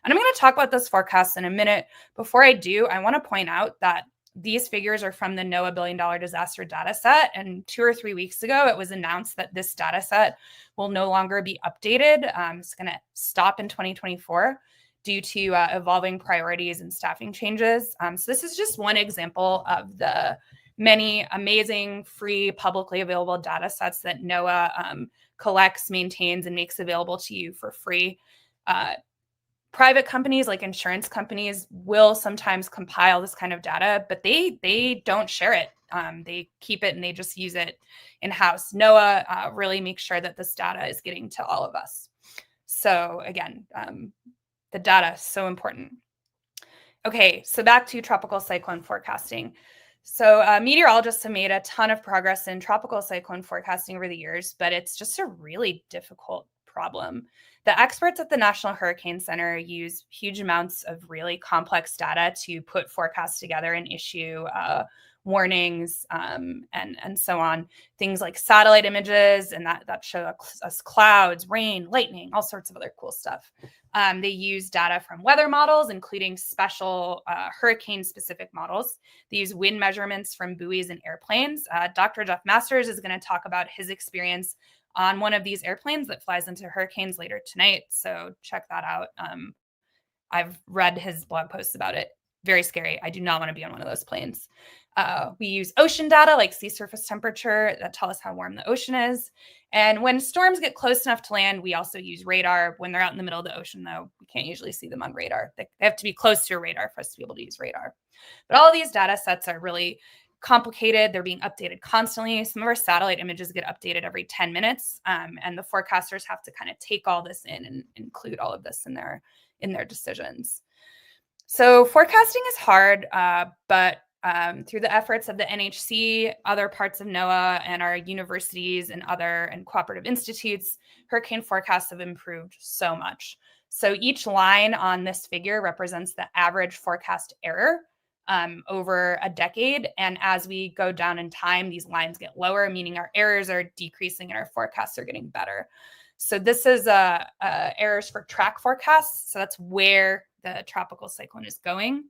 [SPEAKER 13] And I'm going to talk about those forecasts in a minute. Before I do, I want to point out that these figures are from the NOAA $1 billion disaster data set. And 2 or 3 weeks ago, it was announced that this data set will no longer be updated. It's going to stop in 2024. Due to evolving priorities and staffing changes. So this is just one example of the many amazing free publicly available data sets that NOAA collects, maintains, and makes available to you for free. Private companies like insurance companies will sometimes compile this kind of data, but they don't share it. They keep it and they just use it in-house. NOAA really makes sure that this data is getting to all of us. So again, the data is so important. Okay, so back to tropical cyclone forecasting. So meteorologists have made a ton of progress in tropical cyclone forecasting over the years, but it's just a really difficult problem. The experts at the National Hurricane Center use huge amounts of really complex data to put forecasts together and issue warnings and so on. Things like satellite images and that show us clouds, rain, lightning, all sorts of other cool stuff. They use data from weather models, including special hurricane-specific models. They use wind measurements from buoys and airplanes. Dr. Jeff Masters is going to talk about his experience on one of these airplanes that flies into hurricanes later tonight. So check that out. I've read his blog posts about it. Very scary. I do not want to be on one of those planes. We use ocean data like sea surface temperature that tell us how warm the ocean is. And when storms get close enough to land, we also use radar. When they're out in the middle of the ocean, though, we can't usually see them on radar. They have to be close to a radar for us to be able to use radar. But all of these data sets are really complicated. They're being updated constantly. Some of our satellite images get updated every 10 minutes. And the forecasters have to kind of take all this in and include all of this in their decisions. So forecasting is hard, but through the efforts of the NHC, other parts of NOAA, and our universities and cooperative institutes, hurricane forecasts have improved so much. So each line on this figure represents the average forecast error over a decade. And as we go down in time, these lines get lower, meaning our errors are decreasing and our forecasts are getting better. So this is errors for track forecasts. So that's where the tropical cyclone is going,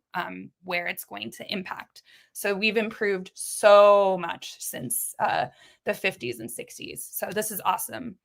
[SPEAKER 13] where it's going to impact. So we've improved so much since the 50s and 60s. So this is awesome.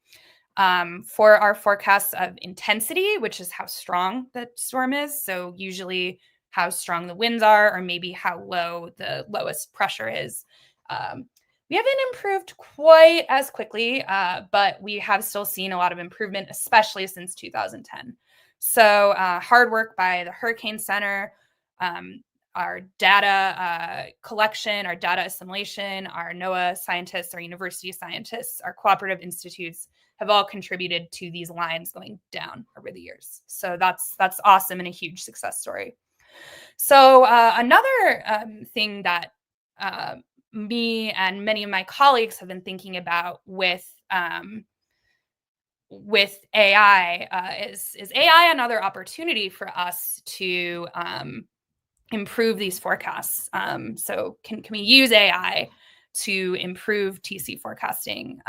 [SPEAKER 13] For our forecasts of intensity, which is how strong the storm is. So usually how strong the winds are, or maybe how low the lowest pressure is. We haven't improved quite as quickly, but we have still seen a lot of improvement, especially since 2010. So hard work by the Hurricane Center, our data collection, our data assimilation, our NOAA scientists, our university scientists, our cooperative institutes have all contributed to these lines going down over the years. So that's awesome and a huge success story. So another thing that me and many of my colleagues have been thinking about with AI is AI another opportunity for us to improve these forecasts? So can we use AI to improve TC forecasting?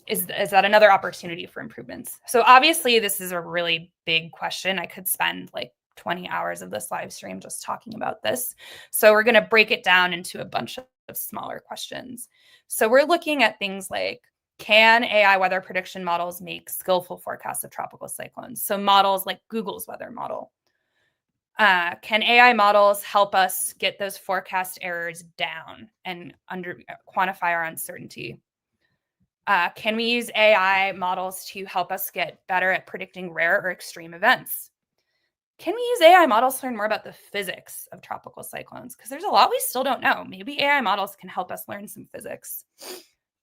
[SPEAKER 13] Is that another opportunity for improvements? So obviously this is a really big question. I could spend like 20 hours of this live stream just talking about this. So we're going to break it down into a bunch of smaller questions. So we're looking at things like, can AI weather prediction models make skillful forecasts of tropical cyclones? So models like Google's weather model. Can AI models help us get those forecast errors down and quantify our uncertainty? Can we use AI models to help us get better at predicting rare or extreme events? Can we use AI models to learn more about the physics of tropical cyclones? Because there's a lot we still don't know. Maybe AI models can help us learn some physics.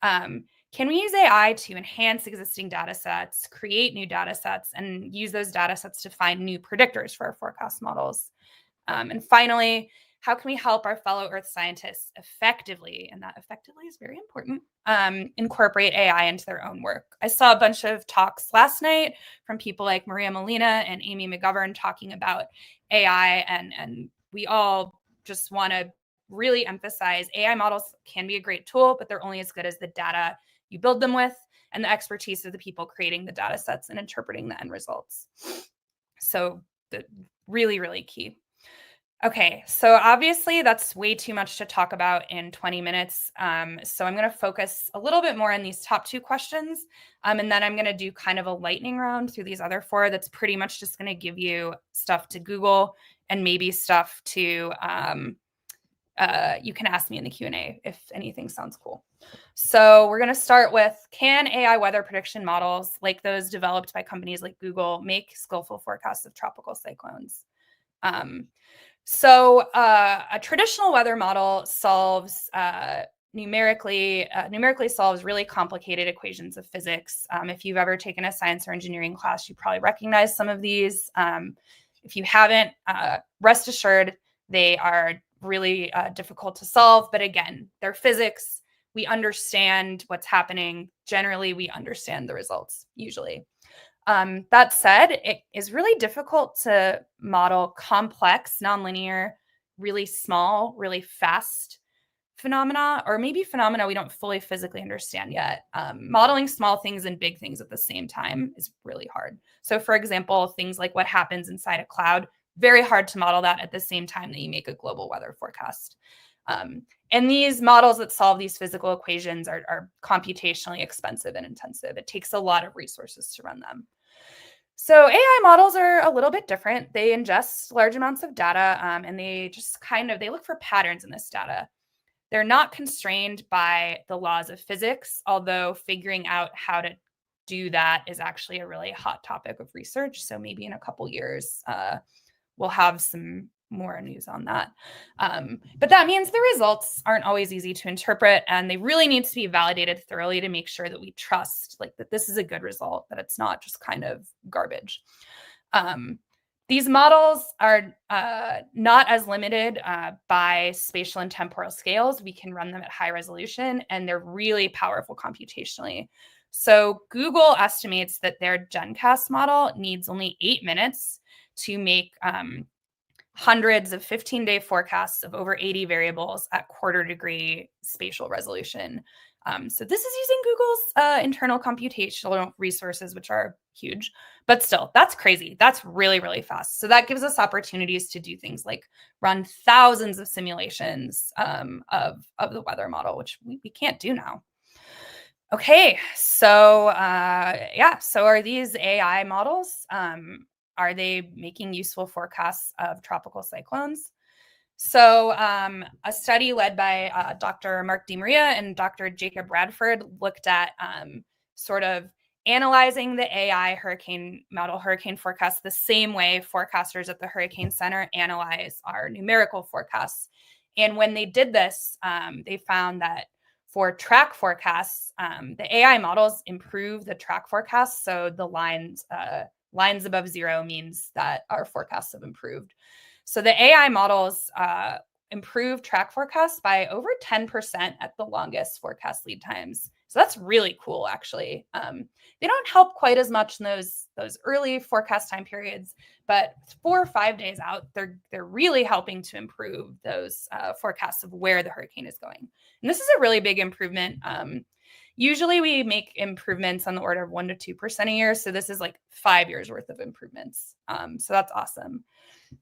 [SPEAKER 13] Can we use AI to enhance existing data sets, create new data sets, and use those data sets to find new predictors for our forecast models? And finally, how can we help our fellow Earth scientists effectively, and that effectively is very important, incorporate AI into their own work? I saw a bunch of talks last night from people like Maria Molina and Amy McGovern talking about AI, and we all just want to really emphasize AI models can be a great tool, but they're only as good as the data you build them with and the expertise of the people creating the data sets and interpreting the end results. So really, really key. Okay, so obviously that's way too much to talk about in 20 minutes. So I'm going to focus a little bit more on these top two questions. And then I'm going to do kind of a lightning round through these other four that's pretty much just going to give you stuff to Google and maybe stuff to, you can ask me in the Q&A if anything sounds cool. So we're going to start with, can AI weather prediction models like those developed by companies like Google make skillful forecasts of tropical cyclones? So a traditional weather model solves numerically solves really complicated equations of physics. If you've ever taken a science or engineering class, you probably recognize some of these. If you haven't, rest assured, they are really difficult to solve. But again, they're physics. We understand what's happening. Generally, we understand the results, usually. That said, it is really difficult to model complex, nonlinear, really small, really fast phenomena, or maybe phenomena we don't fully physically understand yet. Modeling small things and big things at the same time is really hard. So for example, things like what happens inside a cloud, very hard to model that at the same time that you make a global weather forecast. And these models that solve these physical equations are computationally expensive and intensive. It takes a lot of resources to run them. So AI models are a little bit different. They ingest large amounts of data, and they just they look for patterns in this data. They're not constrained by the laws of physics, although figuring out how to do that is actually a really hot topic of research. So maybe in a couple years, we'll have some more news on that. But that means the results aren't always easy to interpret, and they really need to be validated thoroughly to make sure that we trust that this is a good result, that it's not just kind of garbage. These models are not as limited by spatial and temporal scales. We can run them at high resolution, and they're really powerful computationally. So Google estimates that their GenCast model needs only 8 minutes to make hundreds of 15-day forecasts of over 80 variables at quarter-degree spatial resolution. So this is using Google's internal computational resources, which are huge, but still, that's crazy. That's really, really fast. So that gives us opportunities to do things like run thousands of simulations of the weather model, which we can't do now. Okay, so so are these AI models? Are they making useful forecasts of tropical cyclones? So a study led by Dr. Mark DiMaria and Dr. Jacob Radford looked at sort of analyzing the AI hurricane model hurricane forecast the same way forecasters at the Hurricane Center analyze our numerical forecasts. And when they did this, they found that for track forecasts, the AI models improve the track forecasts. So the lines above zero means that our forecasts have improved. So the AI models improve track forecasts by over 10% at the longest forecast lead times. So that's really cool, actually. They don't help quite as much in those early forecast time periods, but 4 or 5 days out, they're really helping to improve those forecasts of where the hurricane is going. And this is a really big improvement. Usually we make improvements on the order of 1 to 2% a year. So this is like 5 years worth of improvements. So that's awesome.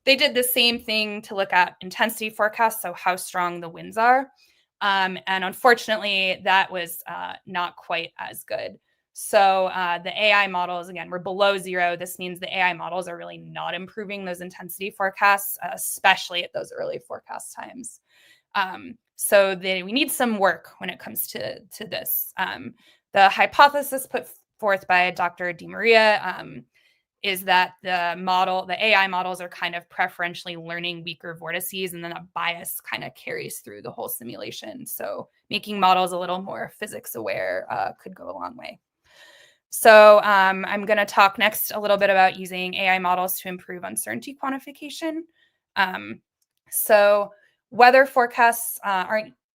[SPEAKER 13] They did the same thing to look at intensity forecasts, so how strong the winds are. And unfortunately, that was not quite as good. So the AI models, again, were below zero. This means the AI models are really not improving those intensity forecasts, especially at those early forecast times. So we need some work when it comes to this. The hypothesis put forth by Dr. DiMaria is that the AI models are kind of preferentially learning weaker vortices, and then a bias kind of carries through the whole simulation. So making models a little more physics aware could go a long way. So I'm going to talk next a little bit about using AI models to improve uncertainty quantification. So weather forecasts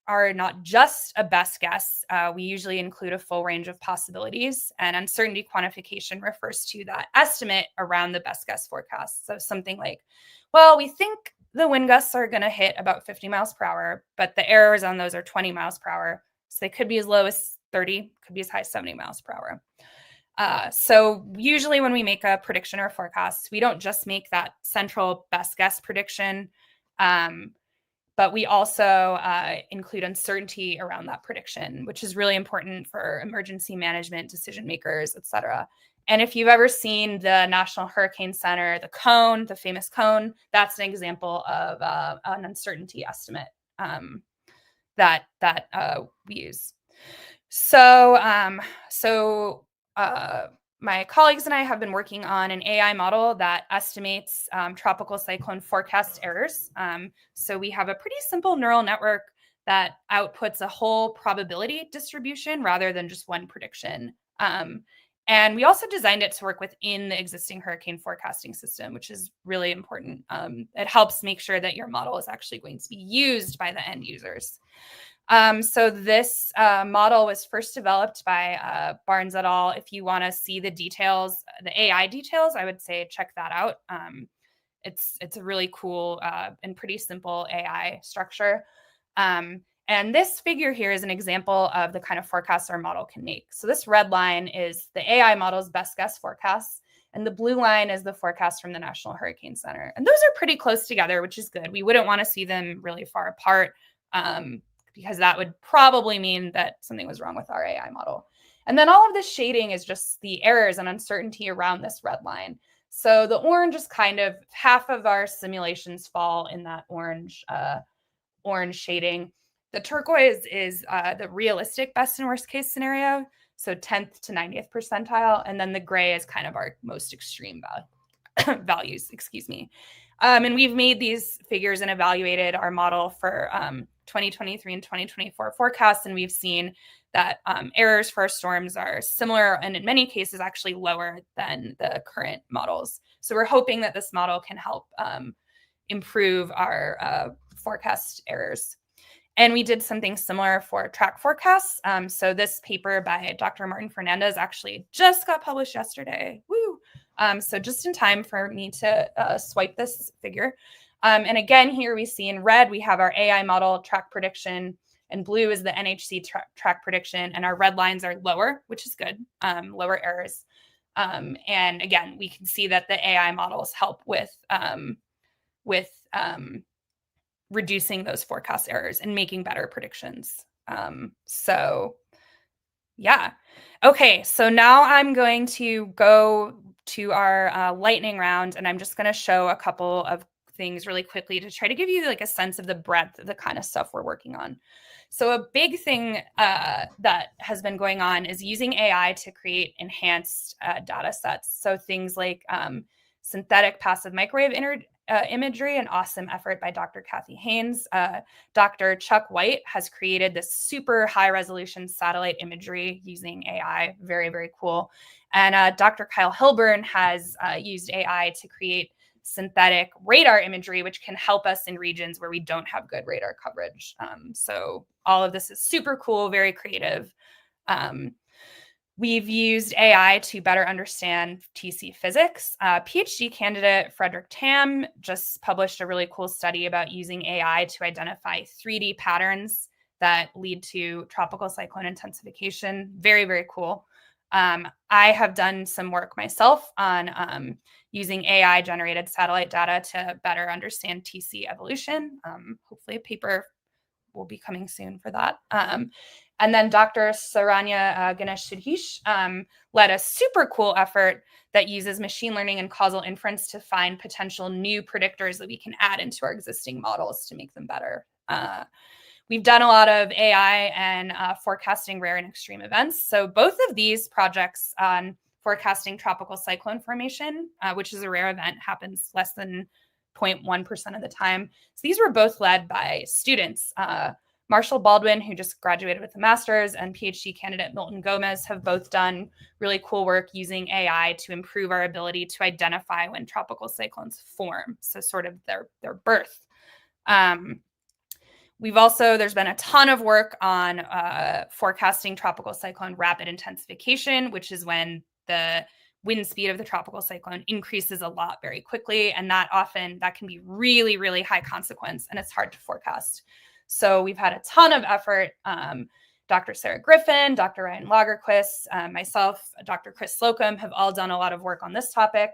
[SPEAKER 13] are not just a best guess. We usually include a full range of possibilities, and uncertainty quantification refers to that estimate around the best guess forecast. So something like, well, we think the wind gusts are going to hit about 50 miles per hour, but the errors on those are 20 miles per hour. So they could be as low as 30, could be as high as 70 miles per hour. So usually when we make a prediction or forecast, we don't just make that central best guess prediction, but we also include uncertainty around that prediction, which is really important for emergency management, decision makers, et cetera. And if you've ever seen the National Hurricane Center, the cone, the famous cone, that's an example of an uncertainty estimate that we use. So my colleagues and I have been working on an AI model that estimates tropical cyclone forecast errors. So we have a pretty simple neural network that outputs a whole probability distribution rather than just one prediction. And we also designed it to work within the existing hurricane forecasting system, which is really important. It helps make sure that your model is actually going to be used by the end users. So this model was first developed by Barnes et al. If you want to see the details, the AI details, I would say check that out. It's a really cool and pretty simple AI structure. And this figure here is an example of the kind of forecasts our model can make. So this red line is the AI model's best guess forecasts, and the blue line is the forecast from the National Hurricane Center. And those are pretty close together, which is good. We wouldn't want to see them really far apart, because that would probably mean that something was wrong with our AI model. And then all of this shading is just the errors and uncertainty around this red line. So the orange is kind of half of our simulations fall in that orange shading. The turquoise is the realistic best and worst case scenario, so 10th to 90th percentile. And then the gray is kind of our most extreme values, excuse me. And we've made these figures and evaluated our model for 2023 and 2024 forecasts, and we've seen that errors for our storms are similar and in many cases actually lower than the current models. So we're hoping that this model can help improve our forecast errors. And we did something similar for track forecasts. So this paper by Dr. Martin Fernandez actually just got published yesterday. Woo! So just in time for me to swipe this figure. And again, here we see in red, we have our AI model track prediction, and blue is the NHC track prediction, and our red lines are lower, which is good, lower errors. And again, we can see that the AI models help with reducing those forecast errors and making better predictions. So yeah. Okay, so now I'm going to go to our lightning round, and I'm just going to show a couple of things really quickly to try to give you like a sense of the breadth of the kind of stuff we're working on. So a big thing that has been going on is using AI to create enhanced data sets. So things like synthetic passive microwave imagery, an awesome effort by Dr. Kathy Haynes. Dr. Chuck White has created this super high resolution satellite imagery using AI. Very, very cool. And Dr. Kyle Hilburn has used AI to create synthetic radar imagery, which can help us in regions where we don't have good radar coverage. So all of this is super cool, very creative. We've used AI to better understand TC physics. PhD candidate Frederick Tam just published a really cool study about using AI to identify 3D patterns that lead to tropical cyclone intensification. Very, very cool. I have done some work myself on using AI-generated satellite data to better understand TC evolution. Hopefully a paper will be coming soon for that. And then Dr. Saranya Ganesh-Sudhish led a super cool effort that uses machine learning and causal inference to find potential new predictors that we can add into our existing models to make them better. We've done a lot of AI and forecasting rare and extreme events. So both of these projects on forecasting tropical cyclone formation, which is a rare event, happens less than 0.1% of the time. So these were both led by students. Marshall Baldwin, who just graduated with a master's, and PhD candidate Milton Gomez have both done really cool work using AI to improve our ability to identify when tropical cyclones form. So sort of their birth. There's been a ton of work on forecasting tropical cyclone rapid intensification, which is when the wind speed of the tropical cyclone increases a lot very quickly. And that can be really, really high consequence, and it's hard to forecast. So we've had a ton of effort. Dr. Sarah Griffin, Dr. Ryan Lagerquist, myself, Dr. Chris Slocum have all done a lot of work on this topic.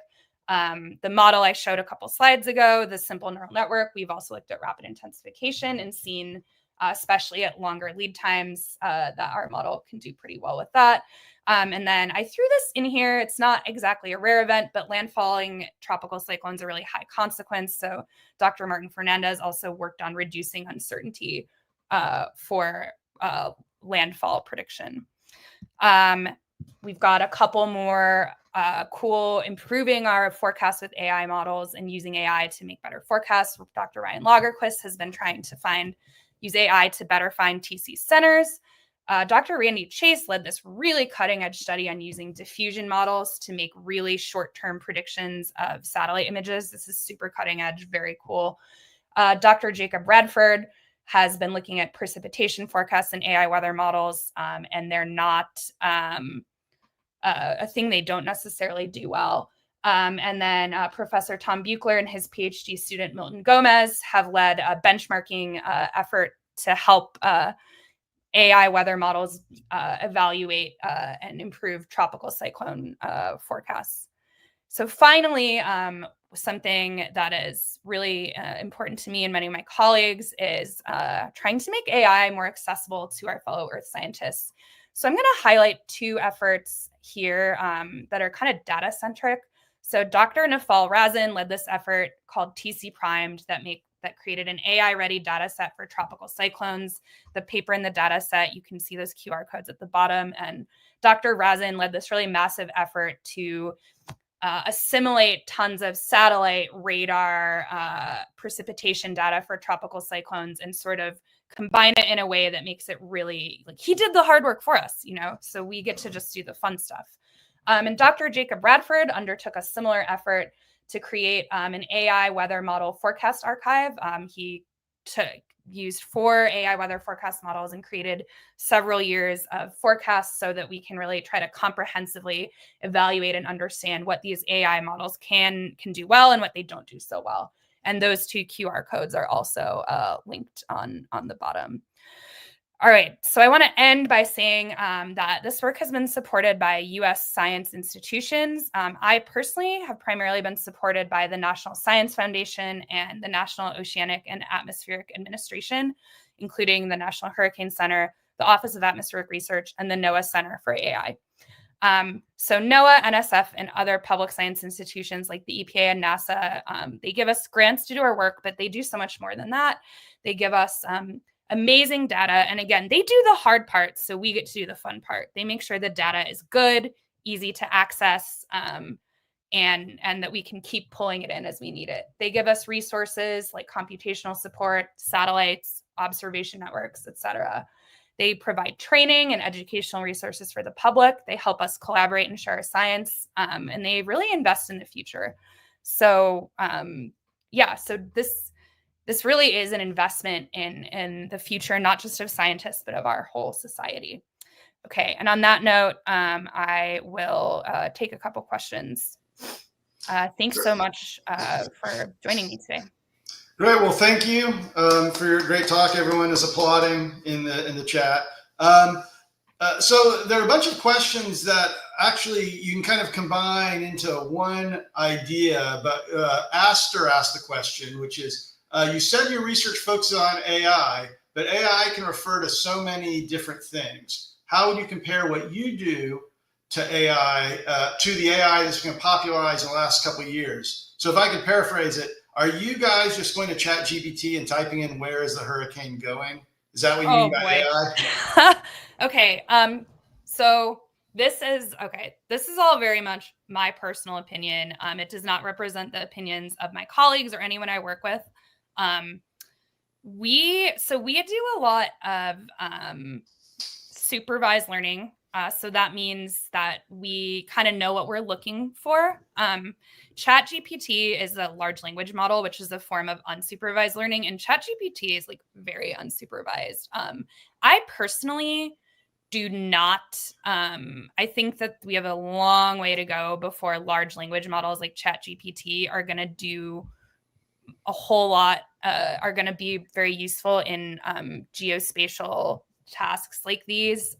[SPEAKER 13] The model I showed a couple slides ago, the simple neural network, we've also looked at rapid intensification and seen, especially at longer lead times, that our model can do pretty well with that. And then I threw this in here. It's not exactly a rare event, but landfalling tropical cyclones are really high consequence. So Dr. Martin Fernandez also worked on reducing uncertainty for landfall prediction. We've got a couple more cool improving our forecasts with AI models and using AI to make better forecasts. Dr. Ryan Lagerquist has been trying to use AI to better find TC centers. Dr. Randy Chase led this really cutting edge study on using diffusion models to make really short-term predictions of satellite images. This is super cutting edge, very cool. Dr. Jacob Radford has been looking at precipitation forecasts and AI weather models, and they're not a thing they don't necessarily do well. And then Professor Tom Buechler and his PhD student Milton Gomez have led a benchmarking effort to help AI weather models evaluate and improve tropical cyclone forecasts. So finally, something that is really important to me and many of my colleagues is trying to make AI more accessible to our fellow Earth scientists. So I'm going to highlight two efforts here that are kind of data-centric. So Dr. Nafal Razin led this effort called TC Primed that created an AI-ready data set for tropical cyclones. The paper in the data set, you can see those QR codes at the bottom. And Dr. Razin led this really massive effort to assimilate tons of satellite radar precipitation data for tropical cyclones and sort of combine it in a way that makes it really, like, he did the hard work for us, so we get to just do the fun stuff. And Dr. Jacob Radford undertook a similar effort to create an AI weather model forecast archive. He used 4 AI weather forecast models and created several years of forecasts so that we can really try to comprehensively evaluate and understand what these AI models can do well and what they don't do so well. And those 2 QR codes are also linked on the bottom. All right, so I want to end by saying that this work has been supported by U.S. science institutions. I personally have primarily been supported by the National Science Foundation and the National Oceanic and Atmospheric Administration, including the National Hurricane Center, the Office of Atmospheric Research, and the NOAA Center for AI. So NOAA, NSF, and other public science institutions like the EPA and NASA, they give us grants to do our work, but they do so much more than that. They give us amazing data. And again, they do the hard part, so we get to do the fun part. They make sure the data is good, easy to access, and that we can keep pulling it in as we need it. They give us resources like computational support, satellites, observation networks, etc. They provide training and educational resources for the public. They help us collaborate and share our science, and they really invest in the future. So so this really is an investment in the future, not just of scientists, but of our whole society. Okay, and on that note, I will take a couple questions. Thanks so much for joining me today.
[SPEAKER 11] Great. Well, thank you for your great talk. Everyone is applauding in the chat. So there are a bunch of questions that actually you can kind of combine into one idea, but Aster asked the question, which is, you said your research focuses on AI, but AI can refer to so many different things. How would you compare what you do to AI, to the AI that's been popularized in the last couple of years? So if I could paraphrase it, are you guys just going to ChatGPT and typing in where is the hurricane going? Is that what you mean by AI?
[SPEAKER 13] Okay. So this is all very much my personal opinion. It does not represent the opinions of my colleagues or anyone I work with. We do a lot of supervised learning. So that means that we kind of know what we're looking for. ChatGPT is a large language model, which is a form of unsupervised learning, and ChatGPT is like very unsupervised. I personally do not. I think that we have a long way to go before large language models like ChatGPT are going to do a whole lot, are going to be very useful in geospatial tasks like these.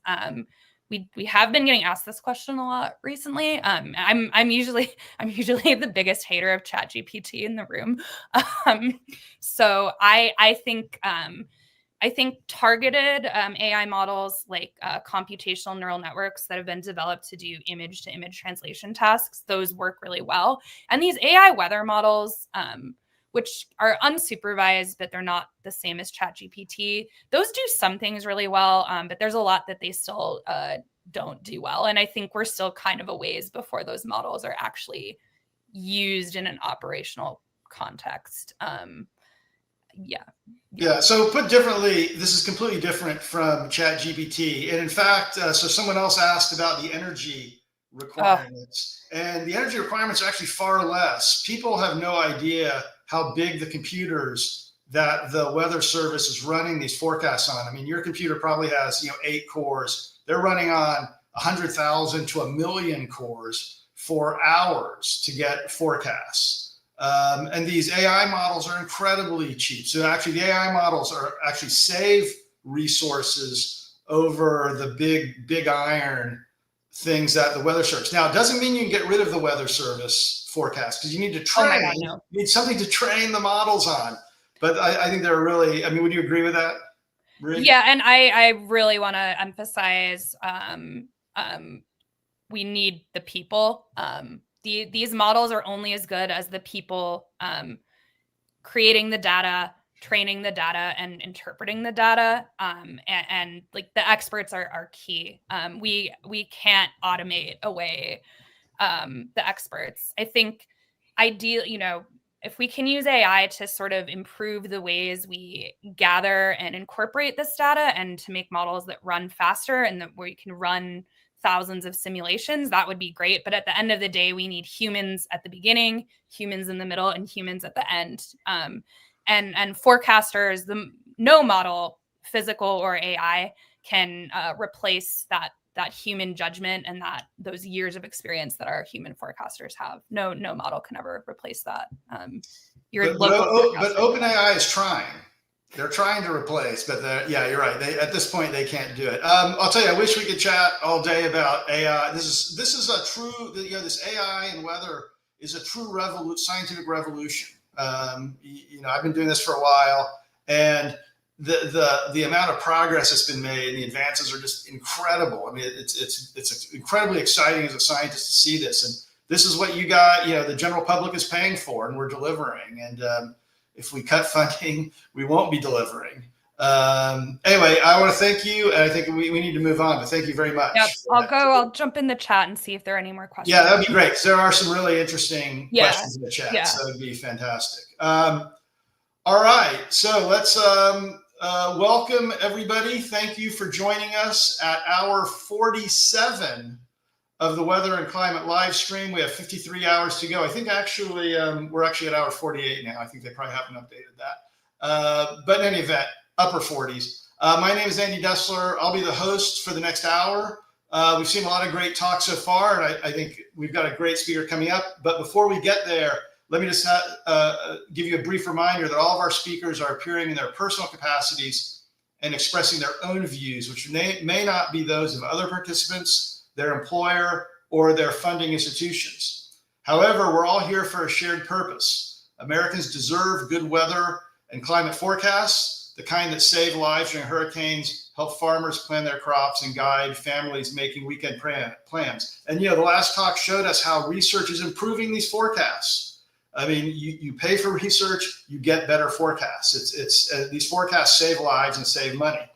[SPEAKER 13] We have been getting asked this question a lot recently. I'm usually the biggest hater of ChatGPT in the room. So I think targeted AI models like computational neural networks that have been developed to do image-to-image translation tasks, those work really well. And these AI weather models, which are unsupervised, but they're not the same as ChatGPT, those do some things really well, but there's a lot that they still don't do well. And I think we're still kind of a ways before those models are actually used in an operational context.
[SPEAKER 11] Yeah. So put differently, this is completely different from ChatGPT. And in fact, so someone else asked about the energy requirements, and the energy requirements are actually far less. People have no idea how big the computers that the Weather Service is running these forecasts on. I mean, your computer probably has 8 cores. They're running on 100,000 to 1 million cores for hours to get forecasts. And these AI models are incredibly cheap. So actually the AI models are actually save resources over the big iron things that the Weather Service. Now, it doesn't mean you can get rid of the Weather Service forecast, because you need to train.
[SPEAKER 13] Oh my God, no.
[SPEAKER 11] You need something to train the models on. But I think they're really, I mean, would you agree with that, Brig?
[SPEAKER 13] Yeah, and I really want to emphasize we need the people. These models are only as good as the people creating the data, training the data, and interpreting the data. And like the experts are key. We can't automate away the experts. I think ideally, if we can use AI to sort of improve the ways we gather and incorporate this data and to make models that run faster and that where you can run thousands of simulations, that would be great. But at the end of the day, we need humans at the beginning, humans in the middle, and humans at the end. And forecasters, no model, physical or AI, can replace that human judgment and those years of experience that our human forecasters have. No model can ever replace that. your
[SPEAKER 11] but
[SPEAKER 13] local
[SPEAKER 11] but OpenAI is trying. They're trying to replace, but yeah, you're right. At this point, they can't do it. I'll tell you, I wish we could chat all day about AI. This is a true, this AI and weather is a true scientific revolution. I've been doing this for a while, and the amount of progress that's been made and the advances are just incredible. I mean, it's incredibly exciting as a scientist to see this, and this is what you got. The general public is paying for, and we're delivering. And if we cut funding, we won't be delivering. Anyway, I want to thank you, and I think we need to move on, but thank you very much.
[SPEAKER 13] Yep, I'll jump in the chat and see if there are any more questions.
[SPEAKER 11] Yeah, that'd be great, because there are some really interesting questions in the chat, so that'd be fantastic. All right, so let's welcome everybody. Thank you for joining us at hour 47 of the Weather and Climate live stream. We have 53 hours to go. I think actually we're actually at hour 48 now. I think they probably haven't updated that. But in any event, upper 40s. My name is Andy Dessler. I'll be the host for the next hour. We've seen a lot of great talks so far, and I think we've got a great speaker coming up. But before we get there, let me just give you a brief reminder that all of our speakers are appearing in their personal capacities and expressing their own views, which may not be those of other participants, their employer, or their funding institutions. However, we're all here for a shared purpose. Americans deserve good weather and climate forecasts, the kind that save lives during hurricanes, help farmers plan their crops, and guide families making weekend plans. And the last talk showed us how research is improving these forecasts. I mean, you pay for research, you get better forecasts. These forecasts save lives and save money.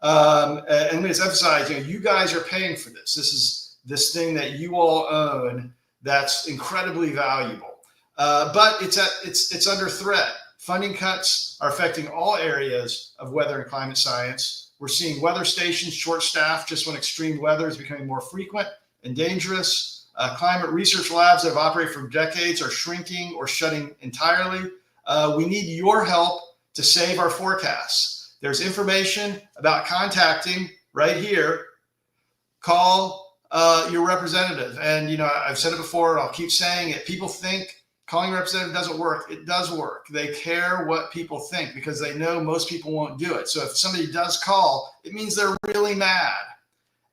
[SPEAKER 11] And let me just emphasize, you guys are paying for this. This is this thing that you all own that's incredibly valuable. But it's under threat. Funding cuts are affecting all areas of weather and climate science. We're seeing weather stations short-staffed just when extreme weather is becoming more frequent and dangerous. Climate research labs that have operated for decades are shrinking or shutting entirely. We need your help to save our forecasts. There's information about contacting right here. Call your representative. And, I've said it before, and I'll keep saying it. People think calling a representative doesn't work. It does work. They care what people think because they know most people won't do it. So if somebody does call, it means they're really mad.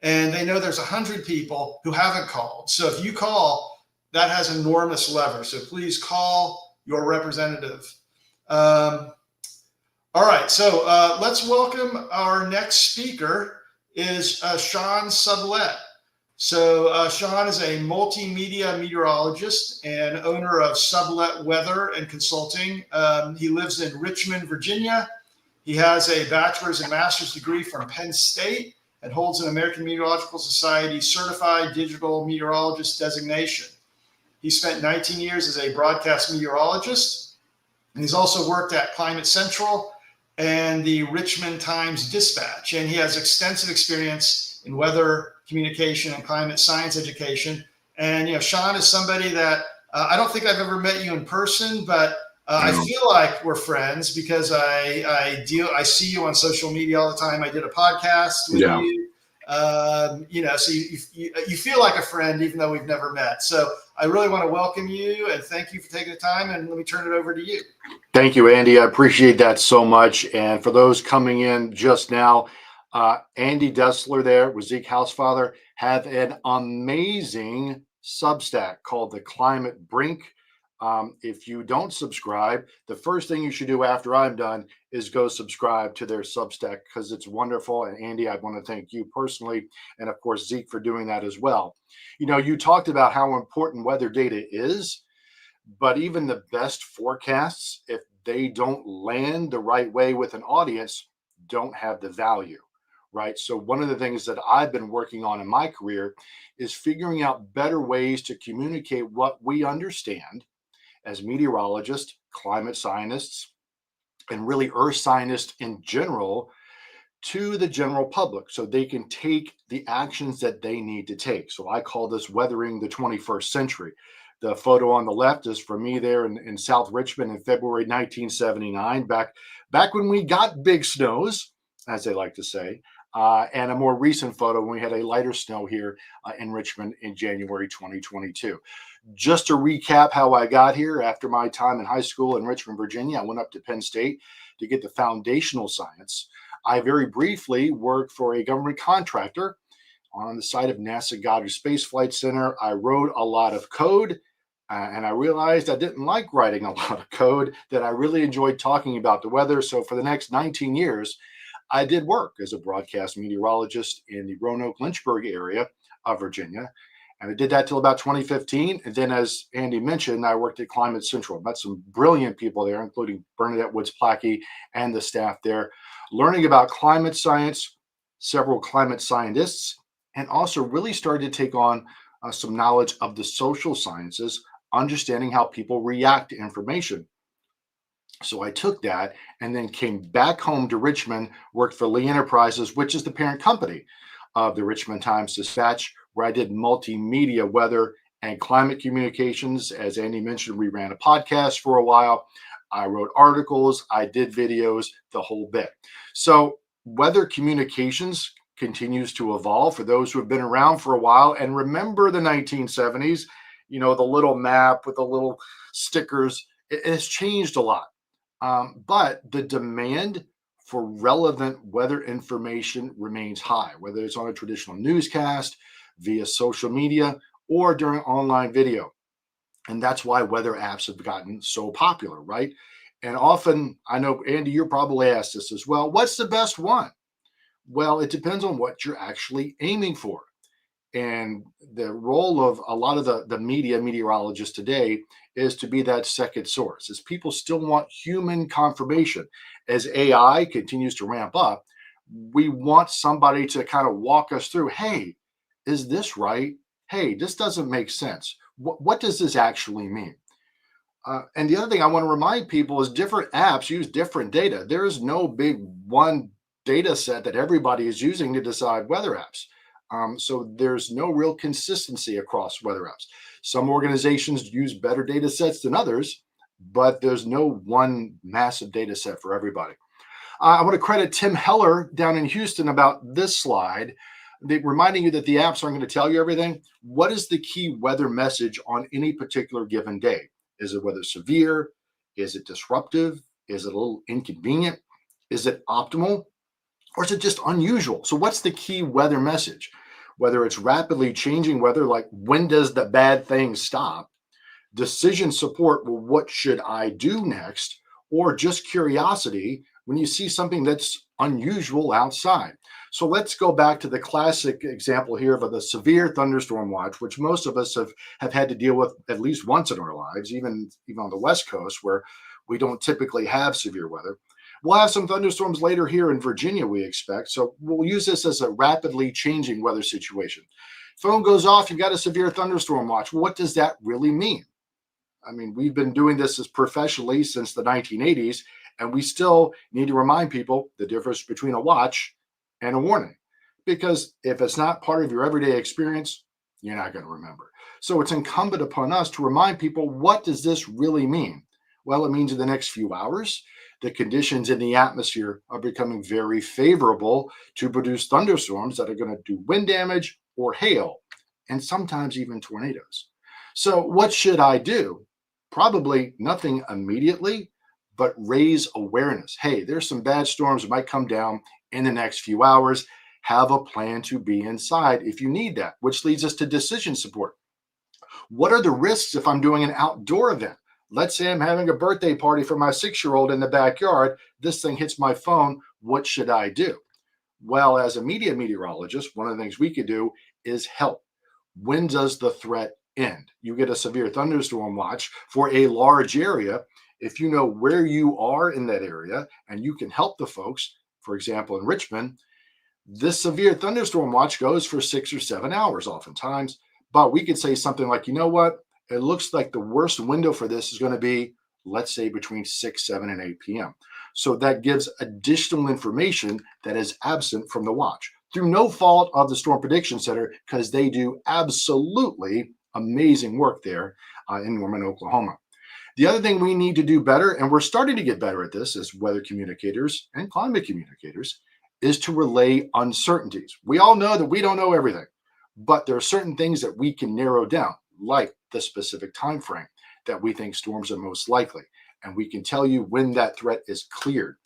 [SPEAKER 11] And they know there's 100 people who haven't called. So if you call, that has enormous leverage. So please call your representative. All right, so let's welcome our next speaker is Shaina Sublette. So Shaina is a multimedia meteorologist and owner of Sublette Weather and Consulting. He lives in Richmond, Virginia. He has a bachelor's and master's degree from Penn State and holds an American Meteorological Society certified digital meteorologist designation. He spent 19 years as a broadcast meteorologist, and he's also worked at Climate Central and the Richmond Times-Dispatch. And he has extensive experience in weather communication and climate science education. And, Shaina is somebody that I don't think I've ever met you in person, but I feel like we're friends because I see you on social media all the time. I did a podcast with you. So you feel like a friend, even though we've never met. So I really want to welcome you and thank you for taking the time. And let me turn it over to you.
[SPEAKER 14] Thank you, Andy. I appreciate that so much. And for those coming in just now, Andy Dessler there with Zeke Housefather have an amazing Substack called The Climate Brink. If you don't subscribe, the first thing you should do after I'm done is go subscribe to their Substack because it's wonderful. And Andy, I want to thank you personally. And of course, Zeke for doing that as well. You talked about how important weather data is, but even the best forecasts, if they don't land the right way with an audience, don't have the value, right? So one of the things that I've been working on in my career is figuring out better ways to communicate what we understand as meteorologists, climate scientists, and really earth scientists in general to the general public so they can take the actions that they need to take. So I call this weathering the 21st century. The photo on the left is from me there in South Richmond in February 1979, back when we got big snows, as they like to say. and a more recent photo when we had a lighter snow here in Richmond in January 2022. Just to recap how I got here, after my time in high school in Richmond, Virginia, I went up to Penn State to get the foundational science. I very briefly worked for a government contractor on the site of NASA Goddard Space Flight Center. I wrote a lot of code, and I realized I didn't like writing a lot of code, that I really enjoyed talking about the weather. So for the next 19 years, I did work as a broadcast meteorologist in the Roanoke-Lynchburg area of Virginia. And I did that till about 2015. And then, as Andy mentioned, I worked at Climate Central. Met some brilliant people there, including Bernadette Woods-Plackey and the staff there, learning about climate science, several climate scientists, and also really started to take on some knowledge of the social sciences, understanding how people react to information. So I took that and then came back home to Richmond, worked for Lee Enterprises, which is the parent company of the Richmond Times-Dispatch, where I did multimedia weather and climate communications. As Andy mentioned, we ran a podcast for a while. I wrote articles, I did videos, the whole bit. So weather communications continues to evolve for those who have been around for a while and remember the 1970s, the little map with the little stickers. It has changed a lot. But the demand for relevant weather information remains high, whether it's on a traditional newscast, via social media, or during online video. And that's why weather apps have gotten so popular, right? And often, I know, Andy, you're probably asked this as well, what's the best one? Well, it depends on what you're actually aiming for. And the role of a lot of the meteorologists today is to be that second source, as people still want human confirmation. As AI continues to ramp up, we want somebody to kind of walk us through, hey, is this right? Hey, this doesn't make sense. What does this actually mean? And the other thing I want to remind people is different apps use different data. There is no big one data set that everybody is using to decide weather apps. So there's no real consistency across weather apps. Some organizations use better data sets than others, but there's no one massive data set for everybody. I want to credit Tim Heller down in Houston about this slide, reminding you that the apps aren't going to tell you everything. What is the key weather message on any particular given day? Is it weather severe? Is it disruptive? Is it a little inconvenient? Is it optimal? Or is it just unusual? So what's the key weather message? Whether it's rapidly changing weather, like when does the bad thing stop? Decision support, well, what should I do next? Or just curiosity when you see something that's unusual outside. So let's go back to the classic example here of the severe thunderstorm watch, which most of us have had to deal with at least once in our lives, even on the West Coast where we don't typically have severe weather. We'll have some thunderstorms later here in Virginia, we expect. So we'll use this as a rapidly changing weather situation. Phone goes off, you've got a severe thunderstorm watch. What does that really mean? I mean, we've been doing this as professionally since the 1980s, and we still need to remind people the difference between a watch and a warning. Because if it's not part of your everyday experience, you're not going to remember. So it's incumbent upon us to remind people, what does this really mean? Well, it means in the next few hours, the conditions in the atmosphere are becoming very favorable to produce thunderstorms that are going to do wind damage or hail, and sometimes even tornadoes. So what should I do? Probably nothing immediately, but raise awareness. Hey, there's some bad storms that might come down in the next few hours. Have a plan to be inside if you need that, which leads us to decision support. What are the risks if I'm doing an outdoor event? Let's say I'm having a birthday party for my 6-year-old in the backyard. This thing hits my phone. What should I do? Well, as a meteorologist, one of the things we could do is help. When does the threat end? You get a severe thunderstorm watch for a large area. If you know where you are in that area and you can help the folks, for example, in Richmond, this severe thunderstorm watch goes for 6 or 7 hours oftentimes. But we could say something like, you know what? It looks like the worst window for this is going to be, let's say, between 6, 7, and 8 p.m. So that gives additional information that is absent from the watch through no fault of the Storm Prediction Center, because they do absolutely amazing work there in Norman, Oklahoma. The other thing we need to do better, and we're starting to get better at this as weather communicators and climate communicators, is to relay uncertainties. We all know that we don't know everything, but there are certain things that we can narrow down, like the specific time frame that we think storms are most likely. And we can tell you when that threat is cleared.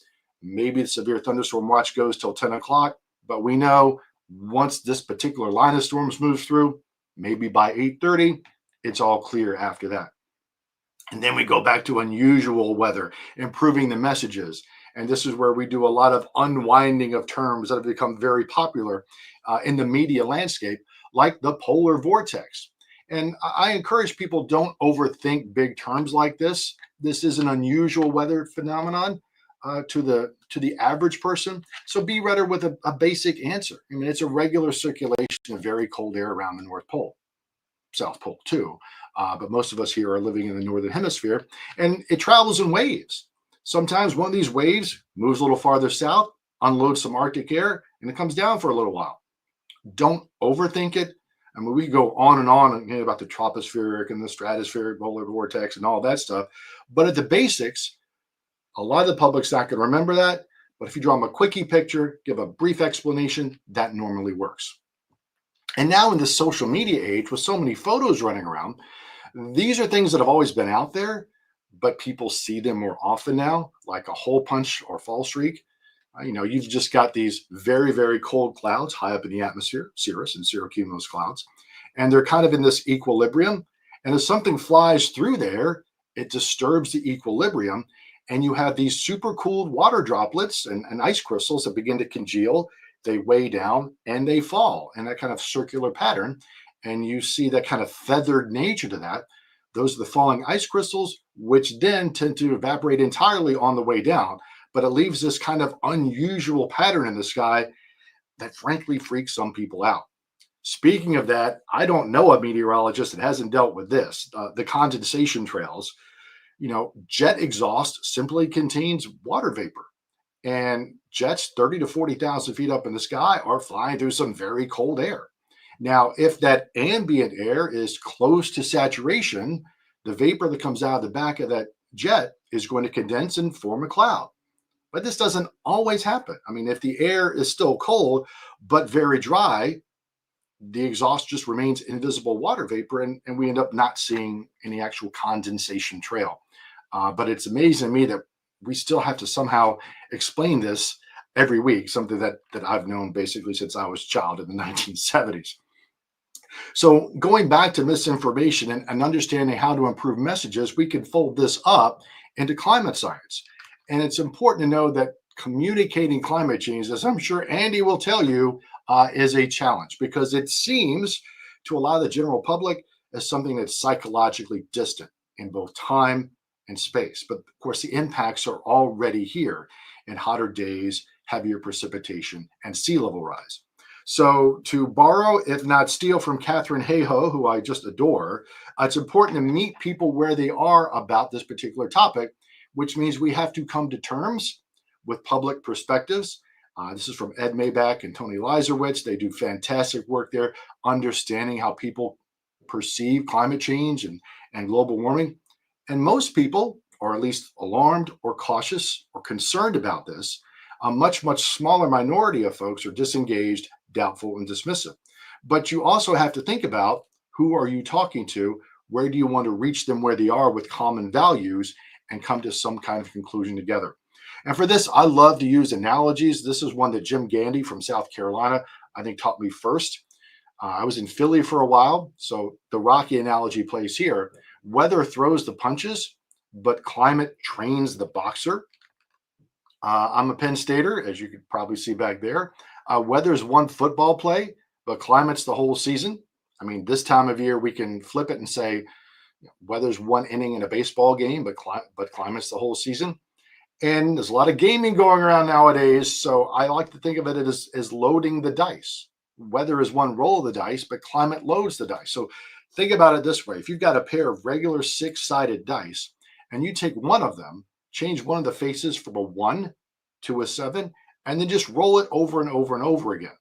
[SPEAKER 14] Maybe the severe thunderstorm watch goes till 10 o'clock, but we know once this particular line of storms moves through, maybe by 8:30, it's all clear after that. And then we go back to unusual weather, improving the messages. And this is where we do a lot of unwinding of terms that have become very popular in the media landscape, like the polar vortex. And I encourage people, don't overthink big terms like this. This is an unusual weather phenomenon to the average person. So be rather with a basic answer. I mean, it's a regular circulation of very cold air around the North Pole, South Pole too. But most of us here are living in the Northern Hemisphere, and it travels in waves. Sometimes one of these waves moves a little farther south, unloads some Arctic air, and it comes down for a little while. Don't overthink it. I mean, we go on and on about the tropospheric and the stratospheric polar vortex and all that stuff. But at the basics, a lot of the public's not going to remember that. But if you draw them a quickie picture, give a brief explanation, that normally works. And now in this social media age with so many photos running around, these are things that have always been out there, but people see them more often now, like a hole punch or fall streak. You've just got these very, very cold clouds high up in the atmosphere, cirrus and cirrocumulus clouds, and they're kind of in this equilibrium. And if something flies through there, it disturbs the equilibrium, and you have these super cooled water droplets and ice crystals that begin to congeal. They weigh down and they fall in that kind of circular pattern. And you see that kind of feathered nature to that. Those are the falling ice crystals, which then tend to evaporate entirely on the way down. But it leaves this kind of unusual pattern in the sky that frankly freaks some people out. Speaking of that, I don't know a meteorologist that hasn't dealt with this. The condensation trails, jet exhaust simply contains water vapor. And jets 30 to 40,000 feet up in the sky are flying through some very cold air. Now, if that ambient air is close to saturation, the vapor that comes out of the back of that jet is going to condense and form a cloud. But this doesn't always happen. I mean, if the air is still cold, but very dry, the exhaust just remains invisible water vapor, and we end up not seeing any actual condensation trail. But it's amazing to me that we still have to somehow explain this every week, something that I've known basically since I was a child in the 1970s. So going back to misinformation and understanding how to improve messages, we can fold this up into climate science. And it's important to know that communicating climate change, as I'm sure Andy will tell you, is a challenge, because it seems to a lot of the general public as something that's psychologically distant in both time and space. But of course, the impacts are already here in hotter days, heavier precipitation, and sea level rise. So to borrow, if not steal, from Catherine Hayhoe, who I just adore, it's important to meet people where they are about this particular topic, which means we have to come to terms with public perspectives. This is from Ed Maybach and Tony Lizerwitz. They do fantastic work there, understanding how people perceive climate change and global warming. And most people are at least alarmed or cautious or concerned about this. A much, much smaller minority of folks are disengaged, doubtful, and dismissive. But you also have to think about, who are you talking to? Where do you want to reach them where they are with common values and come to some kind of conclusion together? And for this, I love to use analogies. This is one that Jim Gandy from South Carolina, I think, taught me first. I was in Philly for a while, so the Rocky analogy plays here. Weather throws the punches, but climate trains the boxer. I'm a Penn Stater, as you could probably see back there. Weather's one football play, but climate's the whole season. I mean, this time of year, we can flip it and say, weather's one inning in a baseball game, but climate's the whole season. And there's a lot of gaming going around nowadays, so I like to think of it as loading the dice. Weather is one roll of the dice, but climate loads the dice. So think about it this way. If you've got a pair of regular 6-sided dice, and you take one of them, change one of the faces from a 1 to a 7, and then just roll it over and over and over again,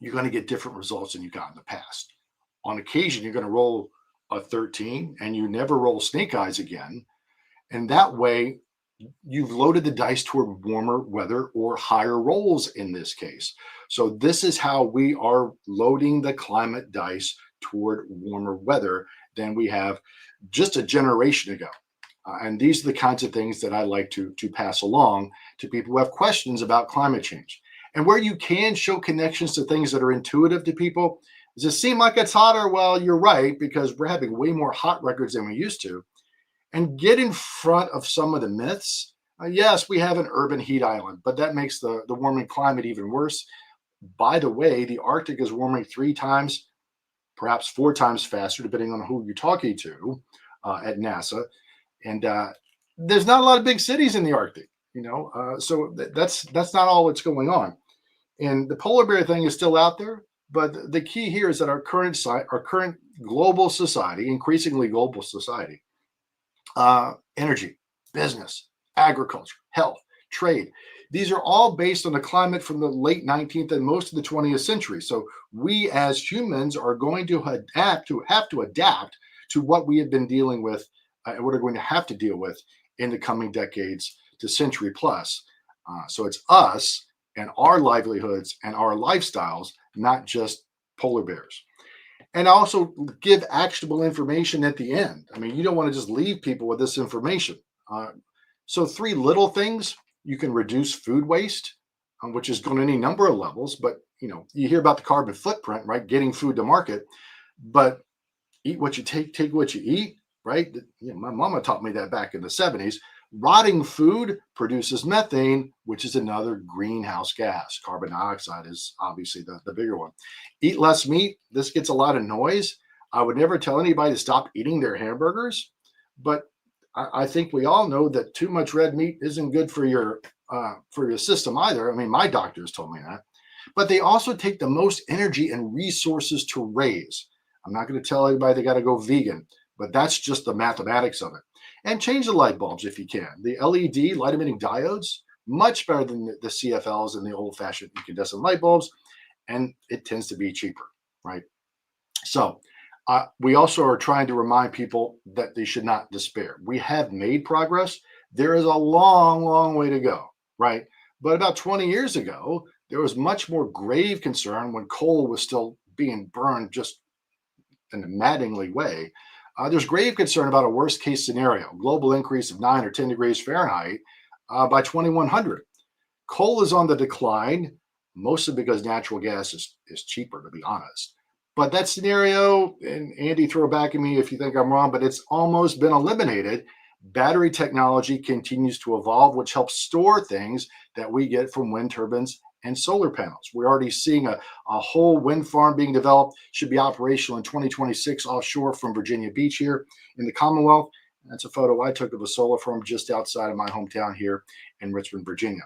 [SPEAKER 14] you're going to get different results than you got in the past. On occasion, you're going to roll a 13, and you never roll snake eyes again. And that way, you've loaded the dice toward warmer weather or higher rolls in this case. So this is how we are loading the climate dice toward warmer weather than we have just a generation ago. And these are the kinds of things that I like to pass along to people who have questions about climate change. And where you can show connections to things that are intuitive to people, does it seem like it's hotter? Well, you're right, because we're having way more hot records than we used to. And get in front of some of the myths. Yes, we have an urban heat island, but that makes the warming climate even worse. By the way, the Arctic is warming 3 times, perhaps 4 times faster, depending on who you're talking to at NASA. And there's not a lot of big cities in the Arctic, so that's not all that's going on. And the polar bear thing is still out there, but the key here is that our current global society, increasingly global society, energy, business, agriculture, health, trade, these are all based on the climate from the late 19th and most of the 20th century. So we as humans are going to have to adapt to what we have been dealing with and what are going to have to deal with in the coming decades to century plus. So it's us and our livelihoods and our lifestyles, not just polar bears. And also give actionable information at the end. I mean, you don't want to just leave people with this information. So 3 little things: you can reduce food waste, which is going to any number of levels. But you hear about the carbon footprint, right? Getting food to market, but eat what you take what you eat, right? My mama taught me that back in the 70s. Rotting food produces methane, which is another greenhouse gas. Carbon dioxide is obviously the bigger one. Eat less meat. This gets a lot of noise. I would never tell anybody to stop eating their hamburgers, but I think we all know that too much red meat isn't good for your system either. I mean, my doctors told me that. But they also take the most energy and resources to raise. I'm not going to tell everybody they got to go vegan, but that's just the mathematics of it. And change the light bulbs if you can. The LED, light emitting diodes, much better than the CFLs and the old-fashioned incandescent light bulbs, and it tends to be cheaper, right? So we also are trying to remind people that they should not despair. We have made progress. There is a long, long way to go, right? But about 20 years ago, there was much more grave concern when coal was still being burned just in a maddeningly way. There's grave concern about a worst case scenario, global increase of 9 or 10 degrees Fahrenheit by 2100. Coal is on the decline, mostly because natural gas is cheaper, to be honest. But that scenario, and Andy, throw back at me if you think I'm wrong, but it's almost been eliminated. Battery technology continues to evolve, which helps store things that we get from wind turbines and solar panels. We're already seeing a whole wind farm being developed, should be operational in 2026 offshore from Virginia Beach here in the Commonwealth. That's a photo I took of a solar farm just outside of my hometown here in Richmond, Virginia.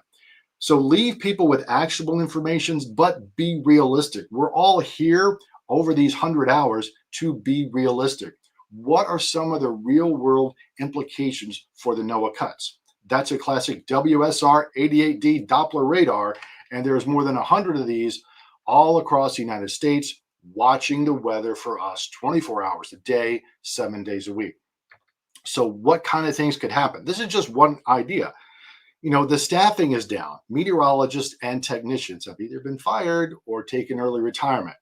[SPEAKER 14] So leave people with actionable information, but be realistic. We're all here over these 100 hours to be realistic. What are some of the real world implications for the NOAA cuts? That's a classic WSR 88D Doppler radar. And there's more than 100 of these all across the United States, watching the weather for us 24 hours a day, 7 days a week. So what kind of things could happen? This is just one idea. The staffing is down. Meteorologists and technicians have either been fired or taken early retirement.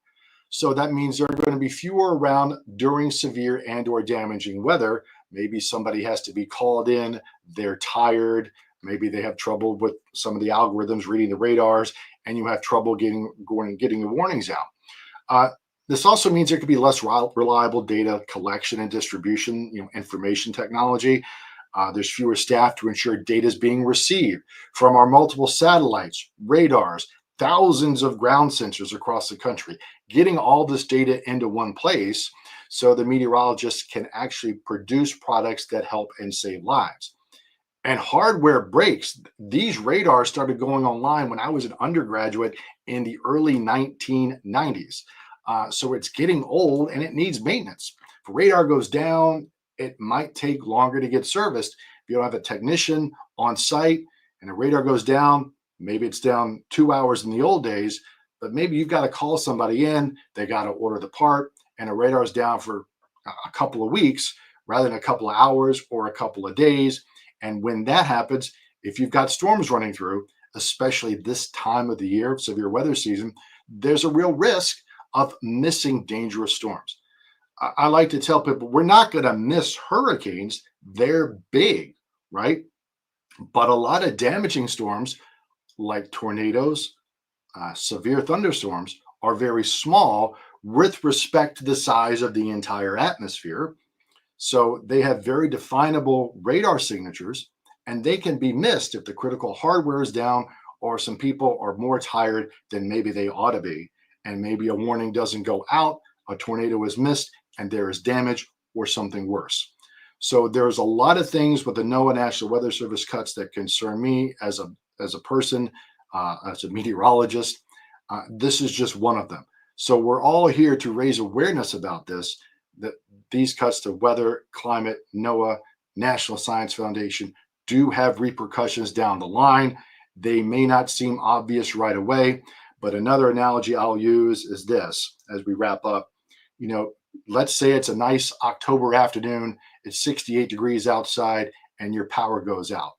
[SPEAKER 14] So that means there are going to be fewer around during severe and or damaging weather. Maybe somebody has to be called in. They're tired. Maybe they have trouble with some of the algorithms reading the radars, and you have trouble getting the warnings out. This also means there could be less reliable data collection and distribution, information technology. There's fewer staff to ensure data is being received from our multiple satellites, radars, thousands of ground sensors across the country, getting all this data into one place so the meteorologists can actually produce products that help and save lives. And hardware breaks. These radars started going online when I was an undergraduate in the early 1990s. So it's getting old and it needs maintenance. If a radar goes down, it might take longer to get serviced. If you don't have a technician on site and a radar goes down, maybe it's down 2 hours in the old days, but maybe you've got to call somebody in, they got to order the part, and a radar's down for a couple of weeks rather than a couple of hours or a couple of days. And when that happens, if you've got storms running through, especially this time of the year, severe weather season, there's a real risk of missing dangerous storms. I like to tell people we're not going to miss hurricanes. They're big, right? But a lot of damaging storms like tornadoes, severe thunderstorms are very small with respect to the size of the entire atmosphere. So they have very definable radar signatures, and they can be missed if the critical hardware is down or some people are more tired than maybe they ought to be. And maybe a warning doesn't go out, a tornado is missed, and there is damage or something worse. So there's a lot of things with the NOAA National Weather Service cuts that concern me as a person, as a meteorologist. This is just one of them. So we're all here to raise awareness about this, that these cuts to weather, climate, NOAA, National Science Foundation do have repercussions down the line. They may not seem obvious right away, but another analogy I'll use is this as we wrap up. You know, let's say it's a nice October afternoon, it's 68 degrees outside, and your power goes out.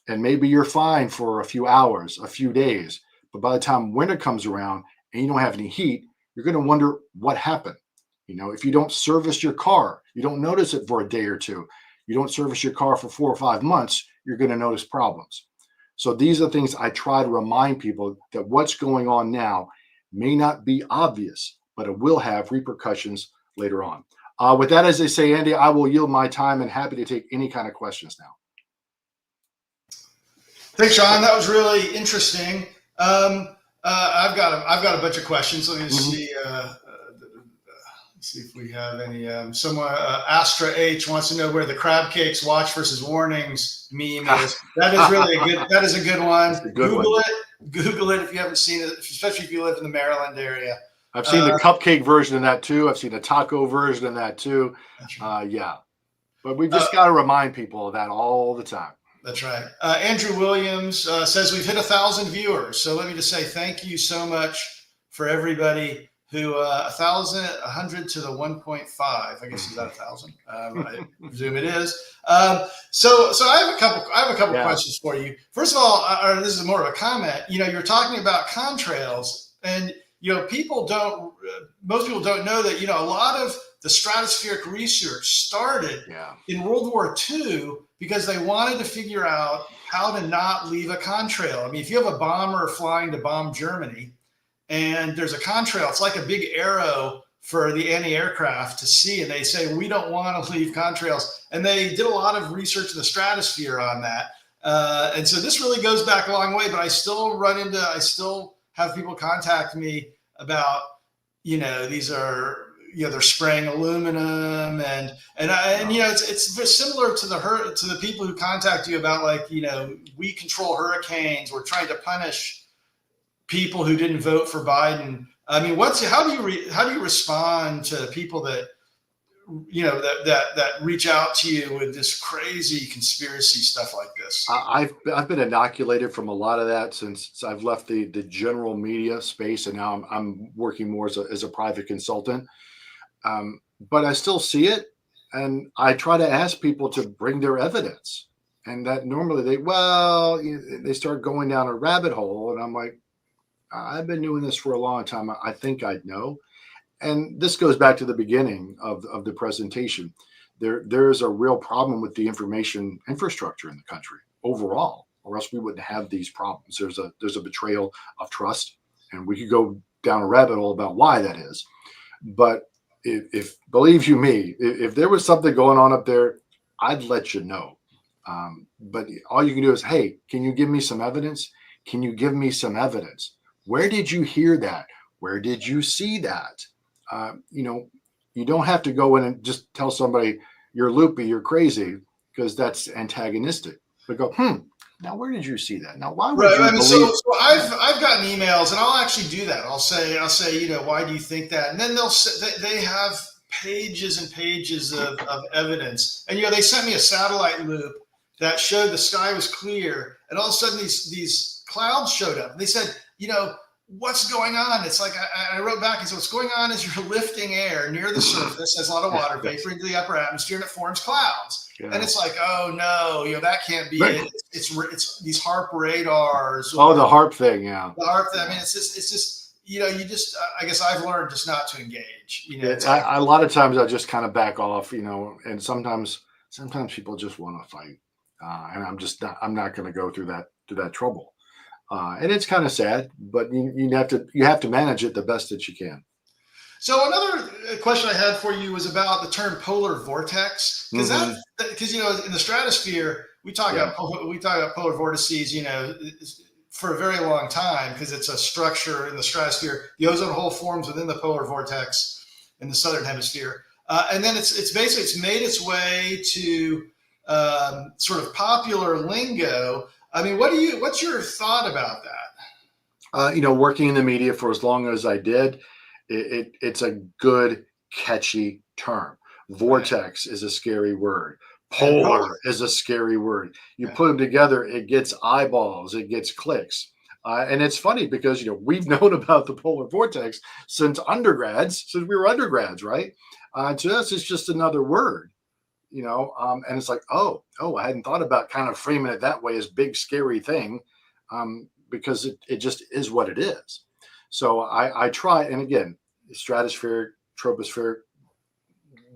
[SPEAKER 14] And maybe you're fine for a few hours, a few days, but by the time winter comes around and you don't have any heat, you're going to wonder what happened. You know, if you don't service your car, you don't notice it for a day or two. You don't service your car for 4 or 5 months, you're going to notice problems. So these are things I try to remind people that what's going on now may not be obvious, but it will have repercussions later on. With that, as they say, Andy, I will yield my time and happy to take any kind of questions now.
[SPEAKER 11] Thanks, Sean. That was really interesting. I've got a bunch of questions. Let me see. See if we have any. Someone, Astra H wants to know where the crab cakes watch versus warnings meme is. That is really a good. That is a good one. Google it. Google it if you haven't seen it, especially if you live in the Maryland area.
[SPEAKER 14] I've seen the cupcake version of that too. I've seen the taco version of that too. Yeah, but we've just got to remind people of that all the time.
[SPEAKER 11] That's right. Andrew Williams says we've hit 1,000 viewers. So let me just say thank you so much for everybody who 100 to the 1.5. I guess is that 1,000? I presume it is. So I have a couple questions for you. First of all, or this is more of a comment. You know, you're talking about contrails, and you know, most people don't know that, you know, a lot of the stratospheric research started in World War II because they wanted to figure out how to not leave a contrail. I mean, if you have a bomber flying to bomb Germany and there's a contrail, it's like a big arrow for the anti-aircraft to see. And they say, we don't want to leave contrails. And they did a lot of research in the stratosphere on that. And so this really goes back a long way, but I still have people contact me about, you know, these are, you know, they're spraying aluminum and you know, it's similar to the people who contact you about, like, you know, we control hurricanes. We're trying to punish people who didn't vote for Biden. I mean, how do you respond to people that, you know, that reach out to you with this crazy conspiracy stuff like this?
[SPEAKER 14] I've been inoculated from a lot of that since I've left the general media space, and now I'm working more as a private consultant. But I still see it, and I try to ask people to bring their evidence, and that normally they start going down a rabbit hole, and I'm like, I've been doing this for a long time. I think I'd know. And this goes back to the beginning of the presentation. There is a real problem with the information infrastructure in the country overall, or else we wouldn't have these problems. There's a betrayal of trust, and we could go down a rabbit hole about why that is. But if believe you me, if there was something going on up there, I'd let you know. But all you can do is, hey, can you give me some evidence? Can you give me some evidence? Where did you hear that? Where did you see that? You know, you don't have to go in and just tell somebody you're loopy, you're crazy, because that's antagonistic. But go, now where did you see that? Now why would you believe?
[SPEAKER 11] So I've gotten emails, and I'll actually do that. I'll say, you know, why do you think that? And then they have pages and pages of evidence. And, you know, they sent me a satellite loop that showed the sky was clear, and all of a sudden these clouds showed up. And they said, you know, what's going on? It's like I wrote back and said, what's going on is you're lifting air near the surface, has a lot of water vapor into the upper atmosphere, and it forms clouds. Yeah. And it's like, oh no, that can't be it. It's these HARP radars.
[SPEAKER 14] Oh, the HARP thing, yeah.
[SPEAKER 11] The HARP thing. I mean, it's just I guess I've learned just not to engage.
[SPEAKER 14] A lot of times I just kind of back off, and sometimes people just want to fight, and I'm not going to go through that trouble. And it's kind of sad, but you have to manage it the best that you can.
[SPEAKER 11] So another question I had for you was about the term polar vortex, because in the stratosphere we talk about polar vortices, for a very long time, because it's a structure in the stratosphere. The ozone hole forms within the polar vortex in the southern hemisphere, and then it's made its way to sort of popular lingo. I mean, what's your thought about that?
[SPEAKER 14] Working in the media for as long as I did, it's a good, catchy term. Vortex is a scary word. Polar is a scary word. You put them together, it gets eyeballs, it gets clicks. And it's funny because, we've known about the polar vortex since we were undergrads, right? To us, it's just another word. And it's like, oh, I hadn't thought about kind of framing it that way as big, scary thing, because it just is what it is. So I try, and again, stratospheric, tropospheric,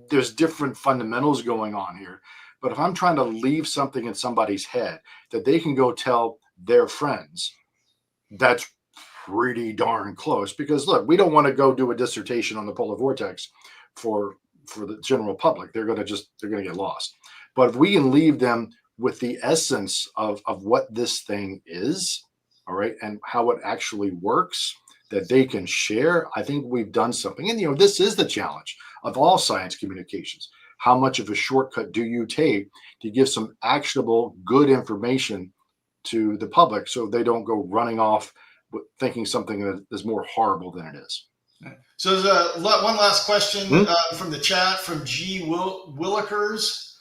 [SPEAKER 14] there's different fundamentals going on here. But if I'm trying to leave something in somebody's head that they can go tell their friends, that's pretty darn close. Because look, we don't want to go do a dissertation on the polar vortex for the general public. They're going to get lost. But if we can leave them with the essence of what this thing is, all right, and how it actually works, that they can share, I think we've done something. And this is the challenge of all science communications. How much of a shortcut do you take to give some actionable, good information to the public so they don't go running off thinking something that is more horrible than it is?
[SPEAKER 11] So there's one last question from the chat from G. Willikers.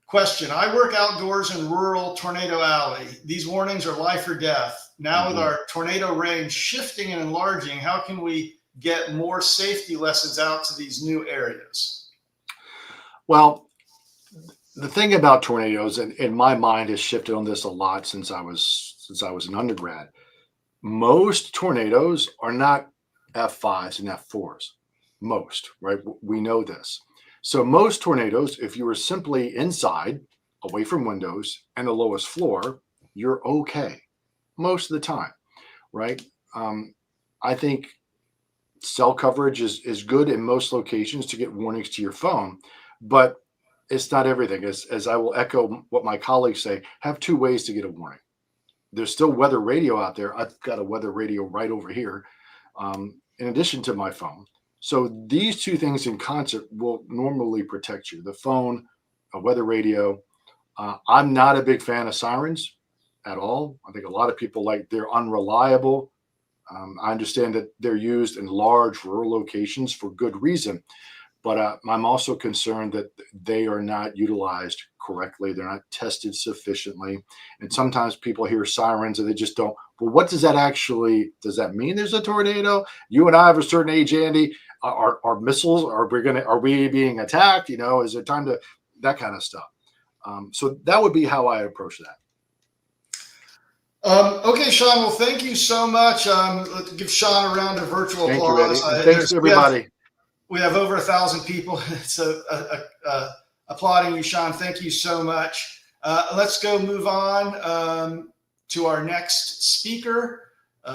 [SPEAKER 11] Question: I work outdoors in rural Tornado Alley. These warnings are life or death. Now with our tornado range shifting and enlarging, how can we get more safety lessons out to these new areas?
[SPEAKER 14] Well, the thing about tornadoes, and my mind has shifted on this a lot since I was an undergrad. Most tornadoes are not F5s and F4s. Most, right? We know this. So most tornadoes, if you were simply inside, away from windows and the lowest floor, you're okay most of the time, right? I think cell coverage is good in most locations to get warnings to your phone, but it's not everything. As I will echo what my colleagues say, have two ways to get a warning. There's still weather radio out there. I've got a weather radio right over here, in addition to my phone. So these two things in concert will normally protect you. The phone, a weather radio. I'm not a big fan of sirens at all. I think a lot of people they're unreliable. I understand that they're used in large rural locations for good reason, but I'm also concerned that they are not utilized correctly. They're not tested sufficiently. And sometimes people hear sirens and they just don't. Well, what does that mean there's a tornado? You and I have a certain age, Andy. Are missiles, are we being attacked? Is it time to, that kind of stuff. So that would be how I approach that.
[SPEAKER 11] Okay, Sean. Well, thank you so much. Let's give Sean a round of virtual applause.
[SPEAKER 14] Thanks, everybody.
[SPEAKER 11] We have over 1,000 people. So applauding you, Sean. Thank you so much. Let's go move on to our next speaker. Get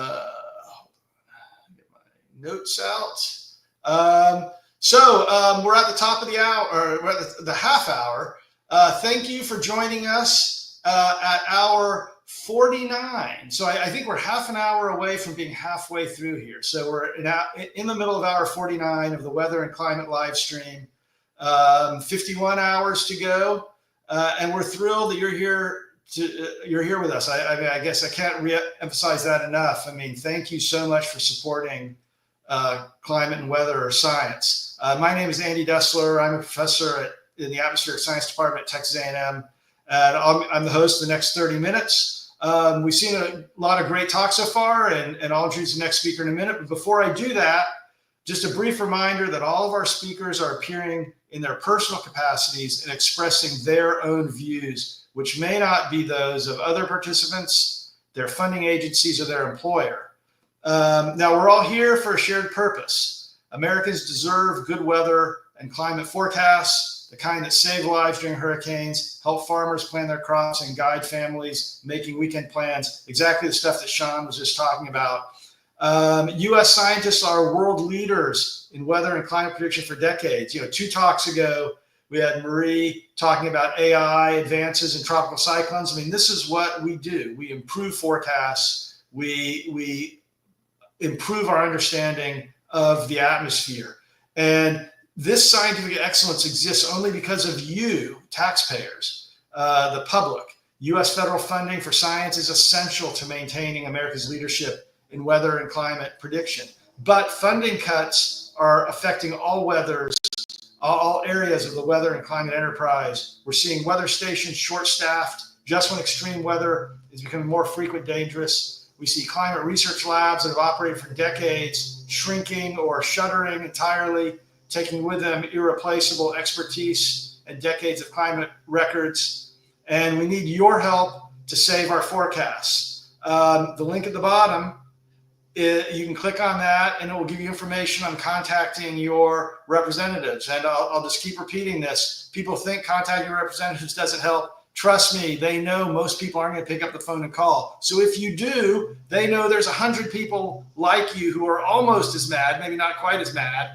[SPEAKER 11] my notes out. So we're at the top of the hour, or we're at the half hour. Thank you for joining us at hour 49. So I think we're half an hour away from being halfway through here. So we're in the middle of hour 49 of the Weather and Climate live stream. 51 hours to go, and we're thrilled that you're here with us. I guess I can't re-emphasize that enough. I mean, thank you so much for supporting climate and weather or science. My name is Andy Dessler. I'm a professor in the Atmospheric Science Department at Texas A&M, and I'm the host of the next 30 minutes. We've seen a lot of great talks so far, and I'll introduce the next speaker in a minute. But before I do that, just a brief reminder that all of our speakers are appearing in their personal capacities and expressing their own views, which may not be those of other participants, their funding agencies, or their employer. Now, we're all here for a shared purpose. Americans deserve good weather and climate forecasts, the kind that save lives during hurricanes, help farmers plan their crops, and guide families making weekend plans, exactly the stuff that Sean was just talking about. U.S. scientists are world leaders in weather and climate prediction for decades. 2 talks ago, we had Marie talking about AI advances in tropical cyclones. I mean, this is what we do. We improve forecasts. We improve our understanding of the atmosphere. And this scientific excellence exists only because of you, taxpayers, the public. U.S. federal funding for science is essential to maintaining America's leadership in weather and climate prediction. But funding cuts are affecting all areas of the weather and climate enterprise. We're seeing weather stations short-staffed just when extreme weather is becoming more frequent, dangerous. We see climate research labs that have operated for decades shrinking or shuttering entirely, taking with them irreplaceable expertise and decades of climate records. And we need your help to save our forecasts. The link at the bottom, you can click on that and it will give you information on contacting your representatives. And I'll just keep repeating this. People think contacting your representatives doesn't help. Trust me, they know most people aren't going to pick up the phone and call. So if you do, they know there's 100 people like you who are almost as mad, maybe not quite as mad.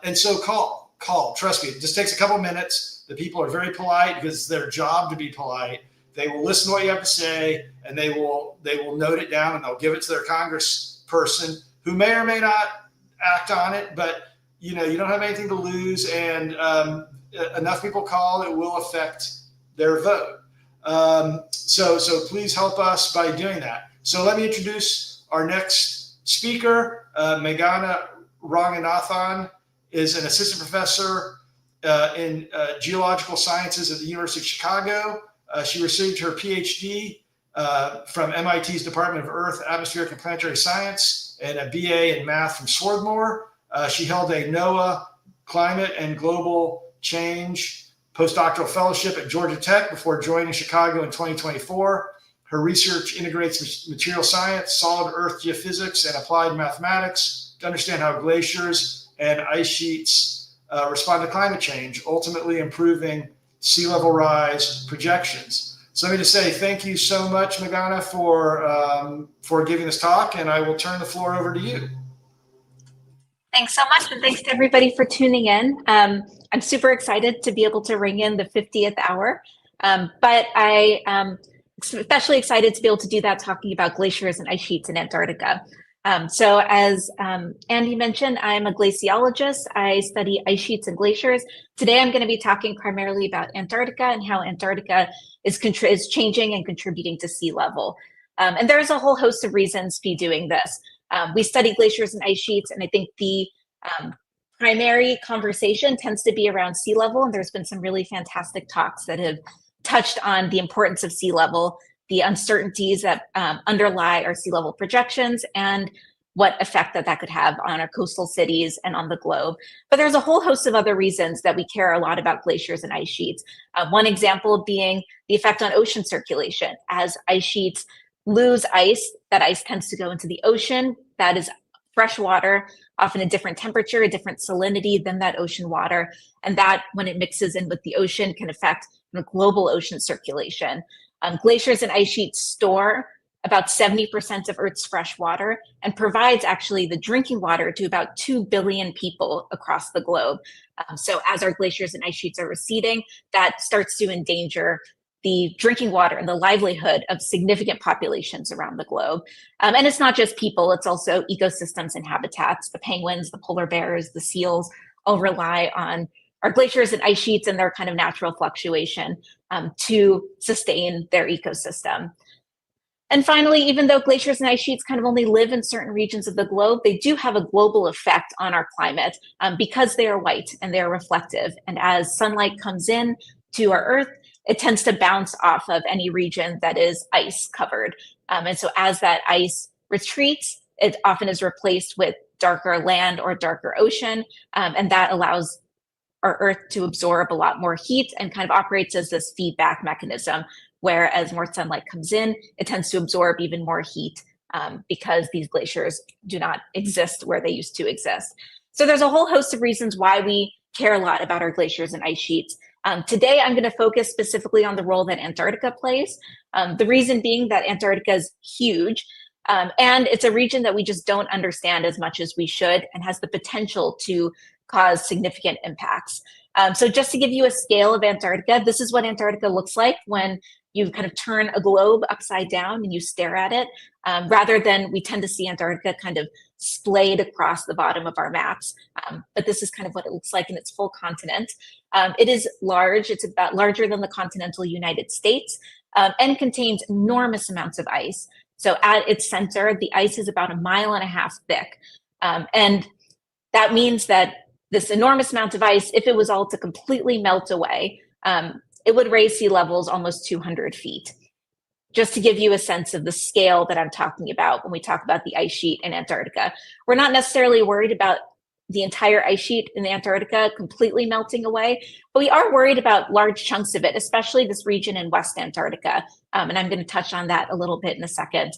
[SPEAKER 11] And so call, trust me, it just takes a couple minutes. The people are very polite because it's their job to be polite. They will listen to what you have to say, and they will note it down, and they'll give it to their congressperson who may or may not act on it. But you don't have anything to lose, and enough people call, it will affect their vote. So please help us by doing that. So let me introduce our next speaker. Meghana Ranganathan is an assistant professor in geological sciences at the University of Chicago. She received her PhD from MIT's Department of Earth, Atmospheric and Planetary Science, and a BA in math from Swarthmore. She held a NOAA Climate and Global Change postdoctoral fellowship at Georgia Tech before joining Chicago in 2024. Her research integrates material science, solid earth geophysics, and applied mathematics to understand how glaciers and ice sheets respond to climate change, ultimately improving sea level rise projections. So let me just say thank you so much, Meghana, for giving this talk, and I will turn the floor over to you.
[SPEAKER 15] Thanks so much, and thanks to everybody for tuning in. I'm super excited to be able to ring in the 50th hour, but I am especially excited to be able to do that talking about glaciers and ice sheets in Antarctica. So as Andy mentioned, I'm a glaciologist. I study ice sheets and glaciers. Today, I'm going to be talking primarily about Antarctica and how Antarctica is changing and contributing to sea level. And there's a whole host of reasons to be doing this. We study glaciers and ice sheets, and I think the primary conversation tends to be around sea level. And there's been some really fantastic talks that have touched on the importance of sea level, the uncertainties that underlie our sea level projections, and what effect that could have on our coastal cities and on the globe. But there's a whole host of other reasons that we care a lot about glaciers and ice sheets. One example being the effect on ocean circulation. As ice sheets lose ice, that ice tends to go into the ocean. That is fresh water, often a different temperature, a different salinity than that ocean water. And that, when it mixes in with the ocean, can affect global ocean circulation. Glaciers and ice sheets store about 70% of Earth's fresh water and provides actually the drinking water to about 2 billion people across the globe. So as our glaciers and ice sheets are receding, that starts to endanger the drinking water and the livelihood of significant populations around the globe. And it's not just people, it's also ecosystems and habitats. The penguins, the polar bears, the seals all rely on our glaciers and ice sheets and their kind of natural fluctuation to sustain their ecosystem. And finally, even though glaciers and ice sheets kind of only live in certain regions of the globe, they do have a global effect on our climate because they are white and they are reflective. And as sunlight comes in to our Earth, it tends to bounce off of any region that is ice covered. And so as that ice retreats, it often is replaced with darker land or darker ocean, and that allows our Earth to absorb a lot more heat and kind of operates as this feedback mechanism, where as more sunlight comes in, it tends to absorb even more heat because these glaciers do not exist where they used to exist. So there's a whole host of reasons why we care a lot about our glaciers and ice sheets. Today, I'm going to focus specifically on the role that Antarctica plays. The reason being that Antarctica is huge, and it's a region that we just don't understand as much as we should and has the potential to cause significant impacts. So just to give you a scale of Antarctica, this is what Antarctica looks like when you kind of turn a globe upside down and you stare at it, rather than we tend to see Antarctica kind of splayed across the bottom of our maps. But this is kind of what it looks like in its full continent. It is large. It's about larger than the continental United States, and contains enormous amounts of ice. So at its center, the ice is about 1.5 miles thick. And that means that this enormous amount of ice, if it was all to completely melt away, it would raise sea levels almost 200 feet. Just to give you a sense of the scale that I'm talking about when we talk about the ice sheet in Antarctica. We're not necessarily worried about the entire ice sheet in Antarctica completely melting away, but we are worried about large chunks of it, especially this region in West Antarctica. And I'm going to touch on that a little bit in a second.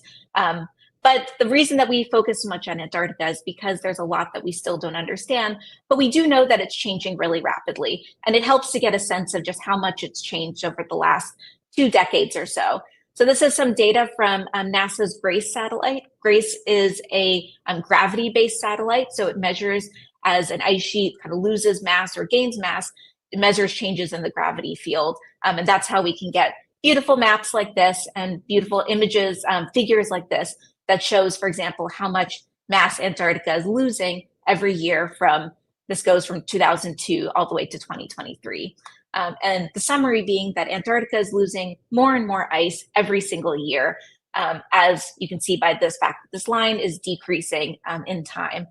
[SPEAKER 15] But the reason that we focus so much on Antarctica is because there's a lot that we still don't understand, but we do know that it's changing really rapidly. And it helps to get a sense of just how much it's changed over the last 2 decades or so. So this is some data from NASA's GRACE satellite. GRACE is a gravity-based satellite, so it measures as an ice sheet kind of loses mass or gains mass, it measures changes in the gravity field. And that's how we can get beautiful maps like this and beautiful images, figures like this, that shows, for example, how much mass Antarctica is losing every year this goes from 2002 all the way to 2023. And the summary being that Antarctica is losing more and more ice every single year, as you can see by this fact that this line is decreasing in time.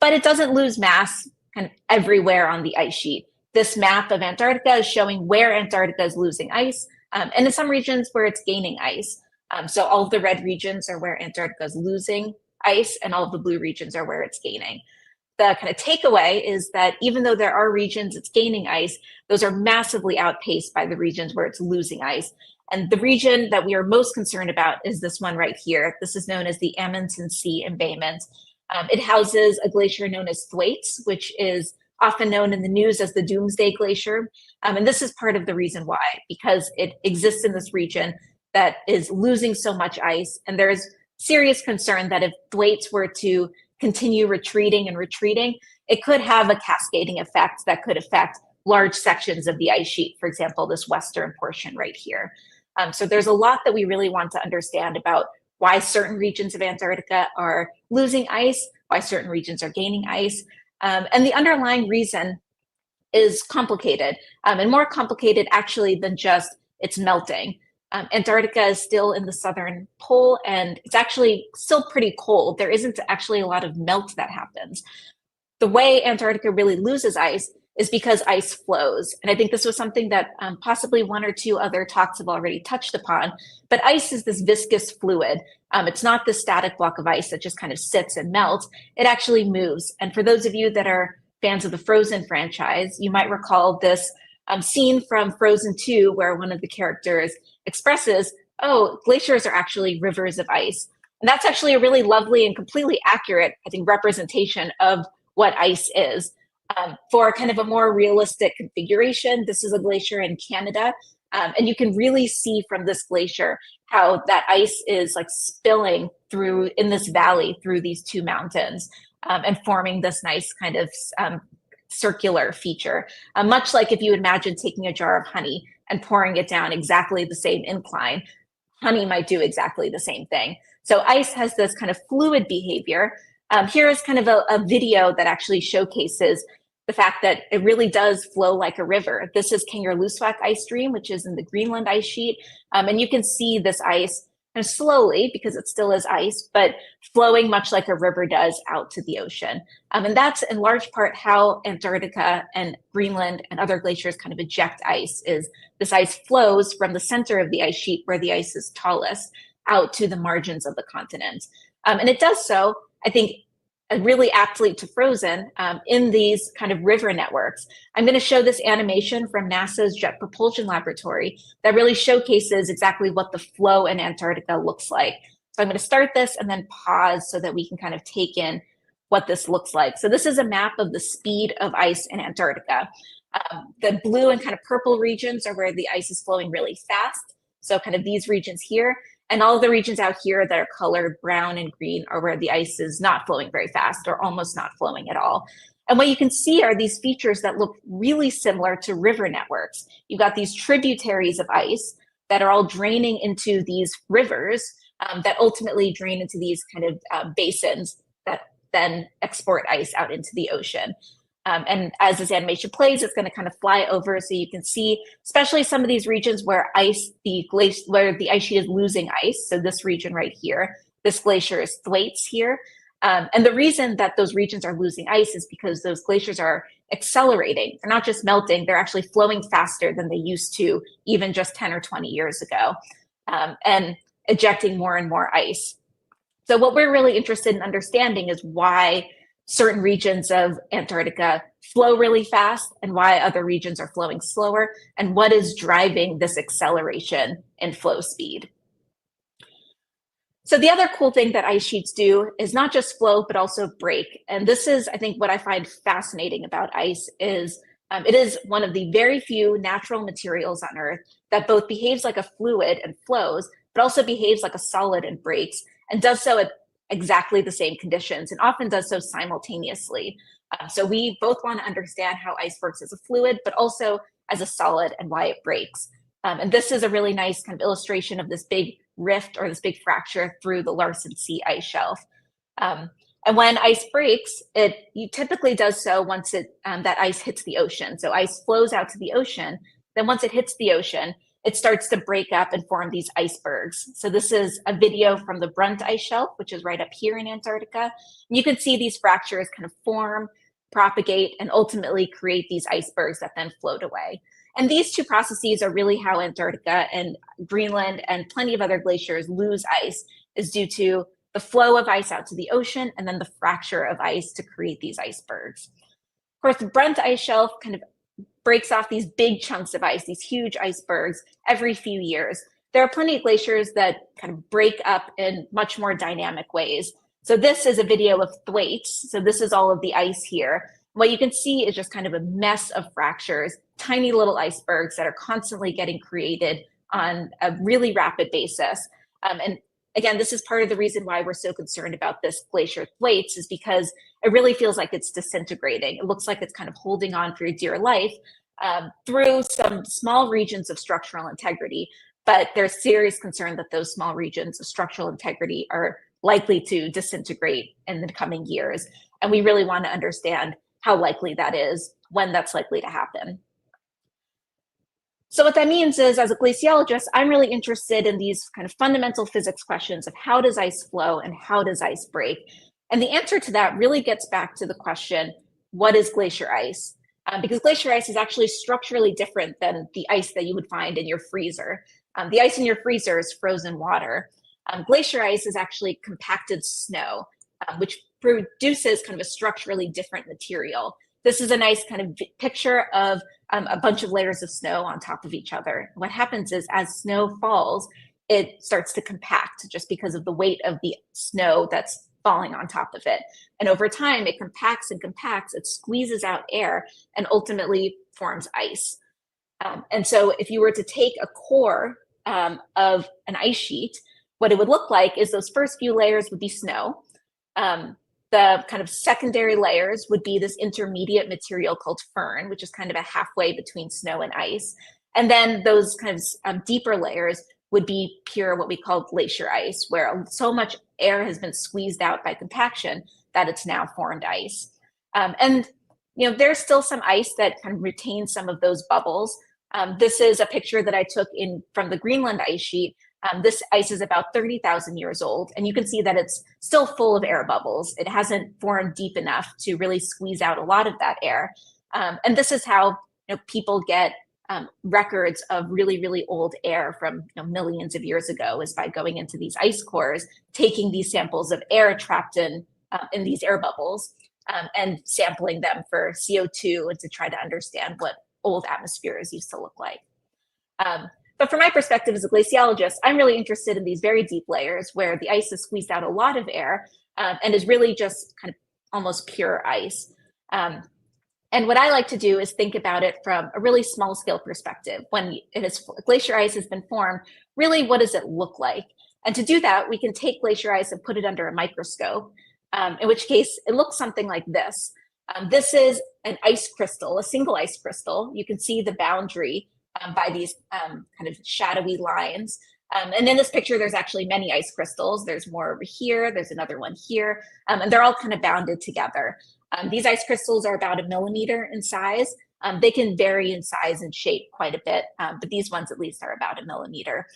[SPEAKER 15] But it doesn't lose mass kind of everywhere on the ice sheet. This map of Antarctica is showing where Antarctica is losing ice, and in some regions where it's gaining ice. So all of the red regions are where Antarctica is losing ice, and all of the blue regions are where it's gaining. The kind of takeaway is that even though there are regions it's gaining ice, those are massively outpaced by the regions where it's losing ice. And the region that we are most concerned about is this one right here. This is known as the Amundsen Sea embayment. It houses a glacier known as Thwaites, which is often known in the news as the Doomsday Glacier. And this is part of the reason why, because it exists in this region that is losing so much ice. And there is serious concern that if Thwaites were to continue retreating and retreating, it could have a cascading effect that could affect large sections of the ice sheet, for example, this western portion right here. So there's a lot that we really want to understand about why certain regions of Antarctica are losing ice, why certain regions are gaining ice. And the underlying reason is complicated, and more complicated actually than just it's melting. Antarctica is still in the southern pole, and it's actually still pretty cold. There isn't actually a lot of melt that happens. The way Antarctica really loses ice is because ice flows. And I think this was something that possibly 1 or 2 other talks have already touched upon. But ice is this viscous fluid. It's not this static block of ice that just kind of sits and melts. It actually moves. And for those of you that are fans of the Frozen franchise, you might recall this scene from Frozen 2 where one of the characters expresses, oh, glaciers are actually rivers of ice. And that's actually a really lovely and completely accurate, I think, representation of what ice is. For kind of a more realistic configuration, this is a glacier in Canada. And you can really see from this glacier how that ice is like spilling through in this valley through these 2 mountains and forming this nice kind of circular feature, much like if you imagine taking a jar of honey and pouring it down exactly the same incline, honey might do exactly the same thing. So ice has this kind of fluid behavior. Here is kind of a video that actually showcases the fact that it really does flow like a river. This is Kangerlussuaq ice stream, which is in the Greenland ice sheet. And you can see this ice kind of slowly because it still is ice, but flowing much like a river does out to the ocean. And that's in large part how Antarctica and Greenland and other glaciers kind of eject ice, is this ice flows from the center of the ice sheet where the ice is tallest out to the margins of the continent. And it does so, I think, really aptly to frozen in these kind of river networks. I'm going to show this animation from NASA's Jet Propulsion Laboratory that really showcases exactly what the flow in Antarctica looks like. So I'm going to start this and then pause so that we can kind of take in what this looks like. So this is a map of the speed of ice in Antarctica. The blue and kind of purple regions are where the ice is flowing really fast. So kind of these regions here. And all of the regions out here that are colored brown and green are where the ice is not flowing very fast or almost not flowing at all. And what you can see are these features that look really similar to river networks. You've got these tributaries of ice that are all draining into these rivers that ultimately drain into these kind of basins that then export ice out into the ocean. And as this animation plays, it's going to kind of fly over so you can see, especially some of these regions where where the ice sheet is losing ice. So this region right here, this glacier is Thwaites here. And the reason that those regions are losing ice is because those glaciers are accelerating. They're not just melting, they're actually flowing faster than they used to even just 10 or 20 years ago, and ejecting more and more ice. So what we're really interested in understanding is why certain regions of Antarctica flow really fast and why other regions are flowing slower, and what is driving this acceleration in flow speed. So the other cool thing that ice sheets do is not just flow, but also break. And this is, I think, what I find fascinating about ice is it is one of the very few natural materials on Earth that both behaves like a fluid and flows, but also behaves like a solid and breaks, and does so at exactly the same conditions, and often does so simultaneously. So we both want to understand how ice works as a fluid, but also as a solid and why it breaks. And this is a really nice kind of illustration of this big rift or this big fracture through the Larsen C ice shelf. And when ice breaks, it typically does so once that ice hits the ocean. So ice flows out to the ocean. Then once it hits the ocean, it starts to break up and form these icebergs. So this is a video from the Brunt ice shelf, which is right up here in Antarctica. And you can see these fractures kind of form, propagate, and ultimately create these icebergs that then float away. And these two processes are really how Antarctica and Greenland and plenty of other glaciers lose ice, is due to the flow of ice out to the ocean and then the fracture of ice to create these icebergs. Of course, the Brunt ice shelf kind of breaks off these big chunks of ice, these huge icebergs, every few years. There are plenty of glaciers that kind of break up in much more dynamic ways. So this is a video of Thwaites. So this is all of the ice here. What you can see is just kind of a mess of fractures, tiny little icebergs that are constantly getting created on a really rapid basis. And again, this is part of the reason why we're so concerned about this glacier Thwaites, is because it really feels like it's disintegrating. It looks like it's kind of holding on for dear life through some small regions of structural integrity. But there's serious concern that those small regions of structural integrity are likely to disintegrate in the coming years. And we really want to understand how likely that is, when that's likely to happen. So what that means is, as a glaciologist, I'm really interested in these kind of fundamental physics questions of how does ice flow and how does ice break? And the answer to that really gets back to the question, what is glacier ice? Because glacier ice is actually structurally different than the ice that you would find in your freezer. The ice in your freezer is frozen water. Glacier ice is actually compacted snow, which produces kind of a structurally different material. This is a nice kind of picture of a bunch of layers of snow on top of each other. What happens is, as snow falls, it starts to compact just because of the weight of the snow that's falling on top of it. And over time, it compacts and compacts, it squeezes out air, and ultimately forms ice. And so if you were to take a core of an ice sheet, what it would look like is those first few layers would be snow. The kind of secondary layers would be this intermediate material called firn, which is kind of a halfway between snow and ice. And then those kind of deeper layers would be pure, what we call glacier ice, where so much air has been squeezed out by compaction that it's now formed ice. And there's still some ice that kind of retains some of those bubbles. This is a picture that I took from the Greenland ice sheet, This ice is about 30,000 years old, and you can see that it's still full of air bubbles. It hasn't formed deep enough to really squeeze out a lot of that air. And this is how people get records of really, really old air from millions of years ago, is by going into these ice cores, taking these samples of air trapped in these air bubbles, and sampling them for CO2 and to try to understand what old atmospheres used to look like. But from my perspective as a glaciologist, I'm really interested in these very deep layers where the ice has squeezed out a lot of air and is really just kind of almost pure ice. And what I like to do is think about it from a really small scale perspective. When glacier ice has been formed, really what does it look like? And to do that, we can take glacier ice and put it under a microscope, in which case it looks something like this. This is an ice crystal, a single ice crystal. You can see the boundary by these kind of shadowy lines. And in this picture, there's actually many ice crystals. There's more over here, there's another one here, and they're all kind of bounded together. These ice crystals are about 1 millimeter in size. They can vary in size and shape quite a bit, but these ones at least are about 1 millimeter.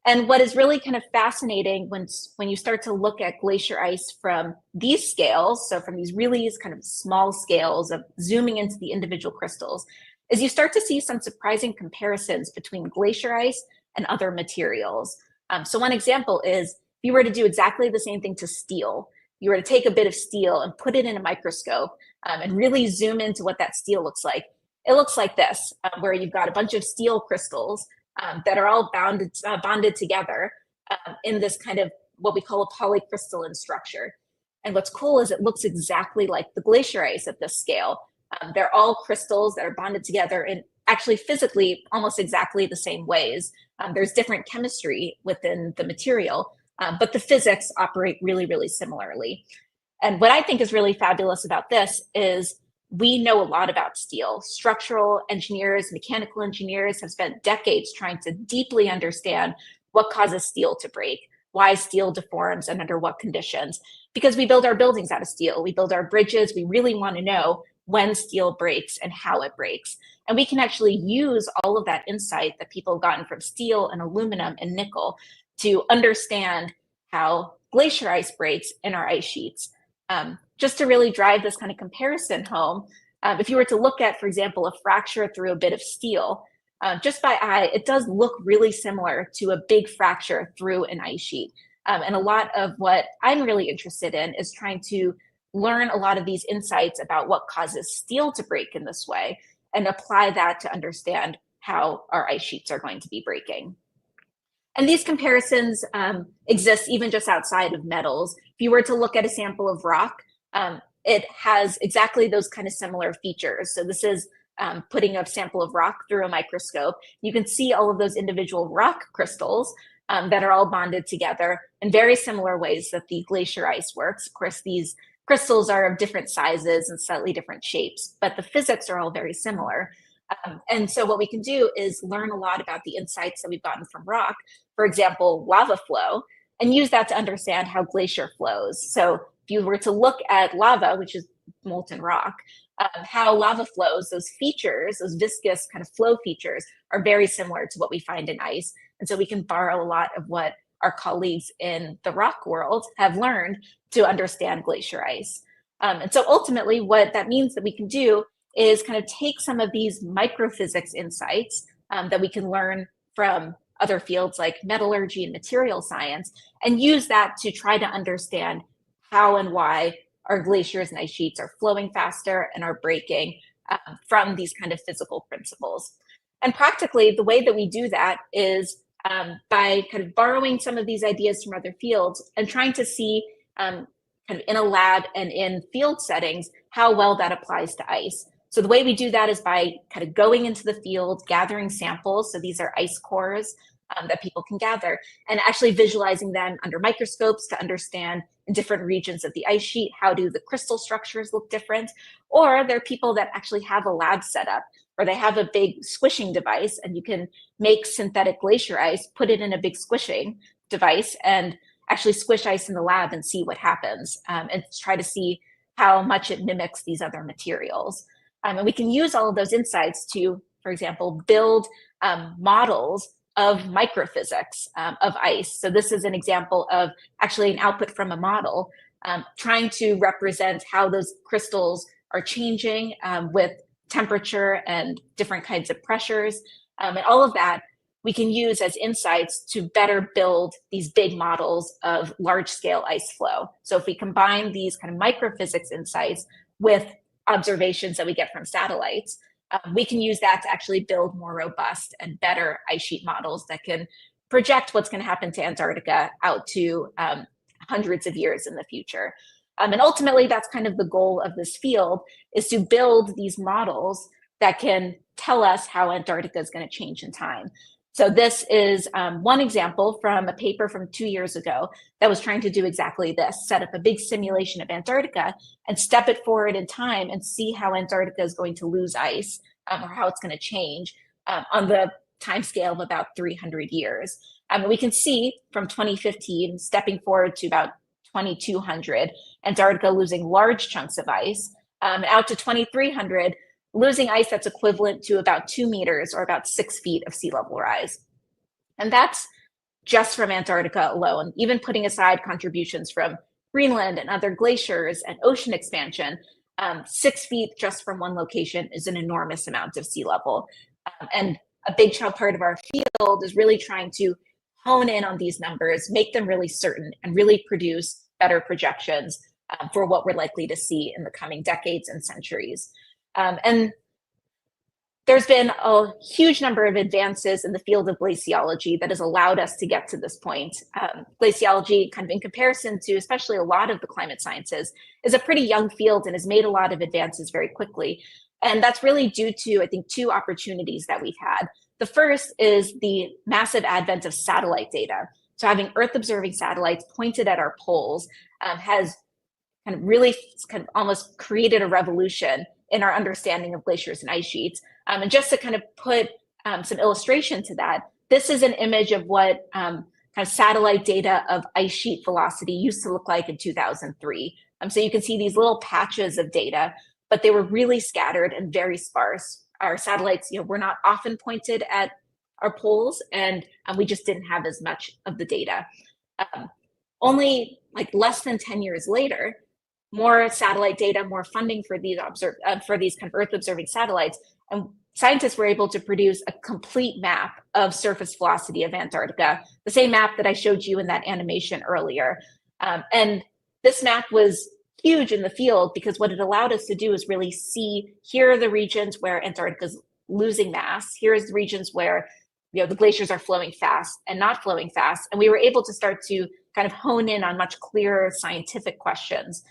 [SPEAKER 15] And what is really kind of fascinating when you start to look at glacier ice from these scales, so from these really kind of small scales of zooming into the individual crystals, is you start to see some surprising comparisons between glacier ice and other materials. So one example is, if you were to do exactly the same thing to steel, you were to take a bit of steel and put it in a microscope and really zoom into what that steel looks like, it looks like this, where you've got a bunch of steel crystals that are all bonded together in this kind of what we call a polycrystalline structure. And what's cool is it looks exactly like the glacier ice at this scale. They're all crystals that are bonded together in actually physically almost exactly the same ways. There's different chemistry within the material, but the physics operate really, really similarly. And what I think is really fabulous about this is we know a lot about steel. Structural engineers, mechanical engineers have spent decades trying to deeply understand what causes steel to break, why steel deforms and under what conditions, because we build our buildings out of steel, we build our bridges, we really want to know when steel breaks and how it breaks. And we can actually use all of that insight that people have gotten from steel and aluminum and nickel to understand how glacier ice breaks in our ice sheets. Just to really drive this kind of comparison home, if you were to look at, for example, a fracture through a bit of steel, just by eye, it does look really similar to a big fracture through an ice sheet. And a lot of what I'm really interested in is trying to learn a lot of these insights about what causes steel to break in this way and apply that to understand how our ice sheets are going to be breaking. And these comparisons exist even just outside of metals. If you were to look at a sample of rock, it has exactly those kind of similar features. So this is putting a sample of rock through a microscope. You can see all of those individual rock crystals that are all bonded together in very similar ways that the glacier ice works. Of course, these crystals are of different sizes and slightly different shapes, but the physics are all very similar. And so what we can do is learn a lot about the insights that we've gotten from rock, for example, lava flow, and use that to understand how glacier flows. So if you were to look at lava, which is molten rock, how lava flows, those features, those viscous kind of flow features are very similar to what we find in ice. And so we can borrow a lot of what our colleagues in the rock world have learned to understand glacier ice. And so ultimately what that means that we can do is kind of take some of these microphysics insights that we can learn from other fields like metallurgy and material science and use that to try to understand how and why our glaciers and ice sheets are flowing faster and are breaking from these kind of physical principles. And practically the way that we do that is by kind of borrowing some of these ideas from other fields and trying to see kind of in a lab and in field settings how well that applies to ice. So the way we do that is by kind of going into the field, gathering samples. So these are ice cores that people can gather and actually visualizing them under microscopes to understand in different regions of the ice sheet, how do the crystal structures look different? Or there are people that actually have a lab set up or they have a big squishing device and you can make synthetic glacier ice, put it in a big squishing device and actually squish ice in the lab and see what happens and try to see how much it mimics these other materials. And we can use all of those insights to, for example, build models of microphysics of ice. So this is an example of actually an output from a model trying to represent how those crystals are changing with temperature and different kinds of pressures. And all of that we can use as insights to better build these big models of large-scale ice flow. So if we combine these kind of microphysics insights with observations that we get from satellites, we can use that to actually build more robust and better ice sheet models that can project what's going to happen to Antarctica out to hundreds of years in the future. And ultimately, that's kind of the goal of this field, is to build these models that can tell us how Antarctica is going to change in time. So this is one example from a paper from 2 years ago that was trying to do exactly this, set up a big simulation of Antarctica and step it forward in time and see how Antarctica is going to lose ice or how it's going to change on the time scale of about 300 years. We can see from 2015 stepping forward to about 2200, Antarctica losing large chunks of ice, out to 2300, losing ice that's equivalent to about 2 meters or about 6 feet of sea level rise. And that's just from Antarctica alone, even putting aside contributions from Greenland and other glaciers and ocean expansion. 6 feet just from one location is an enormous amount of sea level. And a big part of our field is really trying to hone in on these numbers, make them really certain, and really produce better projections for what we're likely to see in the coming decades and centuries. And there's been a huge number of advances in the field of glaciology that has allowed us to get to this point. Glaciology, kind of in comparison to especially a lot of the climate sciences, is a pretty young field and has made a lot of advances very quickly. And that's really due to, I think, 2 opportunities that we've had. The first is the massive advent of satellite data. So having Earth-observing satellites pointed at our poles has kind of really kind of almost created a revolution in our understanding of glaciers and ice sheets. And just to kind of put some illustration to that, this is an image of what kind of satellite data of ice sheet velocity used to look like in 2003. So you can see these little patches of data, but they were really scattered and very sparse. Our satellites, were not often pointed at our poles, and we just didn't have as much of the data. Only like less than 10 years later, more satellite data, more funding for these kind of Earth-observing satellites, and scientists were able to produce a complete map of surface velocity of Antarctica, the same map that I showed you in that animation earlier. And this map was huge in the field because what it allowed us to do is really see, here are the regions where Antarctica is losing mass, here's the regions where the glaciers are flowing fast and not flowing fast, and we were able to start to kind of hone in on much clearer scientific questions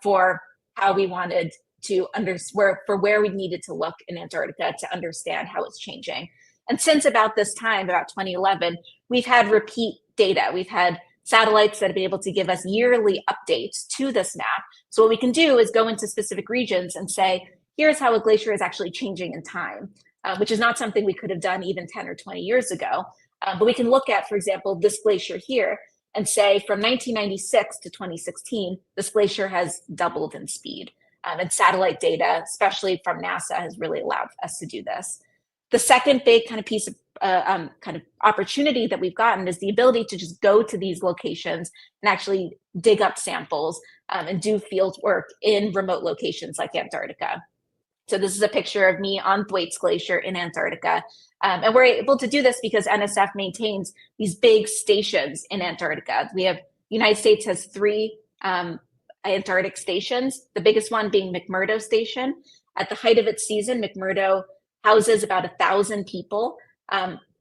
[SPEAKER 15] for how we wanted to where we needed to look in Antarctica to understand how it's changing. And since about this time, about 2011, we've had repeat data. We've had satellites that have been able to give us yearly updates to this map. So what we can do is go into specific regions and say, here's how a glacier is actually changing in time, which is not something we could have done even 10 or 20 years ago. But we can look at, for example, this glacier here and say from 1996 to 2016, this glacier has doubled in speed. And satellite data, especially from NASA, has really allowed us to do this. The second big kind of piece of kind of opportunity that we've gotten is the ability to just go to these locations and actually dig up samples and do field work in remote locations like Antarctica. So this is a picture of me on Thwaites Glacier in Antarctica. And we're able to do this because NSF maintains these big stations in Antarctica. United States has 3 Antarctic stations, the biggest one being McMurdo Station. At the height of its season, McMurdo houses about 1,000 people,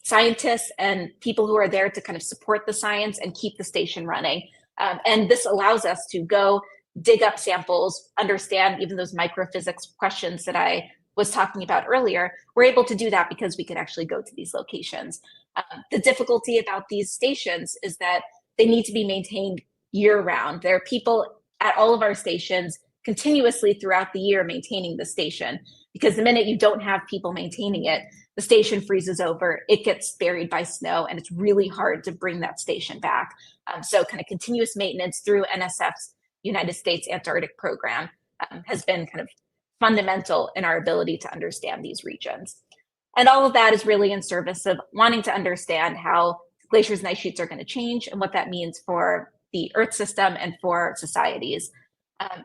[SPEAKER 15] scientists and people who are there to kind of support the science and keep the station running. And this allows us to go dig up samples, understand even those microphysics questions that I was talking about earlier. We're able to do that because we can actually go to these locations. The difficulty about these stations is that they need to be maintained year-round. There are people at all of our stations continuously throughout the year maintaining the station, because the minute you don't have people maintaining it, the station freezes over, it gets buried by snow, and it's really hard to bring that station back. So kind of continuous maintenance through NSF's United States Antarctic program has been kind of fundamental in our ability to understand these regions. And all of that is really in service of wanting to understand how glaciers and ice sheets are going to change and what that means for the Earth system and for societies.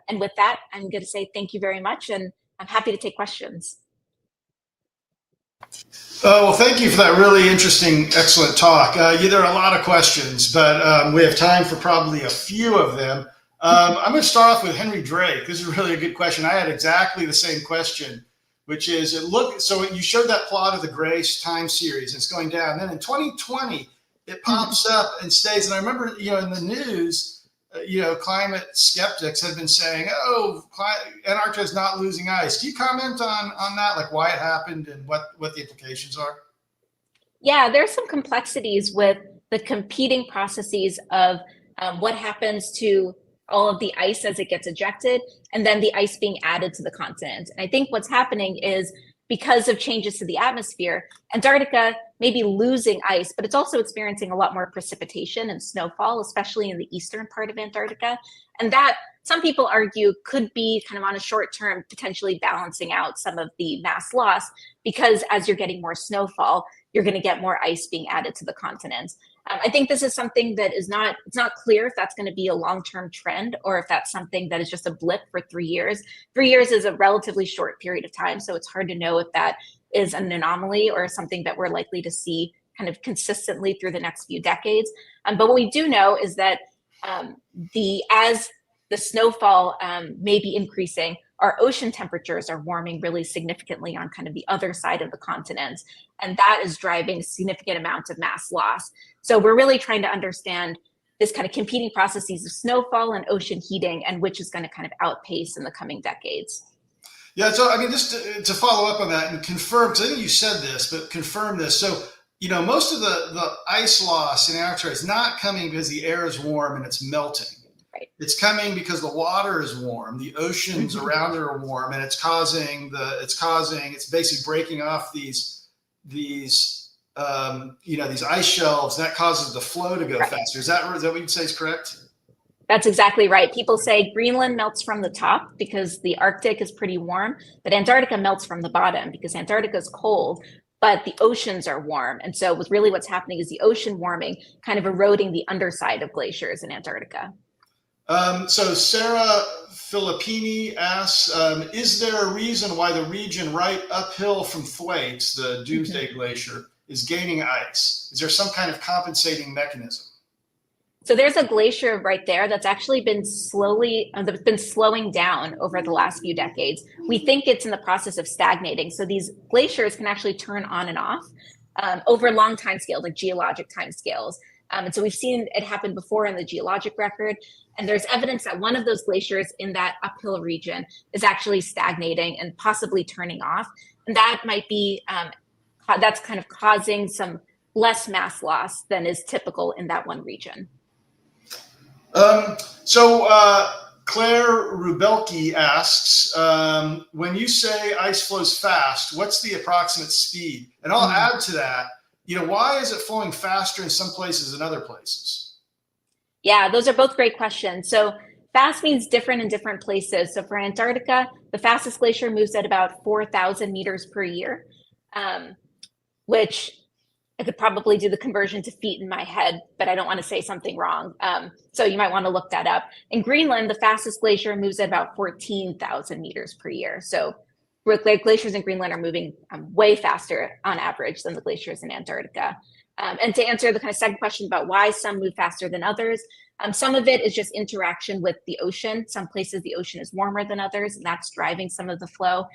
[SPEAKER 15] And with that, I'm going to say thank you very much, and I'm happy to take questions.
[SPEAKER 11] Well, thank you for that really interesting, excellent talk. There are a lot of questions, but we have time for probably a few of them. I'm going to start off with Henry Drake. This is really a good question. I had exactly the same question, which is, so you showed that plot of the gray time series, and it's going down. Then in 2020, it pops up and stays. And I remember, in the news, climate skeptics have been saying, oh, Antarctica is not losing ice. Can you comment on that, like why it happened and what the implications are?
[SPEAKER 15] Yeah, there's some complexities with the competing processes of what happens to all of the ice as it gets ejected, and then the ice being added to the continent. And I think what's happening is, because of changes to the atmosphere, Antarctica may be losing ice, but it's also experiencing a lot more precipitation and snowfall, especially in the eastern part of Antarctica. And that, some people argue, could be kind of on a short term, potentially balancing out some of the mass loss, because as you're getting more snowfall, you're going to get more ice being added to the continent. I think this is something that it's not clear if that's going to be a long-term trend or if that's something that is just a blip for 3 years. 3 years is a relatively short period of time, so it's hard to know if that is an anomaly or something that we're likely to see kind of consistently through the next few decades. But what we do know is that as the snowfall may be increasing, our ocean temperatures are warming really significantly on kind of the other side of the continent. And that is driving significant amounts of mass loss. So we're really trying to understand this kind of competing processes of snowfall and ocean heating, and which is going to kind of outpace in the coming decades.
[SPEAKER 11] Yeah, so I mean, just to follow up on that and confirm, because I think you said this, but confirm this. So, most of the ice loss in Antarctica is not coming because the air is warm and it's melting.
[SPEAKER 15] Right.
[SPEAKER 11] It's coming because the water is warm, the oceans around it are warm, and it's basically breaking off these ice shelves, and that causes the flow to go faster. Is that what you'd say is correct?
[SPEAKER 15] That's exactly right. People say Greenland melts from the top because the Arctic is pretty warm, but Antarctica melts from the bottom because Antarctica is cold, but the oceans are warm. And so what's happening is the ocean warming kind of eroding the underside of glaciers in Antarctica.
[SPEAKER 11] So Sarah Filippini asks, is there a reason why the region right uphill from Thwaites, the Doomsday Glacier, is gaining ice? Is there some kind of compensating mechanism?
[SPEAKER 15] So there's a glacier right there that's actually been slowing down over the last few decades. We think it's in the process of stagnating. So these glaciers can actually turn on and off over long time scales, like geologic time scales. And so we've seen it happen before in the geologic record. And there's evidence that one of those glaciers in that uphill region is actually stagnating and possibly turning off. And that might be, that's kind of causing some less mass loss than is typical in that one region.
[SPEAKER 11] Claire Rubelke asks, when you say ice flows fast, what's the approximate speed? And I'll add to that, why is it flowing faster in some places than other places?
[SPEAKER 15] Yeah, those are both great questions. So fast means different in different places. So for Antarctica, the fastest glacier moves at about 4,000 meters per year, which I could probably do the conversion to feet in my head, but I don't want to say something wrong. So you might want to look that up. In Greenland, the fastest glacier moves at about 14,000 meters per year. So glaciers in Greenland are moving way faster on average than the glaciers in Antarctica. And to answer the kind of second question about why some move faster than others, some of it is just interaction with the ocean. Some places the ocean is warmer than others, and that's driving some of the flow.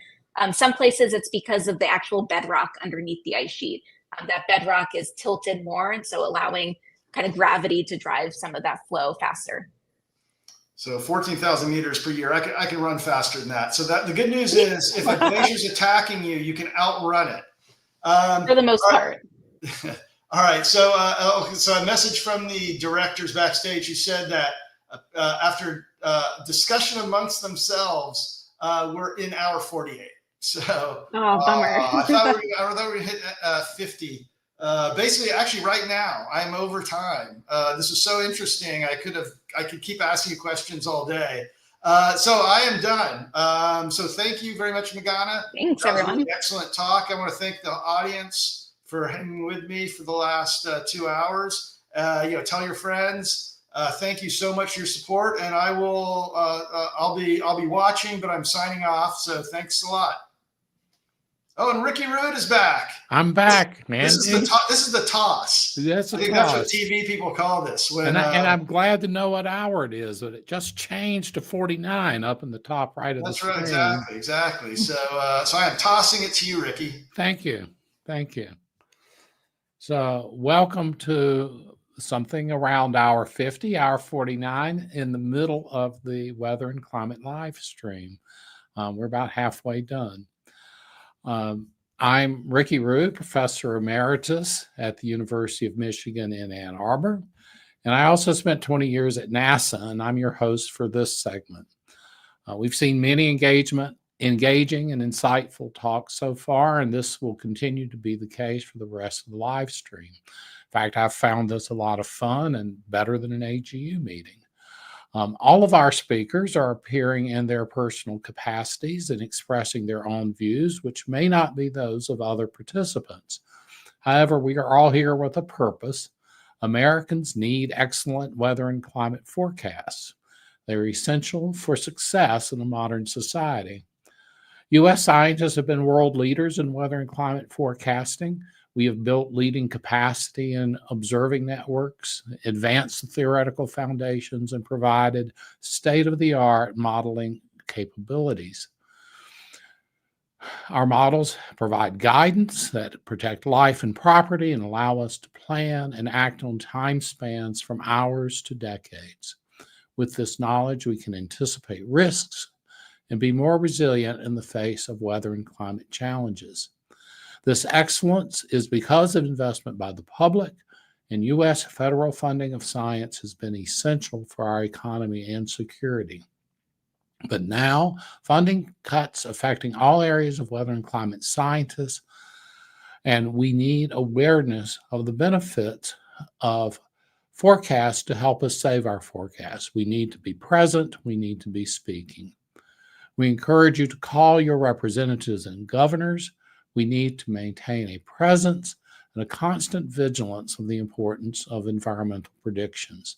[SPEAKER 15] Some places it's because of the actual bedrock underneath the ice sheet. That bedrock is tilted more, and so allowing kind of gravity to drive some of that flow faster.
[SPEAKER 11] So 14,000 meters per year, I can run faster than that. So that the good news is if a glacier's attacking you, you can outrun it.
[SPEAKER 15] For the most part.
[SPEAKER 11] All right, so a message from the directors backstage who said that after discussion amongst themselves, we're in hour 48. So
[SPEAKER 15] bummer.
[SPEAKER 11] I thought we were hit 50. Basically, actually, right now I'm over time. This is so interesting. I could keep asking you questions all day. So I am done. So thank you very much, Meghana.
[SPEAKER 15] Thanks,
[SPEAKER 11] that was
[SPEAKER 15] everyone.
[SPEAKER 11] A really excellent talk. I want to thank the audience for hanging with me for the last 2 hours. Tell your friends. Thank you so much for your support, and I will. I'll be watching, but I'm signing off. So thanks a lot. Oh, and Ricky Rude is back.
[SPEAKER 16] I'm back, man.
[SPEAKER 11] This is the toss.
[SPEAKER 16] That's
[SPEAKER 11] I think that's what TV people call this.
[SPEAKER 16] And I'm glad to know what hour it is. But it just changed to 49 up in the top right of the screen.
[SPEAKER 11] That's right, exactly. So I am tossing it to you, Ricky.
[SPEAKER 16] Thank you. So welcome to something around hour 50, hour 49, in the middle of the Weather and Climate live stream. We're about halfway done. I'm Ricky Rude, Professor Emeritus at the University of Michigan in Ann Arbor, and I also spent 20 years at NASA, and I'm your host for this segment. We've seen many engaging and insightful talks so far, and this will continue to be the case for the rest of the live stream. In fact, I've found this a lot of fun and better than an AGU meeting. All of our speakers are appearing in their personal capacities and expressing their own views, which may not be those of other participants. However, we are all here with a purpose. Americans need excellent weather and climate forecasts. They're essential for success in a modern society. U.S. scientists have been world leaders in weather and climate forecasting. We have built leading capacity in observing networks, advanced the theoretical foundations, and provided state-of-the-art modeling capabilities. Our models provide guidance that protect life and property and allow us to plan and act on time spans from hours to decades. With this knowledge, we can anticipate risks and be more resilient in the face of weather and climate challenges. This excellence is because of investment by the public, and U.S. federal funding of science has been essential for our economy and security. But now, funding cuts affecting all areas of weather and climate scientists, and we need awareness of the benefits of forecasts to help us save our forecasts. We need to be present. We need to be speaking. We encourage you to call your representatives and governors. We need to maintain a presence and a constant vigilance of the importance of environmental predictions.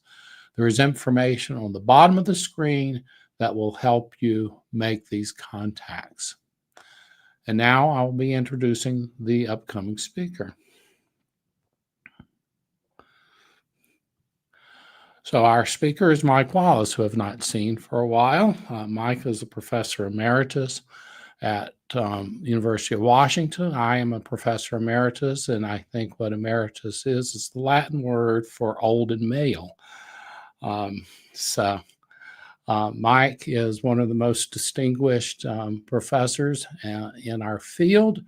[SPEAKER 16] There is information on the bottom of the screen that will help you make these contacts. And now I'll be introducing the upcoming speaker. So our speaker is Mike Wallace, who I've not seen for a while. Mike is a professor emeritus at University of Washington. I am a professor emeritus, and I think what emeritus is the Latin word for old and male. Mike is one of the most distinguished professors in our field,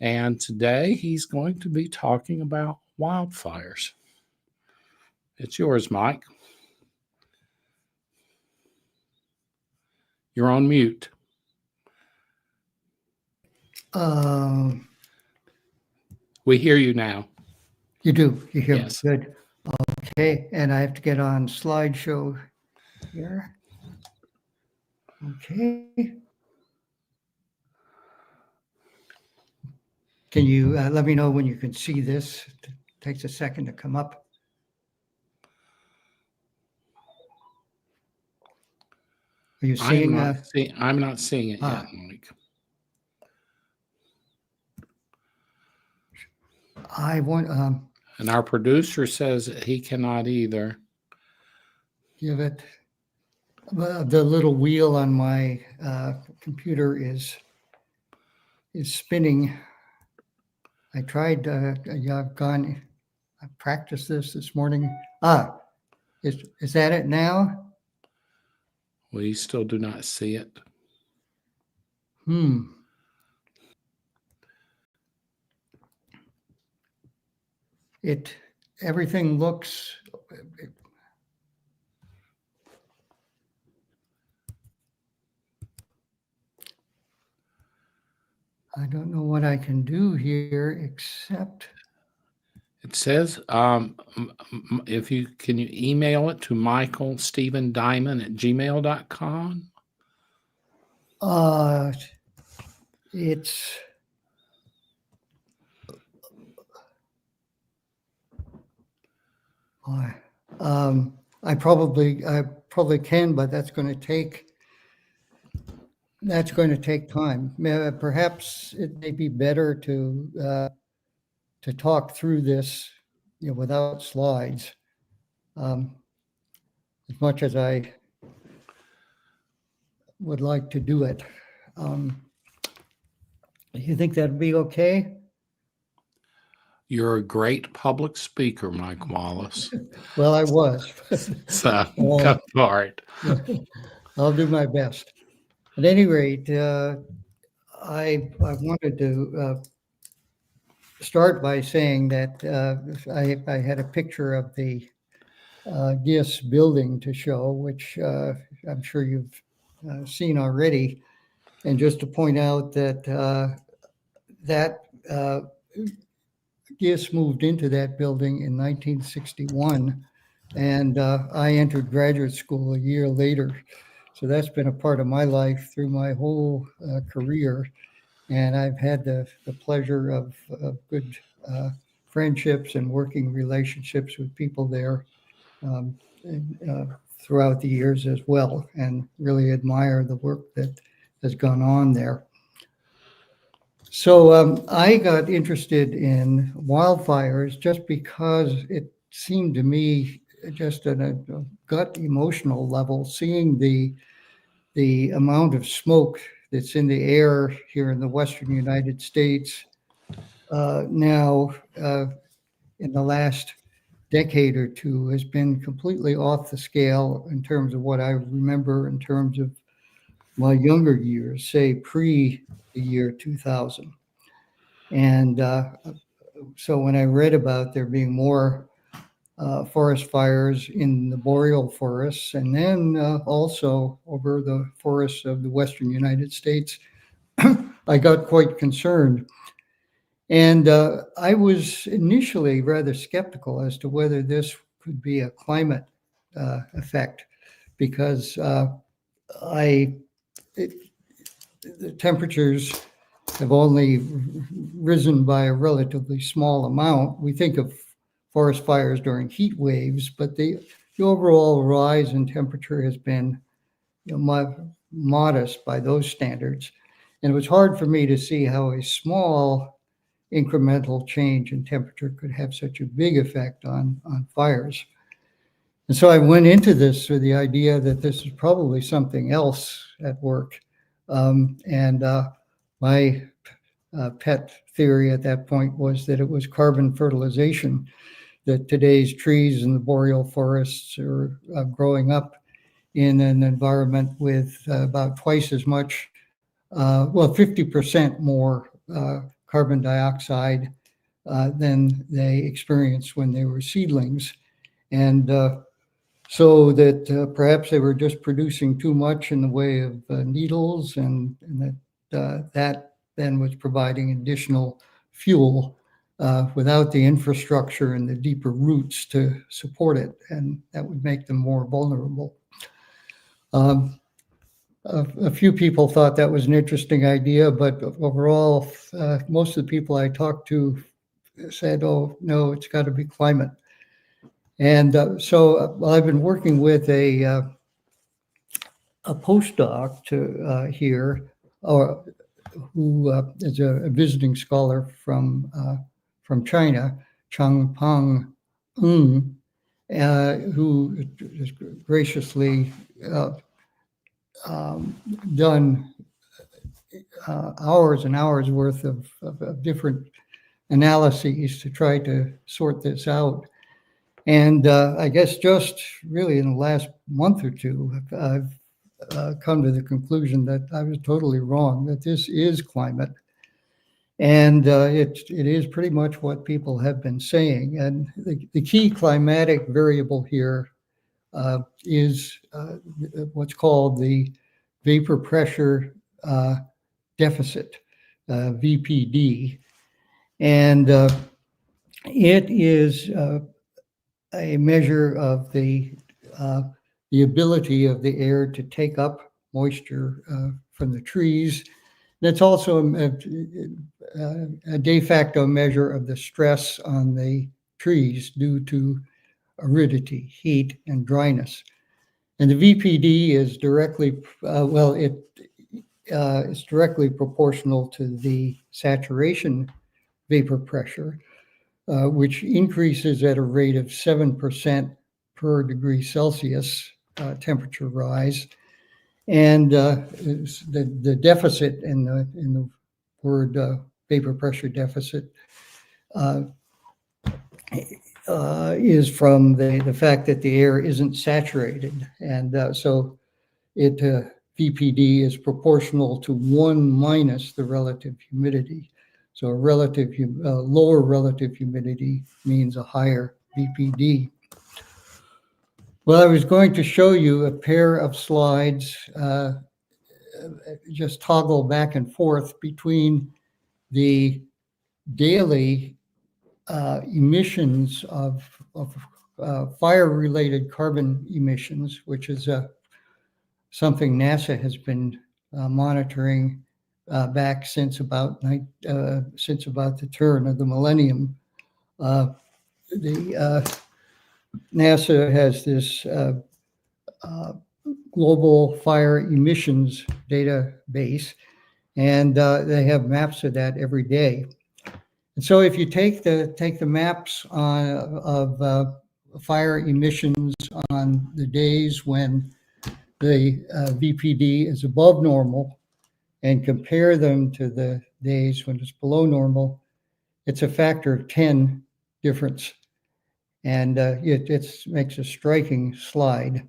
[SPEAKER 16] and today he's going to be talking about wildfires. It's yours, Mike. You're on mute. We hear you now.
[SPEAKER 17] You do. You hear
[SPEAKER 16] Yes.
[SPEAKER 17] me. Good. Okay. And I have to get on slideshow here. Okay. Can you let me know when you can see this? It takes a second to come up. Are you seeing?
[SPEAKER 16] I'm not seeing it yet, Mike.
[SPEAKER 17] I want.
[SPEAKER 16] And our producer says that he cannot either.
[SPEAKER 17] Give it. The little wheel on my computer is spinning. I tried. I've gone. I practiced this morning. Is that it now?
[SPEAKER 16] We still do not see it.
[SPEAKER 17] Everything looks. I don't know what I can do here except.
[SPEAKER 16] It says, can you email it to michaelstephendiamond@gmail.com?
[SPEAKER 17] It's I probably can, but that's going to take time. Perhaps it may be better to talk through this, without slides. As much as I would like to do it. You think that'd be okay?
[SPEAKER 16] You're a great public speaker, Mike Wallace.
[SPEAKER 17] Well, I was.
[SPEAKER 16] So go for it.
[SPEAKER 17] I'll do my best. At any rate, I wanted to start by saying that I had a picture of the Geerts building to show, which I'm sure you've seen already. And just to point out that Geerts moved into that building in 1961, and I entered graduate school a year later. So that's been a part of my life through my whole career. And I've had the pleasure of good friendships and working relationships with people there throughout the years as well, and really admire the work that has gone on there. So I got interested in wildfires just because it seemed to me, just at a gut emotional level, seeing the amount of smoke that's in the air here in the Western United States now in the last decade or two has been completely off the scale in terms of what I remember in terms of my younger years, say pre the year 2000. And so when I read about there being more forest fires in the boreal forests, and then also over the forests of the Western United States, I got quite concerned. And I was initially rather skeptical as to whether this could be a climate effect, because the temperatures have only risen by a relatively small amount. We think of forest fires during heat waves, but the overall rise in temperature has been modest by those standards. And it was hard for me to see how a small incremental change in temperature could have such a big effect on fires. And so I went into this with the idea that this is probably something else at work. My pet theory at that point was that it was carbon fertilization, that today's trees in the boreal forests are growing up in an environment with about twice as much, 50% more carbon dioxide than they experienced when they were seedlings. And so that perhaps they were just producing too much in the way of needles, and that then was providing additional fuel without the infrastructure and the deeper roots to support it, and that would make them more vulnerable. A few people thought that was an interesting idea, but overall, most of the people I talked to said, "Oh, no, it's got to be climate." And so I've been working with a postdoc here, who is a visiting scholar from China, Changpeng Ng, who has graciously done hours and hours worth of different analyses to try to sort this out. And I guess just really in the last month or two, I've come to the conclusion that I was totally wrong, that this is climate. And it is pretty much what people have been saying. And the key climatic variable here is what's called the vapor pressure deficit, VPD. And it is a measure of the ability of the air to take up moisture from the trees. That's also a de facto measure of the stress on the trees due to aridity, heat, and dryness. And the VPD is directly, it's directly proportional to the saturation vapor pressure, which increases at a rate of 7% per degree Celsius temperature rise. And the deficit in the word vapor pressure deficit is from the fact that the air isn't saturated. And so VPD is proportional to 1 minus the relative humidity. So a lower relative humidity means a higher VPD. Well, I was going to show you a pair of slides, just toggle back and forth between the daily emissions of fire-related carbon emissions, which is something NASA has been monitoring back since about the turn of the millennium. NASA has this global fire emissions database, and they have maps of that every day. And so if you take the maps of fire emissions on the days when the VPD is above normal and compare them to the days when it's below normal, it's a factor of 10 difference. And it makes a striking slide.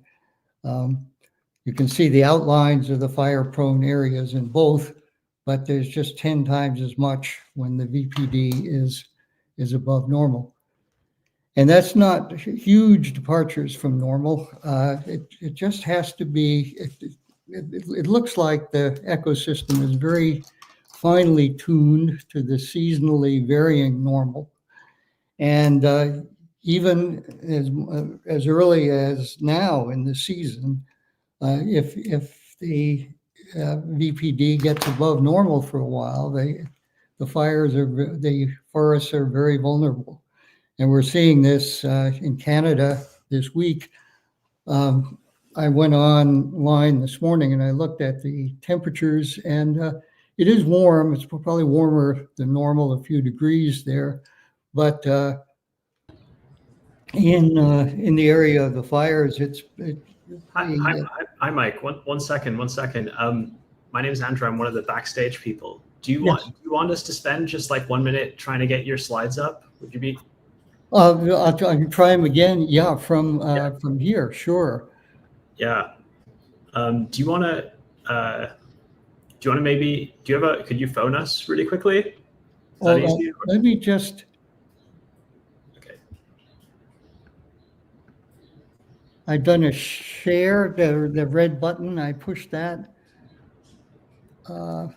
[SPEAKER 17] You can see the outlines of the fire-prone areas in both, but there's just 10 times as much when the VPD is above normal. And that's not huge departures from normal. It just has to be, it looks like the ecosystem is very finely tuned to the seasonally varying normal. And even as early as now in the season, if the VPD gets above normal for a while, the forests are very vulnerable. And we're seeing this in Canada this week. I went online this morning and I looked at the temperatures, and it is warm. It's probably warmer than normal, a few degrees there. But in the area of the fires,
[SPEAKER 18] Hi, Mike. One second. My name is Andrew. I'm one of the backstage people. Do you want us to spend just like 1 minute trying to get your slides up? Would you be?
[SPEAKER 17] I can try them again. Yeah, from here, sure.
[SPEAKER 18] Yeah. Do you want to? Could you phone us really quickly? Is that easy?
[SPEAKER 17] Let me just.
[SPEAKER 18] Okay.
[SPEAKER 17] I've done a share, the red button. I pushed that. Let's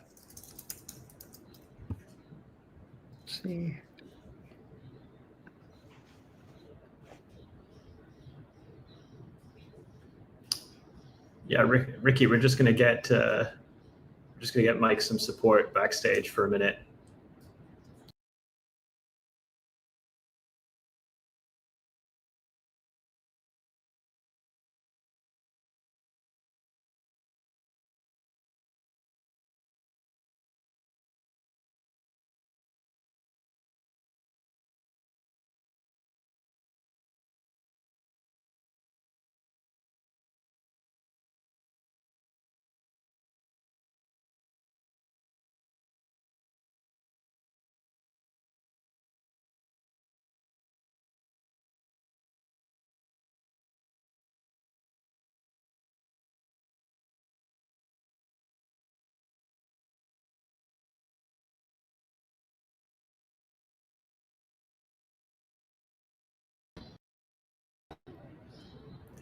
[SPEAKER 17] see.
[SPEAKER 18] Yeah, Ricky, we're just gonna get Mike some support backstage for a minute.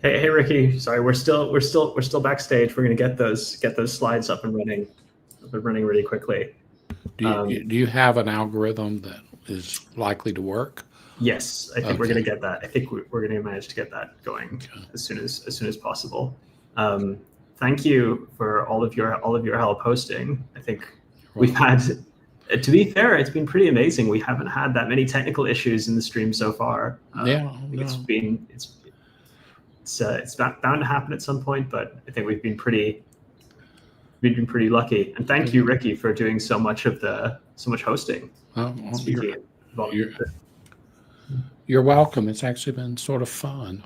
[SPEAKER 18] Hey, Ricky. Sorry, we're still backstage. We're gonna get those slides up and running really quickly.
[SPEAKER 16] Do you have an algorithm that is likely to work?
[SPEAKER 18] Yes, I think we're gonna get that. I think we're gonna manage to get that going as soon as possible. thank you for all of your help hosting. I think we've had, to be fair, it's been pretty amazing. We haven't had that many technical issues in the stream so far. It's bound to happen at some point, but I think we've been pretty lucky. And thank you, Ricky, for doing so much hosting.
[SPEAKER 16] You're welcome. It's actually been sort of fun.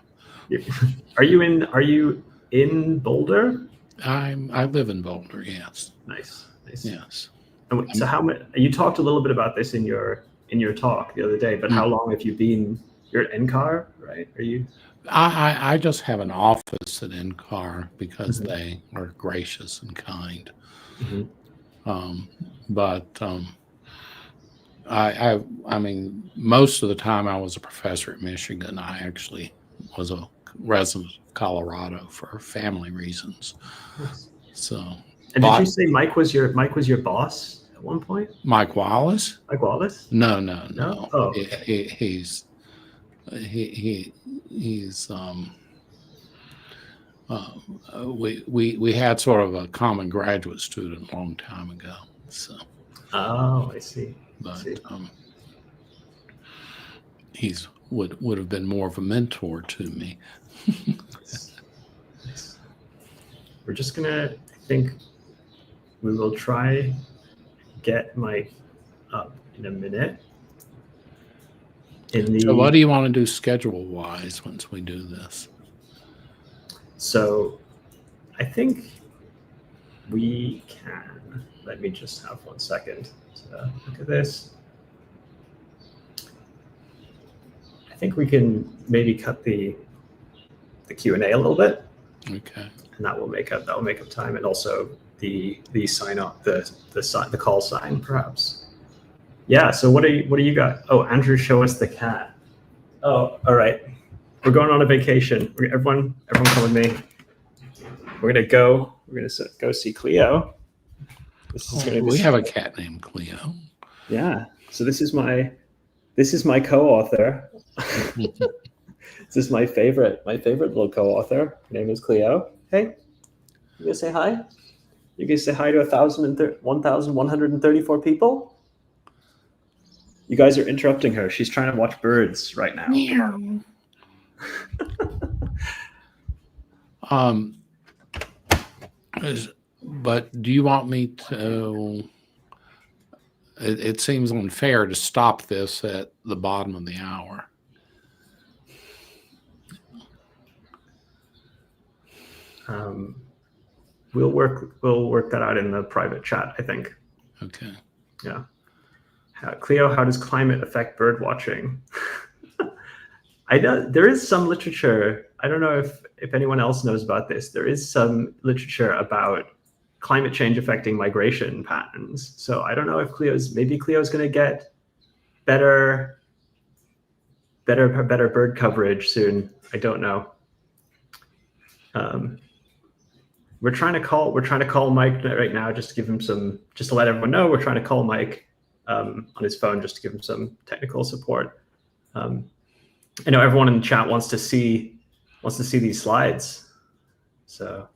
[SPEAKER 18] Are you in Boulder?
[SPEAKER 16] I live in Boulder. Yes.
[SPEAKER 18] Nice.
[SPEAKER 16] Yes.
[SPEAKER 18] And so you talked a little bit about this in your talk the other day, but how long have you been? You're at NCAR, right? Are you?
[SPEAKER 16] I just have an office at NCAR because they are gracious and kind. I mean, most of the time I was a professor at Michigan. I actually was a resident of Colorado for family reasons. So.
[SPEAKER 18] And did you say Mike was your boss at one point?
[SPEAKER 16] Mike Wallace?
[SPEAKER 18] Mike Wallace?
[SPEAKER 16] No.
[SPEAKER 18] Oh.
[SPEAKER 16] He's we had sort of a common graduate student a long time ago. So.
[SPEAKER 18] Oh, I see.
[SPEAKER 16] But he's would have been more of a mentor to me.
[SPEAKER 18] We're just gonna, I think we will try get Mike up in a minute.
[SPEAKER 16] So what do you want to do schedule-wise once we do this?
[SPEAKER 18] So I think we can, let me just have 1 second to look at this. I think we can maybe cut the Q&A a little bit.
[SPEAKER 16] Okay.
[SPEAKER 18] And that will make up time, and also the sign up, the call sign perhaps. Yeah. So what do you got? Oh, Andrew, show us the cat. Oh, all right. We're going on a vacation. Everyone come with me. We're gonna go see Cleo.
[SPEAKER 16] We have a cat named Cleo.
[SPEAKER 18] Yeah. So this is my co-author. This is my favorite little co-author. Her name is Cleo. Hey, you gonna say hi? You gonna say hi to 1,134 people? You guys are interrupting her. She's trying to watch birds right now.
[SPEAKER 16] Yeah. But do you want me to? It seems unfair to stop this at the bottom of the hour.
[SPEAKER 18] We'll work that out in the private chat, I think.
[SPEAKER 16] Okay.
[SPEAKER 18] Yeah. Cleo, how does climate affect bird watching? I know there is some literature. I don't know if anyone else knows about this. There is some literature about climate change affecting migration patterns. So I don't know if Cleo's going to get better bird coverage soon. I don't know. We're trying to call Mike right now just to let everyone know we're trying to call Mike on his phone just to give him some technical support. I know everyone in the chat wants to see these slides. So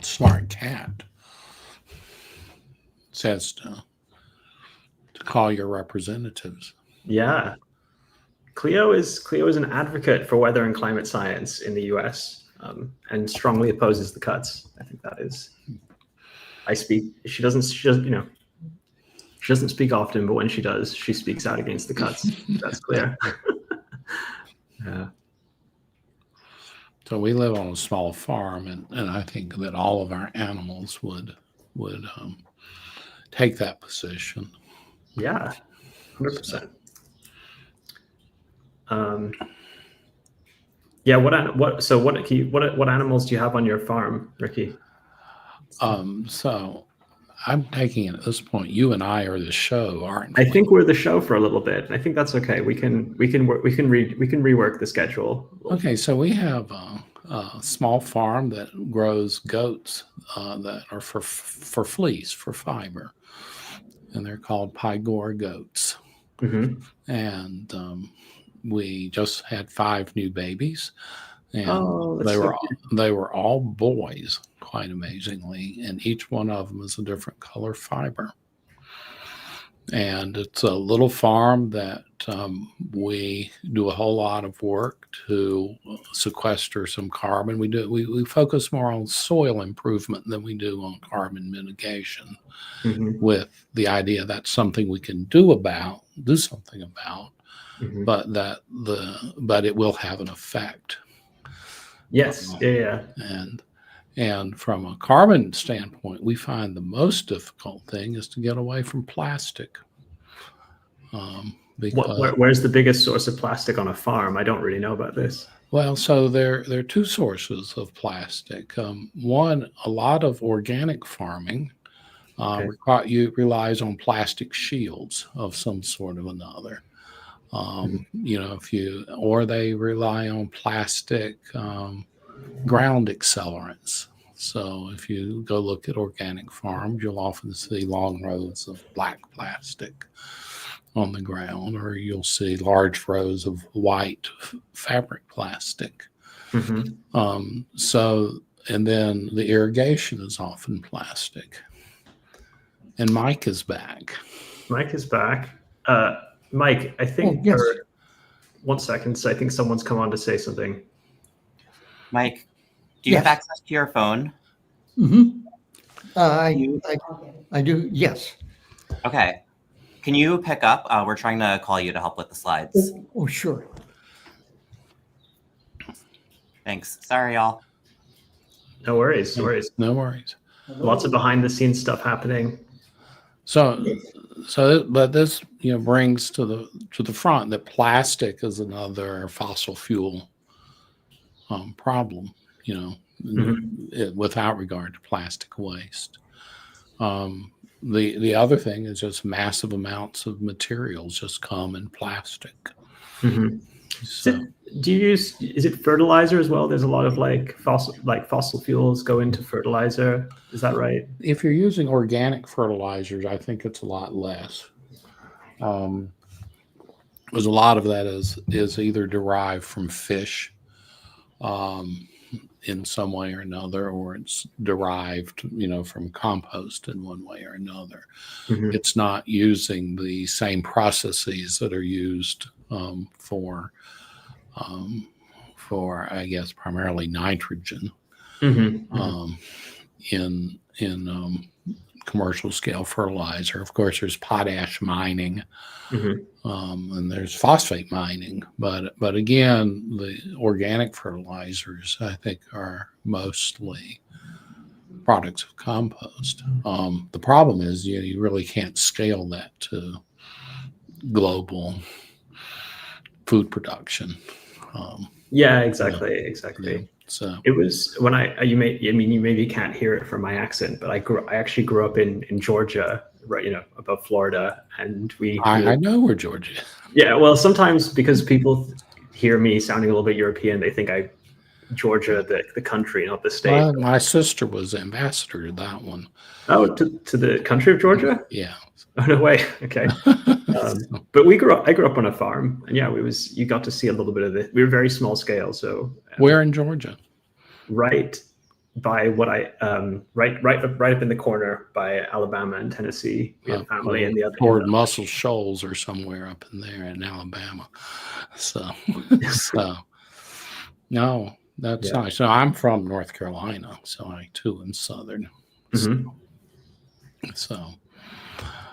[SPEAKER 16] Smart cat. It says to call your representatives.
[SPEAKER 18] Yeah. Cleo is an advocate for weather and climate science in the U.S. And strongly opposes the cuts. I think that is. She doesn't speak often, but when she does, she speaks out against the cuts. That's clear. Yeah.
[SPEAKER 16] So we live on a small farm, and I think that all of our animals would take that position.
[SPEAKER 18] Yeah, 100%. Yeah. What animals do you have on your farm, Ricky?
[SPEAKER 16] So I'm taking it at this point. You and I are the show, aren't we?
[SPEAKER 18] I think we're the show for a little bit. I think that's okay. We can rework the schedule.
[SPEAKER 16] Okay, so we have small farm that grows goats that are for fleece, for fiber, and they're called Pygora goats.
[SPEAKER 18] Mm-hmm.
[SPEAKER 16] And we just had 5 new babies, and
[SPEAKER 18] that's so
[SPEAKER 16] they were all boys, quite amazingly, and each one of them is a different color fiber. And it's a little farm that we do a whole lot of work to sequester some carbon. We focus more on soil improvement than we do on carbon mitigation, with the idea that's something we can do something about, but it will have an effect.
[SPEAKER 18] Yes. Yeah.
[SPEAKER 16] And from a carbon standpoint, we find the most difficult thing is to get away from plastic.
[SPEAKER 18] Where's the biggest source of plastic on a farm? I don't really know about this.
[SPEAKER 16] Well, so there are 2 sources of plastic. One, a lot of organic farming relies on plastic shields of some sort of another. Or they rely on plastic ground accelerants. So if you go look at organic farms, you'll often see long rows of black plastic on the ground, or you'll see large rows of white fabric plastic. And then the irrigation is often plastic. And Mike is back.
[SPEAKER 18] Mike is back. Mike, I think, 1 second. So I think someone's come on to say something.
[SPEAKER 10] Mike, do you have access to your phone?
[SPEAKER 17] I do, yes.
[SPEAKER 10] Okay. Can you pick up? We're trying to call you to help with the slides.
[SPEAKER 17] Oh, sure.
[SPEAKER 10] Thanks. Sorry, y'all.
[SPEAKER 18] No worries. No worries.
[SPEAKER 16] No worries.
[SPEAKER 18] Lots of behind the scenes stuff happening.
[SPEAKER 16] But this brings to the front that plastic is another fossil fuel problem, without regard to plastic waste. The other thing is just massive amounts of materials just come in plastic. So,
[SPEAKER 18] is it fertilizer as well? There's a lot of fossil fuels go into fertilizer. Is that right?
[SPEAKER 16] If you're using organic fertilizers, I think it's a lot less. Because a lot of that is either derived from fish in some way or another, or it's derived, from compost in one way or another. It's not using the same processes that are used for I guess primarily nitrogen in commercial scale fertilizer. Of course, there's potash mining, and there's phosphate mining, but again, the organic fertilizers I think are mostly products of compost. The problem is you really can't scale that to global food production.
[SPEAKER 18] Yeah, exactly.
[SPEAKER 16] So
[SPEAKER 18] it was when you maybe can't hear it from my accent, but I actually grew up in Georgia, right, above Florida, and
[SPEAKER 16] I know where Georgia is.
[SPEAKER 18] Yeah, well, sometimes because people hear me sounding a little bit European, they think Georgia, the country, not the state.
[SPEAKER 16] Well, my sister was ambassador to that one.
[SPEAKER 18] Oh, to the country of Georgia?
[SPEAKER 16] Yeah.
[SPEAKER 18] Oh, no way. Okay. But I grew up on a farm, and you got to see a little bit of it. We were very small scale. So
[SPEAKER 16] where in Georgia?
[SPEAKER 18] Right by right up in the corner by Alabama and Tennessee. We have family in the other.
[SPEAKER 16] Toward Muscle Shoals or somewhere up in there in Alabama. So no, that's nice. So I'm from North Carolina, so I too am Southern. So.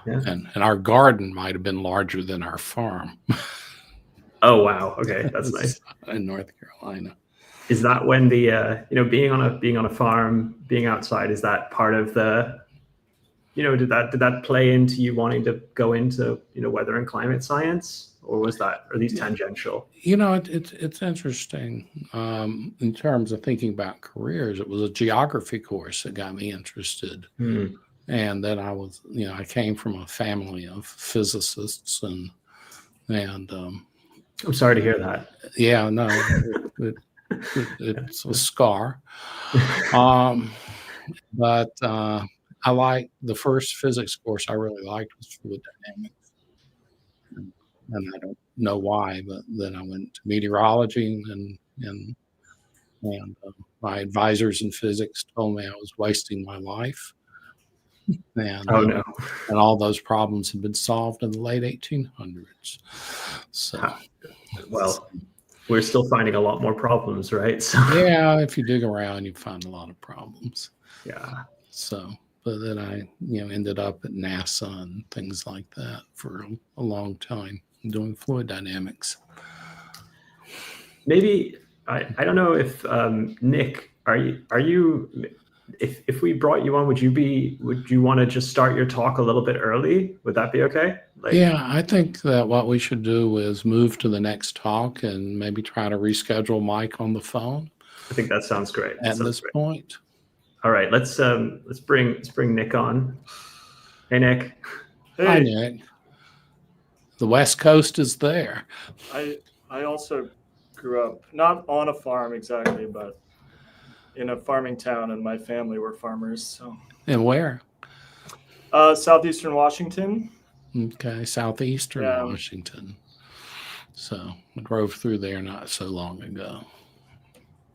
[SPEAKER 16] Yeah. And our garden might have been larger than our farm.
[SPEAKER 18] Oh wow! Okay, that's nice.
[SPEAKER 16] In North Carolina.
[SPEAKER 18] Is that when the being on a farm, being outside, is that part of the did that play into you wanting to go into weather and climate science, or are these tangential?
[SPEAKER 16] It's interesting in terms of thinking about careers. It was a geography course that got me interested. And then I came from a family of physicists and
[SPEAKER 18] I'm sorry to hear that.
[SPEAKER 16] Yeah, no, It's a scar. But I like the first physics course I really liked was fluid dynamics. And I don't know why, but then I went to meteorology and my advisors in physics told me I was wasting my life. And,
[SPEAKER 18] oh no.
[SPEAKER 16] And all those problems had been solved in the late 1800s. So,
[SPEAKER 18] well, we're still finding a lot more problems, right? So
[SPEAKER 16] yeah, if you dig around, you find a lot of problems.
[SPEAKER 18] Yeah.
[SPEAKER 16] So, but then I, ended up at NASA and things like that for a long time doing fluid dynamics.
[SPEAKER 18] Maybe I don't know if Nick, are you if we brought you on, would you want to just start your talk a little bit early? Would that be okay?
[SPEAKER 16] Yeah, I think that what we should do is move to the next talk and maybe try to reschedule Mike on the phone.
[SPEAKER 18] I think that sounds great.
[SPEAKER 16] At this point.
[SPEAKER 18] All right, let's bring Nick on. Hey, Nick.
[SPEAKER 19] Hey.
[SPEAKER 16] Hi, Nick. The West Coast is there.
[SPEAKER 19] I also grew up not on a farm exactly, but in a farming town, and my family were farmers. So.
[SPEAKER 16] And where?
[SPEAKER 19] Southeastern Washington.
[SPEAKER 16] Okay, southeastern Washington. So I drove through there not so long ago.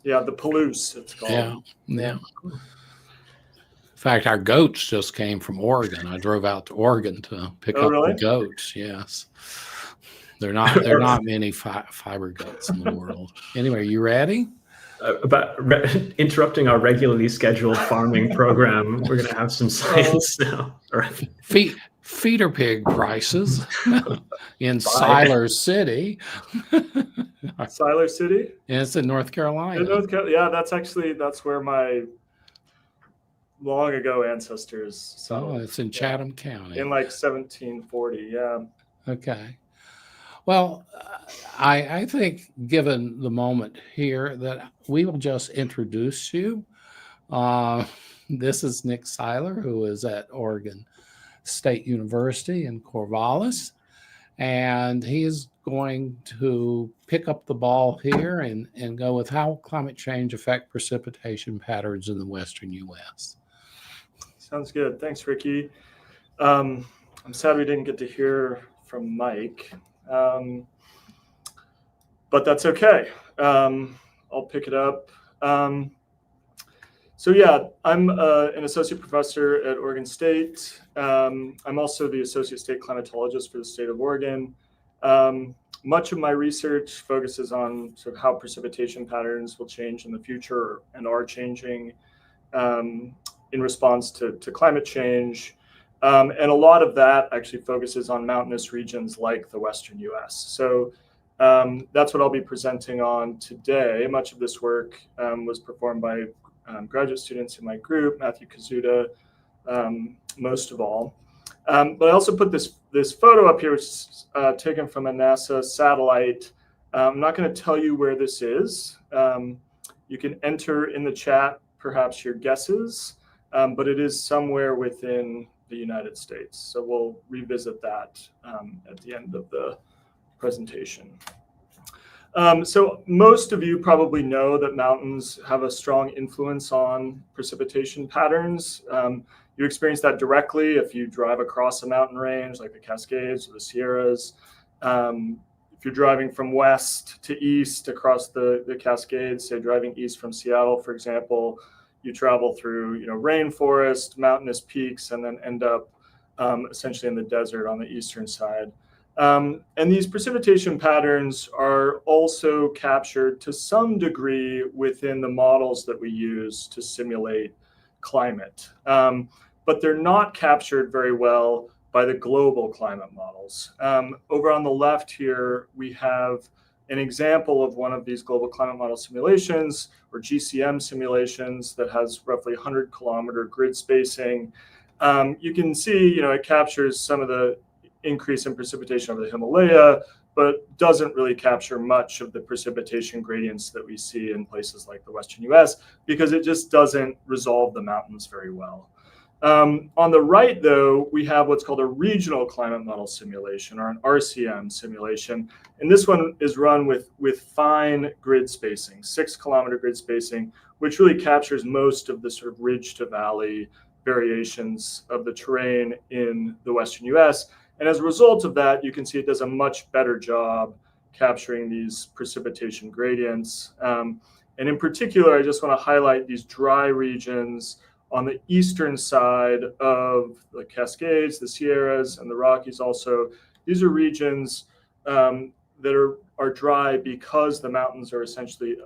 [SPEAKER 19] Yeah, the Palouse, it's called.
[SPEAKER 16] Yeah. In fact, our goats just came from Oregon. I drove out to Oregon to pick up the goats. Yes, they're not many fiber goats in the world. Anyway, you ready?
[SPEAKER 18] About interrupting our regularly scheduled farming program, we're going to have some science now. All right.
[SPEAKER 16] Feeder pig prices in Siler City.
[SPEAKER 19] Siler City?
[SPEAKER 16] Yeah, it's in North Carolina.
[SPEAKER 19] Yeah, that's where my long ago ancestors settled.
[SPEAKER 16] Oh, it's in Chatham County.
[SPEAKER 19] In like 1740, yeah. Okay.
[SPEAKER 16] Well, I think given the moment here that we will just introduce you. This is Nick Siler, who is at Oregon State University in Corvallis, and he is going to pick up the ball here and go with how climate change affect precipitation patterns in the western U.S.
[SPEAKER 19] Sounds good. Thanks, Ricky. I'm sad we didn't get to hear from Mike, but that's okay. I'll pick it up. So yeah, I'm an associate professor at Oregon State. I'm also the associate state climatologist for the state of Oregon. Much of my research focuses on sort of how precipitation patterns will change in the future and are changing in response to climate change. And a lot of that actually focuses on mountainous regions like the Western US. So that's what I'll be presenting on today. Much of this work was performed by graduate students in my group, Matthew Kazuda, most of all. But I also put this photo up here, which is taken from a NASA satellite. I'm not going to tell you where this is. You can enter in the chat perhaps your guesses, but it is somewhere within the United States. So we'll revisit that at the end of the presentation. So most of you probably know that mountains have a strong influence on precipitation patterns. You experience that directly if you drive across a mountain range like the Cascades or the Sierras. If you're driving from west to east across the Cascades, say driving east from Seattle, for example, you travel through rainforest, mountainous peaks, and then end up essentially in the desert on the eastern side. And these precipitation patterns are also captured to some degree within the models that we use to simulate climate. But they're not captured very well by the global climate models. Over on the left here, we have an example of one of these global climate model simulations, or GCM simulations, that has roughly 100-kilometer grid spacing. You can see, it captures some of the increase in precipitation over the Himalaya, but doesn't really capture much of the precipitation gradients that we see in places like the Western US, because it just doesn't resolve the mountains very well. On the right, though, we have what's called a regional climate model simulation, or an RCM simulation. And this one is run with fine grid spacing, 6-kilometer grid spacing, which really captures most of the sort of ridge to valley variations of the terrain in the Western US. And as a result of that, you can see it does a much better job capturing these precipitation gradients. And in particular, I just want to highlight these dry regions on the eastern side of the Cascades, the Sierras, and the Rockies also. These are regions that are dry because the mountains are essentially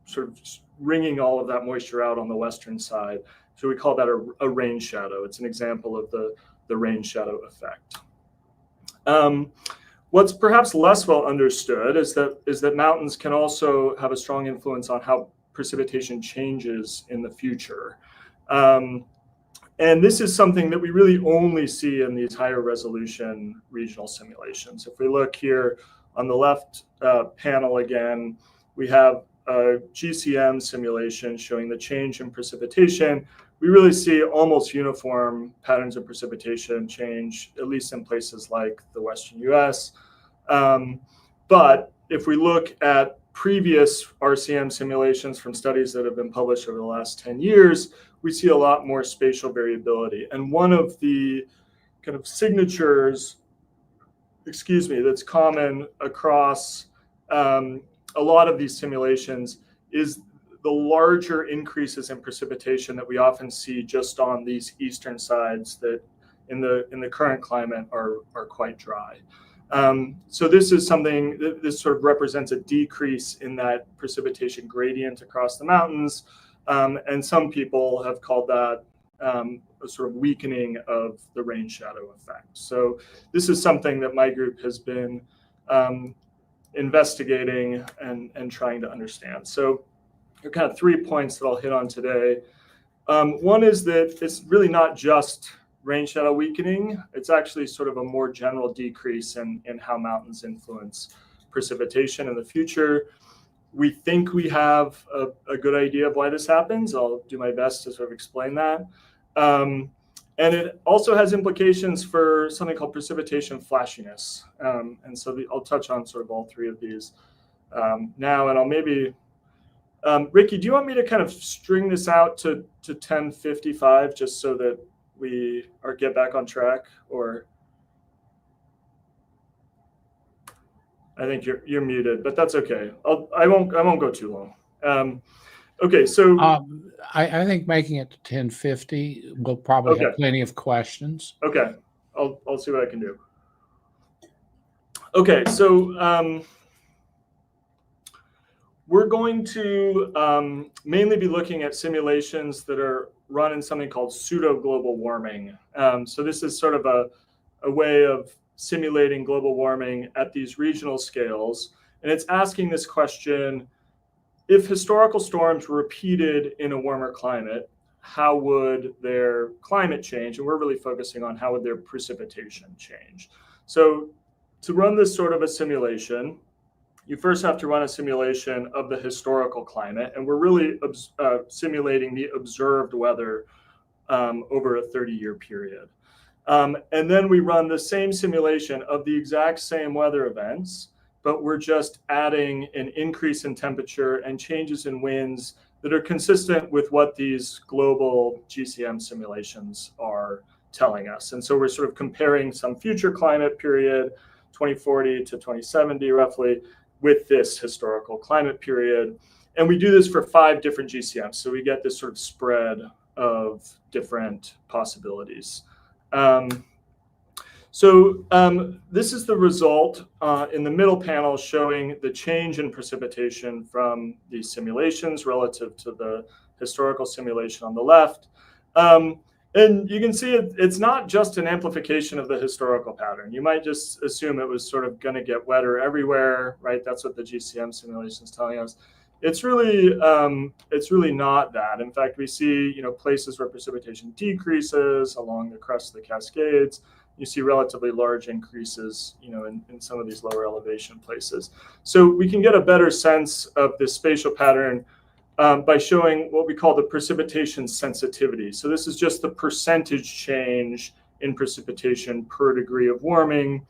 [SPEAKER 19] sort of wringing all of that moisture out on the western side. So we call that a rain shadow. It's an example of the rain shadow effect. What's perhaps less well understood is that mountains can also have a strong influence on how precipitation changes in the future. And this is something that we really only see in these higher resolution regional simulations. If we look here on the left panel again, we have a GCM simulation showing the change in precipitation. We really see almost uniform patterns of precipitation change, at least in places like the Western US. But if we look at previous RCM simulations from studies that have been published over the last 10 years, we see a lot more spatial variability. And one of the kind of signatures, that's common across a lot of these simulations is the larger increases in precipitation that we often see just on these eastern sides that in the current climate are quite dry. So this is something that this sort of represents a decrease in that precipitation gradient across the mountains. And some people have called that a sort of weakening of the rain shadow effect. So this is something that my group has been investigating and trying to understand. So there are kind of 3 points that I'll hit on today. One is that it's really not just rain shadow weakening. It's actually sort of a more general decrease in how mountains influence precipitation in the future. We think we have a good idea of why this happens. I'll do my best to sort of explain that. And it also has implications for something called precipitation flashiness. And so I'll touch on sort of all 3 of these now. And I'll maybe, Ricky, do you want me to kind of string this out to 10:55 just so that we get back on track? Or I think you're muted, but that's okay. I won't go too long. Okay, so
[SPEAKER 16] I think making it to 10:50, we'll probably have plenty of questions.
[SPEAKER 19] Okay, I'll see what I can do. Okay, so we're going to mainly be looking at simulations that are run in something called pseudo global warming. So this is sort of a way of simulating global warming at these regional scales, and it's asking this question: if historical storms were repeated in a warmer climate, how would their climate change? And we're really focusing on how would their precipitation change. So to run this sort of a simulation, you first have to run a simulation of the historical climate. And we're really simulating the observed weather over a 30-year period. And then we run the same simulation of the exact same weather events, but we're just adding an increase in temperature and changes in winds that are consistent with what these global GCM simulations are telling us. And so we're sort of comparing some future climate period, 2040 to 2070 roughly, with this historical climate period. And we do this for 5 different GCMs. So we get this sort of spread of different possibilities. So this is the result in the middle panel showing the change in precipitation from these simulations relative to the historical simulation on the left. And you can see it's not just an amplification of the historical pattern. You might just assume it was sort of going to get wetter everywhere, right? That's what the GCM simulation is telling us. It's really not that. In fact, we see places where precipitation decreases along the crest of the Cascades. You see relatively large increases, in some of these lower elevation places. So we can get a better sense of the spatial pattern by showing what we call the precipitation sensitivity. So this is just the percentage change in precipitation per degree of warming.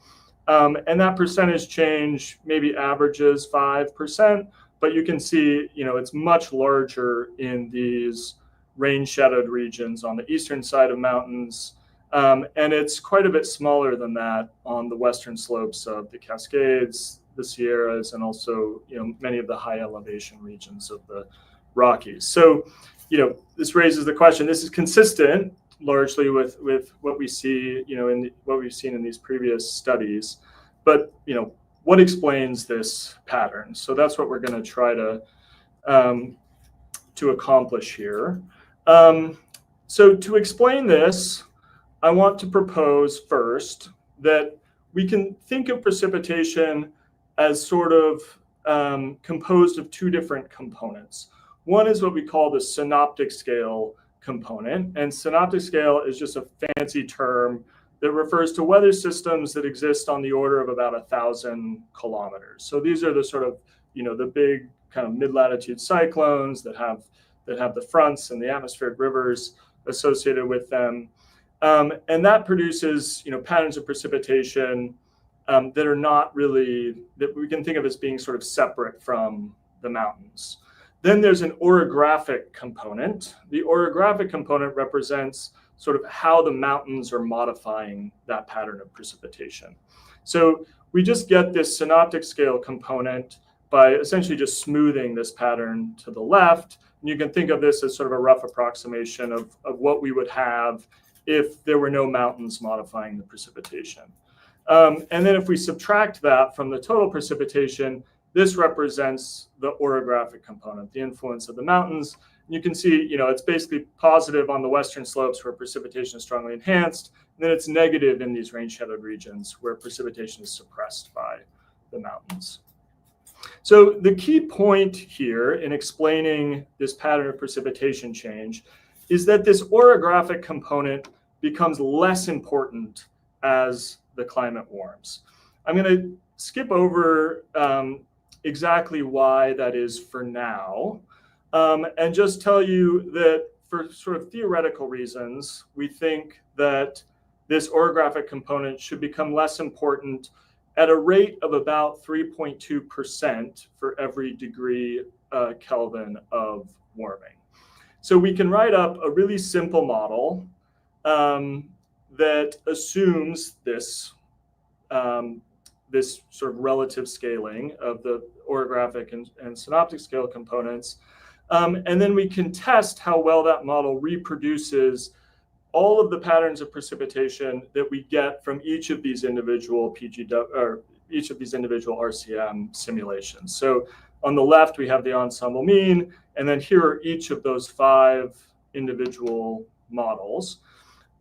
[SPEAKER 19] And that percentage change maybe averages 5%, but you can see, it's much larger in these rain-shadowed regions on the eastern side of mountains. And it's quite a bit smaller than that on the western slopes of the Cascades, the Sierras, and also, many of the high elevation regions of the Rockies. So, this raises the question. This is consistent largely with what we see, what we've seen in these previous studies. But, what explains this pattern? So that's what we're going to try to accomplish here. So to explain this, I want to propose first that we can think of precipitation as sort of composed of two different components. One is what we call the synoptic scale component, and synoptic scale is just a fancy term that refers to weather systems that exist on the order of about 1,000 kilometers. So these are the sort of, the big kind of mid-latitude cyclones that have the fronts and the atmospheric rivers associated with them. And that produces, patterns of precipitation that are not really, that we can think of as being sort of separate from the mountains. Then there's an orographic component. The orographic component represents sort of how the mountains are modifying that pattern of precipitation. So we just get this synoptic scale component by essentially just smoothing this pattern to the left. And you can think of this as sort of a rough approximation of what we would have if there were no mountains modifying the precipitation. And then if we subtract that from the total precipitation, this represents the orographic component, the influence of the mountains. And you can see, it's basically positive on the western slopes where precipitation is strongly enhanced, and then it's negative in these rain-shadowed regions where precipitation is suppressed by the mountains. So the key point here in explaining this pattern of precipitation change is that this orographic component becomes less important as the climate warms. I'm going to skip over exactly why that is for now, and just tell you that for sort of theoretical reasons, we think that this orographic component should become less important at a rate of about 3.2% for every degree Kelvin of warming. So we can write up a really simple model that assumes this this sort of relative scaling of the orographic and synoptic scale components. And then we can test how well that model reproduces all of the patterns of precipitation that we get from each of these individual RCM simulations. So on the left, we have the ensemble mean, and then here are each of those 5 individual models.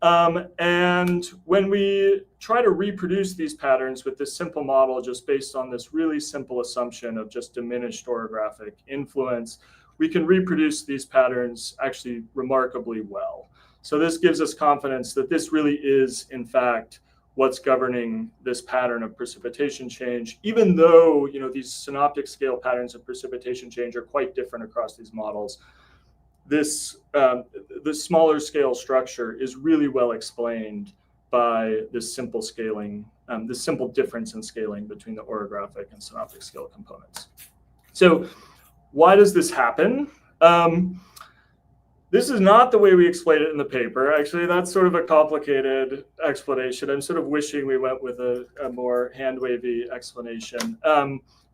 [SPEAKER 19] And when we try to reproduce these patterns with this simple model, just based on this really simple assumption of just diminished orographic influence, we can reproduce these patterns actually remarkably well. So this gives us confidence that this really is, in fact, what's governing this pattern of precipitation change, even though, these synoptic scale patterns of precipitation change are quite different across these models. This the smaller scale structure is really well explained by this simple scaling, this simple difference in scaling between the orographic and synoptic scale components. So why does this happen? This is not the way we explain it in the paper. Actually, that's sort of a complicated explanation. I'm sort of wishing we went with a more hand-wavy explanation.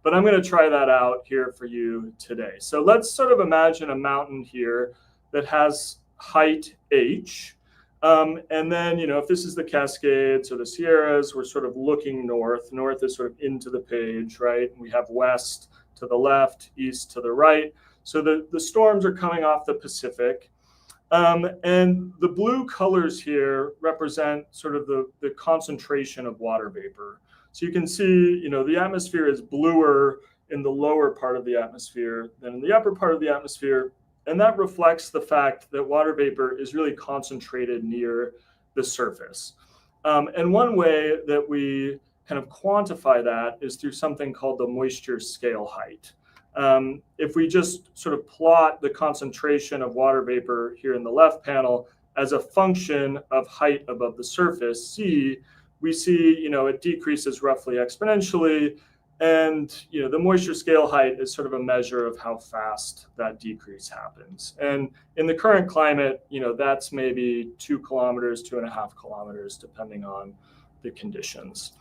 [SPEAKER 19] But I'm going to try that out here for you today. So let's sort of imagine a mountain here that has height h. And then, if this is the Cascades or the Sierras, we're sort of looking north. North is sort of into the page, right? We have west to the left, east to the right. So the storms are coming off the Pacific. And the blue colors here represent sort of the concentration of water vapor. So you can see, the atmosphere is bluer in the lower part of the atmosphere than in the upper part of the atmosphere. And that reflects the fact that water vapor is really concentrated near the surface. And one way that we kind of quantify that is through something called the moisture scale height. If we just sort of plot the concentration of water vapor here in the left panel as a function of height above the surface, C, we see, it decreases roughly exponentially. And, the moisture scale height is sort of a measure of how fast that decrease happens. And in the current climate, that's maybe 2 kilometers, 2.5 kilometers, depending on the conditions.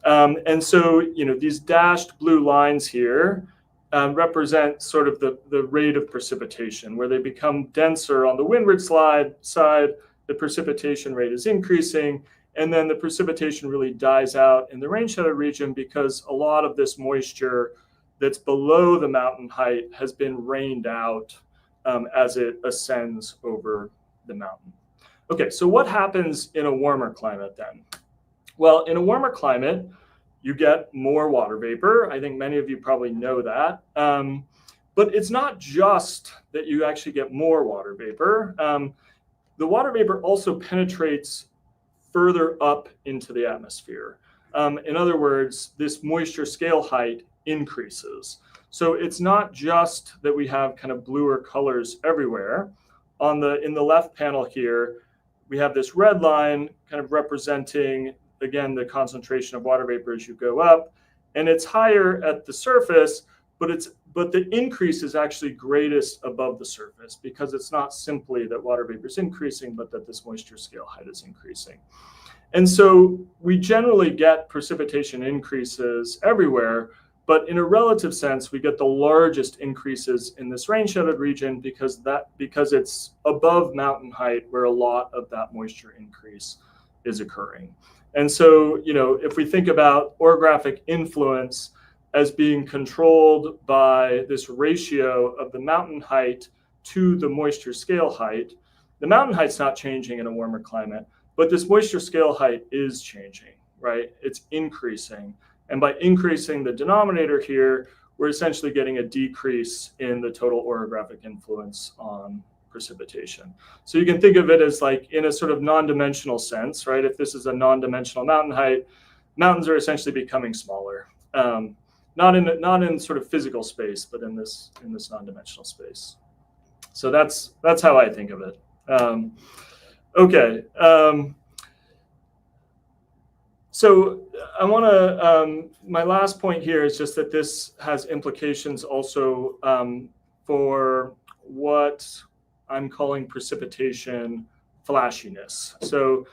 [SPEAKER 19] And so, these dashed blue lines here represent sort of the rate of precipitation. Where they become denser on the windward side, the precipitation rate is increasing. And then the precipitation really dies out in the rain-shadowed region because a lot of this moisture that's below the mountain height has been rained out as it ascends over the mountain. Okay, so what happens in a warmer climate then? Well, in a warmer climate, you get more water vapor. I think many of you probably know that. But it's not just that you actually get more water vapor. The water vapor also penetrates further up into the atmosphere. In other words, this moisture scale height increases. So it's not just that we have kind of bluer colors everywhere. In the left panel here, we have this red line kind of representing, again, the concentration of water vapor as you go up. And it's higher at the surface, but the increase is actually greatest above the surface because it's not simply that water vapor is increasing, but that this moisture scale height is increasing. And so we generally get precipitation increases everywhere, but in a relative sense, we get the largest increases in this rain-shadowed region because it's above mountain height where a lot of that moisture increase is occurring. And so, if we think about orographic influence as being controlled by this ratio of the mountain height to the moisture scale height, the mountain height's not changing in a warmer climate, but this moisture scale height is changing, right? It's increasing. And by increasing the denominator here, we're essentially getting a decrease in the total orographic influence on precipitation. So you can think of it as like in a sort of non-dimensional sense, right? If this is a non-dimensional mountain height, mountains are essentially becoming smaller. Not in sort of physical space, but in this non-dimensional space. So that's how I think of it. Okay. So I want to, my last point here is just that this has implications also for what I'm calling precipitation flashiness. So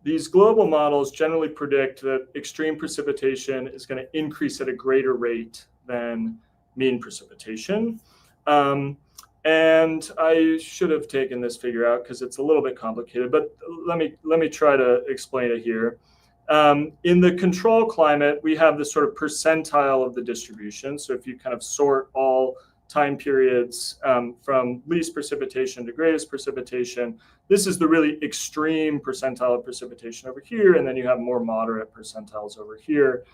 [SPEAKER 19] these global models generally predict that extreme precipitation is going to increase at a greater rate than mean precipitation. And I should have taken this figure out because it's a little bit complicated, but let me try to explain it here. In the control climate, we have this sort of percentile of the distribution. So if you kind of sort all time periods from least precipitation to greatest precipitation, this is the really extreme percentile of precipitation over here, and then you have more moderate percentiles over here.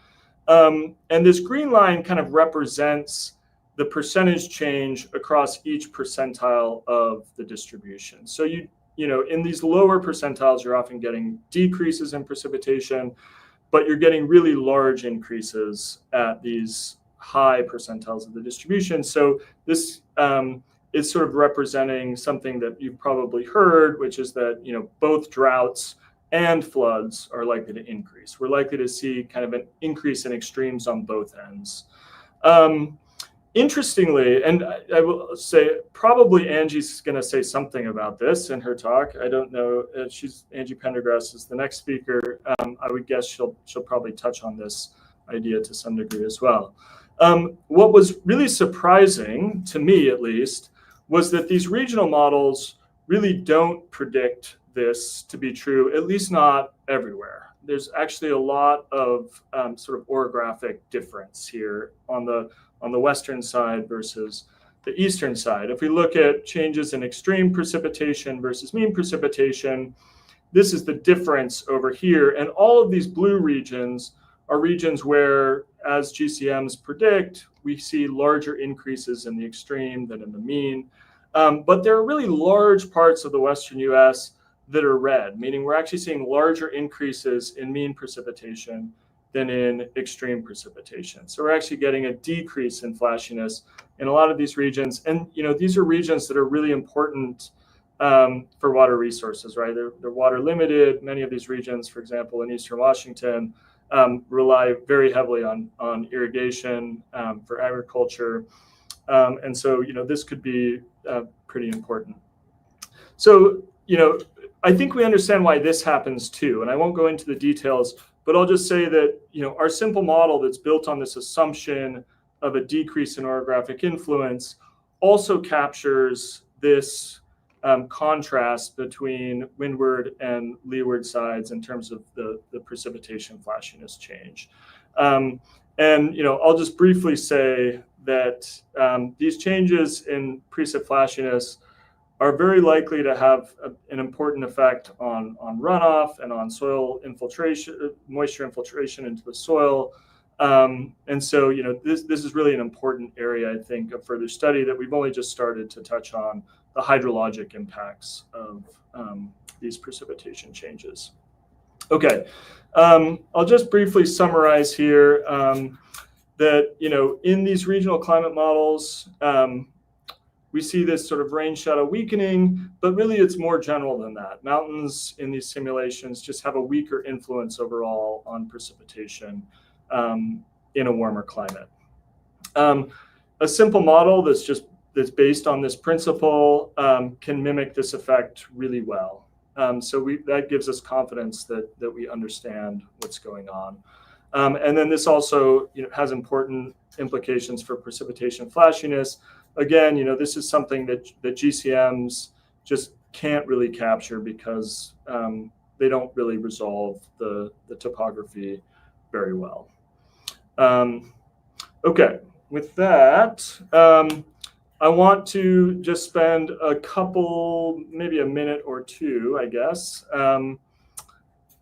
[SPEAKER 19] And this green line kind of represents the percentage change across each percentile of the distribution. So in these lower percentiles, you're often getting decreases in precipitation, but you're getting really large increases at these high percentiles of the distribution. So this is sort of representing something that you've probably heard, which is that both droughts and floods are likely to increase. We're likely to see kind of an increase in extremes on both ends. Interestingly, and I will say probably Angie's going to say something about this in her talk. I don't know. Angie Pendergrass is the next speaker. I would guess she'll probably touch on this idea to some degree as well. What was really surprising to me, at least, was that these regional models really don't predict this to be true, at least not everywhere. There's actually a lot of sort of orographic difference here on the western side versus the eastern side. If we look at changes in extreme precipitation versus mean precipitation, this is the difference over here. And all of these blue regions are regions where, as GCMs predict, we see larger increases in the extreme than in the mean. But there are really large parts of the western US that are red, meaning we're actually seeing larger increases in mean precipitation than in extreme precipitation. So we're actually getting a decrease in flashiness in a lot of these regions. And, these are regions that are really important for water resources, right? They're water limited. Many of these regions, for example, in Eastern Washington, rely very heavily on irrigation for agriculture. And so, this could be pretty important. So, I think we understand why this happens too. And I won't go into the details, but I'll just say that, our simple model that's built on this assumption of a decrease in orographic influence also captures this contrast between windward and leeward sides in terms of the precipitation flashiness change. And, I'll just briefly say that these changes in precip flashiness are very likely to have an important effect on runoff and on soil infiltration, moisture infiltration into the soil. And so, this is really an important area, I think, of further study that we've only just started to touch on the hydrologic impacts of these precipitation changes. Okay, I'll just briefly summarize here that, in these regional climate models, we see this sort of rain shadow weakening, but really it's more general than that. Mountains in these simulations just have a weaker influence overall on precipitation in a warmer climate. A simple model that's based on this principle can mimic this effect really well. So that gives us confidence that we understand what's going on. And then this also has important implications for precipitation flashiness. Again, this is something that GCMs just can't really capture because they don't really resolve the topography very well. Okay, with that, I want to just spend maybe a minute or two, I guess,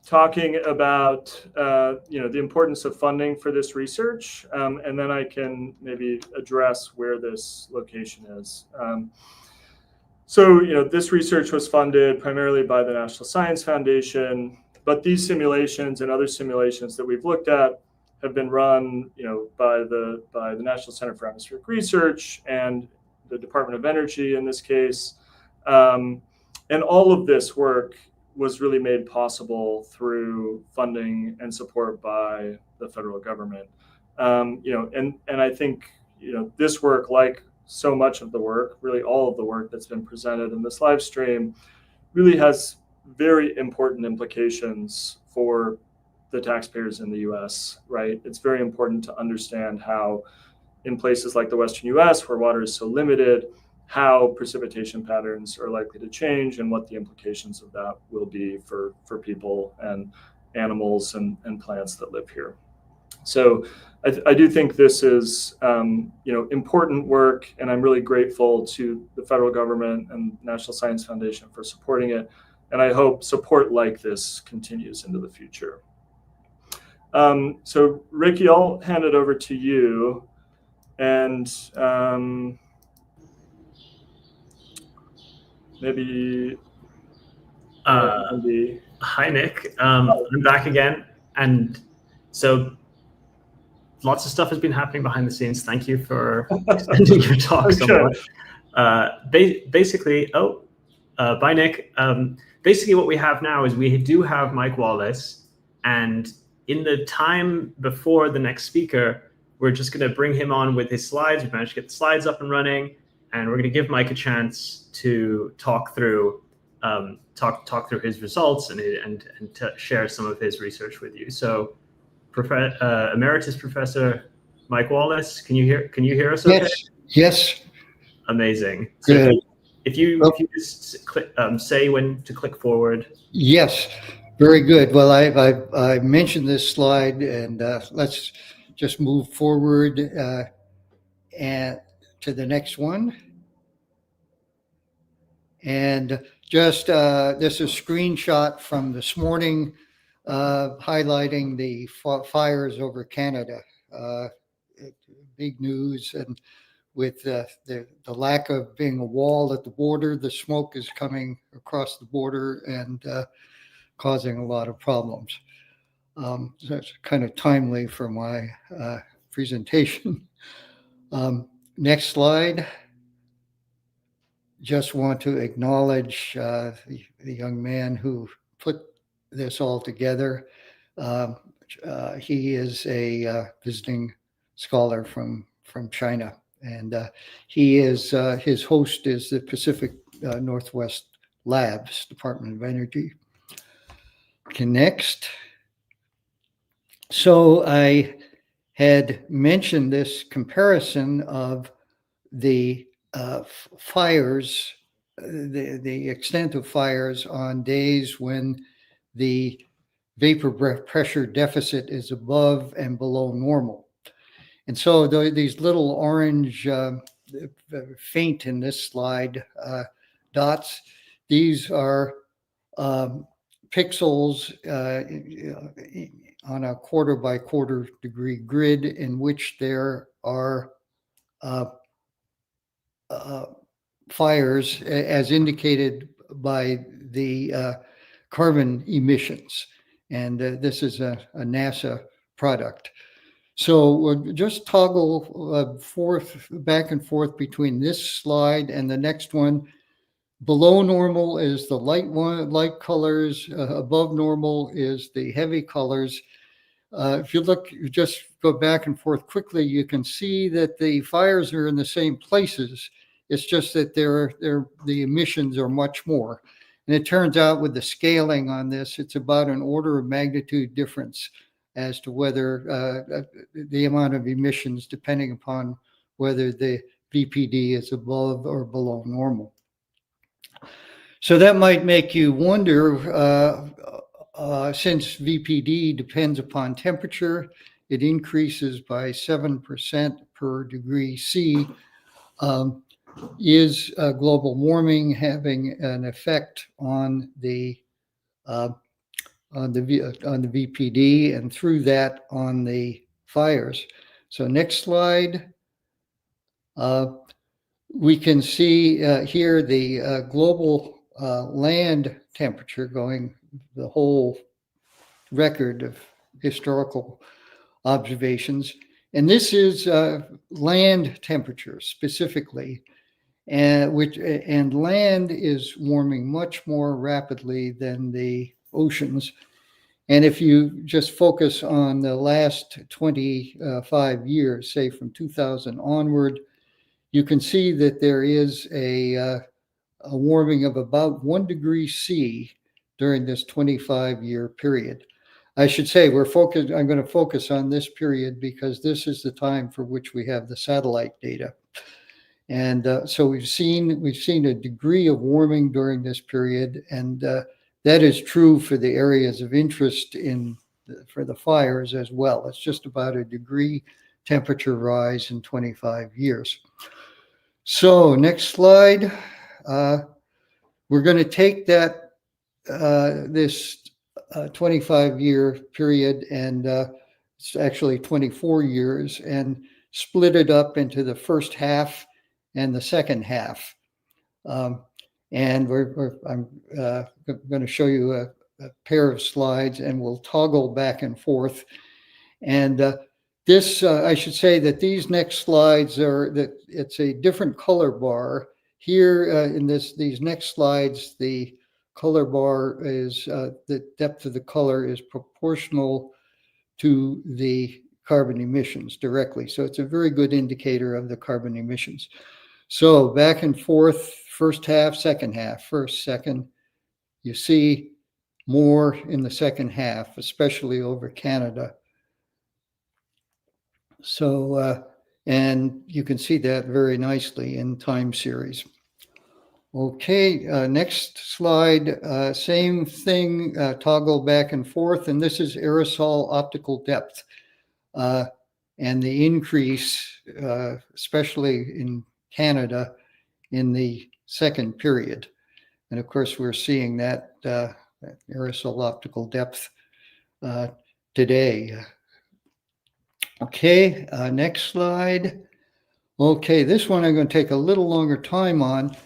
[SPEAKER 19] talking about the importance of funding for this research, and then I can maybe address where this location is. So this research was funded primarily by the National Science Foundation, but these simulations and other simulations that we've looked at have been run by the National Center for Atmospheric Research and the Department of Energy in this case, and all of this work was really made possible through funding and support by the federal government. And I think, this work, like so much of the work, really all of the work that's been presented in this live stream, really has very important implications for the taxpayers in the US, right? It's very important to understand how in places like the Western US, where water is so limited, how precipitation patterns are likely to change and what the implications of that will be for people and animals and plants that live here. So I do think this is important work, and I'm really grateful to the federal government and National Science Foundation for supporting it. And I hope support like this continues into the future. So Ricky, I'll hand it over to you. And maybe
[SPEAKER 18] hi Nick, I'm back again, and so lots of stuff has been happening behind the scenes. Thank you for extending your talk so much. Basically, bye Nick. Basically what we have now is we do have Mike Wallace, and in the time before the next speaker, we're just going to bring him on with his slides. We've managed to get the slides up and running, and we're going to give Mike a chance to talk through his results and to share some of his research with you. So, Emeritus Professor Mike Wallace, can you hear us? Okay?
[SPEAKER 17] Yes.
[SPEAKER 18] Amazing. So if you just click, say when to click forward.
[SPEAKER 17] Yes. Very good. Well, I mentioned this slide, and let's just move forward and to the next one. And just this is a screenshot from this morning highlighting the fires over Canada. Big news, and with the lack of being a wall at the border, the smoke is coming across the border and causing a lot of problems. So it's kind of timely for my presentation. Next slide. Just want to acknowledge the young man who put this all together. He is a visiting scholar from China, and he is his host is the Pacific Northwest Labs, Department of Energy. Okay, next. So I had mentioned this comparison of the fires, the extent of fires on days when the vapor pressure deficit is above and below normal. And so these little orange, faint in this slide, dots, these are pixels on a quarter by quarter degree grid in which there are fires as indicated by the carbon emissions. And this is a NASA product. So we'll just toggle back and forth between this slide and the next one. Below normal is the light colors, above normal is the heavy colors. If you look, you just go back and forth quickly, you can see that the fires are in the same places. It's just that the emissions are much more. And it turns out with the scaling on this, it's about an order of magnitude difference as to whether the amount of emissions, depending upon whether the VPD is above or below normal. So that might make you wonder, since VPD depends upon temperature, it increases by 7% per degree C. Is global warming having an effect on the VPD and through that on the fires? So next slide. We can see here the global land temperature going the whole record of historical observations. And this is land temperature specifically, and land is warming much more rapidly than the oceans. And if you just focus on the last 25 years, say from 2000 onward, you can see that there is a warming of about 1 degree C during this 25-year period. I should say I'm going to focus on this period because this is the time for which we have the satellite data. And so we've seen a degree of warming during this period, and that is true for the areas of interest for the fires as well. It's just about a degree temperature rise in 25 years. So next slide. We're going to take that this 25-year period, and it's actually 24 years, and split it up into the first half and the second half. And I'm going to show you a pair of slides, and we'll toggle back and forth. And I should say that these next slides it's a different color bar. Here in these next slides, the color bar is the depth of the color is proportional to the carbon emissions directly. So it's a very good indicator of the carbon emissions. So back and forth, first half, second half, first, second. You see more in the second half, especially over Canada. So, and you can see that very nicely in time series. Okay, next slide, same thing, toggle back and forth, and this is aerosol optical depth. And the increase, especially in Canada, in the second period. And of course, we're seeing that aerosol optical depth today. Okay, next slide. Okay, this one I'm going to take a little longer time on.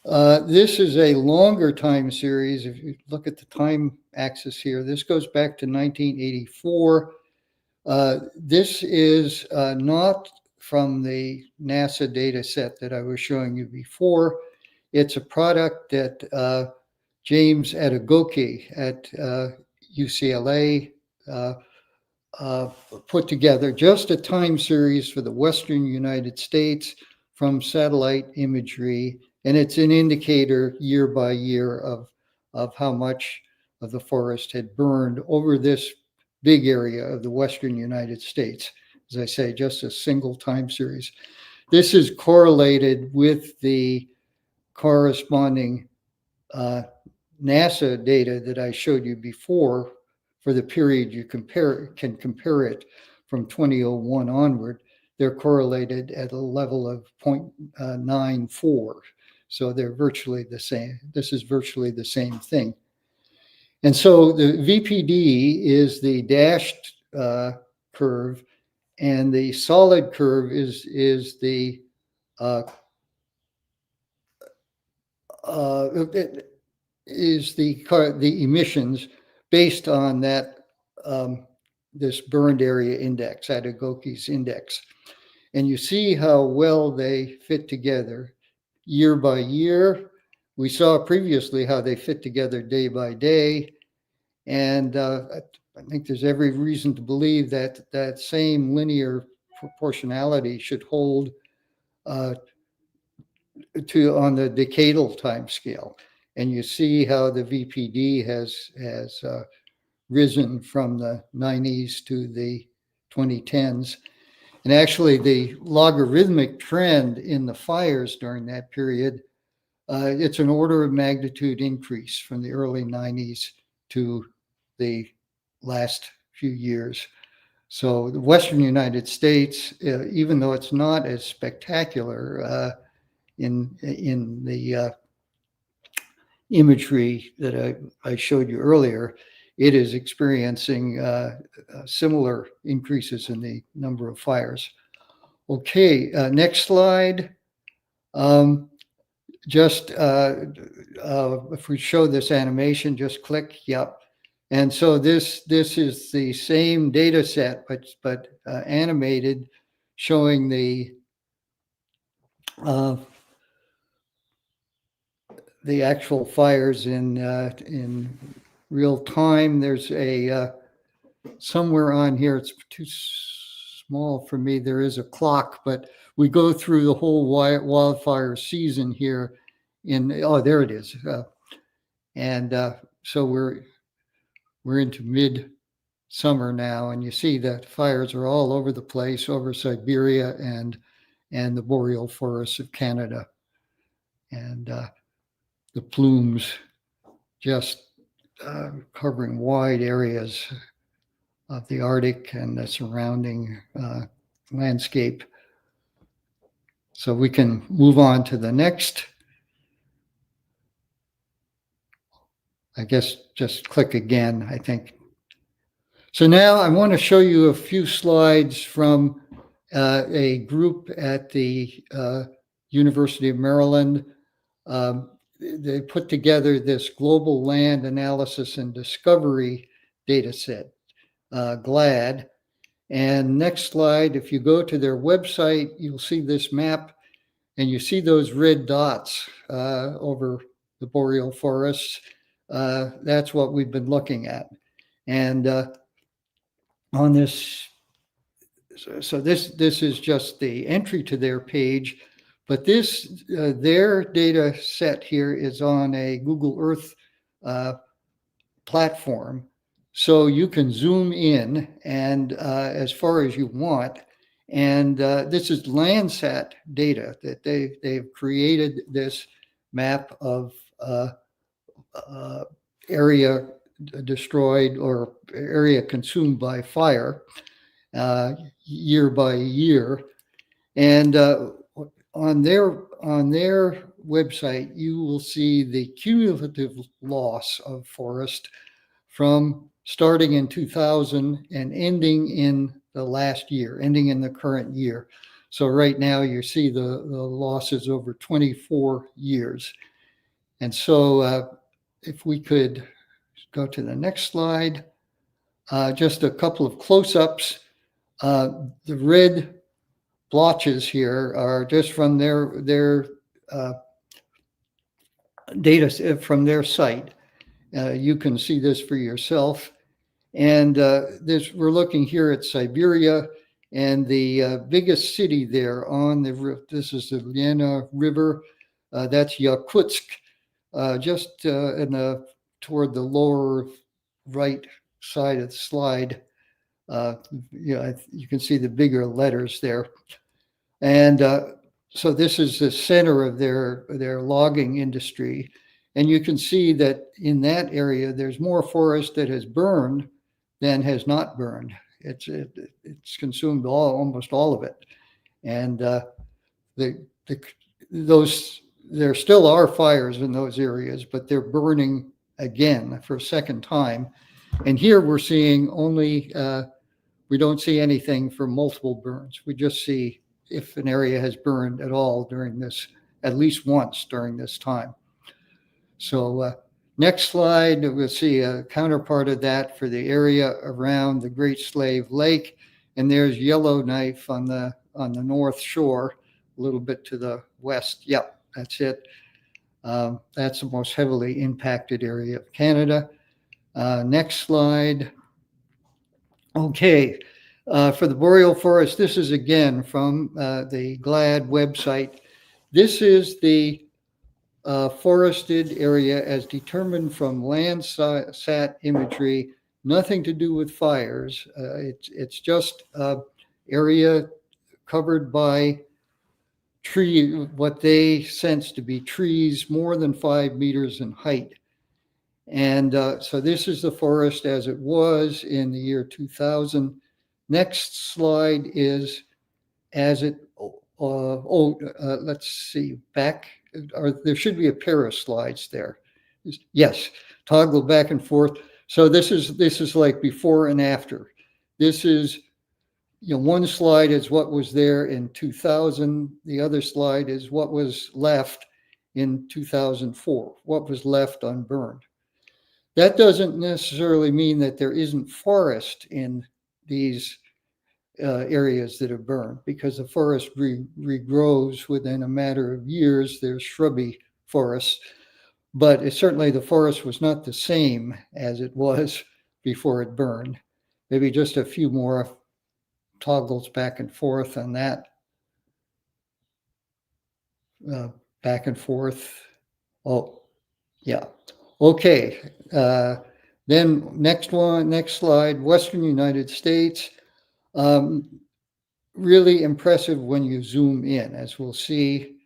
[SPEAKER 17] This is a longer time series. If you look at the time axis here, this goes back to 1984. This is not from the NASA data set that I was showing you before. It's a product that James Adegoke at UCLA put together, just a time series for the Western United States from satellite imagery. And it's an indicator year by year of how much of the forest had burned over this big area of the Western United States. As I say, just a single time series. This is correlated with the corresponding NASA data that I showed you before for the period you can compare it from 2001 onward. They're correlated at a level of 0.94. So they're virtually the same. This is virtually the same thing. And so the VPD is the dashed curve, and the solid curve is the emissions based on that this burned area index, Adegoke's index. And you see how well they fit together year by year. We saw previously how they fit together day by day. And I think there's every reason to believe that that same linear proportionality should hold on the decadal time scale. And you see how the VPD has risen from the 90s to the 2010s. And actually the logarithmic trend in the fires during that period, it's an order of magnitude increase from the early 90s to the last few years. So the Western United States, even though it's not as spectacular in the imagery that I showed you earlier, it is experiencing similar increases in the number of fires. Okay, next slide. If we show this animation, just click, yep. And so this is the same data set, but animated, showing the actual fires in real time. There's a somewhere on here, it's too small for me, there is a clock, but we go through the whole wildfire season here oh, there it is. So we're into mid-summer now, and you see that fires are all over the place, over Siberia and the boreal forests of Canada. And the plumes just covering wide areas of the Arctic and the surrounding landscape. So we can move on to the next. I guess just click again, I think. So now I want to show you a few slides from a group at the University of Maryland. They put together this global land analysis and discovery data set, GLAD. And next slide, if you go to their website, you'll see this map, and you see those red dots over the boreal forests. That's what we've been looking at. And on this, so this is just the entry to their page, but this, their data set here is on a Google Earth platform. So you can zoom in and as far as you want. And this is Landsat data that they've created this map of area destroyed or area consumed by fire year by year. And on their website, you will see the cumulative loss of forest from starting in 2000 and ending in the last year, ending in the current year. So right now you see the losses over 24 years. And so if we could go to the next slide, just a couple of close-ups. The red blotches here are just from their data from their site. You can see this for yourself. And we're looking here at Siberia, and the biggest city there on this is the Lena River. That's Yakutsk, just toward the lower right side of the slide. You can see the bigger letters there. And so this is the center of their logging industry. And you can see that in that area, there's more forest that has burned than has not burned. It's consumed almost all of it. And there still are fires in those areas, but they're burning again for a second time. And here we're seeing only, we don't see anything for multiple burns. We just see if an area has burned at all during this, at least once during this time. So next slide, we'll see a counterpart of that for the area around the Great Slave Lake. And there's Yellowknife on the north shore, a little bit to the west. Yep, that's it. That's the most heavily impacted area of Canada. Next slide. Okay, for the boreal forest, this is again from the GLAD website. This is the forested area as determined from Landsat imagery, nothing to do with fires. It's just area covered by tree, what they sense to be trees more than 5 meters in height. And so this is the forest as it was in the year 2000. Next slide is as it, let's see, back, there should be a pair of slides there. Yes, toggle back and forth. So this is like before and after. This is, one slide is what was there in 2000. The other slide is what was left in 2004, what was left unburned. That doesn't necessarily mean that there isn't forest in these areas that are burned, because the forest regrows within a matter of years. There's shrubby forests, but certainly the forest was not the same as it was before it burned. Maybe just a few more toggles back and forth on that. Back and forth. Oh, yeah. Okay. Then next slide, Western United States. Really impressive when you zoom in, as we'll see.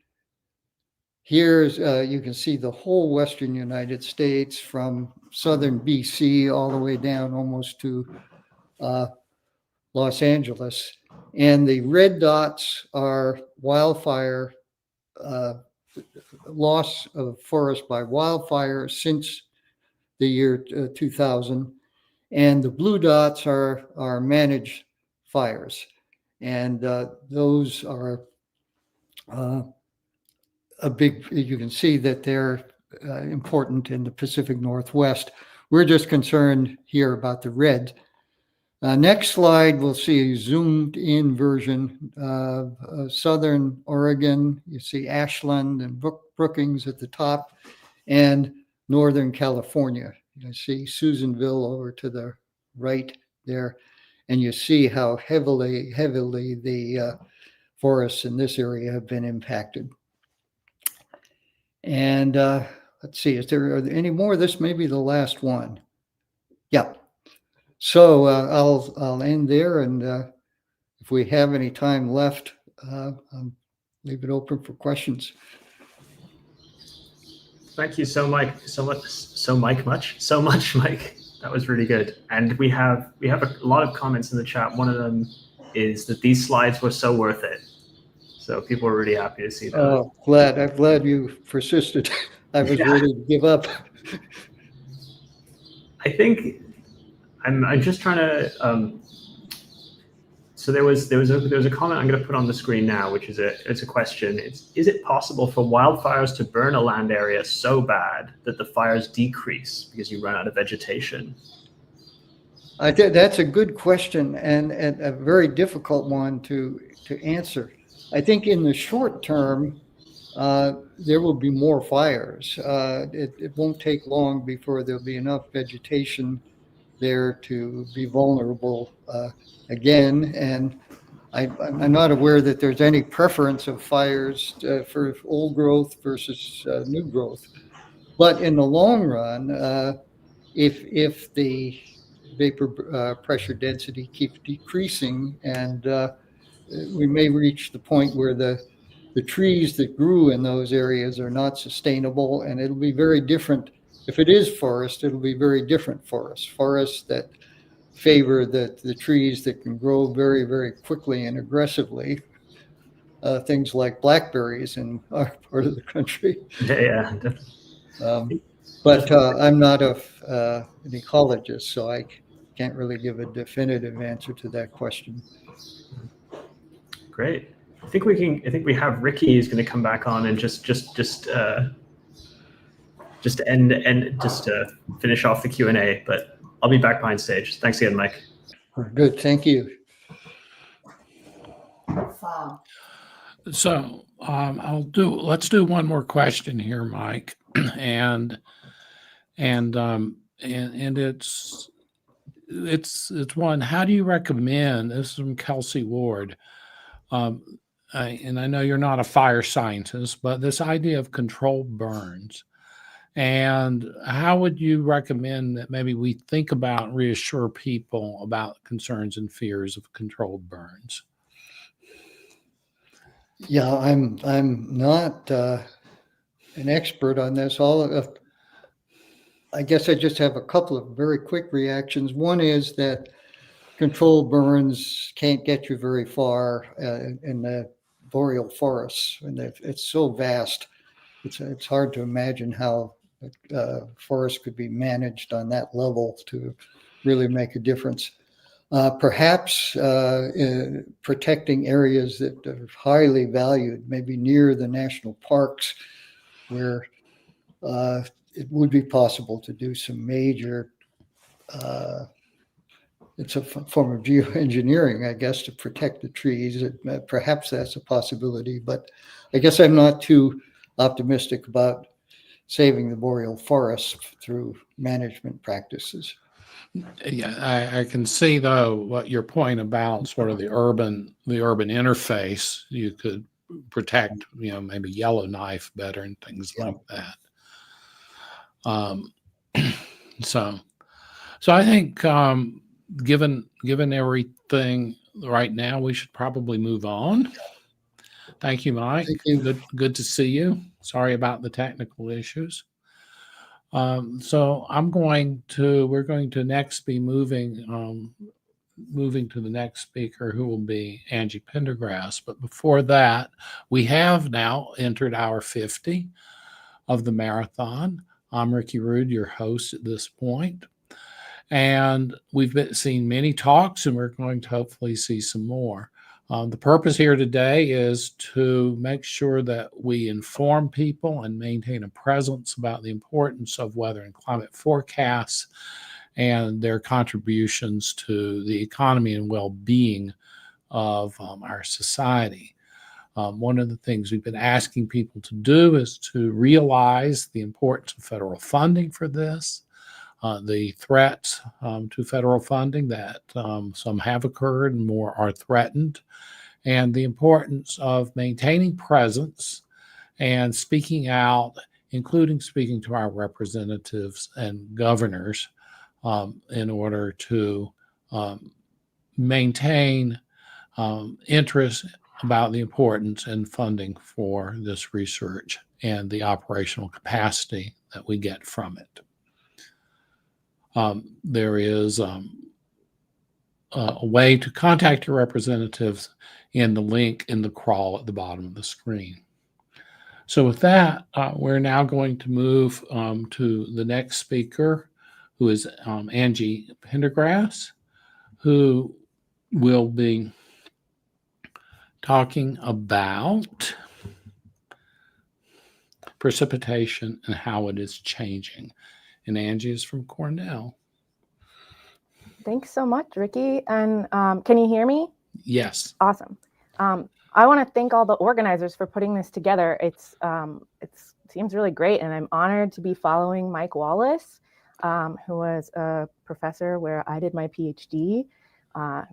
[SPEAKER 17] Here's, you can see the whole Western United States from southern BC all the way down almost to Los Angeles. And the red dots are wildfire, loss of forest by wildfire since the year 2000. And the blue dots are managed fires. And those are a big, you can see that they're important in the Pacific Northwest. We're just concerned here about the red. Next slide, we'll see a zoomed in version of Southern Oregon. You see Ashland and Brookings at the top, and Northern California. You see Susanville over to the right there. And you see how heavily the forests in this area have been impacted. And let's see, are there any more? This may be the last one. Yeah. So I'll end there, and if we have any time left, I'll leave it open for questions.
[SPEAKER 18] Thank you so much, Mike. That was really good. And we have a lot of comments in the chat. One of them is that these slides were so worth it. So people are really happy to see that.
[SPEAKER 17] Oh, I'm glad you persisted. I was ready to give up.
[SPEAKER 18] I think I'm just trying So there was a comment I'm going to put on the screen now, which is it's a question. Is it possible for wildfires to burn a land area so bad that the fires decrease because you run out of vegetation?
[SPEAKER 17] I think that's a good question and a very difficult one to answer. I think in the short term, there will be more fires. It won't take long before there'll be enough vegetation there to be vulnerable again. And I'm not aware that there's any preference of fires for old growth versus new growth. But in the long run, if the vapor pressure density keeps decreasing, and we may reach the point where the trees that grew in those areas are not sustainable, and it'll be very different. If it is forest, it'll be very different forests that favor the trees that can grow very, very quickly and aggressively. Things like blackberries in our part of the country.
[SPEAKER 18] Yeah.
[SPEAKER 17] But I'm not an ecologist, so I can't really give a definitive answer to that question.
[SPEAKER 18] Great. I think we have Ricky who's going to come back on and just finish off the Q&A, but I'll be back behind stage. Thanks again, Mike.
[SPEAKER 17] Good. Thank you.
[SPEAKER 16] So let's do one more question here, Mike, and it's one. How do you recommend? This is from Kelsey Ward. And I know you're not a fire scientist, but this idea of controlled burns, and how would you recommend that maybe we think about and reassure people about concerns and fears of controlled burns?
[SPEAKER 17] Yeah, I'm not an expert on this. I guess I just have a couple of very quick reactions. One is that controlled burns can't get you very far in the boreal forests, and it's so vast. It's hard to imagine how forests could be managed on that level to really make a difference. Perhaps protecting areas that are highly valued, maybe near the national parks, where it would be possible to do some major it's a form of geoengineering, I guess, to protect the trees. Perhaps that's a possibility, but I guess I'm not too optimistic about saving the boreal forest through management practices.
[SPEAKER 16] Yeah, I can see though what your point about sort of the urban interface. You could protect, maybe Yellowknife better and things like that. So I think given everything right now, we should probably move on. Thank you, Mike.
[SPEAKER 17] Thank you.
[SPEAKER 16] Good to see you. Sorry about the technical issues. So we're going to next be moving to the next speaker, who will be Angie Pendergrass. But before that, we have now entered hour 50 of the marathon. I'm Ricky Rude, your host at this point. And we've seen many talks, and we're going to hopefully see some more. The purpose here today is to make sure that we inform people and maintain a presence about the importance of weather and climate forecasts and their contributions to the economy and well-being of our society. One of the things we've been asking people to do is to realize the importance of federal funding for this. The threats to federal funding that some have occurred and more are threatened, and the importance of maintaining presence and speaking out, including speaking to our representatives and governors in order to maintain interest about the importance and funding for this research and the operational capacity that we get from it. There is a way to contact your representatives in the link in the crawl at the bottom of the screen. So with that, we're now going to move to the next speaker, who is Angie Pendergrass, who will be talking about precipitation and how it is changing. And Angie is from Cornell.
[SPEAKER 20] Thanks so much, Ricky. And can you hear me?
[SPEAKER 16] Yes.
[SPEAKER 20] Awesome. I want to thank all the organizers for putting this together. It seems really great, and I'm honored to be following Mike Wallace, who was a professor where I did my PhD.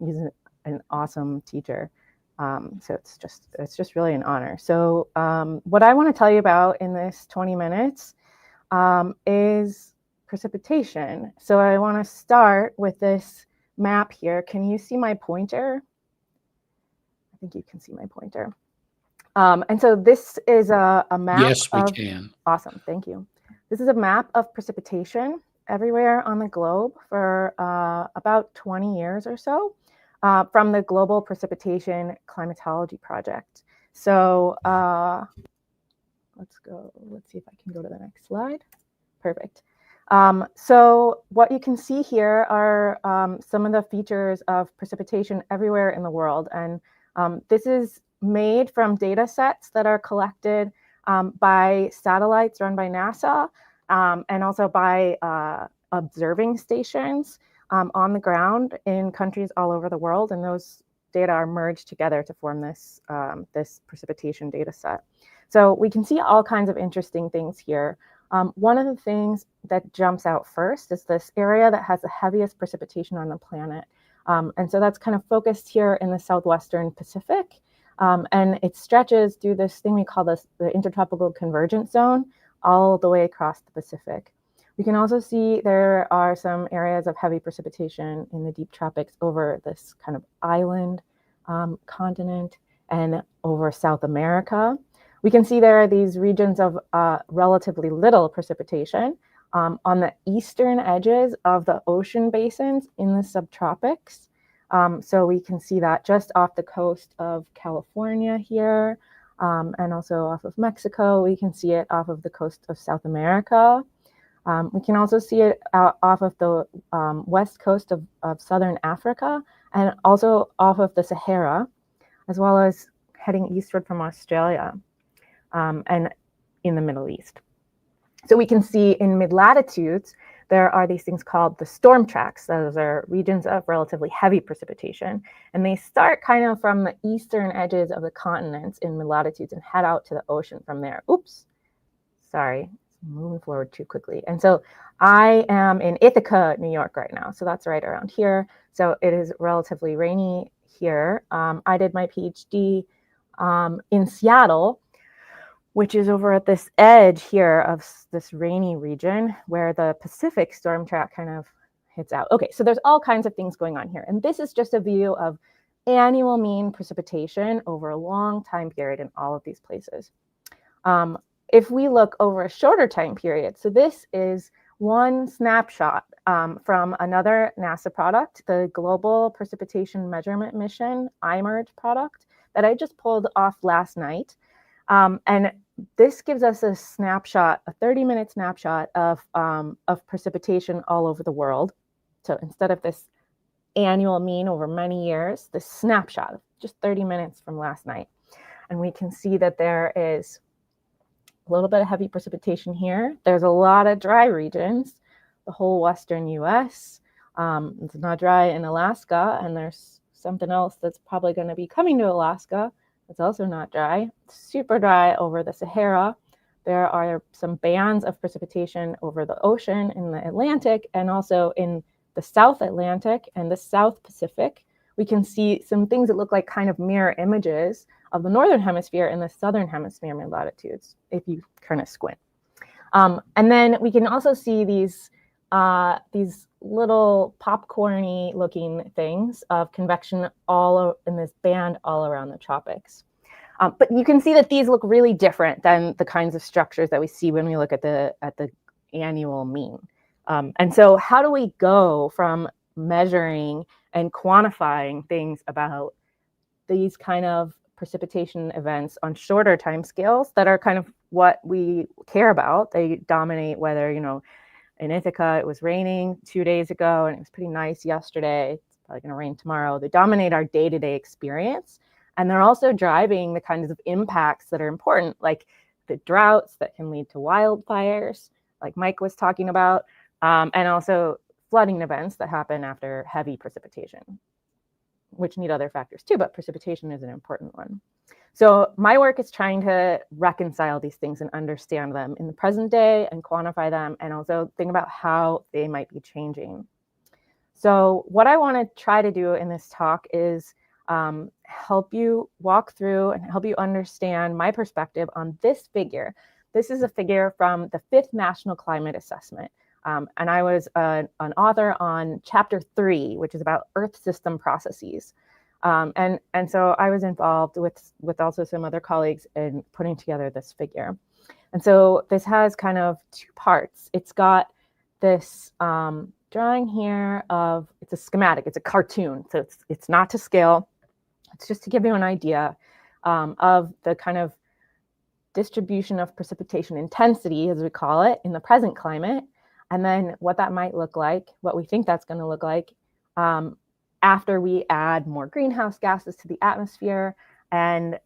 [SPEAKER 20] He's an awesome teacher. So it's just really an honor. So what I want to tell you about in this 20 minutes is precipitation. So I want to start with this map here. Can you see my pointer? I think you can see my pointer. And so this is a map.
[SPEAKER 16] Yes, we can.
[SPEAKER 20] Awesome, thank you. This is a map of precipitation everywhere on the globe for about 20 years or so from the Global Precipitation Climatology Project. So let's see if I can go to the next slide. Perfect. So what you can see here are some of the features of precipitation everywhere in the world. And this is made from data sets that are collected by satellites run by NASA and also by observing stations on the ground in countries all over the world. And those data are merged together to form this, this precipitation data set. So we can see all kinds of interesting things here. One of the things that jumps out first is this area that has the heaviest precipitation on the planet. And so that's kind of focused here in the southwestern Pacific. And it stretches through this thing we call the intertropical convergence zone all the way across the Pacific. We can also see there are some areas of heavy precipitation in the deep tropics over this kind of island continent and over South America. We can see there are these regions of relatively little precipitation on the eastern edges of the ocean basins in the subtropics. So we can see that just off the coast of California here, and also off of Mexico. We can see it off of the coast of South America. We can also see it off of the west coast of Southern Africa, and also off of the Sahara, as well as heading eastward from Australia. And in the Middle East. So we can see in mid-latitudes, there are these things called the storm tracks. Those are regions of relatively heavy precipitation. And they start kind of from the eastern edges of the continents in mid-latitudes and head out to the ocean from there. Oops, sorry, moving forward too quickly. And so I am in Ithaca, New York right now. So that's right around here. So it is relatively rainy here. I did my PhD in Seattle, which is over at this edge here of this rainy region where the Pacific storm track kind of hits out. Okay, so there's all kinds of things going on here. And this is just a view of annual mean precipitation over a long time period in all of these places. If we look over a shorter time period, so this is one snapshot from another NASA product, the Global Precipitation Measurement Mission, IMERGE product, that I just pulled off last night. And this gives us a snapshot, a 30-minute snapshot of precipitation all over the world. So instead of this annual mean over many years, this snapshot of just 30 minutes from last night. And we can see that there is a little bit of heavy precipitation here. There's a lot of dry regions, the whole western US. It's not dry in Alaska, and there's something else that's probably going to be coming to Alaska. It's also not dry. It's super dry over the Sahara. There are some bands of precipitation over the ocean in the Atlantic and also in the South Atlantic and the South Pacific. We can see some things that look like kind of mirror images of the Northern Hemisphere and the Southern Hemisphere mid-latitudes, if you kind of squint. And then we can also see these little popcorny looking things of convection all in this band all around the tropics. But you can see that these look really different than the kinds of structures that we see when we look at the annual mean. And so how do we go from measuring and quantifying things about these kind of precipitation events on shorter time scales that are kind of what we care about? They dominate whether, you know, in Ithaca, it was raining 2 days ago and it was pretty nice yesterday. It's probably going to rain tomorrow. They dominate our day-to-day experience. And they're also driving the kinds of impacts that are important, like the droughts that can lead to wildfires, like Mike was talking about, and also flooding events that happen after heavy precipitation, which need other factors too, but precipitation is an important one. So my work is trying to reconcile these things and understand them in the present day and quantify them, and also think about how they might be changing. So what I want to try to do in this talk is help you walk through and help you understand my perspective on this figure. This is a figure from the 5th National Climate Assessment. And I was an author on chapter 3, which is about Earth system processes. And so I was involved with also some other colleagues in putting together this figure. And so this has kind of 2 parts. It's got this drawing here of, it's a schematic, it's a cartoon. So it's not to scale. It's just to give you an idea of the kind of distribution of precipitation intensity, as we call it, in the present climate, and then what that might look like, what we think that's going to look like after we add more greenhouse gases to the atmosphere and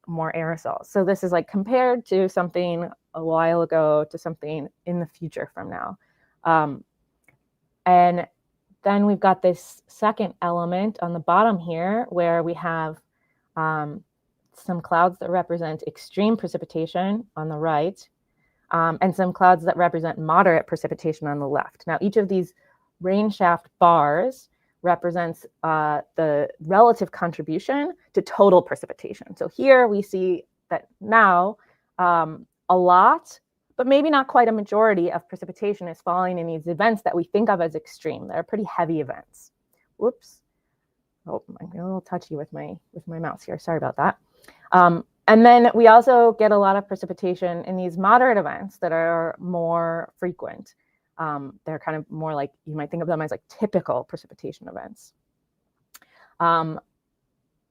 [SPEAKER 20] more aerosols. So this is like compared to something a while ago to something in the future from now. And then we've got this second element on the bottom here where we have some clouds that represent extreme precipitation on the right, and some clouds that represent moderate precipitation on the left. Now, each of these rain shaft bars represents the relative contribution to total precipitation. So here we see that now a lot, but maybe not quite a majority of precipitation is falling in these events that we think of as extreme. They're pretty heavy events. Whoops. Oh, I'm getting a little touchy with my mouse here. Sorry about that. And then we also get a lot of precipitation in these moderate events that are more frequent. They're kind of more like, you might think of them as like typical precipitation events.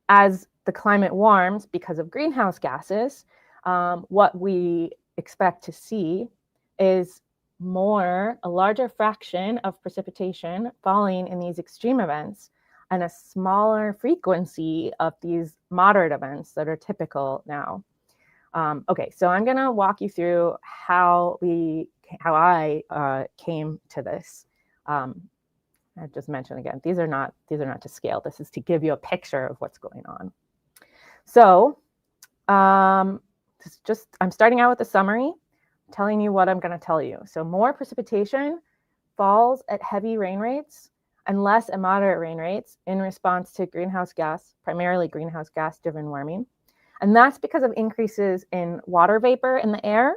[SPEAKER 20] As the climate warms because of greenhouse gases, what we expect to see is a larger fraction of precipitation falling in these extreme events and a smaller frequency of these moderate events that are typical now. Okay, so I'm gonna walk you through how I came to this. I just mentioned again, these are not to scale. This is to give you a picture of what's going on. So I'm starting out with a summary, telling you what I'm going to tell you. So more precipitation falls at heavy rain rates and less at moderate rain rates in response to greenhouse gas, primarily greenhouse gas driven warming. And that's because of increases in water vapor in the air.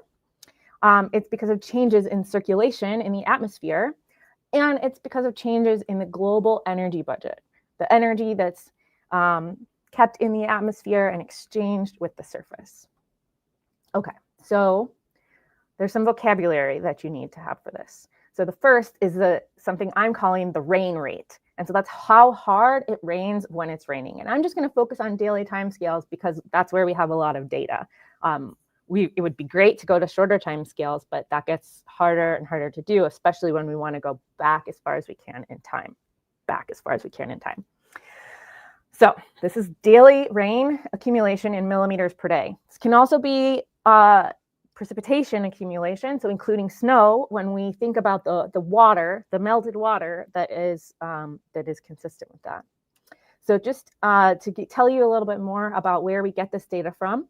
[SPEAKER 20] It's because of changes in circulation in the atmosphere. And it's because of changes in the global energy budget, the energy that's kept in the atmosphere and exchanged with the surface. Okay, so there's some vocabulary that you need to have for this. So the first is something I'm calling the rain rate. And so that's how hard it rains when it's raining. And I'm just going to focus on daily timescales because that's where we have a lot of data. It would be great to go to shorter timescales, but that gets harder and harder to do, especially when we want to go back as far as we can in time. So this is daily rain accumulation in millimeters per day. This can also be precipitation accumulation, so including snow when we think about the water, the melted water that is consistent with that. So just to tell you a little bit more about where we get this data from,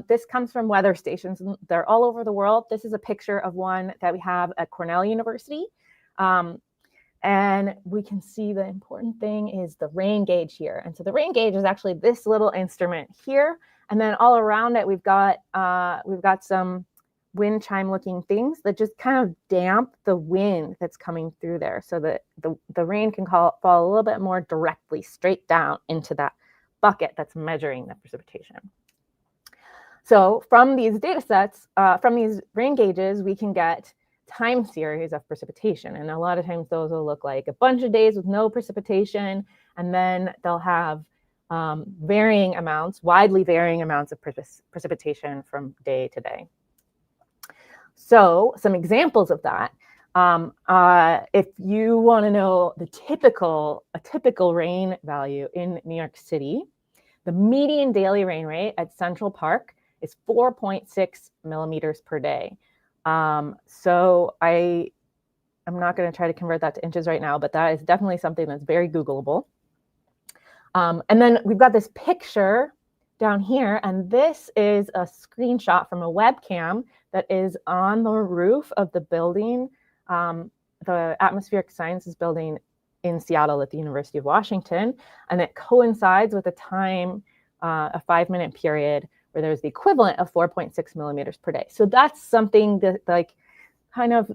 [SPEAKER 20] this comes from weather stations. They're all over the world. This is a picture of one that we have at Cornell University. And we can see the important thing is the rain gauge here. And so the rain gauge is actually this little instrument here. And then all around it, we've got some wind chime looking things that just kind of damp the wind that's coming through there so that the rain can fall a little bit more directly straight down into that bucket that's measuring the precipitation. So from these data sets, from these rain gauges, we can get time series of precipitation. And a lot of times those will look like a bunch of days with no precipitation, and then they'll have varying amounts, widely varying amounts of precipitation from day to day. So some examples of that, if you want to know a typical rain value in New York City, The median daily rain rate at Central Park is 4.6 millimeters per day. So I'm not going to try to convert that to inches right now, but that is definitely something that's very Googleable. And then we've got this picture down here, and this is a screenshot from a webcam that is on the roof of the building, the Atmospheric Sciences building in Seattle at the University of Washington. And it coincides with a time, a 5-minute period where there's the equivalent of 4.6 millimeters per day. So that's something that, like, kind of,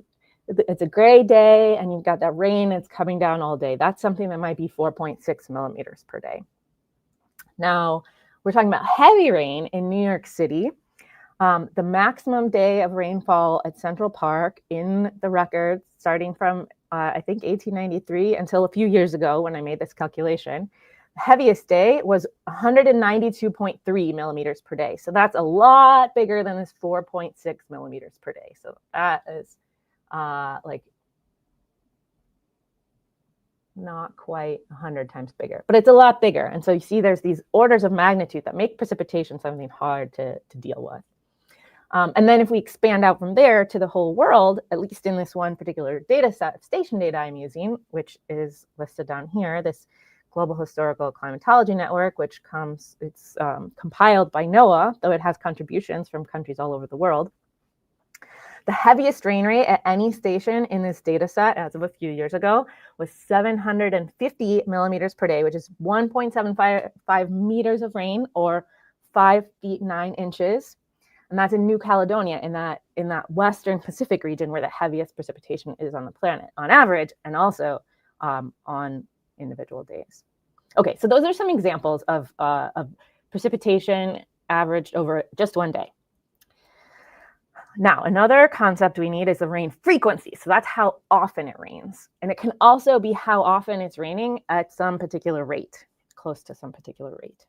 [SPEAKER 20] it's a gray day and you've got that rain that's coming down all day. That's something that might be 4.6 millimeters per day. Now, we're talking about heavy rain in New York City. The maximum day of rainfall at Central Park in the records, starting from, I think, 1893 until a few years ago when I made this calculation, the heaviest day was 192.3 millimeters per day. So that's a lot bigger than this 4.6 millimeters per day. So that is like not quite 100 times bigger, but it's a lot bigger. And so you see there's these orders of magnitude that make precipitation something hard to deal with. And then if we expand out from there to the whole world, at least in this one particular data set of station data I'm using, which is listed down here, this Global Historical Climatology Network, which it's compiled by NOAA, though it has contributions from countries all over the world. The heaviest rain rate at any station in this data set as of a few years ago was 750 millimeters per day, which is 1.75 meters of rain, or 5 feet 9 inches. And that's in New Caledonia, in that Western Pacific region where the heaviest precipitation is on the planet on average, and also on individual days. Okay, so those are some examples of precipitation averaged over just one day. Now, another concept we need is the rain frequency. So that's how often it rains. And it can also be how often it's raining at some particular rate, close to some particular rate.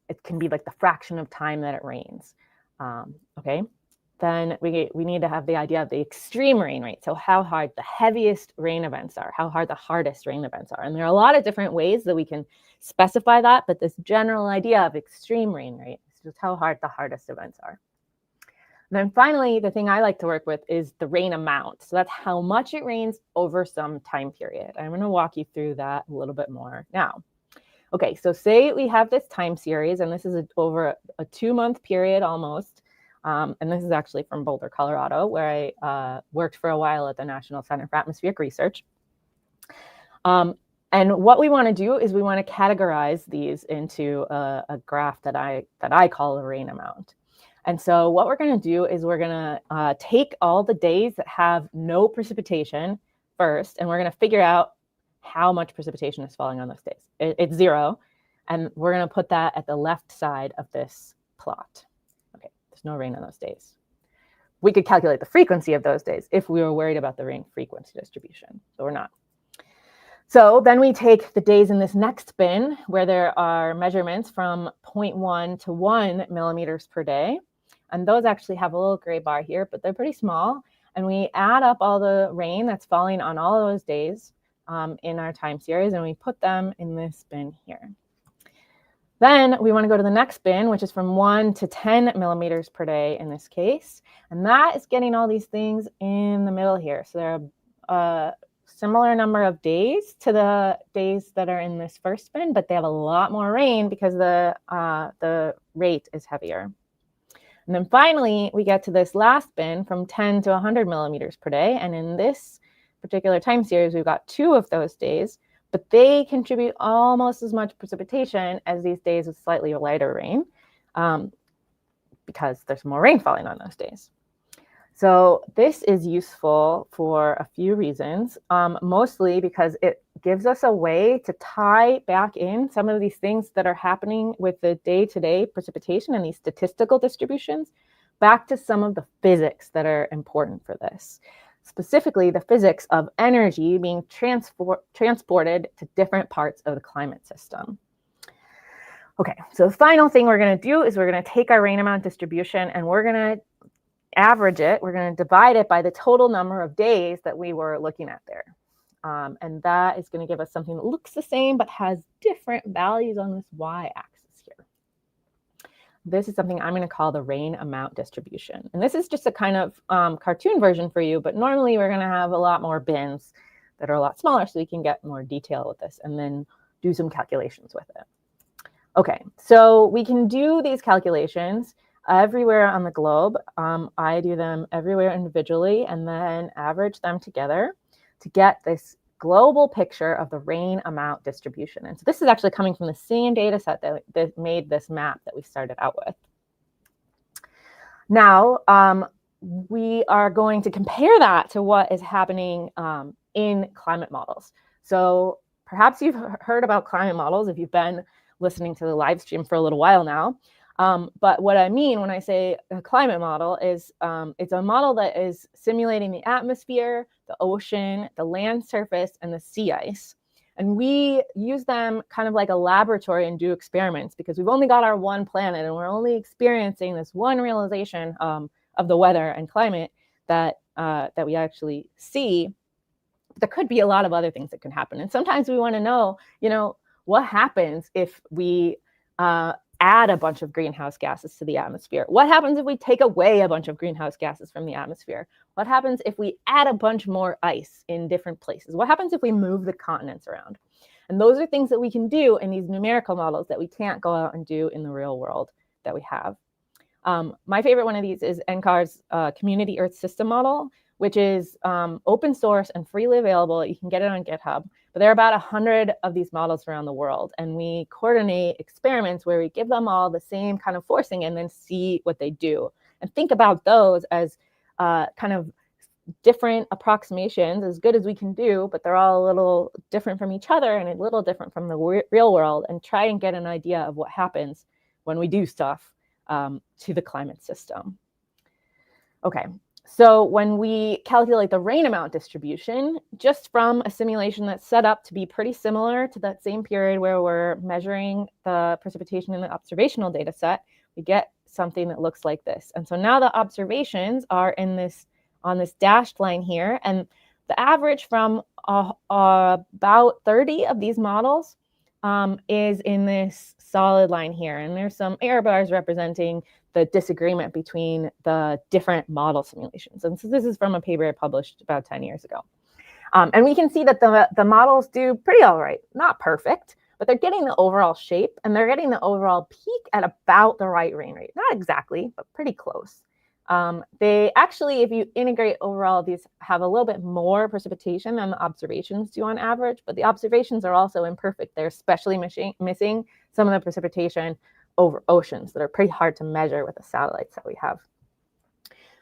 [SPEAKER 20] It can be like the fraction of time that it rains. Okay, then we need to have the idea of the extreme rain rate. So how hard the heaviest rain events are, how hard the hardest rain events are. And there are a lot of different ways that we can specify that, but this general idea of extreme rain rate is just how hard the hardest events are. And then finally, the thing I like to work with is the rain amount. So that's how much it rains over some time period. I'm going to walk you through that a little bit more now. Okay, so say we have this time series, and this is over a 2-month period almost. And this is actually from Boulder, Colorado, where I worked for a while at the National Center for Atmospheric Research. And what we want to do is we want to categorize these into a graph that I call a rain amount. And so what we're going to do is we're going to take all the days that have no precipitation first, and we're going to figure out how much precipitation is falling on those days. It's 0, and we're going to put that at the left side of this plot. Okay, there's no rain on those days. We could calculate the frequency of those days if we were worried about the rain frequency distribution, but we're not. So then we take the days in this next bin where there are measurements from 0.1 to 1 millimeters per day. And those actually have a little gray bar here, but they're pretty small. And we add up all the rain that's falling on all of those days in our time series, and we put them in this bin here. Then we want to go to the next bin, which is from 1 to 10 millimeters per day in this case. And that is getting all these things in the middle here. So there are a similar number of days to the days that are in this first bin, but they have a lot more rain because the rate is heavier. And then finally, we get to this last bin from 10 to 100 millimeters per day. And in this particular time series, we've got 2 of those days, but they contribute almost as much precipitation as these days with slightly lighter rain because there's more rain falling on those days. So this is useful for a few reasons, mostly because it gives us a way to tie back in some of these things that are happening with the day-to-day precipitation and these statistical distributions back to some of the physics that are important for this. Specifically, the physics of energy being transported to different parts of the climate system. Okay, so the final thing we're going to do is we're going to take our rain amount distribution and we're going to average it. We're going to divide it by the total number of days that we were looking at there. And that is going to give us something that looks the same but has different values on this y-axis here. This is something I'm going to call the rain amount distribution. And this is just a kind of cartoon version for you, but normally we're going to have a lot more bins that are a lot smaller so we can get more detail with this and then do some calculations with it. Okay, so we can do these calculations everywhere on the globe. I do them everywhere individually and then average them together to get this global picture of the rain amount distribution. And so this is actually coming from the same data set that made this map that we started out with. Now, we are going to compare that to what is happening in climate models. So perhaps you've heard about climate models if you've been listening to the live stream for a little while now. But what I mean when I say a climate model is it's a model that is simulating the atmosphere, the ocean, the land surface, and the sea ice. And we use them kind of like a laboratory and do experiments because we've only got our one planet and we're only experiencing this one realization of the weather and climate that we actually see. There could be a lot of other things that can happen. And sometimes we want to know, what happens if we add a bunch of greenhouse gases to the atmosphere? What happens if we take away a bunch of greenhouse gases from the atmosphere? What happens if we add a bunch more ice in different places? What happens if we move the continents around? And those are things that we can do in these numerical models that we can't go out and do in the real world that we have. My favorite one of these is NCAR's Community Earth System Model, which is open source and freely available. You can get it on GitHub. But there are about 100 of these models around the world. And we coordinate experiments where we give them all the same kind of forcing and then see what they do. And think about those as kind of different approximations, as good as we can do, but they're all a little different from each other and a little different from the real world, and try and get an idea of what happens when we do stuff to the climate system. Okay. So when we calculate the rain amount distribution, just from a simulation that's set up to be pretty similar to that same period where we're measuring the precipitation in the observational data set, we get something that looks like this. And so now the observations are on this dashed line here, and the average from about 30 of these models is in this solid line here. And there's some error bars representing the disagreement between the different model simulations. And so this is from a paper I published about 10 years ago. And we can see that the models do pretty all right, not perfect, but they're getting the overall shape and they're getting the overall peak at about the right rain rate. Not exactly, but pretty close. They actually, if you integrate overall, these have a little bit more precipitation than the observations do on average, but the observations are also imperfect. They're especially missing some of the precipitation over oceans that are pretty hard to measure with the satellites that we have.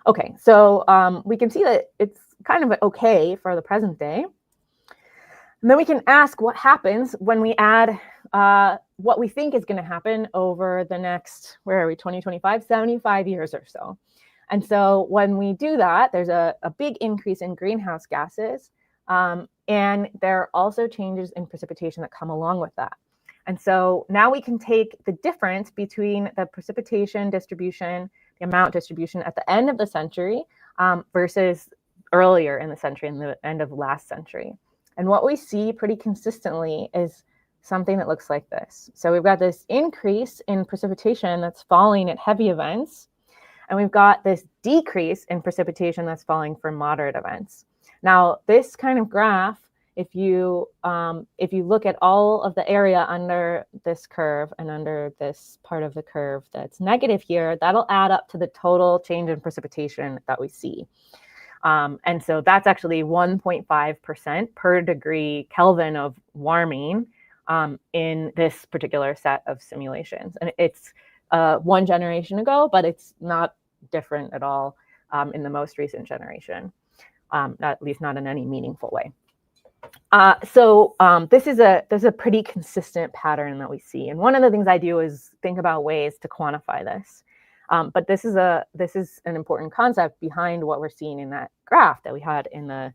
[SPEAKER 20] Okay, so we can see that it's kind of okay for the present day. And then we can ask what happens when we add what we think is going to happen over the next, 2025, 75 years or so. And so when we do that, there's a big increase in greenhouse gases, and there are also changes in precipitation that come along with that. And so now we can take the difference between the precipitation distribution, the amount distribution at the end of the century versus earlier in the century, in the end of last century. And what we see pretty consistently is something that looks like this. So we've got this increase in precipitation that's falling at heavy events, and we've got this decrease in precipitation that's falling for moderate events. Now, this kind of graph, if you look at all of the area under this curve and under this part of the curve that's negative here, that'll add up to the total change in precipitation that we see. And so that's actually 1.5% per degree Kelvin of warming in this particular set of simulations. And it's one generation ago, but it's not different at all in the most recent generation, at least not in any meaningful way. So there's a pretty consistent pattern that we see. And one of the things I do is think about ways to quantify this. But this is an important concept behind what we're seeing in that graph that we had in the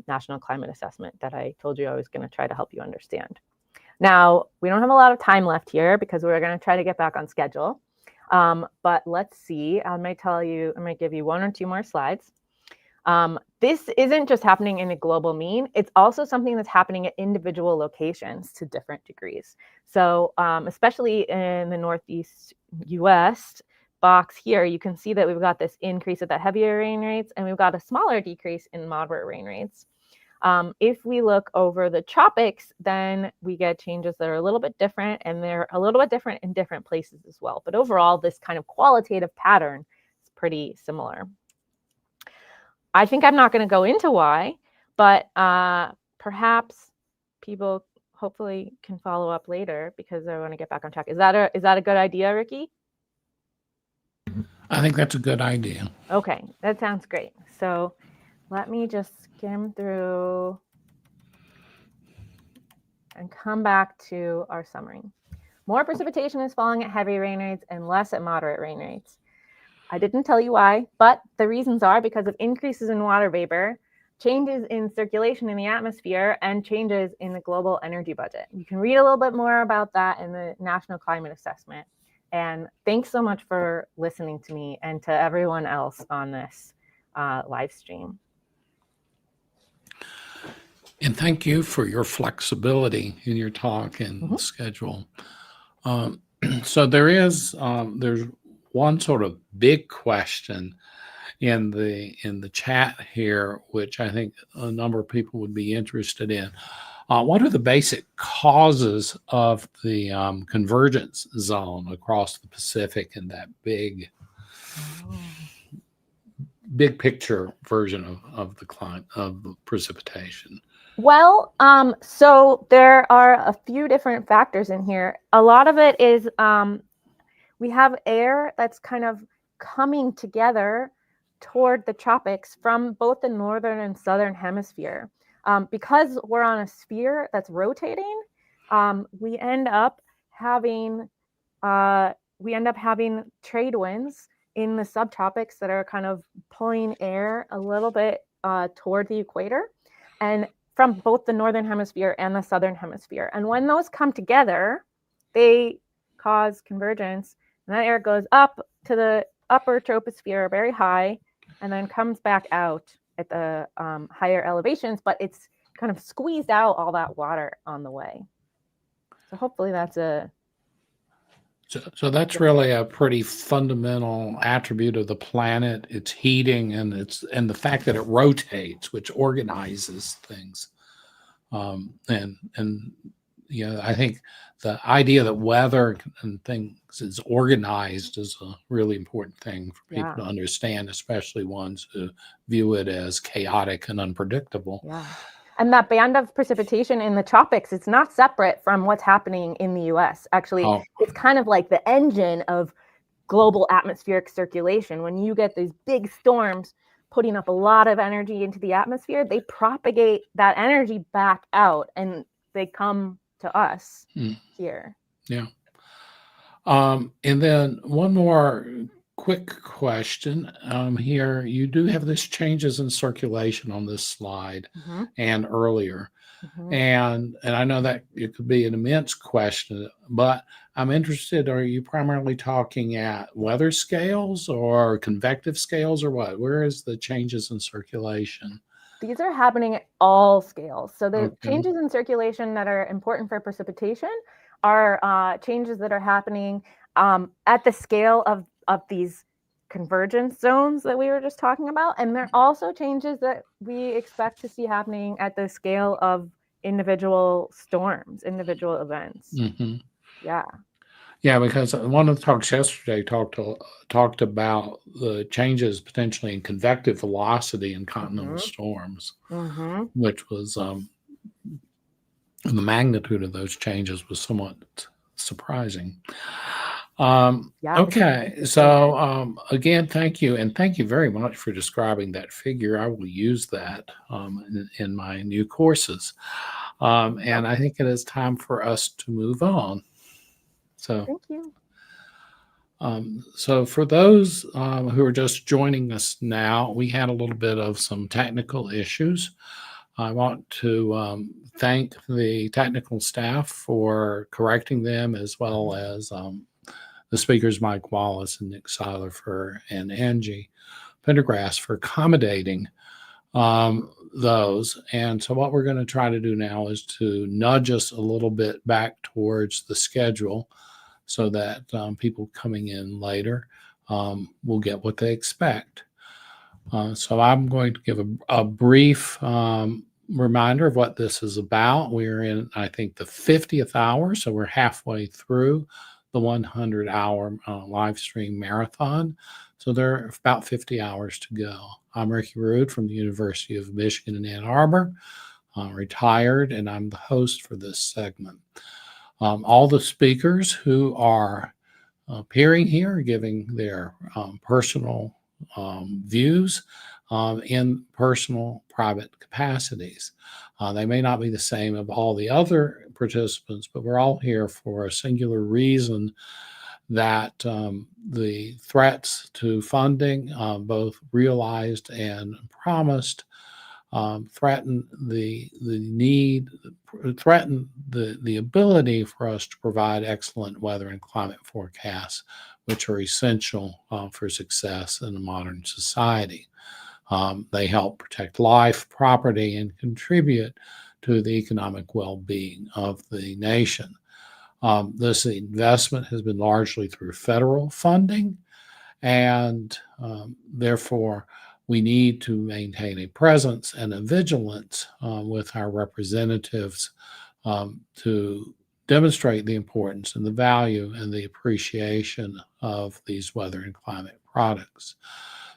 [SPEAKER 20] National Climate Assessment that I told you I was going to try to help you understand. Now, we don't have a lot of time left here because we're going to try to get back on schedule. But let's see, I might give you one or two more slides. This isn't just happening in a global mean. It's also something that's happening at individual locations to different degrees. So especially in the Northeast US box here, you can see that we've got this increase at the heavier rain rates, and we've got a smaller decrease in moderate rain rates. If we look over the tropics, then we get changes that are a little bit different, and they're a little bit different in different places as well. But overall, this kind of qualitative pattern is pretty similar. I think I'm not going to go into why, but perhaps people hopefully can follow up later because I want to get back on track. Is that a good idea, Ricky?
[SPEAKER 16] I think that's a good idea.
[SPEAKER 20] Okay, that sounds great. So let me just skim through and come back to our summary. More precipitation is falling at heavy rain rates and less at moderate rain rates. I didn't tell you why, but the reasons are because of increases in water vapor, changes in circulation in the atmosphere, and changes in the global energy budget. You can read a little bit more about that in the National Climate Assessment. And thanks so much for listening to me and to everyone else on this live stream.
[SPEAKER 16] And thank you for your flexibility in your talk and schedule. So there's one sort of big question in the chat here, which I think a number of people would be interested in. What are the basic causes of the convergence zone across the Pacific and that big picture version of the climate of the precipitation?
[SPEAKER 20] Well, so there are a few different factors in here. A lot of it is we have air that's kind of coming together toward the tropics from both the northern and southern hemisphere. Because we're on a sphere that's rotating, we end up having trade winds in the subtropics that are kind of pulling air a little bit toward the equator, and from both the northern hemisphere and the southern hemisphere. And when those come together, they cause convergence, and that air goes up to the upper troposphere very high, and then comes back out at the higher elevations, but it's kind of squeezed out all that water on the way. So hopefully that's
[SPEAKER 16] So that's really a pretty fundamental attribute of the planet. It's heating and the fact that it rotates, which organizes things. And you know, I think the idea that weather and things is organized is a really important thing for people to understand, especially ones who view it as chaotic and unpredictable.
[SPEAKER 20] Yeah. And that band of precipitation in the tropics, it's not separate from what's happening in the US. Actually, it's kind of like the engine of global atmospheric circulation. When you get these big storms putting up a lot of energy into the atmosphere, they propagate that energy back out and they come to us here.
[SPEAKER 16] Yeah. And then one more quick question here. You do have this changes in circulation on this slide and earlier. And I know that it could be an immense question, but I'm interested, are you primarily talking at weather scales or convective scales or what? Where is the changes in circulation?
[SPEAKER 20] These are happening at all scales. So the changes in circulation that are important for precipitation are changes that are happening at the scale of these convergence zones that we were just talking about. And there are also changes that we expect to see happening at the scale of individual storms, individual events. Yeah.
[SPEAKER 16] Yeah, because one of the talks yesterday talked about the changes potentially in convective velocity in continental storms, which was the magnitude of those changes was somewhat surprising. Okay, so again, thank you, and thank you very much for describing that figure. I will use that in my new courses, and I think it is time for us to move on. So,
[SPEAKER 20] thank you.
[SPEAKER 16] So for those who are just joining us now, we had a little bit of some technical issues. I want to thank the technical staff for correcting them, as well as the speakers, Mike Wallace and Nick Siler and Angie Pendergrass for accommodating those. And so what we're going to try to do now is to nudge us a little bit back towards the schedule so that people coming in later will get what they expect. So I'm going to give a brief reminder of what this is about. We're in, I think, the 50th hour, so we're halfway through the 100-hour live stream marathon. So there are about 50 hours to go. I'm Ricky Rude from the University of Michigan in Ann Arbor, retired, and I'm the host for this segment. All the speakers who are appearing here are giving their personal views in personal private capacities. They may not be the same of all the other participants, but we're all here for a singular reason, that the threats to funding, both realized and promised, threaten the ability for us to provide excellent weather and climate forecasts, which are essential for success in a modern society. They help protect life, property, and contribute to the economic well-being of the nation. This investment has been largely through federal funding, and therefore we need to maintain a presence and a vigilance with our representatives to demonstrate the importance and the value and the appreciation of these weather and climate products.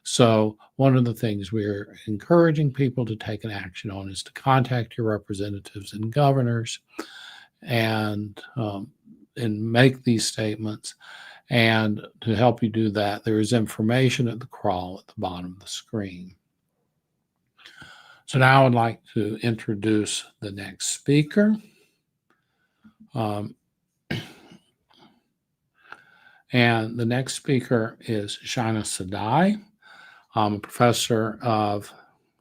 [SPEAKER 16] So one of the things we're encouraging people to take an action on is to contact your representatives and governors and make these statements. And to help you do that, there is information at the crawl at the bottom of the screen. So now I'd like to introduce the next speaker. And the next speaker is Shaina Sadai, a professor of,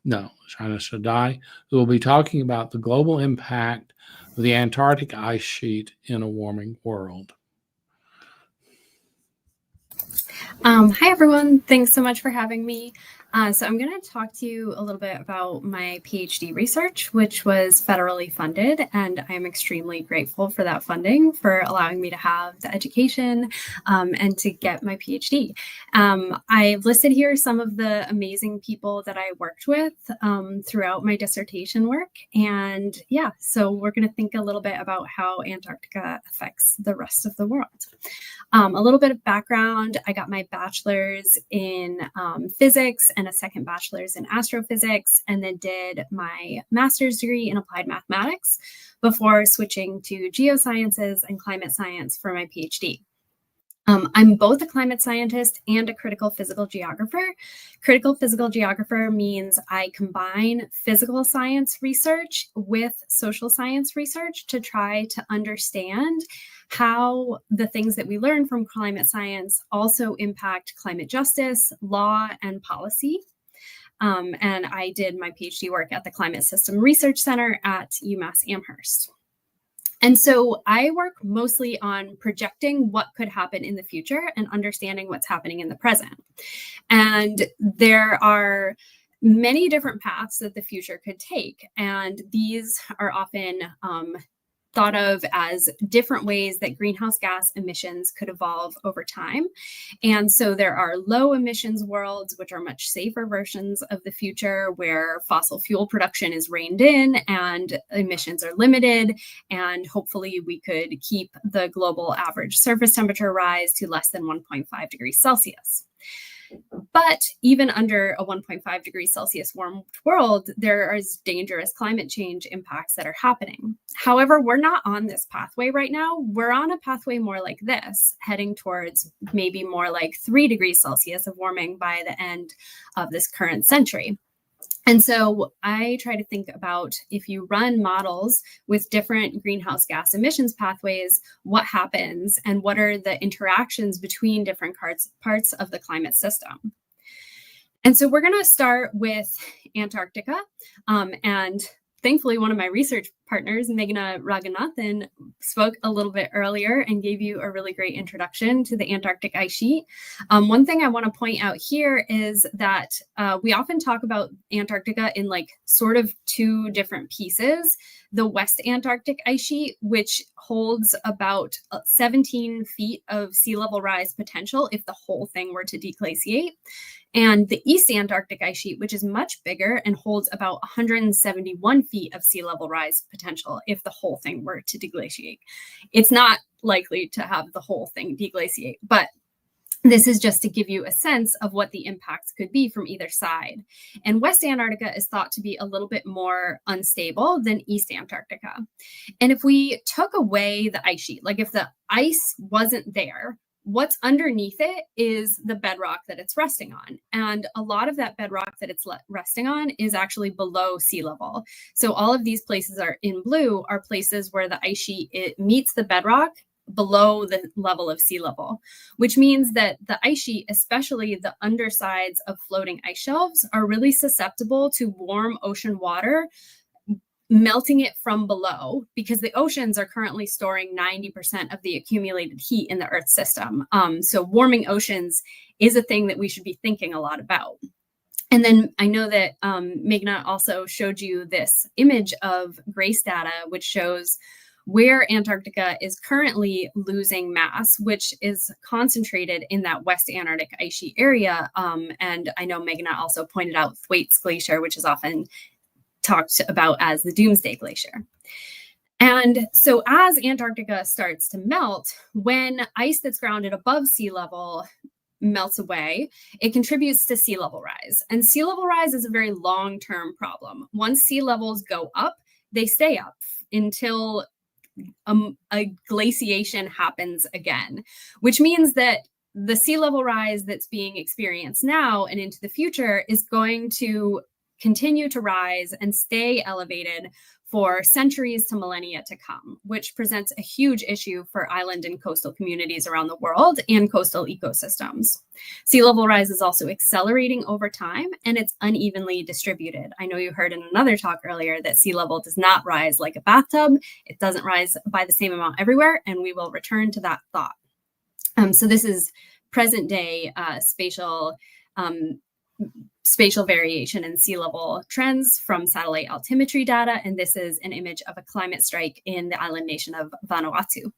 [SPEAKER 16] Shaina Sadai, who will be talking about the global impact of the Antarctic ice sheet in a warming world.
[SPEAKER 21] Hi, everyone. Thanks so much for having me. So I'm going to talk to you a little bit about my PhD research, which was federally funded, and I'm extremely grateful for that funding, for allowing me to have the education and to get my PhD. I've listed here some of the amazing people that I worked with throughout my dissertation work. And yeah, so we're going to think a little bit about how Antarctica affects the rest of the world. A little bit of background: I got my bachelor's in physics and a second bachelor's in astrophysics, and then did my master's degree in applied mathematics before switching to geosciences and climate science for my PhD. I'm both a climate scientist and a critical physical geographer. Critical physical geographer means I combine physical science research with social science research to try to understand how the things that we learn from climate science also impact climate justice, law, and policy. And I did my PhD work at the Climate System Research Center at UMass Amherst. And so I work mostly on projecting what could happen in the future and understanding what's happening in the present. And there are many different paths that the future could take. And these are often thought of as different ways that greenhouse gas emissions could evolve over time. And so there are low emissions worlds, which are much safer versions of the future, where fossil fuel production is reined in and emissions are limited. And hopefully we could keep the global average surface temperature rise to less than 1.5 degrees Celsius. But even under a 1.5 degrees Celsius warmed world, there is dangerous climate change impacts that are happening. However, we're not on this pathway right now. We're on a pathway more like this, heading towards maybe more like 3 degrees Celsius of warming by the end of this current century. And so I try to think about, if you run models with different greenhouse gas emissions pathways, what happens and what are the interactions between different parts of the climate system. And so we're going to start with Antarctica. And thankfully, one of my research partners, Meghana Ranganathan, spoke a little bit earlier and gave you a really great introduction to the Antarctic ice sheet. One thing I want to point out here is that we often talk about Antarctica in like sort of two different pieces. The West Antarctic ice sheet, which holds about 17 feet of sea level rise potential if the whole thing were to deglaciate, and the East Antarctic ice sheet, which is much bigger and holds about 171 feet of sea level rise potential if the whole thing were to deglaciate. It's not likely to have the whole thing deglaciate, but this is just to give you a sense of what the impacts could be from either side. And West Antarctica is thought to be a little bit more unstable than East Antarctica. And if we took away the ice sheet, like if the ice wasn't there, what's underneath it is the bedrock that it's resting on. And a lot of that bedrock that it's resting on is actually below sea level. So all of these places are in blue are places where the ice sheet, it meets the bedrock below the level of sea level, which means that the ice sheet, especially the undersides of floating ice shelves, are really susceptible to warm ocean water melting it from below, because the oceans are currently storing 90% of the accumulated heat in the Earth system. So warming oceans is a thing that we should be thinking a lot about. And then I know that Meghana also showed you this image of GRACE data, which shows where Antarctica is currently losing mass, which is concentrated in that West Antarctic ice sheet area. And I know Meghana also pointed out Thwaites Glacier, which is often talked about as the Doomsday Glacier. And so as Antarctica starts to melt, when ice that's grounded above sea level melts away, it contributes to sea level rise. And sea level rise is a very long-term problem. Once sea levels go up, they stay up until a glaciation happens again, which means that the sea level rise that's being experienced now and into the future is going to continue to rise and stay elevated for centuries to millennia to come, which presents a huge issue for island and coastal communities around the world and coastal ecosystems. Sea level rise is also accelerating over time, and it's unevenly distributed. I know you heard in another talk earlier that sea level does not rise like a bathtub. It doesn't rise by the same amount everywhere, and we will return to that thought. So this is present day spatial variation in sea level trends from satellite altimetry data, and this is an image of a climate strike in the island nation of Vanuatu.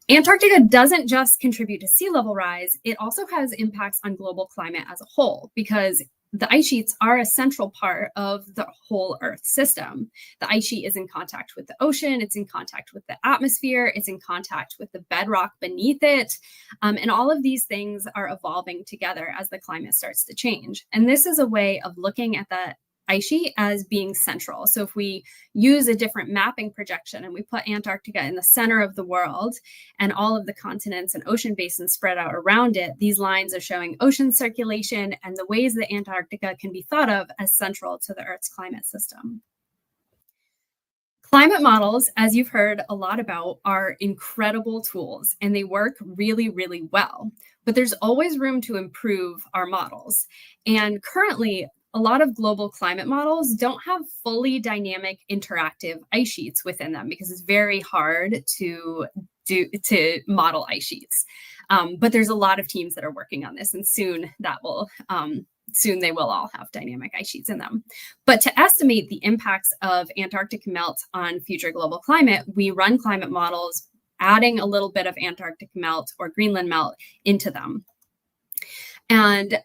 [SPEAKER 21] Antarctica doesn't just contribute to sea level rise, it also has impacts on global climate as a whole, because the ice sheets are a central part of the whole Earth system. The ice sheet is in contact with the ocean, it's in contact with the atmosphere, it's in contact with the bedrock beneath it. And all of these things are evolving together as the climate starts to change. And this is a way of looking at the ice sheet as being central. So if we use a different mapping projection and we put Antarctica in the center of the world and all of the continents and ocean basins spread out around it, these lines are showing ocean circulation and the ways that Antarctica can be thought of as central to the Earth's climate system. Climate models, as you've heard a lot about, are incredible tools and they work really, really well. But there's always room to improve our models. And currently, a lot of global climate models don't have fully dynamic interactive ice sheets within them because it's very hard to model ice sheets. But there's a lot of teams that are working on this, and soon they will all have dynamic ice sheets in them. But to estimate the impacts of Antarctic melt on future global climate, we run climate models, adding a little bit of Antarctic melt or Greenland melt into them. And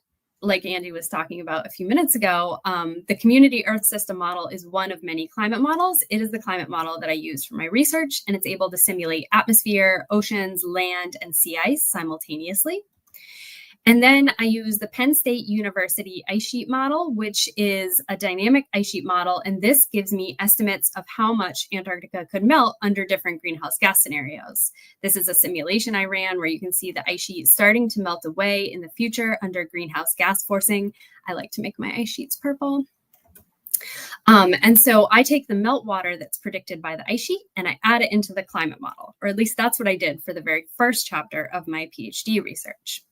[SPEAKER 21] like Andy was talking about a few minutes ago, the Community Earth System model is one of many climate models. It is the climate model that I used for my research, and it's able to simulate atmosphere, oceans, land, and sea ice simultaneously. And then I use the Penn State University ice sheet model, which is a dynamic ice sheet model. And this gives me estimates of how much Antarctica could melt under different greenhouse gas scenarios. This is a simulation I ran where you can see the ice sheet starting to melt away in the future under greenhouse gas forcing. I like to make my ice sheets purple. And so I take the meltwater that's predicted by the ice sheet and I add it into the climate model, or at least that's what I did for the very first chapter of my PhD research.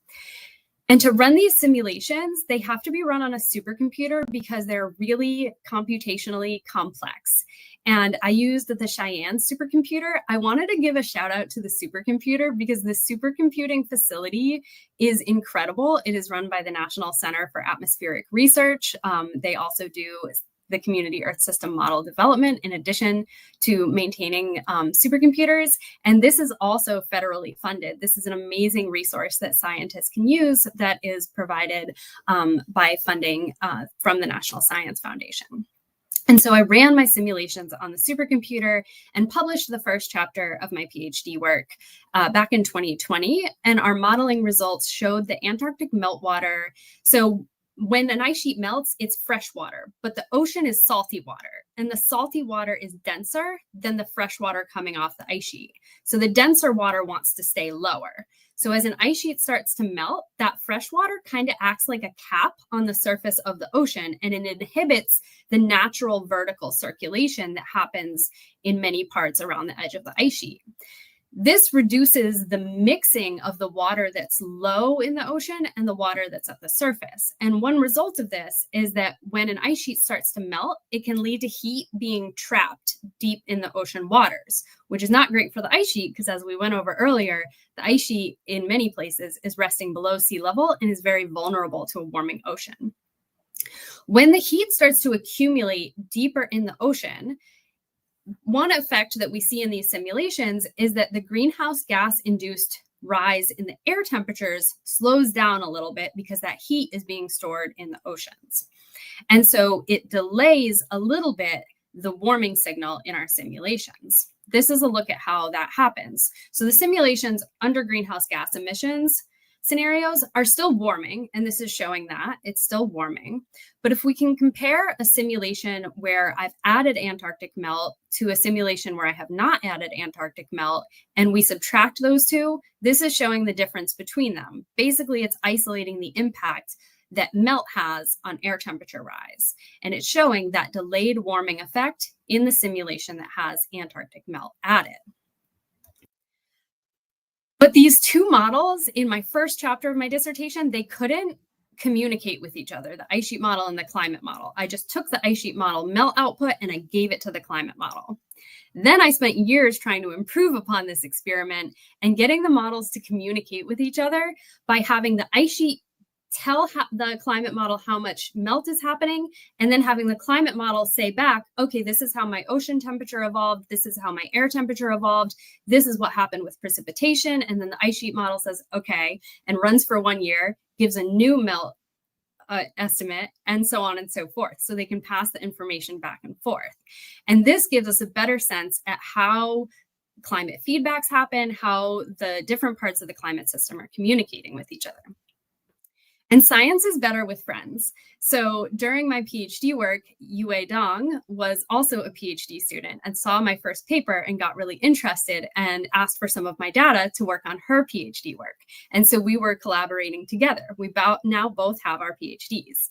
[SPEAKER 21] And to run these simulations, they have to be run on a supercomputer because they're really computationally complex. And I used the Cheyenne supercomputer. I wanted to give a shout out to the supercomputer because the supercomputing facility is incredible. It is run by the National Center for Atmospheric Research. They also do the Community Earth System Model Development in addition to maintaining supercomputers. And this is also federally funded. This is an amazing resource that scientists can use that is provided by funding from the National Science Foundation. And so I ran my simulations on the supercomputer and published the first chapter of my PhD work back in 2020. And our modeling results showed the Antarctic meltwater. So when an ice sheet melts, it's fresh water, but the ocean is salty water, and the salty water is denser than the fresh water coming off the ice sheet. So the denser water wants to stay lower. So as an ice sheet starts to melt, that fresh water kind of acts like a cap on the surface of the ocean, and it inhibits the natural vertical circulation that happens in many parts around the edge of the ice sheet. This reduces the mixing of the water that's low in the ocean and the water that's at the surface. And one result of this is that when an ice sheet starts to melt, it can lead to heat being trapped deep in the ocean waters, which is not great for the ice sheet because, as we went over earlier, the ice sheet in many places is resting below sea level and is very vulnerable to a warming ocean. When the heat starts to accumulate deeper in the ocean, one effect that we see in these simulations is that the greenhouse gas induced rise in the air temperatures slows down a little bit because that heat is being stored in the oceans. And so it delays a little bit the warming signal in our simulations. This is a look at how that happens. So the simulations under greenhouse gas emissions scenarios are still warming, and this is showing that it's still warming. But if we can compare a simulation where I've added Antarctic melt to a simulation where I have not added Antarctic melt, and we subtract those two, this is showing the difference between them. Basically, it's isolating the impact that melt has on air temperature rise. And it's showing that delayed warming effect in the simulation that has Antarctic melt added. But these two models in my first chapter of my dissertation, they couldn't communicate with each other, the ice sheet model and the climate model. I just took the ice sheet model melt output and I gave it to the climate model. Then I spent years trying to improve upon this experiment and getting the models to communicate with each other by having the ice sheet tell the climate model how much melt is happening, and then having the climate model say back, okay, this is how my ocean temperature evolved, this is how my air temperature evolved, this is what happened with precipitation, and then the ice sheet model says, okay, and runs for 1 year, gives a new melt estimate, and so on and so forth. So they can pass the information back and forth. And this gives us a better sense at how climate feedbacks happen, how the different parts of the climate system are communicating with each other. And science is better with friends. So during my PhD work, Yue Dong was also a PhD student and saw my first paper and got really interested and asked for some of my data to work on her PhD work. And so we were collaborating together. We now both have our PhDs.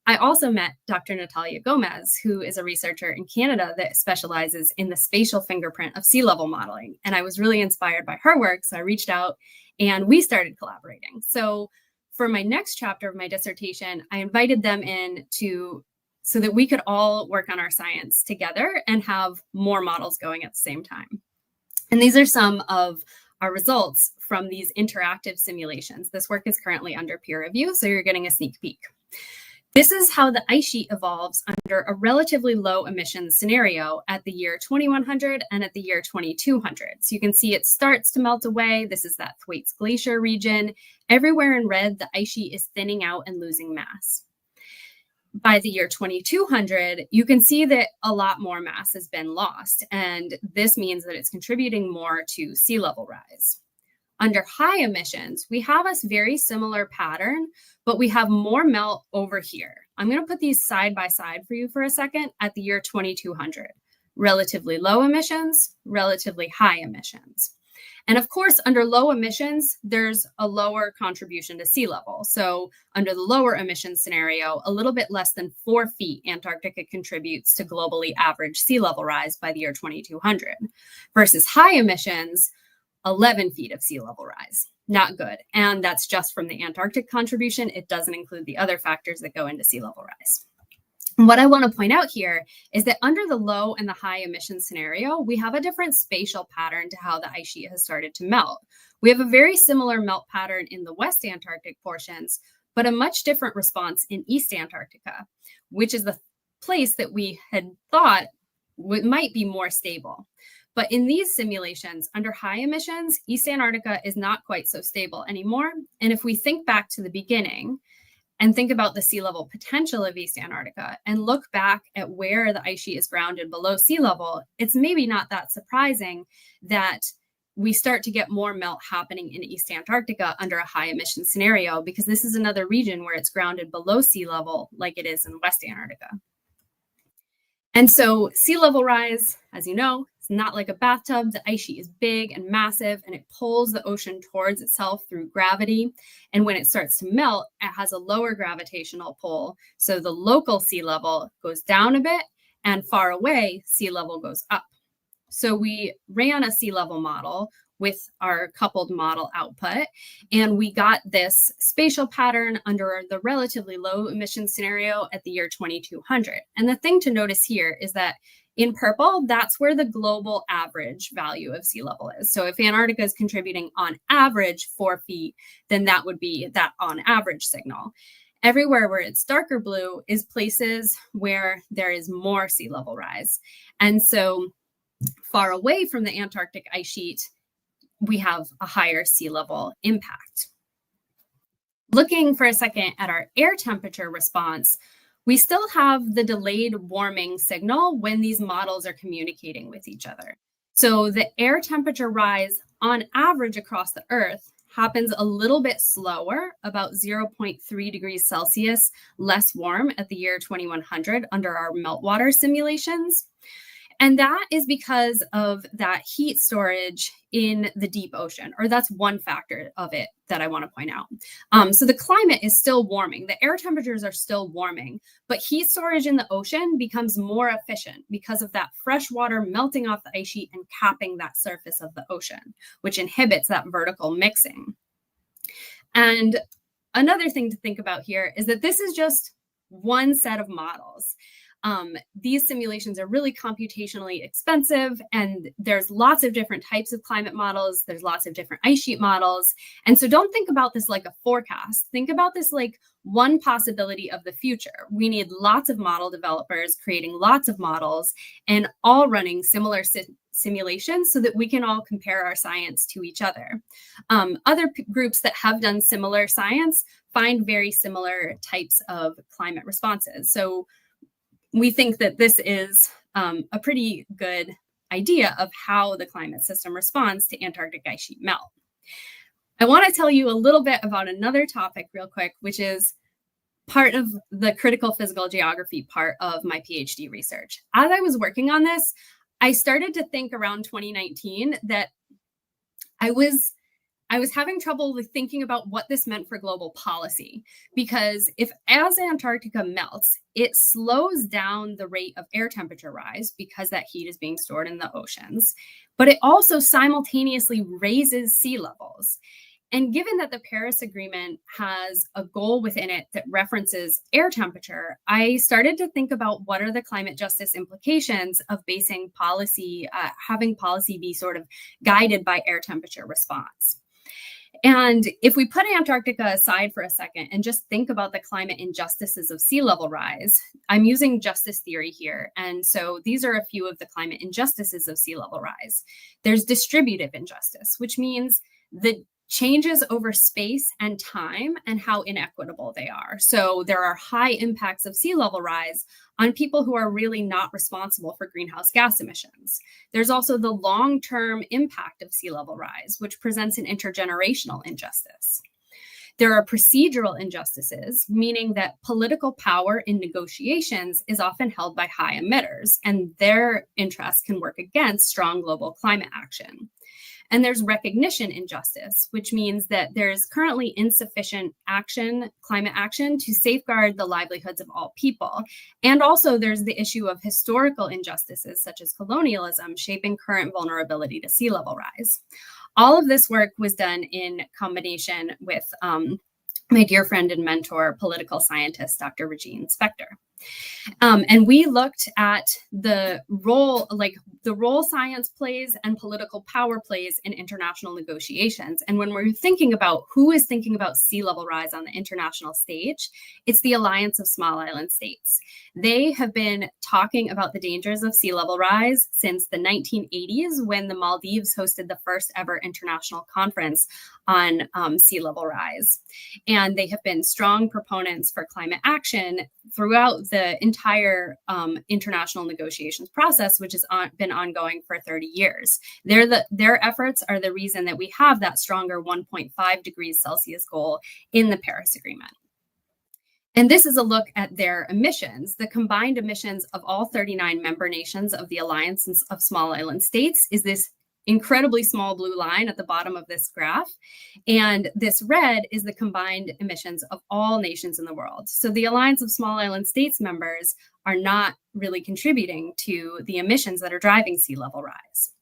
[SPEAKER 21] I also met Dr. Natalia Gomez, who is a researcher in Canada that specializes in the spatial fingerprint of sea level modeling. And I was really inspired by her work, so I reached out and we started collaborating. So for my next chapter of my dissertation, I invited them in so that we could all work on our science together and have more models going at the same time. And these are some of our results from these interactive simulations. This work is currently under peer review, so you're getting a sneak peek. This is how the ice sheet evolves under a relatively low emissions scenario at the year 2100 and at the year 2200. So you can see it starts to melt away. This is that Thwaites Glacier region. Everywhere in red, the ice sheet is thinning out and losing mass. By the year 2200, you can see that a lot more mass has been lost, and this means that it's contributing more to sea level rise. Under high emissions, we have a very similar pattern, but we have more melt over here. I'm going to put these side by side for you for a second at the year 2200. Relatively low emissions, relatively high emissions. And of course, under low emissions, there's a lower contribution to sea level. So under the lower emissions scenario, a little bit less than 4 feet Antarctica contributes to globally average sea level rise by the year 2200. Versus high emissions, 11 feet of sea level rise. not good. And that's just from the Antarctic contribution. It doesn't include the other factors that go into sea level rise. What I want to point out here is that under the low and the high emission scenario, we have a different spatial pattern to how the ice sheet has started to melt. We have a very similar melt pattern in the West Antarctic portions, but a much different response in East Antarctica, which is the place that we had thought might be more stable. But in these simulations, under high emissions, East Antarctica is not quite so stable anymore. And if we think back to the beginning, and think about the sea level potential of East Antarctica and look back at where the ice sheet is grounded below sea level, it's maybe not that surprising that we start to get more melt happening in East Antarctica under a high emission scenario, because this is another region where it's grounded below sea level like it is in West Antarctica. And so sea level rise, as you know, it's not like a bathtub. The ice sheet is big and massive, and it pulls the ocean towards itself through gravity. And when it starts to melt, it has a lower gravitational pull. So the local sea level goes down a bit, and far away, sea level goes up. So we ran a sea level model with our coupled model output, and we got this spatial pattern under the relatively low emission scenario at the year 2200. And the thing to notice here is that in purple, that's where the global average value of sea level is. So if Antarctica is contributing on average 4 feet, then that would be that on average signal. Everywhere where it's darker blue is places where there is more sea level rise. And so far away from the Antarctic ice sheet, we have a higher sea level impact. Looking for a second at our air temperature response, we still have the delayed warming signal when these models are communicating with each other. So the air temperature rise on average across the Earth happens a little bit slower, about 0.3 degrees Celsius less warm at the year 2100 under our meltwater simulations. And that is because of that heat storage in the deep ocean, or that's one factor of it that I want to point out. So the climate is still warming. The air temperatures are still warming, but heat storage in the ocean becomes more efficient because of that fresh water melting off the ice sheet and capping that surface of the ocean, which inhibits that vertical mixing. And another thing to think about here is that this is just one set of models. These simulations are really computationally expensive, and there's lots of different types of climate models. There's lots of different ice sheet models. And so don't think about this like a forecast. Think about this like one possibility of the future. We need lots of model developers creating lots of models and all running similar simulations so that we can all compare our science to each other. Other groups that have done similar science find very similar types of climate responses. So we think that this is a pretty good idea of how the climate system responds to Antarctic ice sheet melt. I want to tell you a little bit about another topic real quick, which is part of the critical physical geography part of my PhD research. As I was working on this, I started to think around 2019 that I was having trouble with thinking about what this meant for global policy, because if as Antarctica melts, it slows down the rate of air temperature rise because that heat is being stored in the oceans, but it also simultaneously raises sea levels. And given that the Paris Agreement has a goal within it that references air temperature, I started to think about what are the climate justice implications of basing policy, having policy be sort of guided by air temperature response. And if we put Antarctica aside for a second and just think about the climate injustices of sea level rise, I'm using justice theory here. And so these are a few of the climate injustices of sea level rise. There's distributive injustice, which means the changes over space and time and how inequitable they are. So there are high impacts of sea level rise on people who are really not responsible for greenhouse gas emissions. There's also the long-term impact of sea level rise, which presents an intergenerational injustice. There are procedural injustices, meaning that political power in negotiations is often held by high emitters, and their interests can work against strong global climate action. And there's recognition injustice, which means that there's currently insufficient action, climate action, to safeguard the livelihoods of all people. And also there's the issue of historical injustices, such as colonialism, shaping current vulnerability to sea level rise. all of this work was done in combination with my dear friend and mentor, political scientist, Dr. Regine Spector. And we looked at the role science plays and political power plays in international negotiations. And when we're thinking about who is thinking about sea level rise on the international stage, it's the Alliance of Small Island States. They have been talking about the dangers of sea level rise since the 1980s, when the Maldives hosted the first ever international conference on sea level rise. And they have been strong proponents for climate action throughout the entire international negotiations process, which has been ongoing for 30 years. Their efforts are the reason that we have that stronger 1.5 degrees Celsius goal in the Paris Agreement. And this is a look at their emissions. The combined emissions of all 39 member nations of the Alliance of Small Island States is this incredibly small blue line at the bottom of this graph. And this red is the combined emissions of all nations in the world. So the Alliance of Small Island States members are not really contributing to the emissions that are driving sea level rise.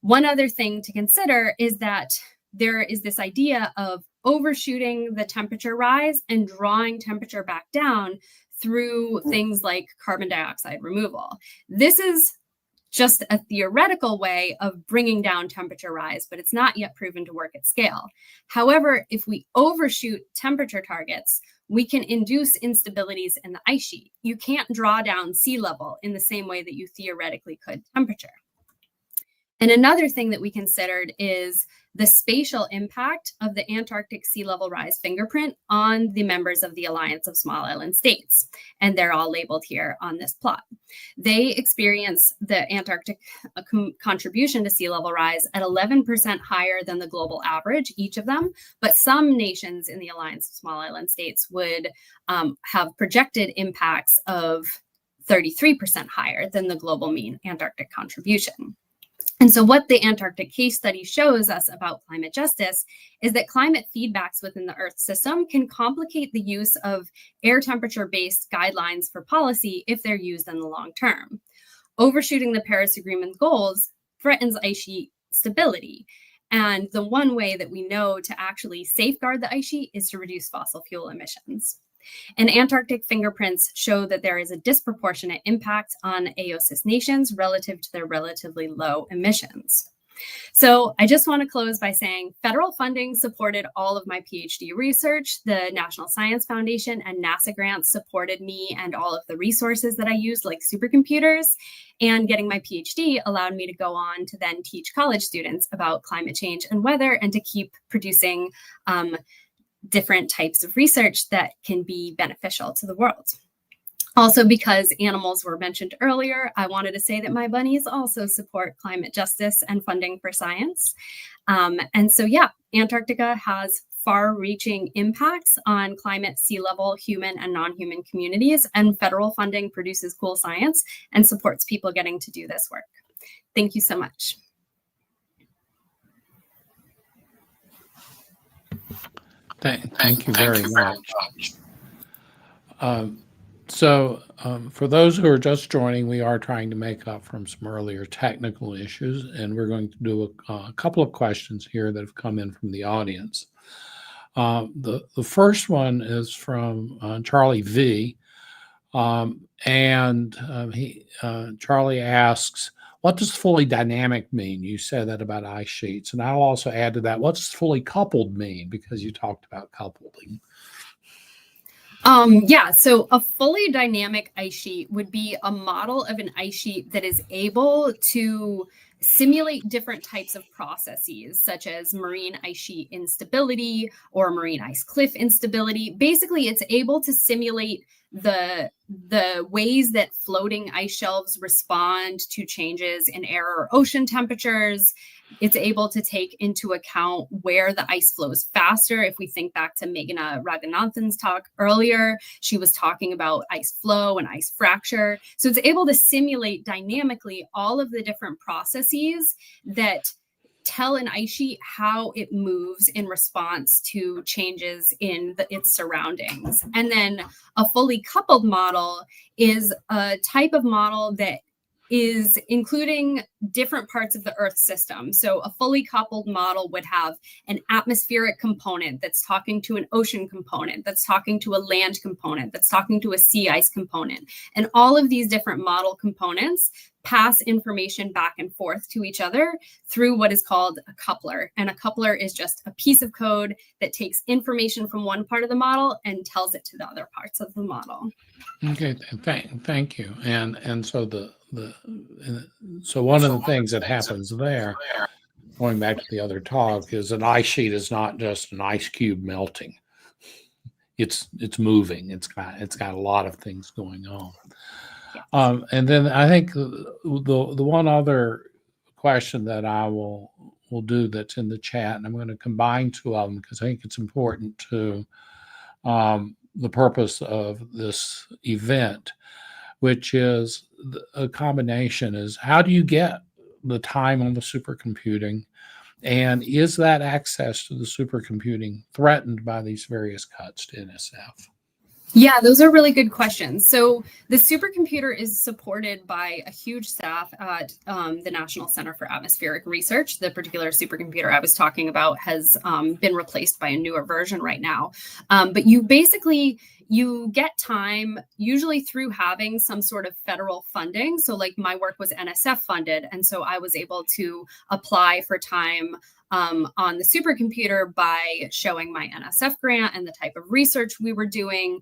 [SPEAKER 21] One other thing to consider is that there is this idea of overshooting the temperature rise and drawing temperature back down through things like carbon dioxide removal. This is just a theoretical way of bringing down temperature rise, but it's not yet proven to work at scale. However, if we overshoot temperature targets, we can induce instabilities in the ice sheet. You can't draw down sea level in the same way that you theoretically could temperature. And another thing that we considered is the spatial impact of the Antarctic sea level rise fingerprint on the members of the Alliance of Small Island States. And they're all labeled here on this plot. They experience the Antarctic contribution to sea level rise at 11% higher than the global average, each of them. But some nations in the Alliance of Small Island States would have projected impacts of 33% higher than the global mean Antarctic contribution. And so what the Antarctic case study shows us about climate justice is that climate feedbacks within the Earth system can complicate the use of air temperature-based guidelines for policy if they're used in the long term. Overshooting the Paris Agreement goals threatens ice sheet stability. And the one way that we know to actually safeguard the ice sheet is to reduce fossil fuel emissions. And Antarctic fingerprints show that there is a disproportionate impact on AOSIS nations relative to their relatively low emissions. So I just want to close by saying federal funding supported all of my PhD research. The National Science Foundation and NASA grants supported me and all of the resources that I used, like supercomputers. And getting my PhD allowed me to go on to then teach college students about climate change and weather, and to keep producing different types of research that can be beneficial to the world. Also, because animals were mentioned earlier, I wanted to say that my bunnies also support climate justice and funding for science. And so, yeah, Antarctica has far-reaching impacts on climate, sea level, human and non-human communities, and federal funding produces cool science and supports people getting to do this work. Thank you so much.
[SPEAKER 16] Thank you very much. For those who are just joining, we are trying to make up from some earlier technical issues, and we're going to do a couple of questions here that have come in from the audience. The first one is from Charlie V. Charlie asks, what does fully dynamic mean? You said that about ice sheets. And I'll also add to that, what does fully coupled mean? Because you talked about coupling.
[SPEAKER 21] Yeah, so a fully dynamic ice sheet would be a model of an ice sheet that is able to simulate different types of processes, such as marine ice sheet instability or marine ice cliff instability. Basically, it's able to simulate the ways that floating ice shelves respond to changes in air or ocean temperatures. It's able to take into account where the ice flows faster. If we think back to Meghana Ranganathan's talk earlier, she was talking about ice flow and ice fracture. So it's able to simulate dynamically all of the different processes that tell an ice sheet how it moves in response to changes in its surroundings. And then a fully coupled model is a type of model that is including different parts of the Earth system. So a fully coupled model would have an atmospheric component that's talking to an ocean component, that's talking to a land component, that's talking to a sea ice component. And all of these different model components pass information back and forth to each other through what is called a coupler. And a coupler is just a piece of code that takes information from one part of the model and tells it to the other parts of the model.
[SPEAKER 16] Okay, thank you. And so so one of the things that happens there, going back to the other talk, is an ice sheet is not just an ice cube melting. It's moving. It's got a lot of things going on. And then I think the one other question that I will do that's in the chat, and I'm going to combine two of them because I think it's important to the purpose of this event, which is a combination is how do you get the time on the supercomputing, and is that access to the supercomputing threatened by these various cuts to NSF?
[SPEAKER 21] Yeah, those are really good questions. So the supercomputer is supported by a huge staff at the National Center for Atmospheric Research. The particular supercomputer I was talking about has been replaced by a newer version right now. But you get time usually through having some sort of federal funding. So like my work was NSF funded. And so I was able to apply for time on the supercomputer by showing my NSF grant and the type of research we were doing.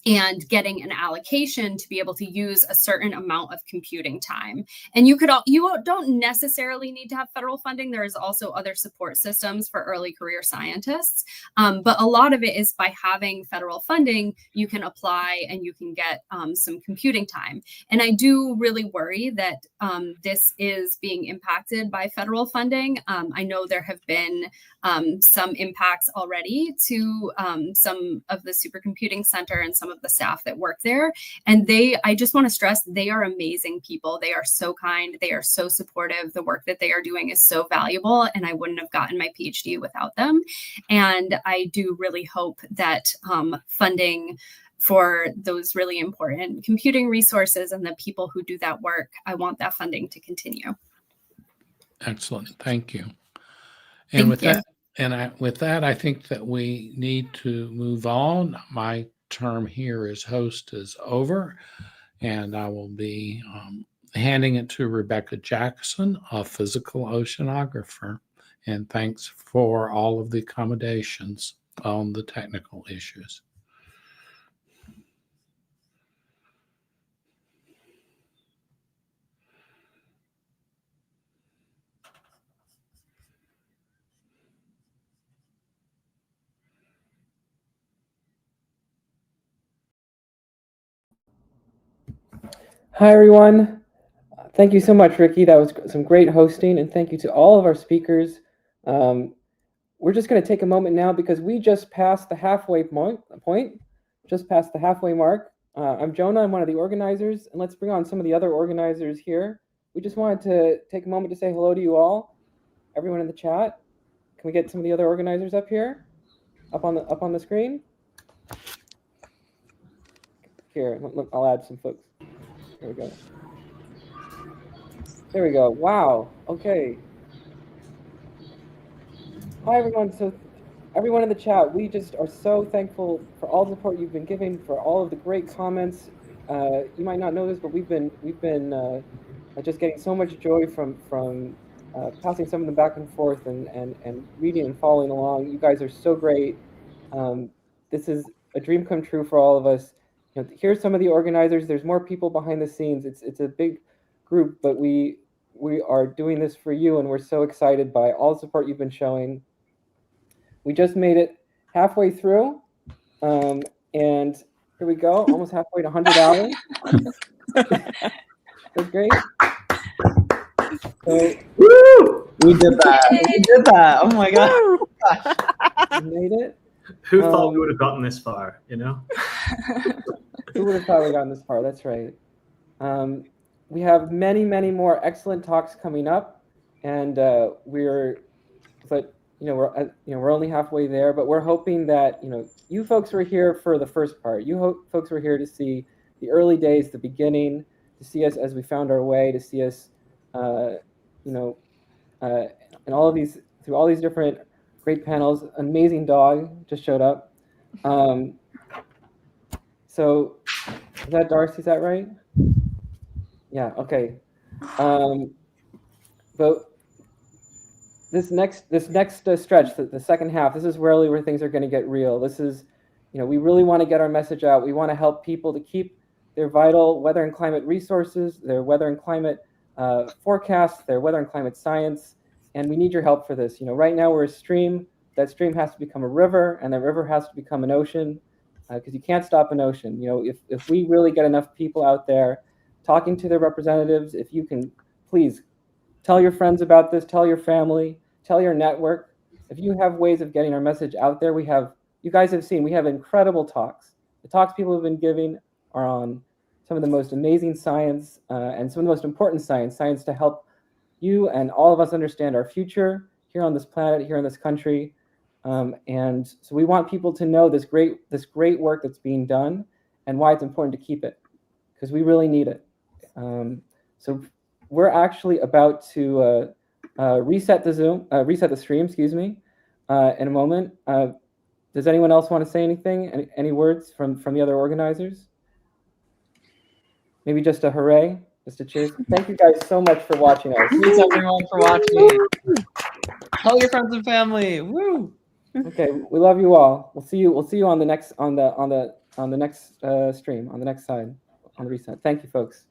[SPEAKER 21] And getting an allocation to be able to use a certain amount of computing time. And you don't necessarily need to have federal funding. There is also other support systems for early career scientists. But a lot of it is by having federal funding, you can apply and you can get some computing time. And I do really worry that this is being impacted by federal funding. I know there have been some impacts already to some of the supercomputing center and some of the staff that work there. And I just want to stress, they are amazing people. They are so kind. They are so supportive. The work that they are doing is so valuable. And I wouldn't have gotten my PhD without them. And I do really hope that funding for those really important computing resources and the people who do that work, I want that funding to continue.
[SPEAKER 16] Excellent. Thank you. And with that, I think that we need to move on. My term here as host is over, and I will be handing it to Rebecca Jackson, a physical oceanographer. And thanks for all of the accommodations on the technical issues.
[SPEAKER 2] Hi, everyone. Thank you so much, Ricky. That was some great hosting, and thank you to all of our speakers. We're just going to take a moment now because we just passed the halfway point, just past the halfway mark. I'm Jonah. I'm one of the organizers, and let's bring on some of the other organizers here. We just wanted to take a moment to say hello to you all, everyone in the chat. Can we get some of the other organizers up here, up on the screen? Here, I'll add some folks. There we go. There we go. Wow. Okay. Hi, everyone. So everyone in the chat, we just are so thankful for all the support you've been giving, for all of the great comments. You might not know this, but we've been just getting so much joy from passing some of them back and forth and reading and following along. You guys are so great. This is a dream come true for all of us. You know, here's some of the organizers. There's more people behind the scenes. It's a big group, but we are doing this for you, and we're so excited by all the support you've been showing. We just made it halfway through, and here we go, almost halfway to 100 hours. That's great. So,
[SPEAKER 22] woo! We did that. We did that. Oh my god.
[SPEAKER 2] We made it.
[SPEAKER 18] Who thought we would have gotten this far, you know?
[SPEAKER 2] Who would have thought we gotten this far? That's right. We have many, many more excellent talks coming up, and we're only halfway there, but we're hoping that you folks were here for the first part. You folks were here to see the early days, the beginning, see us as we found our way, to see us, you know, and all of these, through all these different great panels. An amazing dog just showed up. So is that Darcy? Is that right? Yeah. Okay. But this next stretch, the second half, this is really where things are going to get real. This is, you know, we really want to get our message out. We want to help people to keep their vital weather and climate resources, their weather and climate forecasts, their weather and climate science, and we need your help for this. You know, right now we're a stream. That stream has to become a river, and that river has to become an ocean, because you can't stop an ocean. You know, if we really get enough people out there talking to their representatives, if you can, please tell your friends about this, tell your family, tell your network. If you have ways of getting our message out there, you guys have seen, we have incredible talks. The talks people have been giving are on some of the most amazing science and some of the most important science to help you and all of us understand our future here on this planet, here in this country. And so we want people to know this great work that's being done and why it's important to keep it, because we really need it. So we're actually about to reset the stream, excuse me, in a moment. Does anyone else want to say anything? Any words from the other organizers? Maybe just a hooray, just a cheers. Thank you guys so much for watching us.
[SPEAKER 22] Thanks everyone for watching. Tell your friends and family. Woo!
[SPEAKER 2] Okay, we love you all. We'll see you on the next next stream, on the next side, on the reset. Thank you, folks.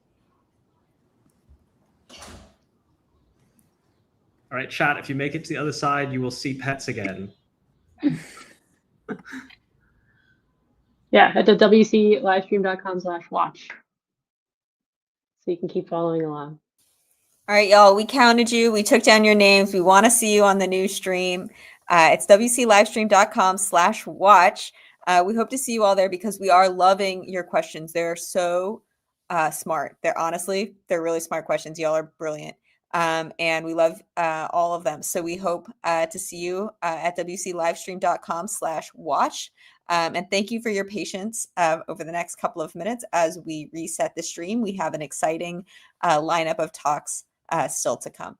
[SPEAKER 18] All right, chat, if you make it to the other side, you will see pets again.
[SPEAKER 3] Yeah, at the wclivestream.com/watch. So you can keep following along.
[SPEAKER 4] All right, y'all, we counted you. We took down your names. We want to see you on the new stream. It's wclivestream.com/watch. We hope to see you all there because we are loving your questions. They're so smart. They're really smart questions. Y'all are brilliant. And we love all of them. So we hope to see you at wclivestream.com/watch. And thank you for your patience over the next couple of minutes as we reset the stream. We have an exciting lineup of talks still to come.